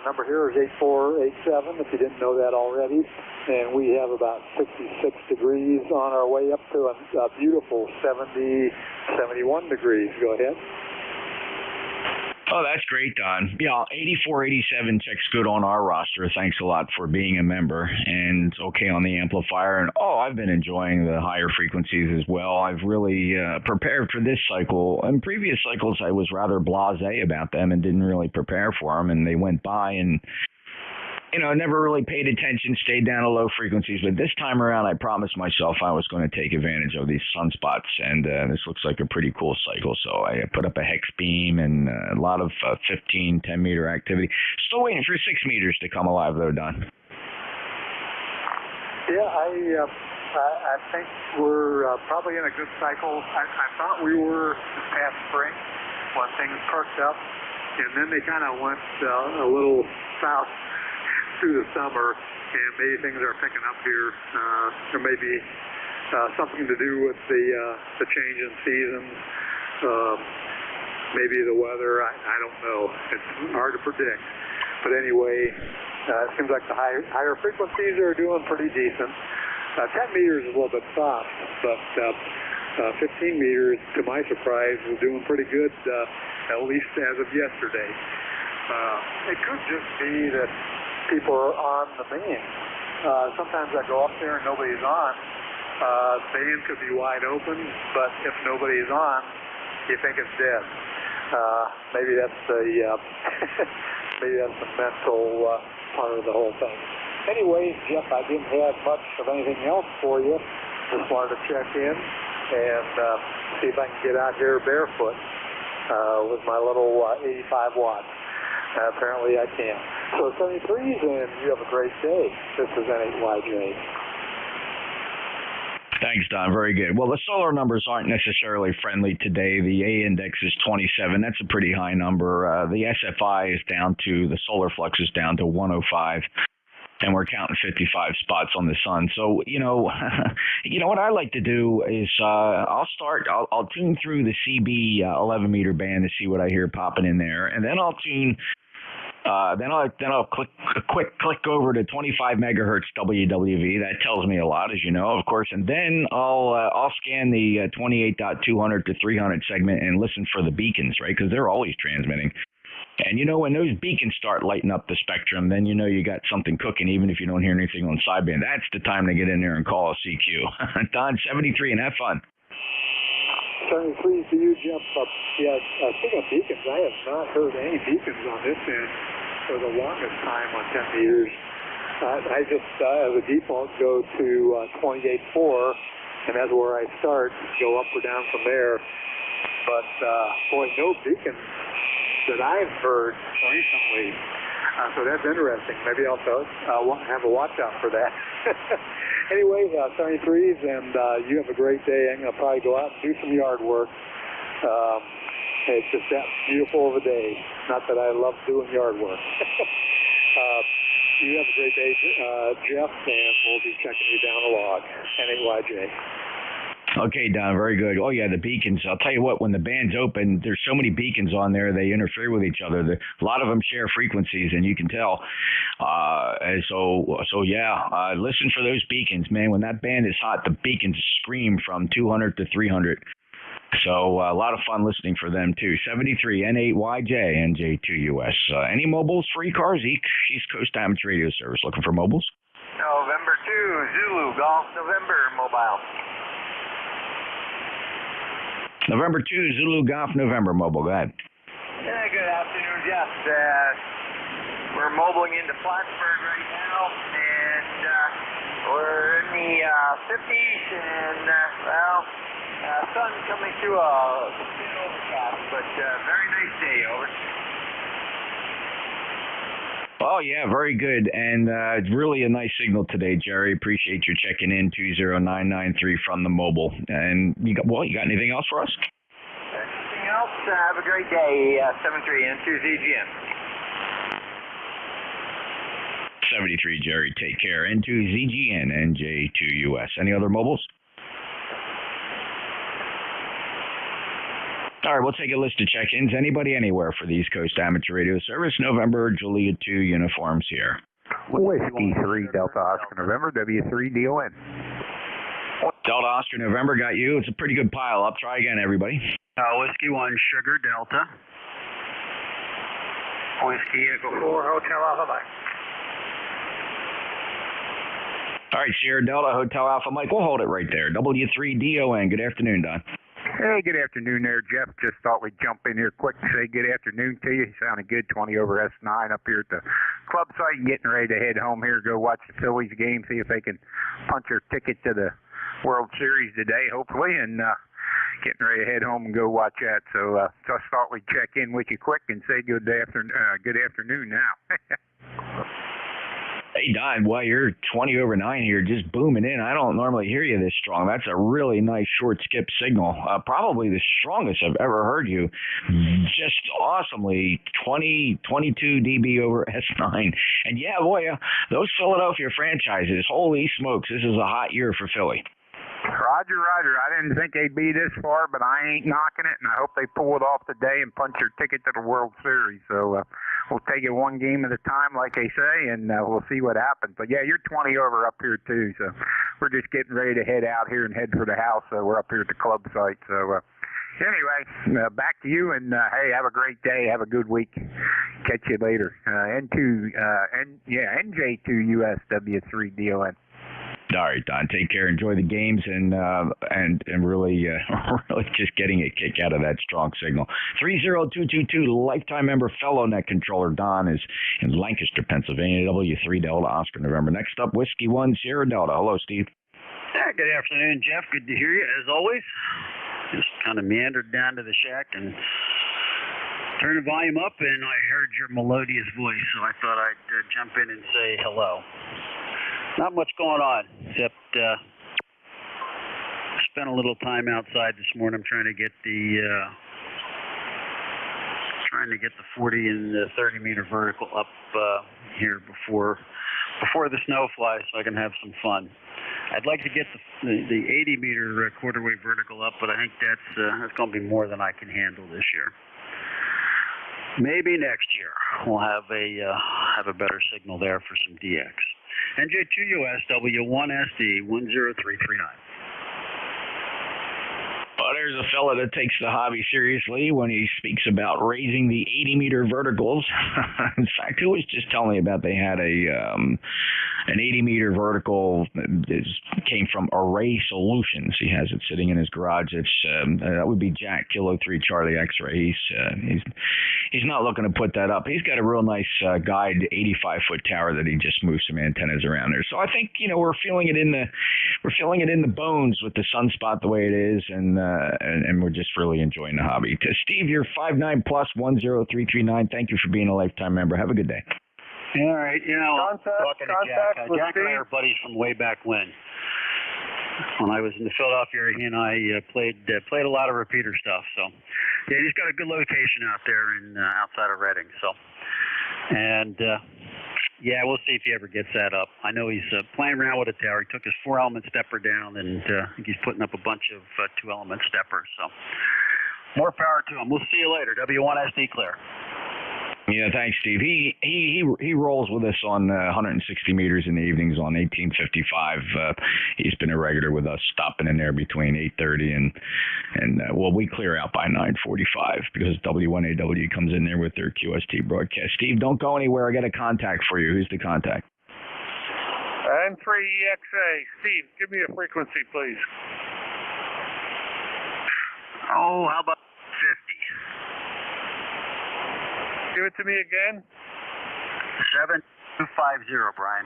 number here is 8487, if you didn't know that already. And we have about 66 degrees on our way up to a beautiful 71 degrees. Go ahead. Oh, that's great, Don. Yeah, 8487 checks good on our roster. Thanks a lot for being a member. And okay on the amplifier. And I've been enjoying the higher frequencies as well. I've really prepared for this cycle. In previous cycles, I was rather blasé about them and didn't really prepare for them. And they went by and, never really paid attention, stayed down to low frequencies. But this time around, I promised myself I was going to take advantage of these sunspots. And this looks like a pretty cool cycle. So I put up a hex beam and a lot of 15, 10-meter activity. Still waiting for 6 meters to come alive, though, Don. Yeah, I think we're probably in a good cycle. I thought we were this past spring when things perked up. And then they kind of went a little south through the summer, and maybe things are picking up here. There may be something to do with the change in seasons, maybe the weather. I don't know. It's hard to predict. But anyway, it seems like the higher frequencies are doing pretty decent. 10 meters is a little bit soft, but 15 meters, to my surprise, was doing pretty good, at least as of yesterday. It could just be that people are on the band. Sometimes I go up there and nobody's on. The band could be wide open, but if nobody's on, you think it's dead. Maybe that's maybe that's the mental part of the whole thing. Anyway, Jeff, I didn't have much of anything else for you. Just wanted to check in and see if I can get out here barefoot with my little 85 watts. Apparently I can. So 73s, and you have a great day. This is N8YJ. Thanks, Don. Very good. Well, the solar numbers aren't necessarily friendly today. The A index is 27. That's a pretty high number. The SFI is down to, the solar flux is down to 105. And we're counting 55 spots on the sun. So, what I like to do is I'll tune through the CB 11 meter band to see what I hear popping in there. And then I'll tune, then I'll click over to 25 megahertz WWV. That tells me a lot, as you know, of course. And then I'll scan the 28.200 to 300 segment and listen for the beacons, right? Because they're always transmitting. And when those beacons start lighting up the spectrum, then you got something cooking, even if you don't hear anything on sideband. That's the time to get in there and call a CQ. Don, 73, and have fun. 73 to you, Jeff. Yeah, speaking of beacons, I have not heard any beacons on this end for the longest time on 10 meters. I just, as a default, go to 28.4, and that's where I start, go up or down from there. But, boy, no beacons that I've heard recently. So that's interesting. Maybe I'll have a watch out for that. Anyway, 73s, and you have a great day. I'm going to probably go out and do some yard work. It's just that beautiful of a day. Not that I love doing yard work. You have a great day, Jeff, and we'll be checking you down the log. NAYJ. Okay, Don, very good. Oh, yeah, the beacons. I'll tell you what, when the band's open, there's so many beacons on there, they interfere with each other. A lot of them share frequencies, and you can tell. And so yeah, listen for those beacons, man. When that band is hot, the beacons scream from 200 to 300. So a lot of fun listening for them, too. 73, N8YJ, NJ2US. Any mobiles for ECARS? East Coast Amateur Radio Service. Looking for mobiles? November 2, Zulu, Golf, November, mobile. November 2, Zulu, Golf, November, mobile. Go ahead. Yeah, good afternoon, Jeff. We're mobiling into Plattsburgh right now, and we're in the 50s, and, sun coming through a thin overcast, but very nice day, over. Oh, yeah, very good. And it's really a nice signal today, Jerry. Appreciate you checking in, 20993 from the mobile. And you got anything else for us? Anything else? Have a great day, 73 N2ZGN. 73, Jerry. Take care. N2ZGN, NJ2US. Any other mobiles? All right, we'll take a list of check-ins. Anybody, anywhere for the East Coast Amateur Radio Service. November, Julia 2, uniforms here. Whiskey 3, Delta Oscar November, W3DON. Delta Oscar November got you. It's a pretty good pile up. Try again, everybody. Whiskey 1, Sugar Delta. Whiskey Echo 4, Hotel Alpha Mike. All right, Sierra Delta, Hotel Alpha Mike. We'll hold it right there. W3DON. Good afternoon, Don. Hey, good afternoon there, Jeff. Just thought we'd jump in here quick and say good afternoon to you. You sounded good, 20 over S9 up here at the club site, getting ready to head home here, go watch the Phillies game, see if they can punch their ticket to the World Series today, hopefully, and getting ready to head home and go watch that. So just thought we'd check in with you quick and say good afternoon now. Hey, Don, well, you're 20 over 9 here, just booming in. I don't normally hear you this strong. That's a really nice short skip signal. Probably the strongest I've ever heard you. Just awesomely 22 dB over S9. And yeah, boy, those Philadelphia franchises, holy smokes, this is a hot year for Philly. Roger. I didn't think they'd be this far, but I ain't knocking it, and I hope they pull it off today and punch their ticket to the World Series. So we'll take it one game at a time, like they say, and we'll see what happens. But yeah, you're 20 over up here too, so we're just getting ready to head out here and head for the house. So we're up here at the club site. So anyway, back to you, and hey, have a great day, have a good week. Catch you later. NJ2US W3DON. All right, Don. Take care. Enjoy the games, and really, really just getting a kick out of that strong signal. 30222, lifetime member, fellow net controller. Don is in Lancaster, Pennsylvania. W3 Delta Oscar November. Next up, Whiskey 1 Sierra Delta. Hello, Steve. Yeah, good afternoon, Jeff. Good to hear you as always. Just kind of meandered down to the shack and turned the volume up, and I heard your melodious voice, so I thought I'd jump in and say hello. Not much going on, except spent a little time outside this morning. I'm trying to get the 40 and the 30 meter vertical up here before the snow flies, so I can have some fun. I'd like to get the 80 meter quarter wave vertical up, but I think that's going to be more than I can handle this year. Maybe next year we'll have a better signal there for some DX. NJ2US W1SD 10339. Well, there's a fella that takes the hobby seriously when he speaks about raising the 80 meter verticals. In fact, who was just telling me about they had an 80-meter vertical came from Array Solutions. He has it sitting in his garage. It's that would be Jack Kilo 3 Charlie X-ray. He's not looking to put that up. He's got a real nice guide 85-foot tower that he just moved some antennas around there. So I think we're feeling it in the bones with the sunspot the way it is, and we're just really enjoying the hobby. To Steve, you're 5'9 plus 10339. Thank you for being a lifetime member. Have a good day. All right, talking to Jack. Jack and I are buddies from way back when I was in the Philadelphia area. He and I played a lot of repeater stuff. So, yeah, he's got a good location out there in outside of Reading. So, and yeah, we'll see if he ever gets that up. I know he's playing around with a tower. He took his 4-element stepper down, and I think he's putting up a bunch of 2-element steppers. So, more power to him. We'll see you later. W1SD clear. Yeah, thanks, Steve. He rolls with us on 160 meters in the evenings on 1855. He's been a regular with us, stopping in there between 8:30 and we clear out by 9:45 because W1AW comes in there with their QST broadcast. Steve, don't go anywhere. I got a contact for you. Who's the contact? N3EXA. Steve, give me a frequency, please. Oh, how about 50? Give it to me again. 7250, Brian.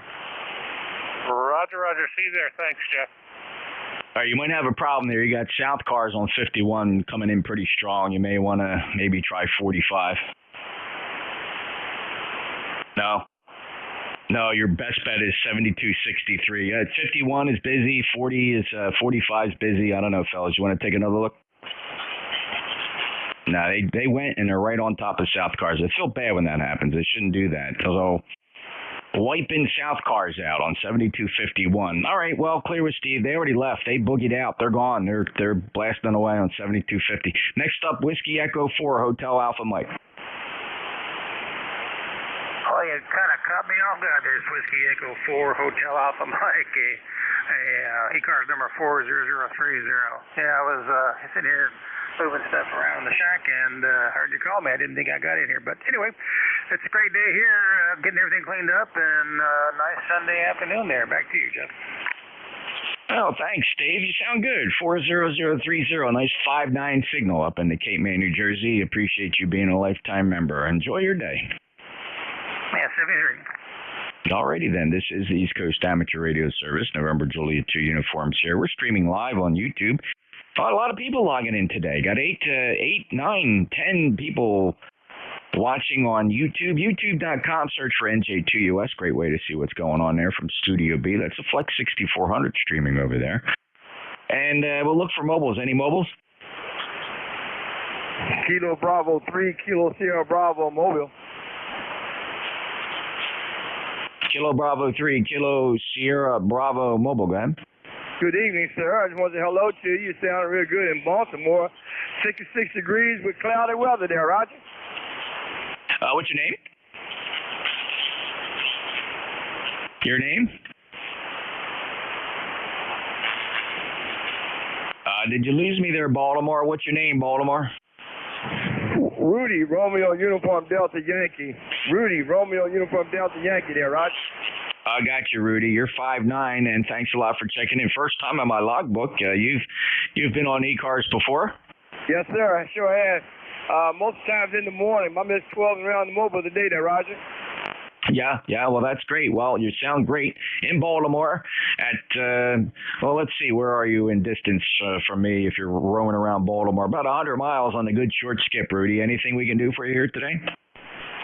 Roger. See you there. Thanks, Jeff. All right, you might have a problem there. You got South Cars on 51 coming in pretty strong. You may want to maybe try 45. No, your best bet is 7263. 51 is busy. 45 is busy. I don't know, fellas. You want to take another look? No, they went and they're right on top of South Cars. I feel bad when that happens. They shouldn't do that. So wiping South Cars out on 7251. All right, well, clear with Steve. They already left. They boogied out. They're gone. They're blasting away on 7250. Next up, Whiskey Echo 4, Hotel Alpha Mike. Oh, you kind of caught me off guard. There's Whiskey Echo 4, Hotel Alpha Mike, ECARS number 40030. Yeah, I was sitting here moving stuff around in the shack and heard you call me. I didn't think I got in here. But anyway, it's a great day here, getting everything cleaned up, and nice Sunday afternoon there. Back to you, Jeff. Oh, thanks, Dave. You sound good. 40030, nice 5-9 signal up in the Cape May, New Jersey. Appreciate you being a lifetime member. Enjoy your day. Yeah, 73. Alrighty then, this is the East Coast Amateur Radio Service, November Juliet 2 uniforms here. We're streaming live on YouTube. A lot of people logging in today. Got 8, 9, 10 people watching on YouTube. YouTube.com, search for NJ2US. Great way to see what's going on there from Studio B. That's a Flex 6400 streaming over there. And we'll look for mobiles. Any mobiles? Kilo Bravo 3, Kilo Sierra Bravo mobile. Kilo Bravo 3, Kilo Sierra Bravo mobile, go ahead. Good evening, sir. I just want to say hello to you. You sound real good in Baltimore. 66 degrees with cloudy weather there, Roger. What's your name? Your name? Did you lose me there, Baltimore? What's your name, Baltimore? Rudy, Romeo Uniform Delta Yankee. Rudy, Romeo Uniform Delta Yankee there, Roger. I got you, Rudy. You're 5'9", and thanks a lot for checking in. First time on my logbook. You've been on ECARS before? Yes, sir. I sure have. Most times in the morning. I missed 12 around the mobile today there, Roger. Yeah, well, that's great. Well, you sound great in Baltimore at, let's see, where are you in distance from me if you're roaming around Baltimore? About 100 miles on the good short skip, Rudy. Anything we can do for you here today?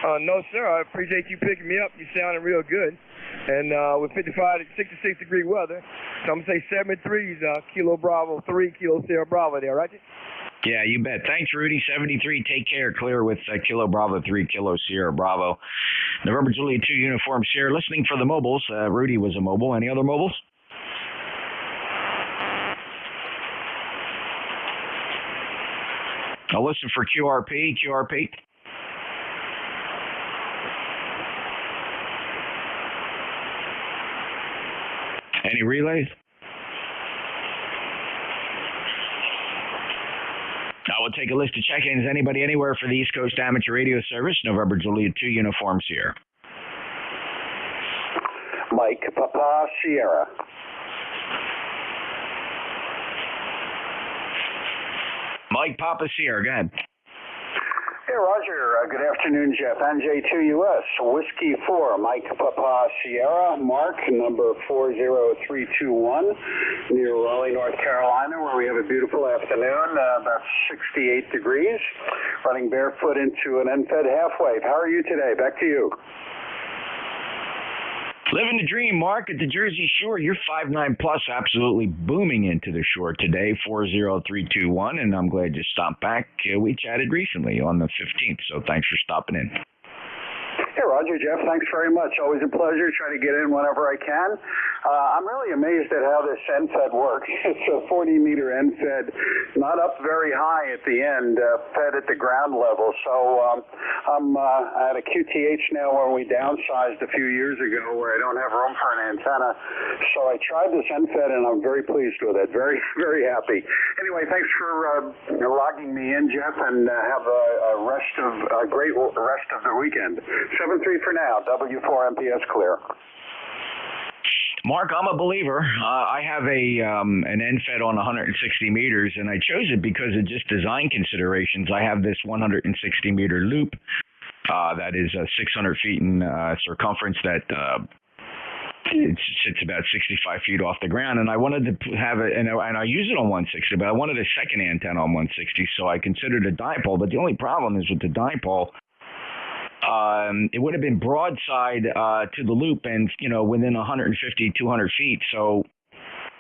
No, sir. I appreciate you picking me up. You sounding real good. And with 55 to 66 degree weather, so I'm going to say 73's Kilo Bravo 3, Kilo Sierra Bravo there, right? Yeah, you bet. Thanks, Rudy. 73, take care. Clear with Kilo Bravo 3, Kilo Sierra Bravo. November Juliet 2 uniform share. Listening for the mobiles. Rudy was a mobile. Any other mobiles? I'll listen for QRP. Any relays? I will take a list of check-ins. Anybody anywhere for the East Coast Amateur Radio Service, November Juliet 2 uniforms here. Mike Papa Sierra. Mike Papa Sierra, go ahead. Hey, Roger. Good afternoon, Jeff. NJ2US, Whiskey 4, Mike Papa Sierra, Mark, number 40321, near Raleigh, North Carolina, where we have a beautiful afternoon, about 68 degrees, running barefoot into an unfed half wave. How are you today? Back to you. Living the dream, Mark, at the Jersey Shore. You're 5'9 plus, absolutely booming into the shore today, 40321, and I'm glad you stopped back. We chatted recently on the 15th, so thanks for stopping in. Hey, Roger, Jeff, thanks very much. Always a pleasure. Try to get in whenever I can. I'm really amazed at how this NFED works. It's a 40-meter NFED, not up very high at the end, fed at the ground level. So I'm at a QTH now where we downsized a few years ago where I don't have room for an antenna. So I tried this NFED, and I'm very pleased with it. Very, very happy. Anyway, thanks for logging me in, Jeff, and have a great rest of the weekend. 7-3 for now, W4 MPS clear. Mark, I'm a believer. I have an NFED on 160 meters, and I chose it because of just design considerations. I have this 160-meter loop that is 600 feet in circumference that it sits about 65 feet off the ground, and I wanted to have it, and I use it on 160, but I wanted a second antenna on 160, so I considered a dipole, but the only problem is with the dipole, it would have been broadside to the loop and, within 150, 200 feet. So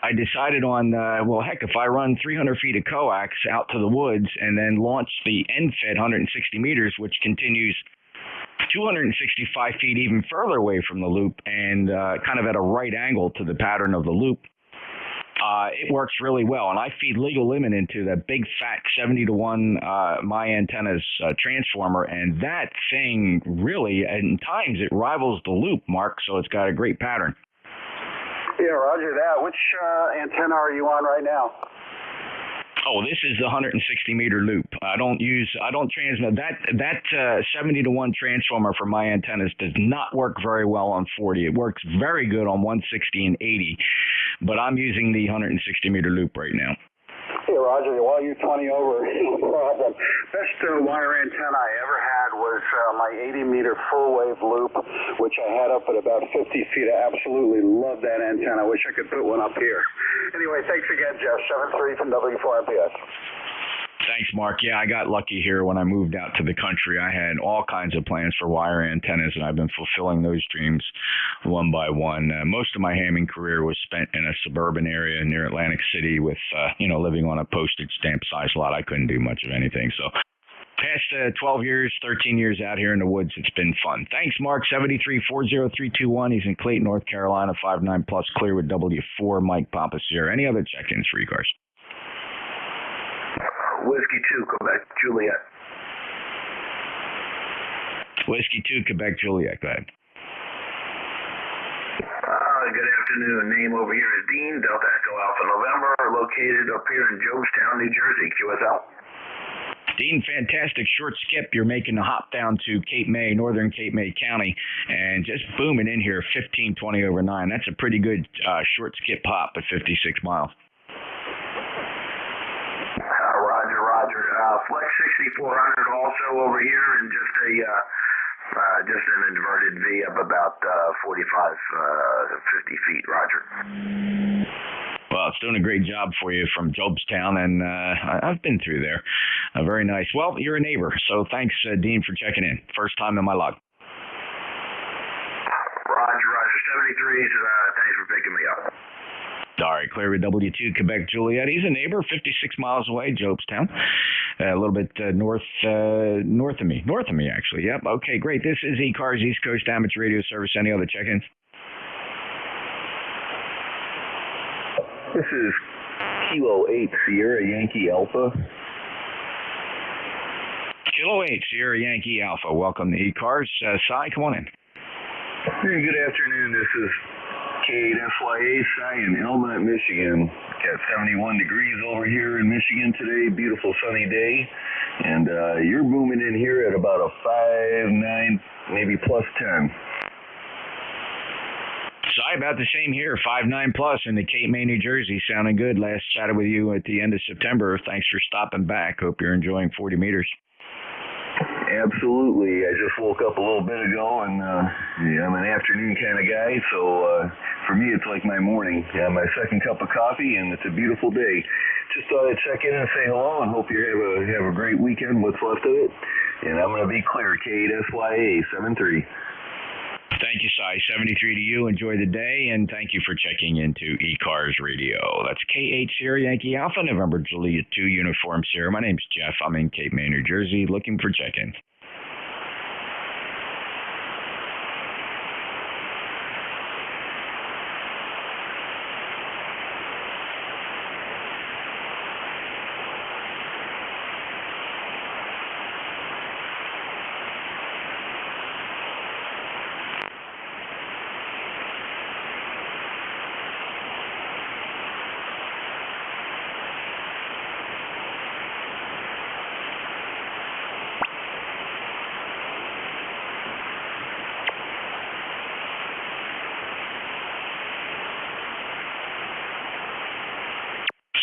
I decided on, well, heck, if I run 300 feet of coax out to the woods and then launch the NFED 160 meters, which continues 265 feet even further away from the loop and kind of at a right angle to the pattern of the loop, it works really well. And I feed legal limit into the big fat 70-to-1 my antennas transformer, and that thing really, at times, it rivals the loop, Mark, so it's got a great pattern. Yeah, roger that. Which antenna are you on right now? Oh, this is the 160-meter loop. I don't transmit that 70-to-1 transformer for my antennas does not work very well on 40. It works very good on 160 and 80, but I'm using the 160-meter loop right now. Hey, Roger, while you're 20 over, no problem. Best wire antenna I ever had was my 80-meter full-wave loop, which I had up at about 50 feet. I absolutely love that antenna. I wish I could put one up here. Anyway, thanks again, Jeff. 7-3 from W4 MPS. Thanks, Mark. Yeah, I got lucky here when I moved out to the country. I had all kinds of plans for wire antennas, and I've been fulfilling those dreams one by one. Most of my hamming career was spent in a suburban area near Atlantic City with, living on a postage stamp size lot. I couldn't do much of anything. So past 12 years, 13 years out here in the woods, it's been fun. Thanks, Mark. 7340321. He's in Clayton, North Carolina, 5'9 plus, clear with W4, Mike Papa Sierra. Any other check-ins for ECARS? Whiskey 2, Quebec, Juliet. Whiskey 2, Quebec, Juliet. Go ahead. Good afternoon. Name over here is Dean, Delta Echo Alpha November, located up here in Jobestown, New Jersey, QSL. Dean, fantastic short skip. You're making the hop down to Cape May, northern Cape May County, and just booming in here, 1520 over 9. That's a pretty good short skip hop at 56 miles. Roger. Flex 6400 also over here, and just an inverted V up about 45, 50 feet, Roger. Well, it's doing a great job for you from Jobestown, and I've been through there. Very nice. Well, you're a neighbor, so thanks, Dean, for checking in. First time in my log. Roger. 73s, thanks for picking me up. All right, clear with W2, Quebec, Juliet. He's a neighbor, 56 miles away, Jobestown. A little bit north of me. North of me, actually. Yep. Okay, great. This is ECARS, East Coast Amateur Radio Service. Any other check-ins? This is Kilo 8 Sierra Yankee Alpha. Kilo 8 Sierra Yankee Alpha. Welcome to ECARS. Cy, come on in. Hey, good afternoon. This is K8SYA, Cy in Elmont, Michigan. Got 71 degrees over here in Michigan today. Beautiful sunny day. And you're booming in here at about a 5, 9, maybe plus 10. Cy, Hi, about the same here. 5'9" plus in the Cape May, New Jersey. Sounding good. Last chatted with you at the end of September. Thanks for stopping back. Hope you're enjoying 40 meters. Absolutely. I just woke up a little bit ago, and I'm an afternoon kind of guy, so for me it's like my morning. My second cup of coffee, and it's a beautiful day. Just thought I'd check in and say hello, and hope you have a great weekend, what's left of it. And I'm going to be clear, K8SYA 73. Thank you, Cy. 73 to you. Enjoy the day, and thank you for checking into ECARS Radio. That's K8 Sierra Yankee Alpha, November Juliet 2 Uniform Sierra. My name's Jeff. I'm in Cape May, New Jersey, looking for check-ins.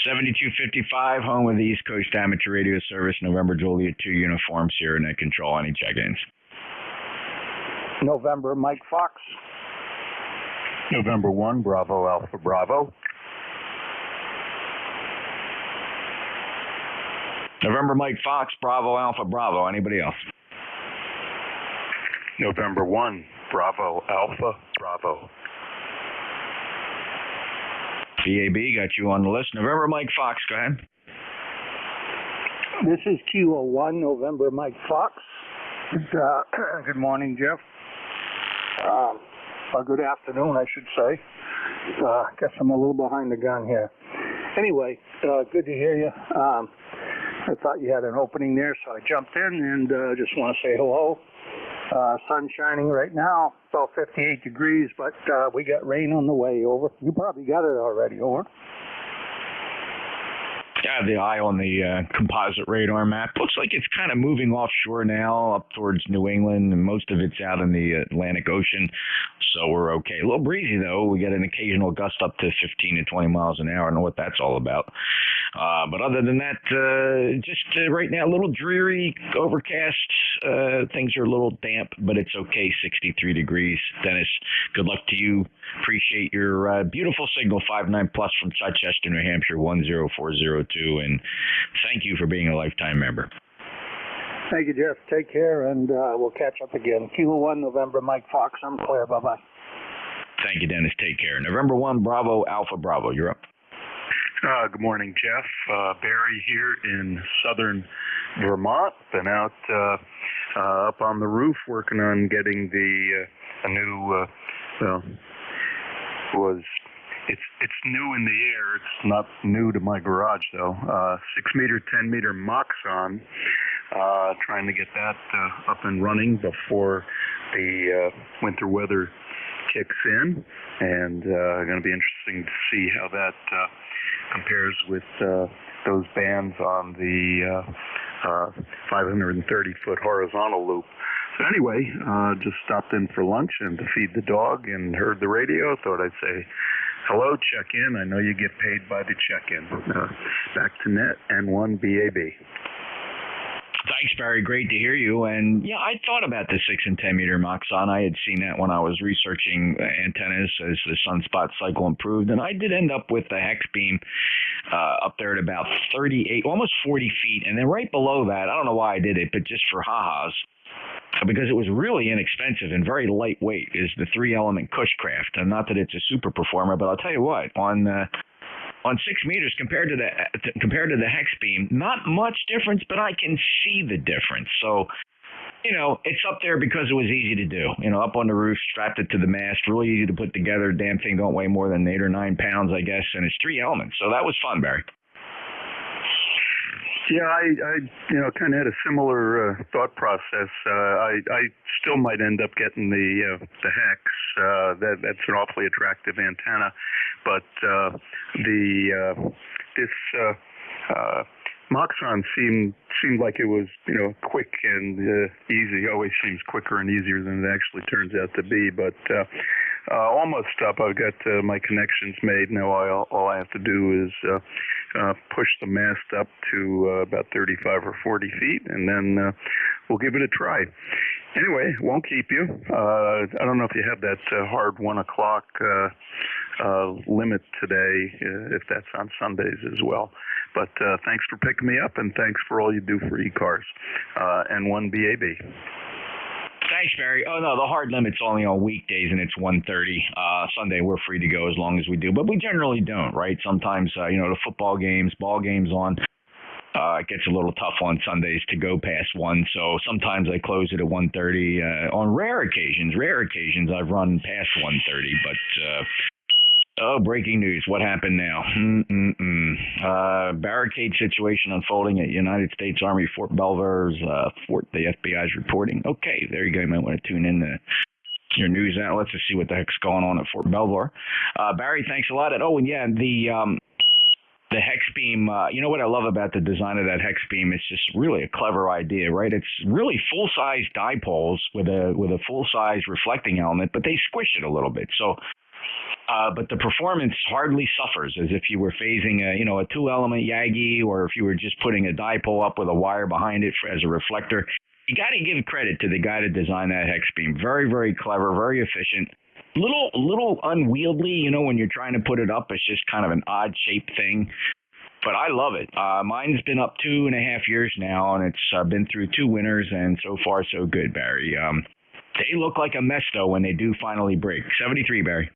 $72.55, home of the East Coast Amateur Radio Service, November Juliet 2 Uniform Sierra Net Control. Any check-ins? November Mike Fox. November 1 Bravo Alpha Bravo. November Mike Fox, Bravo Alpha Bravo. Anybody else? November 1 Bravo Alpha Bravo. BAB, got you on the list. November Mike Fox, go ahead. This is Q01 November Mike Fox. Good morning, Jeff. Or good afternoon, I should say. Guess I'm a little behind the gun here. Anyway, good to hear you. I thought you had an opening there, so I jumped in and just want to say hello. Sun shining right now, about 58 degrees, but we got rain on the way. Over. You probably got it already. Over. Yeah, the eye on the composite radar map. Looks like it's kind of moving offshore now, up towards New England, and most of it's out in the Atlantic Ocean, so we're okay. A little breezy, though. We get an occasional gust up to 15 to 20 miles an hour. I don't know what that's all about. But other than that, just right now, a little dreary, overcast. Things are a little damp, but it's okay. 63 degrees. Dennis, good luck to you. Appreciate your beautiful signal, 5'9" plus from Chichester, New Hampshire, 10402, and thank you for being a lifetime member. Thank you, Jeff. Take care, and we'll catch up again. Kilo 1 November Mike Fox. I'm clear. Bye-bye. Thank you, Dennis. Take care. November 1 Bravo Alpha Bravo. You're up. Good morning, Jeff. Barry here in southern Vermont. Been out up on the roof working on getting a new, it's new in the air. It's not new to my garage, though. 6-meter, 10-meter Moxon. Trying to get that up and running before the winter weather kicks in. And going to be interesting to see how that compares with those bands on the 530-foot horizontal loop. So anyway, just stopped in for lunch and to feed the dog and heard the radio. Thought I'd say hello, check in. I know you get paid by the check-in. Back to net, N1 BAB. Thanks, Barry. Great to hear you. And yeah, I thought about the 6 and 10 meter Moxon. I had seen that when I was researching antennas as the sunspot cycle improved, and I did end up with the hex beam up there at about 38, almost 40 feet, and then right below that, I don't know why I did it, but just for ha-has, because it was really inexpensive and very lightweight, is the 3-element Cushcraft. And not that it's a super performer, but I'll tell you what, on 6 meters compared to the hex beam, not much difference, but I can see the difference. So, it's up there because it was easy to do. Up on the roof, strapped it to the mast, really easy to put together. Damn thing don't weigh more than 8 or 9 pounds, I guess, and it's 3 elements. So that was fun, Barry. Yeah, I kind of had a similar thought process. I still might end up getting the hex. That's an awfully attractive antenna, but this Moxon seemed like it was quick and easy. Always seems quicker and easier than it actually turns out to be. But almost up. I've got my connections made. Now all I have to do is push the mast up to about 35 or 40 feet, and then we'll give it a try. Anyway, won't keep you. I don't know if you have that hard 1 o'clock limit today, if that's on Sundays as well. But thanks for picking me up, and thanks for all you do for ECARS and 1BAB. Thanks, Barry. Oh, no, the hard limit's only on weekdays, and it's 1:30. Sunday, we're free to go as long as we do. But we generally don't, right? Sometimes, the football games, ball games on. It gets a little tough on Sundays to go past 1, so sometimes I close it at 1:30. On rare occasions, I've run past 1:30, but... breaking news. What happened now? Barricade situation unfolding at United States Army Fort Belvoir's fort, the FBI's reporting. Okay, there you go. You might want to tune in to your news outlets to see what the heck's going on at Fort Belvoir. Barry, thanks a lot. The hex beam, you know what I love about the design of that hex beam? It's just really a clever idea, right? It's really full-size dipoles with a full-size reflecting element, but they squish it a little bit. So, but the performance hardly suffers as if you were phasing a 2-element Yagi, or if you were just putting a dipole up with a wire behind it as a reflector. You got to give credit to the guy that designed that hex beam. Very, very clever, very efficient. Little unwieldy, when you're trying to put it up. It's just kind of an odd shaped thing. But I love it. Mine's been up 2.5 years now, and it's been through 2 winters, and so far so good, Barry. They look like a mess, though, when they do finally break. 73, Barry.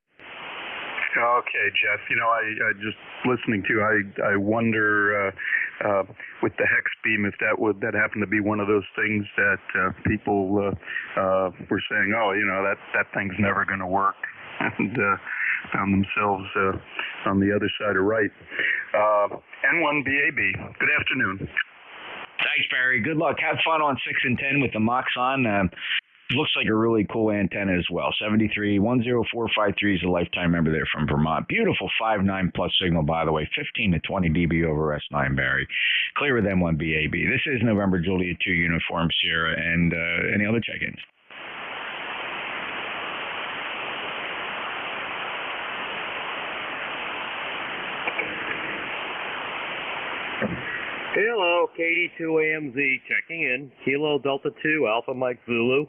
Okay, Jeff. I just listening to you, I wonder with the hex beam if that happened to be one of those things that people were saying, that thing's never going to work, and found themselves on the other side of right. N1BAB. Good afternoon. Thanks, Barry. Good luck. Have fun on 6 and 10 with the Moxon. Looks like a really cool antenna as well. 7310453 is a lifetime member there from Vermont. Beautiful 5.9 plus signal, by the way. 15 to 20 dB over S9, Barry. Clear with M1BAB. This is November Juliet 2 Uniform Sierra, and any other check-ins? Hello, KD2AMZ checking in. Kilo Delta 2, Alpha Mike Zulu.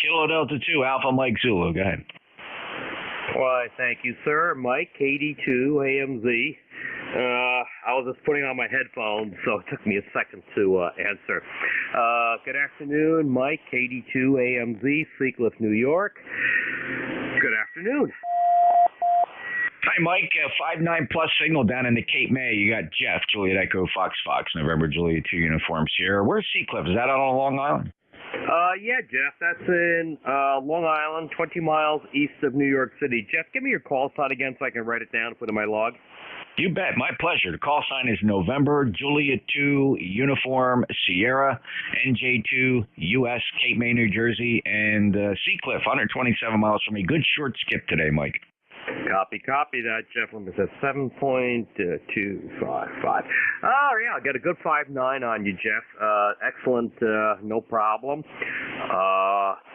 Kilo Delta 2, Alpha Mike Zulu. Go ahead. Why, thank you, sir. Mike, KD2AMZ. I was just putting on my headphones, so it took me a second to answer. Good afternoon, Mike, KD2AMZ, Seacliff, New York. Good afternoon. Hi, Mike. 5.9 plus signal down in the Cape May. You got Jeff, Juliet Echo, Fox, November Juliet 2 Uniform Sierra. Where's Seacliff? Is that out on Long Island? Yeah, Jeff, that's in Long Island, 20 miles east of New York City. Jeff, give me your call sign again so I can write it down and put it in my log. You bet. My pleasure. The call sign is November Juliet 2 Uniform Sierra, NJ2US, Cape May, New Jersey, and Seacliff, 127 miles from me. Good short skip today, Mike. Copy that, Jeff. Limit says 7.255. Oh, yeah, I got a good 5.9 on you, Jeff. Excellent, no problem.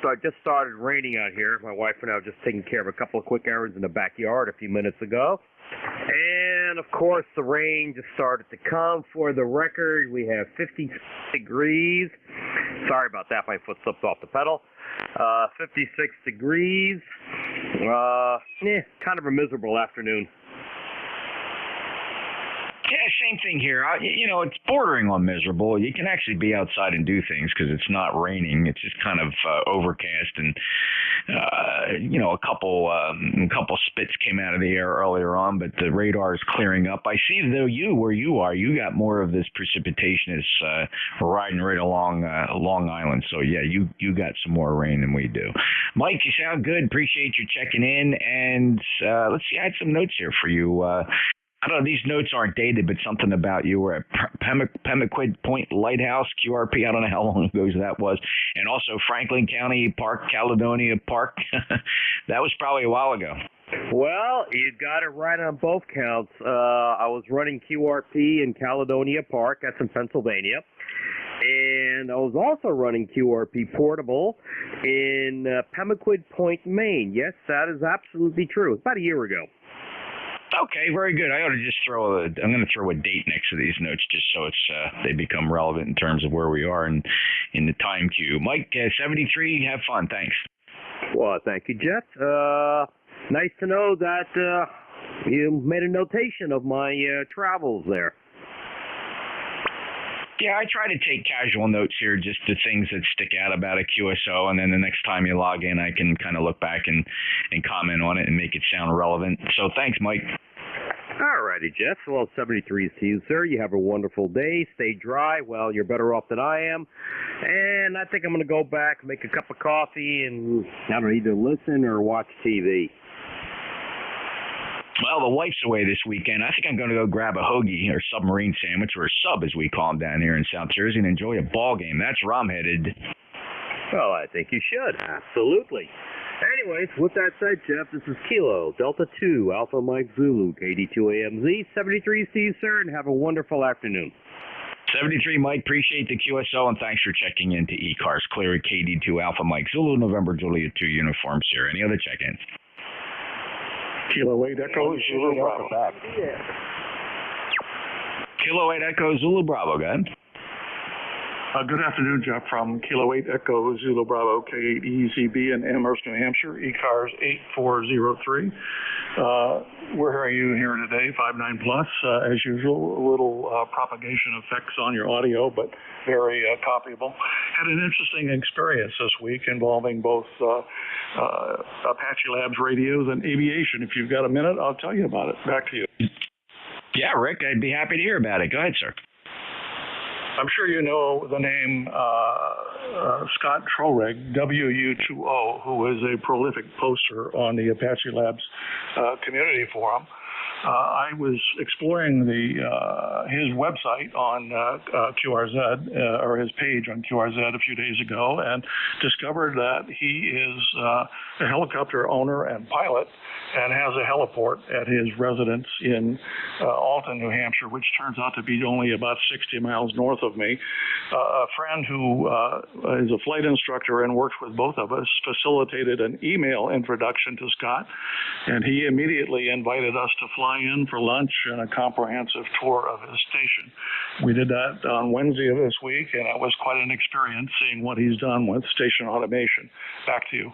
So I just started raining out here. My wife and I were just taking care of a couple of quick errands in the backyard a few minutes ago. And, of course, the rain just started to come. For the record, we have 50 degrees. Sorry about that. My foot slipped off the pedal. 56 degrees. Kind of a miserable afternoon. Yeah, same thing here. It's bordering on miserable. You can actually be outside and do things because it's not raining. It's just kind of overcast, and a couple spits came out of the air earlier on, but the radar is clearing up. I see, though, where you are, you got more of this precipitation is riding right along Long Island. So yeah, you got some more rain than we do. Mike, you sound good. Appreciate you checking in, and let's see. I had some notes here for you. I don't know, these notes aren't dated, but something about you were at Pemaquid Point Lighthouse, QRP. I don't know how long ago that was. And also Franklin County Park, Caledonia Park. That was probably a while ago. Well, you got it right on both counts. I was running QRP in Caledonia Park. That's in Pennsylvania. And I was also running QRP Portable in Pemaquid Point, Maine. Yes, that is absolutely true. About a year ago. Okay, very good. I ought to just I'm going to throw a date next to these notes just so they become relevant in terms of where we are in the time queue. Mike, 73, have fun. Thanks. Well, thank you, Jeff. Nice to know that you made a notation of my travels there. Yeah, I try to take casual notes here, just the things that stick out about a QSO, and then the next time you log in, I can kind of look back and comment on it and make it sound relevant. So thanks, Mike. All righty, Jeff. Well, 73 is to you, sir. You have a wonderful day. Stay dry. Well, you're better off than I am. And I think I'm going to go back, make a cup of coffee, and I don't know, either listen or watch TV. Well, the wife's away this weekend. I think I'm going to go grab a hoagie or submarine sandwich, or a sub as we call them down here in South Jersey, and enjoy a ball game. That's where I'm headed. Well, I think you should. Absolutely. Anyways, with that said, Jeff, this is Kilo, Delta 2, Alpha Mike Zulu, KD2AMZ, 73 Steve, sir, and have a wonderful afternoon. 73, Mike, appreciate the QSO, and thanks for checking into ECARS. Clear at KD2 Alpha Mike Zulu, November Juliet 2 uniforms here. Any other check-ins? Kilo 8 Echo Zulu Bravo. Kilo 8 Echo Zulu Bravo, go ahead. Good afternoon, Jeff, from Kilo 8 Echo Zulu Bravo K8EZB in Amherst, New Hampshire, ECARS 8403. We're hearing you here today, 59 plus, as usual. A little propagation effects on your audio, but very copyable. Had an interesting experience this week involving both Apache Labs radios and aviation. If you've got a minute, I'll tell you about it. Back to you. Yeah, Rick, I'd be happy to hear about it. Go ahead, sir. I'm sure you know the name Scott Troreg, WU2O, who is a prolific poster on the Apache Labs community forum. I was exploring his website on QRZ, or his page on QRZ a few days ago, and discovered that he is a helicopter owner and pilot and has a heliport at his residence in Alton, New Hampshire, which turns out to be only about 60 miles north of me. A friend who is a flight instructor and works with both of us facilitated an email introduction to Scott, and he immediately invited us to fly in for lunch and a comprehensive tour of his station. We did that on Wednesday of this week, and it was quite an experience seeing what he's done with station automation. Back to you.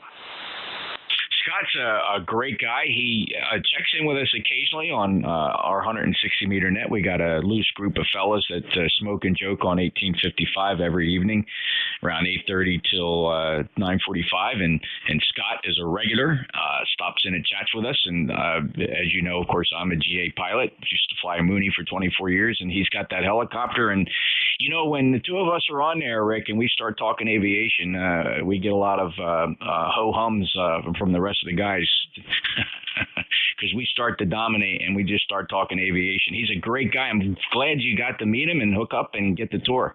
Scott's a great guy. He checks in with us occasionally on our 160-meter net. We got a loose group of fellas that smoke and joke on 1855 every evening around 8:30 till 9:45, and Scott is a regular, stops in and chats with us. And as you know, of course, I'm a GA pilot, used to fly a Mooney for 24 years, and he's got that helicopter. And, you know, when the two of us are on there, Rick, and we start talking aviation, we get a lot of ho-hums from the rest of the guys because we start to dominate and we just start talking aviation. He's a great guy. I'm glad you got to meet him and hook up and get the tour.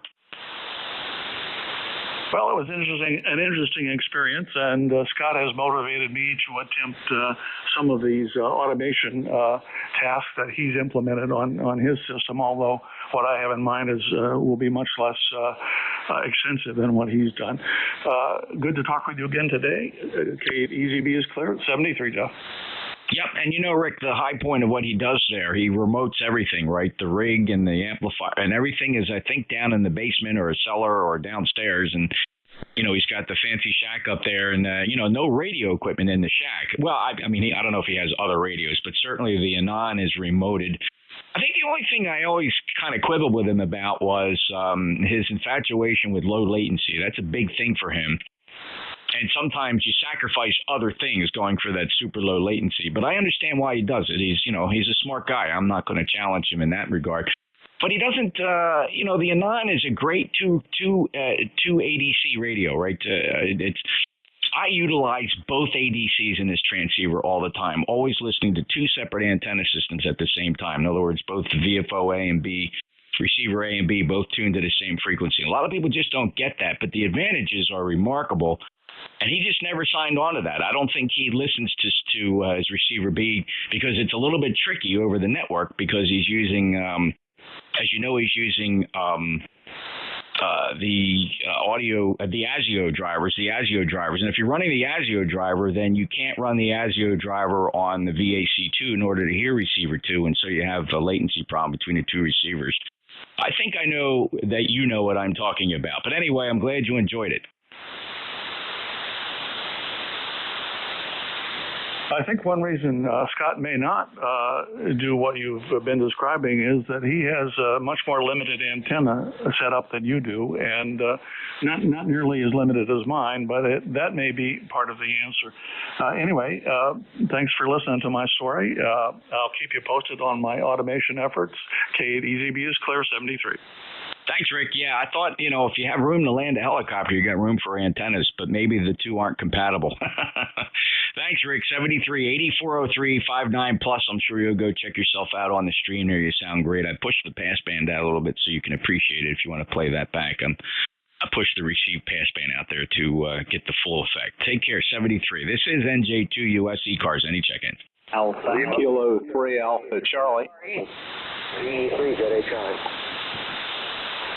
Well, it was an interesting experience, and Scott has motivated me to attempt some of these automation tasks that he's implemented on his system, although what I have in mind will be much less extensive than what he's done. Good to talk with you again today. K8EZB is clear. 73, Jeff. Yep, and you know, Rick, the high point of what he does there, he remotes everything, right? The rig and the amplifier and everything is, I think, down in the basement or a cellar or downstairs. And, you know, he's got the fancy shack up there and, you know, no radio equipment in the shack. Well, I mean, I don't know if he has other radios, but certainly the Anon is remoted. I think the only thing I always kind of quibbled with him about was his infatuation with low latency. That's a big thing for him. And sometimes you sacrifice other things going for that super low latency. But I understand why he does it. He's a smart guy. I'm not going to challenge him in that regard. But he doesn't, the Anon is a great two ADC radio, right? I utilize both ADCs in this transceiver all the time, always listening to two separate antenna systems at the same time. In other words, both the VFO A and B, receiver A and B, both tuned to the same frequency. A lot of people just don't get that, but the advantages are remarkable. And he just never signed on to that. I don't think he listens to his receiver B because it's a little bit tricky over the network because he's using, as you know, he's using audio, the ASIO drivers, and if you're running the ASIO driver, then you can't run the ASIO driver on the VAC2 in order to hear receiver 2, and so you have a latency problem between the two receivers. I think I know that you know what I'm talking about, but anyway, I'm glad you enjoyed it. I think one reason Scott may not do what you've been describing is that he has a much more limited antenna setup than you do, and not nearly as limited as mine, but that may be part of the answer. Anyway, thanks for listening to my story. I'll keep you posted on my automation efforts. K8 EZB is clear 73. Thanks, Rick. Yeah, I thought, if you have room to land a helicopter, you got room for antennas, but maybe the two aren't compatible. Thanks, Rick. 73-8403-59+. I'm sure you'll go check yourself out on the stream there. You sound great. I pushed the passband out a little bit so you can appreciate it if you want to play that back. I pushed the receive passband out there to get the full effect. Take care, 73. This is NJ2US ECARS. Any check-in? Alpha Kilo 3 Alpha Charlie. 3 Jet Charlie.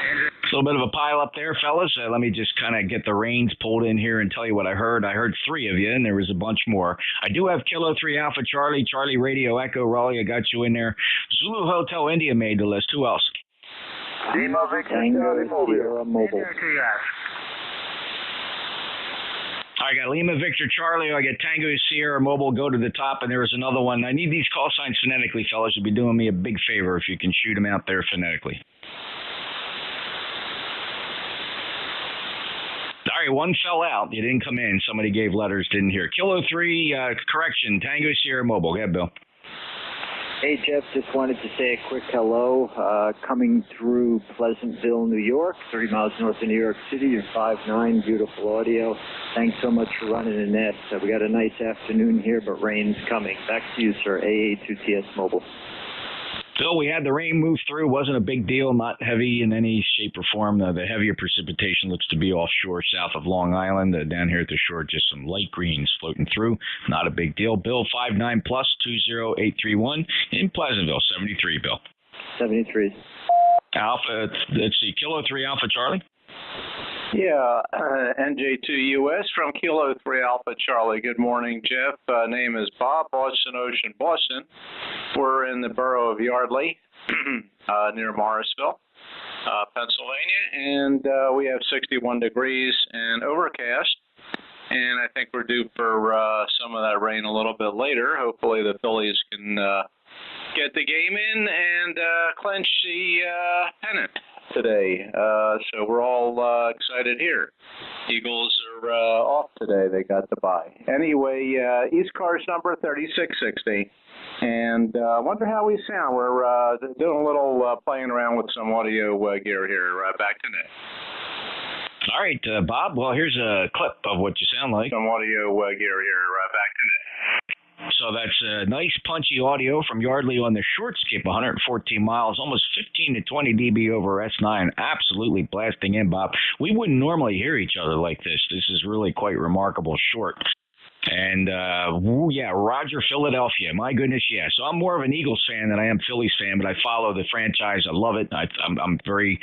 A little bit of a pile up there, fellas. Let me just kind of get the reins pulled in here and tell you what I heard. I heard 3 of you, and there was a bunch more. I do have Kilo 3 Alpha Charlie, Charlie Radio Echo, Raleigh. I got you in there. Zulu Hotel India made the list. Who else? Lima Victor Charlie Sierra Mobile. I got Lima Victor Charlie. I got Tango Sierra Mobile. Go to the top, and there was another one. I need these call signs phonetically, fellas. You'll be doing me a big favor if you can shoot them out there phonetically. All right, one fell out. You didn't come in. Somebody gave letters, didn't hear. Kilo 3, correction, Tango Sierra Mobile. Go ahead, Bill. Hey, Jeff, just wanted to say a quick hello. Coming through Pleasantville, New York, 30 miles north of New York City. You're 5'9", beautiful audio. Thanks so much for running the net. We got a nice afternoon here, but rain's coming. Back to you, sir. AA2TS Mobile. Bill, we had the rain move through. Wasn't a big deal, not heavy in any shape or form. The heavier precipitation looks to be offshore south of Long Island. Down here at the shore, just some light greens floating through. Not a big deal. Bill, 59+, 20831 in Pleasantville, 73, Bill. 73. Alpha, let's see, Kilo 3 Alpha Charlie. Yeah, NJ2US from Kilo 3 Alpha Charlie. Good morning, Jeff. Name is Bob, Boston Ocean, Boston. We're in the borough of Yardley, near Morrisville, Pennsylvania, and we have 61 degrees and overcast. And I think we're due for some of that rain a little bit later. Hopefully the Phillies can get the game in and clinch the pennant today. So we're all excited here. Eagles are off today. They got the bye. Anyway, ECARS number 3660. And I wonder how we sound. We're doing a little playing around with some audio gear here. Back to net. All right, Bob. Well, here's a clip of what you sound like. Some audio gear here. Back to net. So that's nice punchy audio from Yardley on the short skip, 114 miles, almost 15 to 20 dB over S9. Absolutely blasting in, Bob. We wouldn't normally hear each other like this. This is really quite remarkable short. And, yeah, Roger, Philadelphia. My goodness, yeah. So I'm more of an Eagles fan than I am Phillies fan, but I follow the franchise. I love it. I'm very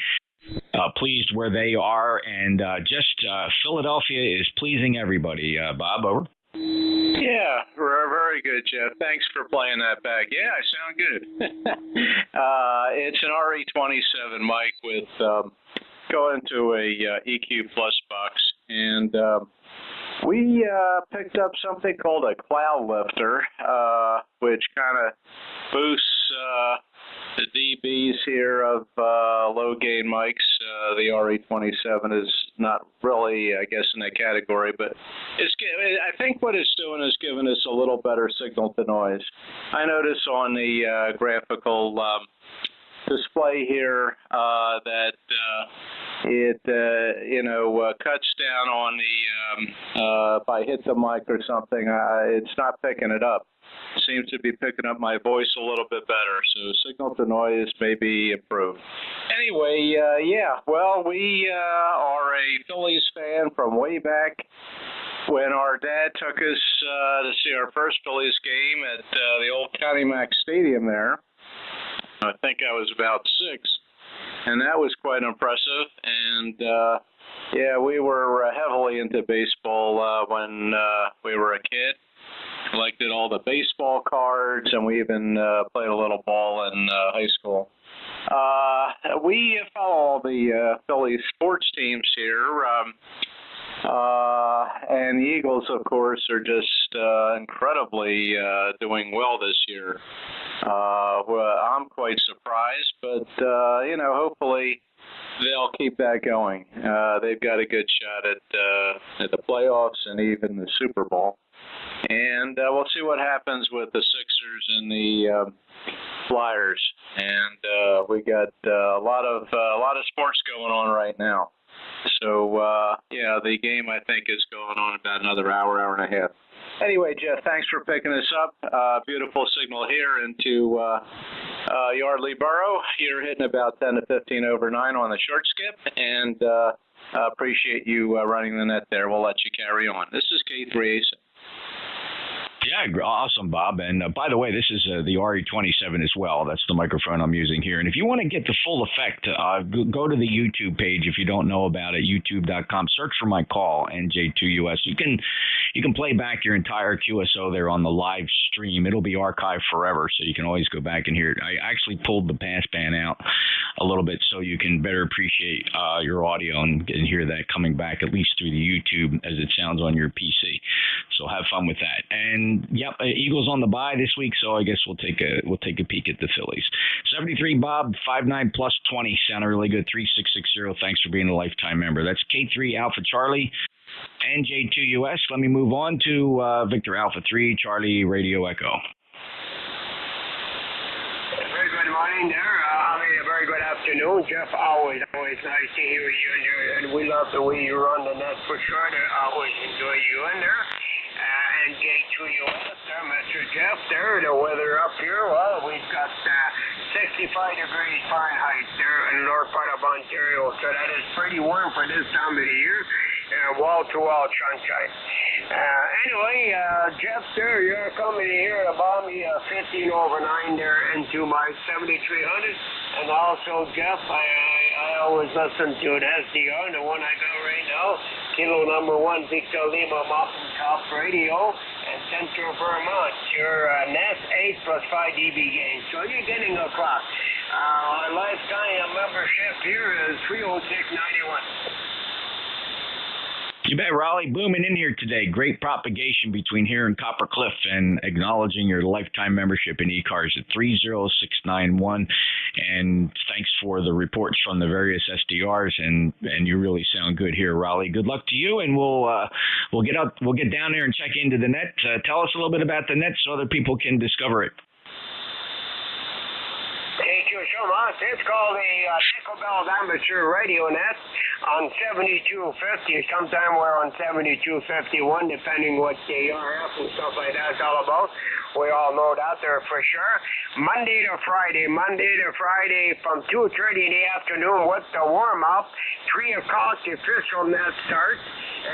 pleased where they are. And just Philadelphia is pleasing everybody. Bob, over. Yeah, very good, Jeff. Thanks for playing that back. Yeah, I sound good. It's an RE27 mic with going to a EQ Plus box, and we picked up something called a cloud lifter, which kind of boosts the dBs here of low gain mics. The RE27 is not really, I guess, in that category, but I think what it's doing is giving us a little better signal to noise. I notice on the graphical display here that it cuts down on the if I hit the mic or something, it's not picking it up. It seems to be picking up my voice a little bit better, so signal to noise may be improved. Anyway, yeah, well, we are a Phillies fan from way back when our dad took us to see our first Phillies game at the old County Mac Stadium there. I think I was about 6. and that was quite impressive. And yeah, we were heavily into baseball when we were a kid. Collected all the baseball cards, and we even played a little ball in high school. We follow all the Philly sports teams here, and the Eagles, of course, are just incredibly doing well this year. Well, I'm quite surprised, but hopefully they'll keep that going. They've got a good shot at the playoffs and even the Super Bowl. And we'll see what happens with the Sixers and the Flyers. And we got a lot of sports going on right now. So yeah, the game I think is going on about another hour and a half. Anyway, Jeff, thanks for picking us up. Beautiful signal here into Yardley Borough. You're hitting about 10 to 15 over 9 on the short skip, and appreciate you running the net there. We'll let you carry on. This is K3AC. Yeah, awesome, Bob. And by the way, this is the RE27 as well. That's the microphone I'm using here. And if you want to get the full effect, go to the YouTube page if you don't know about it, youtube.com. Search for my call, NJ2US. You can play back your entire QSO there on the live stream. It'll be archived forever, so you can always go back and hear it. I actually pulled the passband out a little bit so you can better appreciate your audio and hear that coming back at least through the YouTube as it sounds on your PC. So have fun with that. And yep, Eagles on the bye this week, so I guess we'll take a peek at the Phillies. 73 Bob, 59 plus 20, sounded really good. 3660. Thanks for being a lifetime member. That's K3 Alpha Charlie, NJ2US. Let me move on to Victor Alpha 3 Charlie Radio Echo. Very good morning there. A very good afternoon, Jeff. Always nice to hear you in there, and we love the way you run the net for sure. I always enjoy you in there. NJ2US, Mr. Jeff there. The weather up here, well, we've got 65 degrees Fahrenheit there in the north part of Ontario, so that is pretty warm for this time of the year. Wall-to-wall sunshine. Anyway, Jeff there, you're coming here to buy me 15 over 9 there into my 7300. And also, Jeff, I always listen to an SDR, the one I got right now, Kilo number 1, Victor Lima Mountain Top Radio, and Central Vermont. Your NAS 8 plus 5 dB gain. So you're getting a clock. Our lifetime membership here is 306.91. You bet, Raleigh. Booming in here today. Great propagation between here and Copper Cliff, and acknowledging your lifetime membership in ECARS at 30691. And thanks for the reports from the various SDRs, and you really sound good here, Raleigh. Good luck to you, and we'll get down there and check into the net. Tell us a little bit about the net so other people can discover it. Thank you so much. It's called the Nickel Belt Amateur Radio Net on 7250. Sometime we're on 7251, depending what the RF and stuff like that's all about. We all know that there for sure. Monday to Friday from 2:30 in the afternoon with the warm-up. 3 o'clock the official net starts.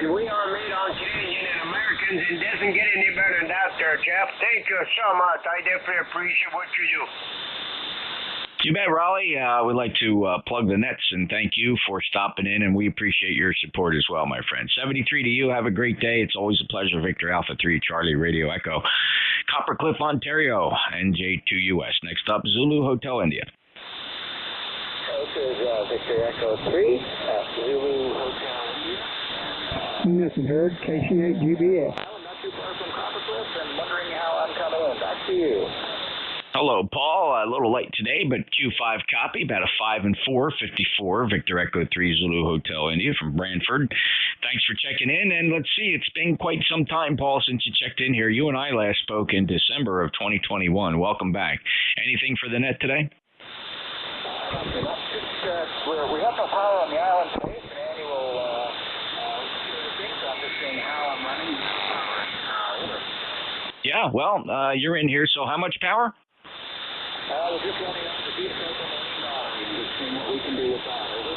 And we are made on Canadian and Americans, and doesn't get any better than that there, Jeff. Thank you so much. I definitely appreciate what you do. You bet, Raleigh. We'd like to plug the nets and thank you for stopping in, and we appreciate your support as well, my friend. 73 to you. Have a great day. It's always a pleasure. Victor Alpha 3 Charlie Radio Echo, Copper Cliff, Ontario, NJ2US. Next up, Zulu Hotel India. This is Victor Echo 3 Zulu Hotel India. This is Herb, KC8GBS. Not too far from Copper Cliff, and wondering how I'm coming in. Back to you. Hello, Paul. A little late today, but Q5 copy, about a 5 and 4, 54, Victor Echo 3 Zulu Hotel India from Brantford. Thanks for checking in, and let's see, it's been quite some time, Paul, since you checked in here. You and I last spoke in December of 2021. Welcome back. Anything for the net today? We have no power on the island today. It's an annual thing, so I'm just seeing how I'm running. Yeah, well, you're in here, so how much power? We're just running up to $1 million, just seeing what we can do with that. Over.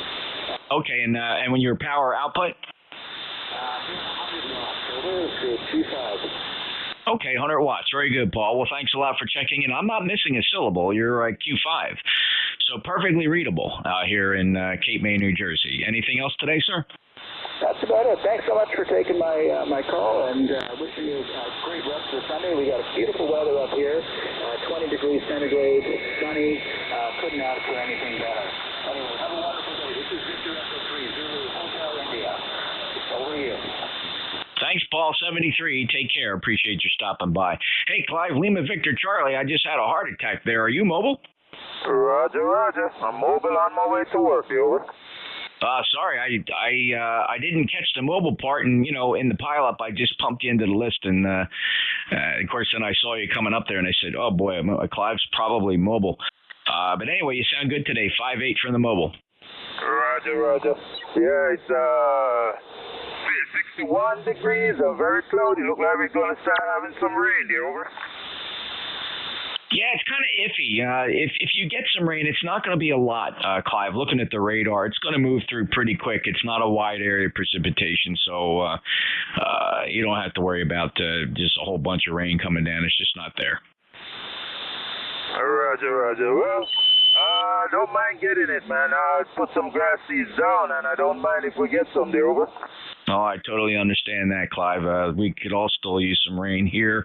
Okay, and when your power output? 100 watts. Over to 2,000. Okay, 100 watts. Very good, Paul. Well, thanks a lot for checking in. I'm not missing a syllable. You're Q5. So perfectly readable here in Cape May, New Jersey. Anything else today, sir? That's about it. Thanks so much for taking my call, and wishing you a great rest of the Sunday. We got beautiful weather up here, 20 degrees centigrade, sunny. Couldn't ask for anything better. Anyway, have a wonderful day. This is Victor Echo 3, Zulu Hotel India. Over to you. Thanks, Paul. 73. Take care. Appreciate you stopping by. Hey, Clive, Lima Victor Charlie, I just had a heart attack there. Are you mobile? Roger, roger. I'm mobile on my way to work. You over? Sorry, I didn't catch the mobile part, and in the pileup, I just pumped you into the list, and of course, then I saw you coming up there, and I said, "Oh boy, Clive's probably mobile." But anyway, you sound good today. 5'8" from the mobile. Roger, roger. Yeah, it's 61 degrees. Very cloudy. Look like we're gonna start having some rain. You over? Yeah, it's kind of iffy. If you get some rain, it's not going to be a lot, Clive. Looking at the radar, it's going to move through pretty quick. It's not a wide area of precipitation, so you don't have to worry about just a whole bunch of rain coming down. It's just not there. Roger, roger. Well, I don't mind getting it, man. I'll put some grass seeds down, and I don't mind if we get some there, over. Oh, I totally understand that, Clive. We could all still use some rain here,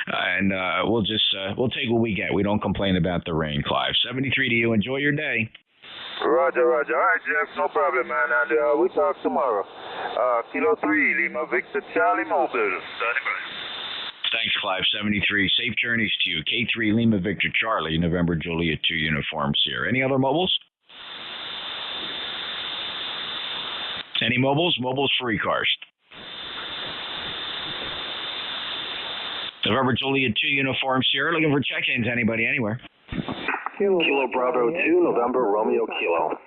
and we'll take what we get. We don't complain about the rain, Clive. 73 to you. Enjoy your day. Roger, roger. All right, Jeff, no problem, man. And we'll talk tomorrow. Kilo 3, Lima Victor Charlie Mobile. Thanks, Clive. 73. Safe journeys to you. K3 Lima Victor Charlie, November Juliet 2 uniforms here. Any other mobiles? Any mobiles? Mobiles for ECARS. November Juliet 2 uniforms here. Looking for check-ins. Anybody, anywhere? Kilo Bravo 2, November Romeo Kilo.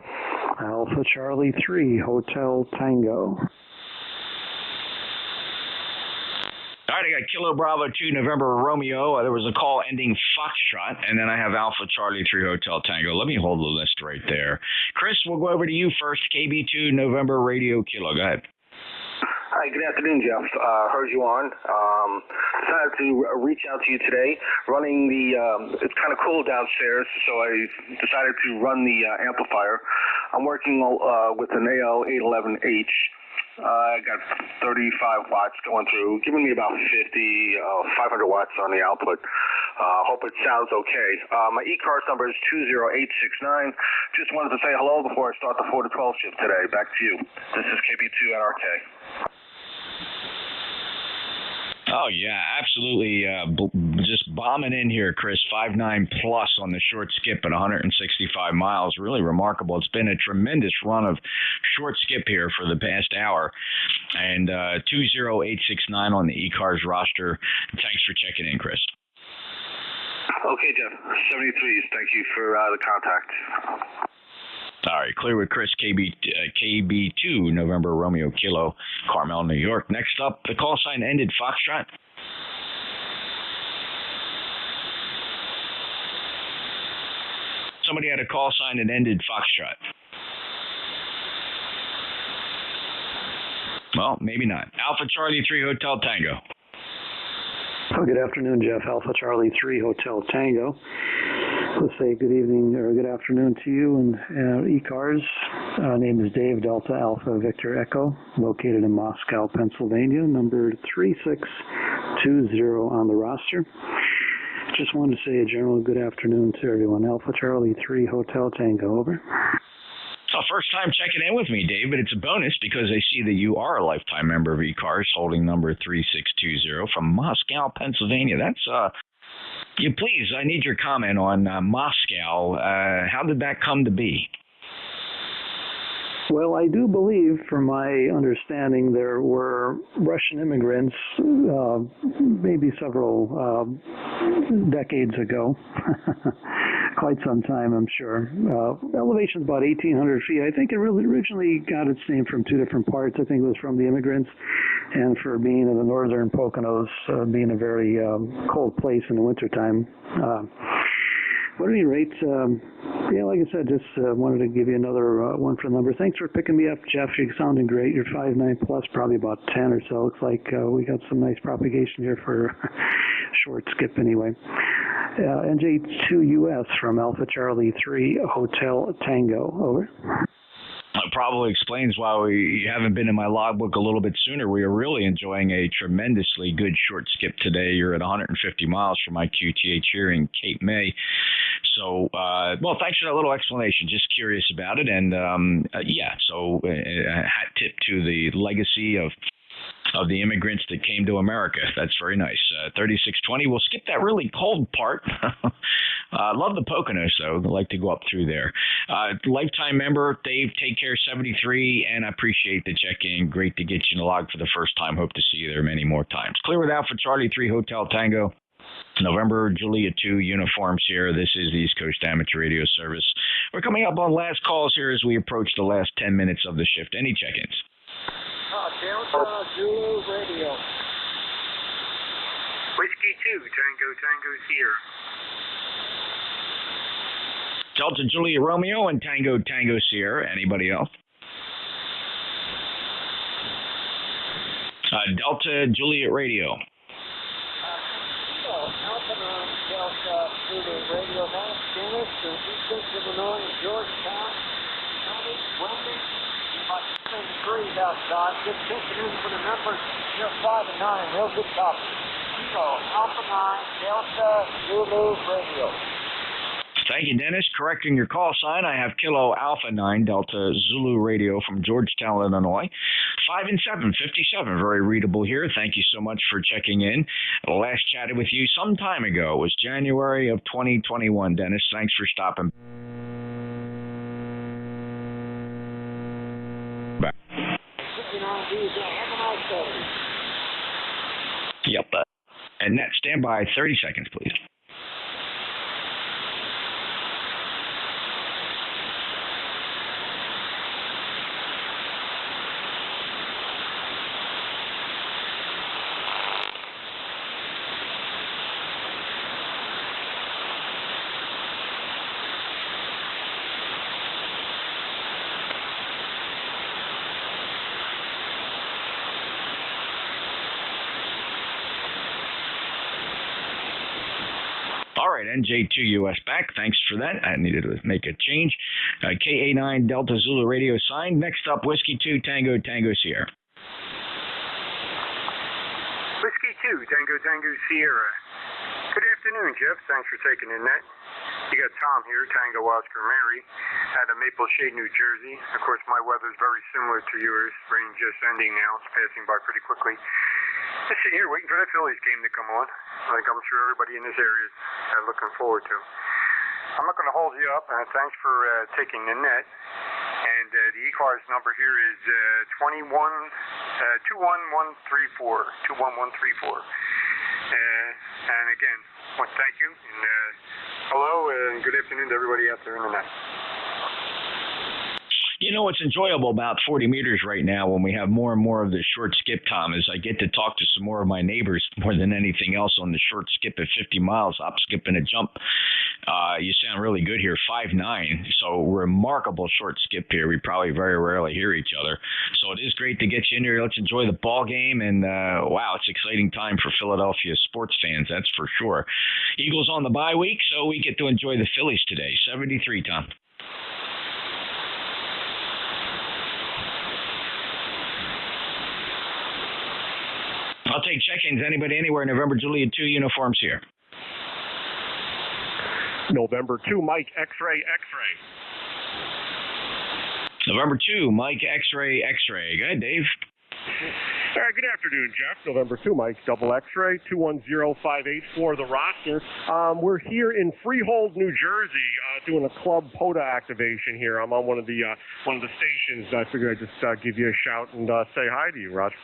Alpha Charlie 3, Hotel Tango. All right, I got Kilo Bravo 2, November Romeo. There was a call ending Foxtrot, and then I have Alpha Charlie 3, Hotel Tango. Let me hold the list right there. Chris, we'll go over to you first. KB2, November Radio Kilo. Go ahead. Hi, good afternoon, Jeff. Heard you on. Decided to reach out to you today. Running the, it's kind of cool downstairs, so I decided to run the amplifier. I'm working with an AL811H. I got 35 watts going through, giving me about 500 watts on the output. Hope it sounds okay. My ECARS number is 20869. Just wanted to say hello before I start the 4 to 12 shift today. Back to you. This is KB2 NRK. Oh, yeah, absolutely. Just bombing in here, Chris. 5.9 plus on the short skip at 165 miles. Really remarkable. It's been a tremendous run of short skip here for the past hour. And 20869 on the ECARS roster. Thanks for checking in, Chris. Okay, Jeff. 73s. Thank you for the contact. All right, clear with Chris, KB2, November Romeo Kilo, Carmel, New York. Next up, the call sign ended Foxtrot. Somebody had a call sign that ended Foxtrot. Well, maybe not. Alpha Charlie 3, Hotel Tango. Oh, good afternoon, Jeff. Alpha Charlie 3, Hotel Tango. Let's say good evening or good afternoon to you and ECARS. Name is Dave, Delta Alpha Victor Echo, located in Moscow, Pennsylvania, number 3620 on the roster. Just wanted to say a general good afternoon to everyone. Alpha Charlie 3, Hotel Tango, over. First time checking in with me, Dave, but it's a bonus because I see that you are a lifetime member of ECARS, holding number 3620 from Moscow, Pennsylvania. That's please, I need your comment on Moscow. How did that come to be? Well, I do believe, from my understanding, there were Russian immigrants maybe several decades ago, quite some time, I'm sure. Elevation's about 1,800 feet. I think it really originally got its name from two different parts. I think it was from the immigrants and for being in the northern Poconos, being a very cold place in the wintertime. But at any rate, like I said, just wanted to give you another one for the number. Thanks for picking me up, Jeff. You're sounding great. You're 5.9 plus, probably about 10 or so. Looks like we got some nice propagation here for short skip anyway. NJ2US from Alpha Charlie 3 Hotel Tango. Over. That probably explains why we haven't been in my logbook a little bit sooner. We are really enjoying a tremendously good short skip today. You're at 150 miles from my QTH here in Cape May. So, well, thanks for that little explanation. Just curious about it. And, so a hat tip to the legacy of the immigrants that came to America. That's very nice. 3620. We'll skip that really cold part. Love the Poconos, though. I like to go up through there. Lifetime member, Dave, take care, 73, and I appreciate the check-in. Great to get you in the log for the first time. Hope to see you there many more times. Clear with Alpha Charlie 3 Hotel Tango. November Juliet 2 uniforms here. This is the East Coast Amateur Radio Service. We're coming up on last calls here as we approach the last 10 minutes of the shift. Any check-ins? Delta Zulu Radio. Whiskey 2, Tango Sierra. Delta Juliet Romeo and Tango Sierra. Anybody else? Delta Juliet Radio. Alpha 9 Delta Zulu Radio. That's Dennis from East Illinois, Georgetown County, Wendy. About 10 degrees outside. Just pitching in for the numbers. You're 5 and 9. Real good copy. Alpha 9 Delta Zulu Radio. Thank you, Dennis. Correcting your call sign, I have Kilo Alpha 9 Delta Zulu Radio from Georgetown, Illinois. 5 and 7, 57. Very readable here. Thank you so much for checking in. Last chatted with you some time ago. It was January of 2021, Dennis. Thanks for stopping. Back. 59 diesel. Have a nice day. Yep. And net, stand by 30 seconds, please. All right, NJ2US back. Thanks for that. I needed to make a change. KA9 Delta Zulu Radio signed. Next up, Whiskey 2 Tango Sierra. Whiskey 2, Tango Sierra. Good afternoon, Jeff. Thanks for taking in that. You got Tom here, Tango Oscar Mary, out of Maple Shade, New Jersey. Of course, my weather's very similar to yours. Rain just ending now. It's passing by pretty quickly. Just sitting here waiting for that Phillies game to come on, like I'm sure everybody in this area is looking forward to. I'm not going to hold you up. Thanks for taking the net. And the ECARS number here is 21134. 21134. And again, well, thank you. And hello and good afternoon to everybody out there in the net. You know what's enjoyable about 40 meters right now when we have more and more of the short skip, Tom, is I get to talk to some more of my neighbors more than anything else on the short skip at 50 miles, hop, skip, and a jump. You sound really good here, 5'9". So remarkable short skip here. We probably very rarely hear each other. So it is great to get you in here. Let's enjoy the ball game. And wow, it's an exciting time for Philadelphia sports fans, that's for sure. Eagles on the bye week, so we get to enjoy the Phillies today. 73, Tom. I'll take check-ins. Anybody, anywhere. November Juliet 2 uniforms here. November 2, Mike X-Ray. November 2, Mike X-Ray. Go ahead, Dave. All right, good afternoon, Jeff. November 2, Mike Double X-Ray, 210-584, the roster. We're here in Freehold, New Jersey, doing a Club POTA activation here. I'm on one of the stations. I figured I'd just give you a shout and say hi to you, Roger.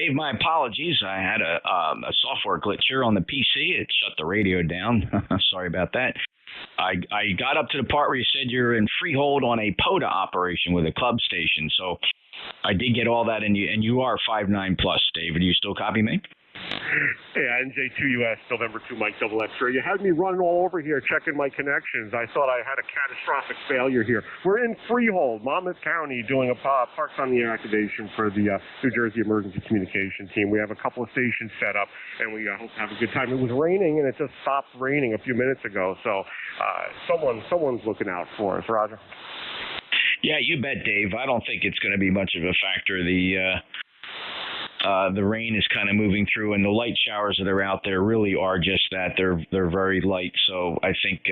Dave, my apologies. I had a software glitch here on the PC. It shut the radio down. Sorry about that. I got up to the part where you said you're in freehold on a POTA operation with a club station. So I did get all that, and you are 5'9 plus, Dave. Do you still copy me? Yeah, NJ2US, November 2, Mike Double X-ray. You had me running all over here checking my connections. I thought I had a catastrophic failure here. We're in Freehold, Monmouth County, doing a Parks on the Air activation for the New Jersey Emergency Communication Team. We have a couple of stations set up, and we hope to have a good time. It was raining, and it just stopped raining a few minutes ago, so someone's looking out for us. Roger. Yeah, you bet, Dave. I don't think it's going to be much of a factor. The rain is kind of moving through, and the light showers that are out there really are just that. They're very light, so I think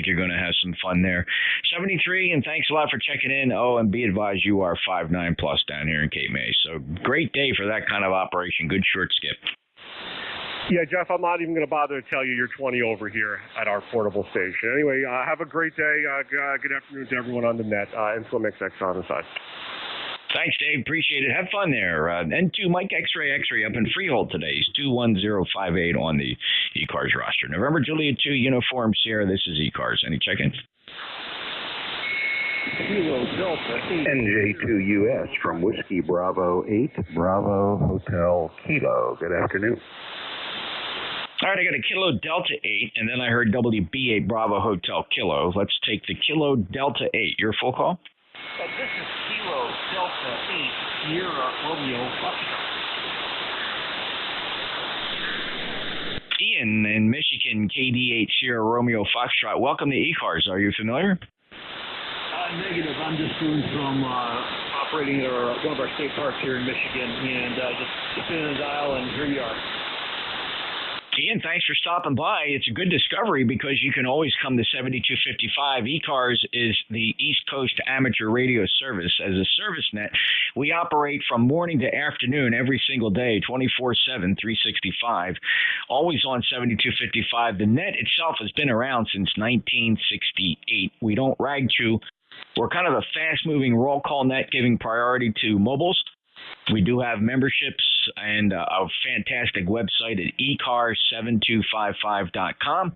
you're going to have some fun there. 73, and thanks a lot for checking in. Oh, and be advised, you are 5'9 plus down here in Cape May. So great day for that kind of operation. Good short skip. Yeah, Jeff, I'm not even going to bother to tell you you're 20 over here at our portable station. Anyway, have a great day. Good afternoon to everyone on the net. Inflam XX on the side. Thanks, Dave. Appreciate it. Have fun there. N2 Mike X-Ray up in Freehold today. He's 21058 on the ECARS roster. November Juliet 2 Uniform Sierra. This is ECARS. Any check-ins? NJ2US from Whiskey Bravo 8, Bravo Hotel Kilo. Good afternoon. All right, I got a Kilo Delta 8, and then I heard WB8 Bravo Hotel Kilo. Let's take the Kilo Delta 8. Your full call? This is Kilo Delta 8, Sierra Romeo Foxtrot. Ian in Michigan, KD8 Sierra Romeo Foxtrot. Welcome to ECARS. Are you familiar? Negative. I'm just doing some operating one of our state parks here in Michigan, and just in the dial, and here you are. Ian, thanks for stopping by. It's a good discovery because you can always come to 7255. ECARS is the East Coast Amateur Radio Service. As a service net, we operate from morning to afternoon every single day, 24/7, 365, always on 7255. The net itself has been around since 1968. We don't rag chew. We're kind of a fast-moving roll call net, giving priority to mobiles. We do have memberships and a fantastic website at ECARS7255.com.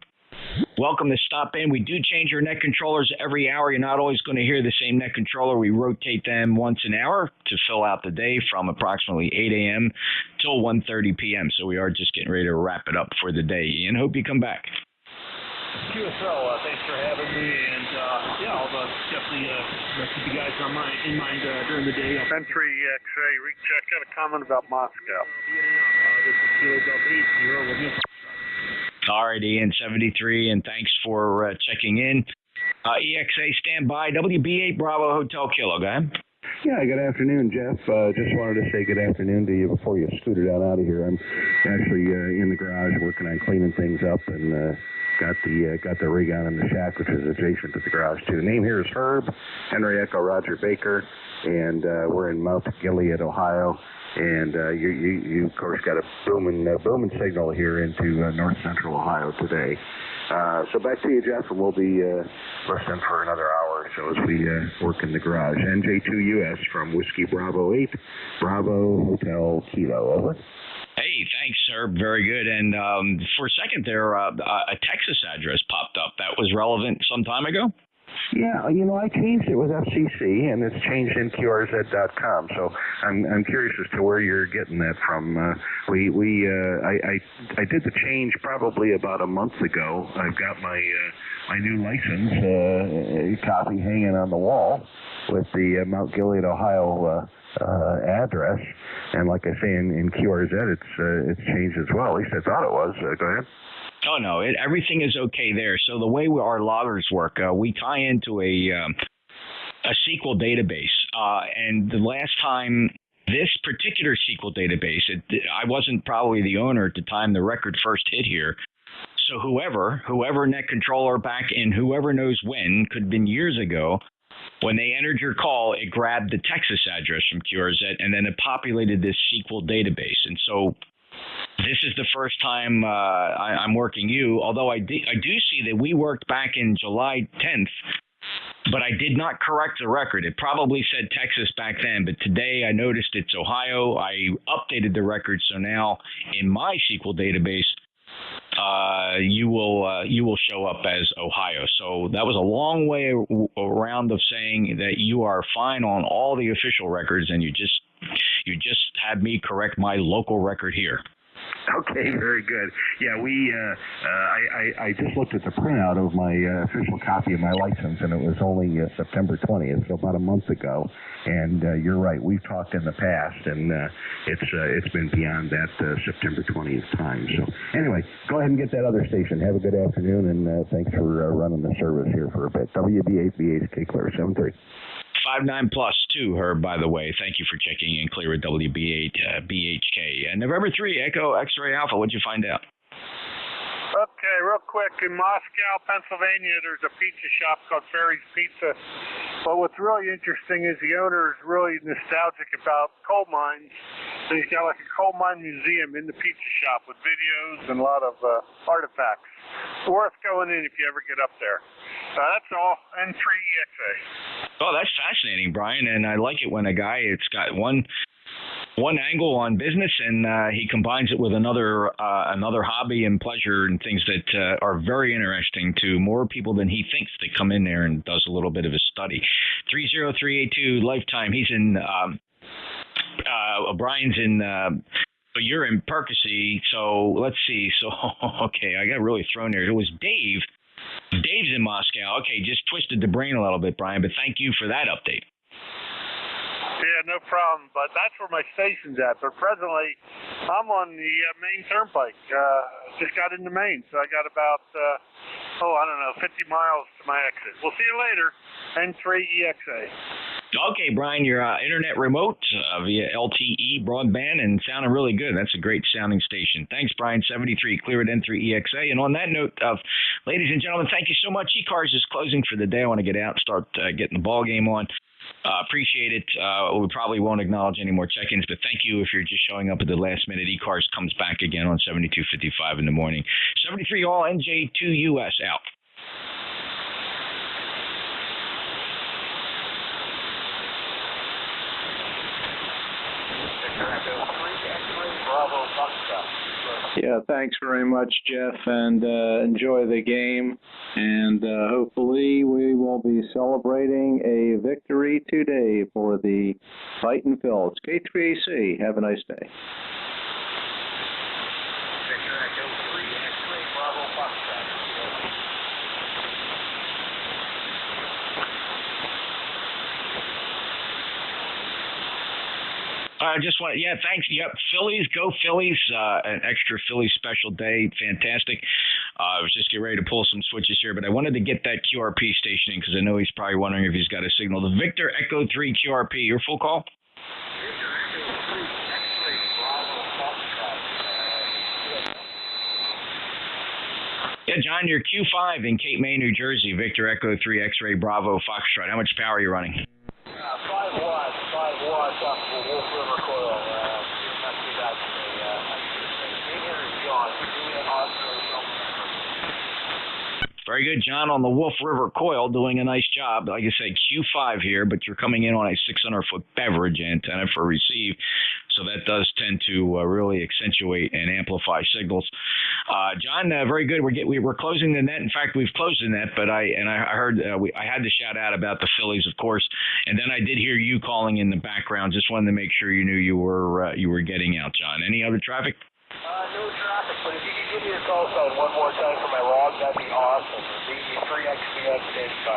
Welcome to stop in. We do change our net controllers every hour. You're not always going to hear the same net controller. We rotate them once an hour to fill out the day from approximately 8 a.m. till 1:30 p.m. So we are just getting ready to wrap it up for the day. Ian, hope you come back. QSL, thanks for having me, and I'll definitely keep you guys in mind during the day. Entry X-ray recheck. Got a comment about Moscow. This is Kilo Delta 8, Sierra Romeo. All right, Ian, 73, and thanks for checking in. EXA, stand by. WB8 Bravo Hotel Kilo, go ahead. Yeah, good afternoon, Jeff. Just wanted to say good afternoon to you before you scooted on out of here. I'm actually in the garage working on cleaning things up, and got the rig on in the shack, which is adjacent to the garage too. Name here is Herb, Henry Echo Roger Baker, and we're in Mount Gilead, Ohio. And you of course got a booming signal here into north central Ohio today. So back to you, Jeff, and we'll be listening for another hour or so as we work in the garage. NJ2US from Whiskey Bravo 8, Bravo Hotel Kilo. Over. Hey, thanks, sir. Very good. And for a second there, a Texas address popped up. That was relevant some time ago? Yeah, I changed it with FCC, and it's changed in QRZ.com. So I'm curious as to where you're getting that from. I did the change probably about a month ago. I've got my new license copy hanging on the wall with the Mount Gilead, Ohio address, and like I say in QRZ, it's changed as well. At least I thought it was. Go ahead. Oh no, everything is okay there. So the way our loggers work, we tie into a SQL database, and the last time this particular SQL database, I wasn't probably the owner at the time the record first hit here. So whoever net controller back in whoever knows when, could have been years ago, when they entered your call, it grabbed the Texas address from QRZ, and then it populated this SQL database. And so this is the first time I'm working you, although I do see that we worked back in July 10th but I did not correct the record. It probably said Texas back then, but today I noticed it's Ohio. I updated the record, so now in my SQL database, you will show up as Ohio. So that was a long way around of saying that you are fine on all the official records, and you just had me correct my local record here. Okay, very good. Yeah, I just looked at the printout of my official copy of my license, and it was only September 20th, so about a month ago. And you're right, we've talked in the past, and it's been beyond that September 20th time. So anyway, go ahead and get that other station. Have a good afternoon, and thanks for running the service here for a bit. WB8 BHK Clear 73. 59 plus 2, Herb, by the way. Thank you for checking in, clear at WB8 BHK. And November 3, Echo X-Ray Alpha, what'd you find out? Okay, real quick. In Moscow, Pennsylvania, there's a pizza shop called Ferry's Pizza. But what's really interesting is the owner is really nostalgic about coal mines. So he's got like a coal mine museum in the pizza shop with videos and a lot of artifacts. It's worth going in if you ever get up there. That's all. N3EXA. Oh, that's fascinating, Brian. And I like it when a guy, it's got one angle on business, and he combines it with another hobby and pleasure and things that are very interesting to more people than he thinks that come in there and does a little bit of a study. 30382 Lifetime. He's in Brian's in you're in Percy, so let's see. So okay, I got really thrown there. It was Dave. Dave's in Moscow. Okay, just twisted the brain a little bit, Brian, but thank you for that update. Yeah, no problem. But that's where my station's at. But presently, I'm on the Maine Turnpike. Just got into Maine, so I got about, 50 miles to my exit. We'll see you later. N3EXA. Okay, Brian, your internet remote via LTE broadband and sounding really good. That's a great sounding station. Thanks, Brian. 73, clear at N3EXA. And on that note, ladies and gentlemen, thank you so much. ECARS is closing for the day. I want to get out and start getting the ball game on. Appreciate it. We probably won't acknowledge any more check-ins, but thank you if you're just showing up at the last minute. ECARS comes back again on 7255 in the morning. 73 all NJ2US out. Yeah, thanks very much, Jeff, and enjoy the game. And hopefully we will be celebrating a victory today for the Fightin' Phils. K3AC, have a nice day. Thanks. Yep, Phillies, go Phillies. An extra Phillies special day, fantastic. I was just getting ready to pull some switches here, but I wanted to get that QRP stationing because I know he's probably wondering if he's got a signal. The Victor Echo 3 QRP, your full call? Yeah, John, you're Q5 in Cape May, New Jersey. Victor Echo 3 X-Ray Bravo Foxtrot. How much power are you running? 5 watts off the Wolf River coil. Not too bad today. Very good, John, on the Wolf River coil, doing a nice job. Like I said, Q5 here, but you're coming in on a 600-foot beverage antenna for receive, so that does tend to really accentuate and amplify signals. John, very good. We're closing the net. In fact, we've closed the net, but I heard I had to shout out about the Phillies, of course, and then I did hear you calling in the background. Just wanted to make sure you knew you were getting out, John. Any other traffic? No traffic, but if you could give me your call sign one more time for my log, that'd be awesome. The3XBX85.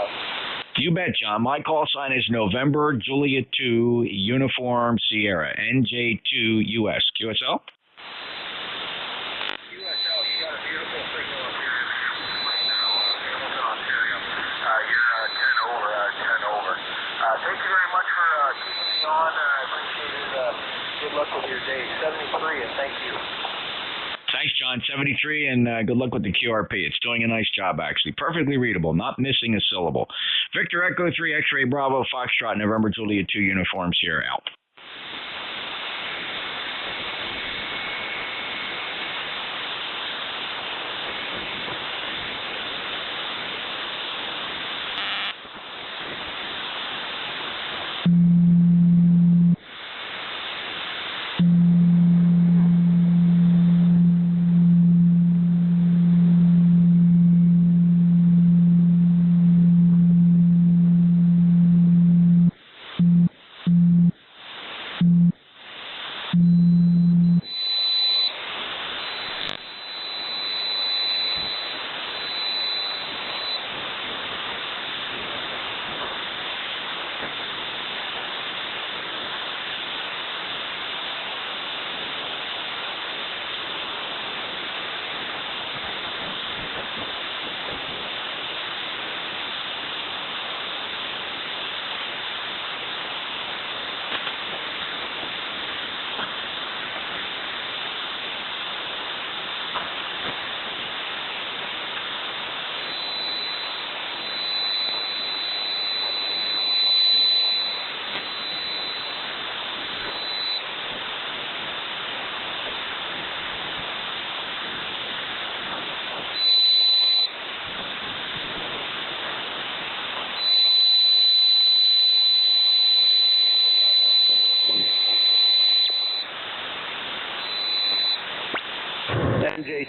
You bet, John. My call sign is November Juliet 2 Uniform Sierra, NJ2US. QSL? Thank you very much for keeping me on. I appreciate it. Good luck with your day. 73, and thank you. Thanks, John. 73, and good luck with the QRP. It's doing a nice job, actually. Perfectly readable, not missing a syllable. Victor Echo 3 X-Ray Bravo Foxtrot November Juliet 2 uniforms here out.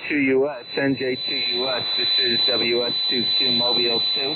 NJ2US, NJ2US, this is WS22 Mobile 2.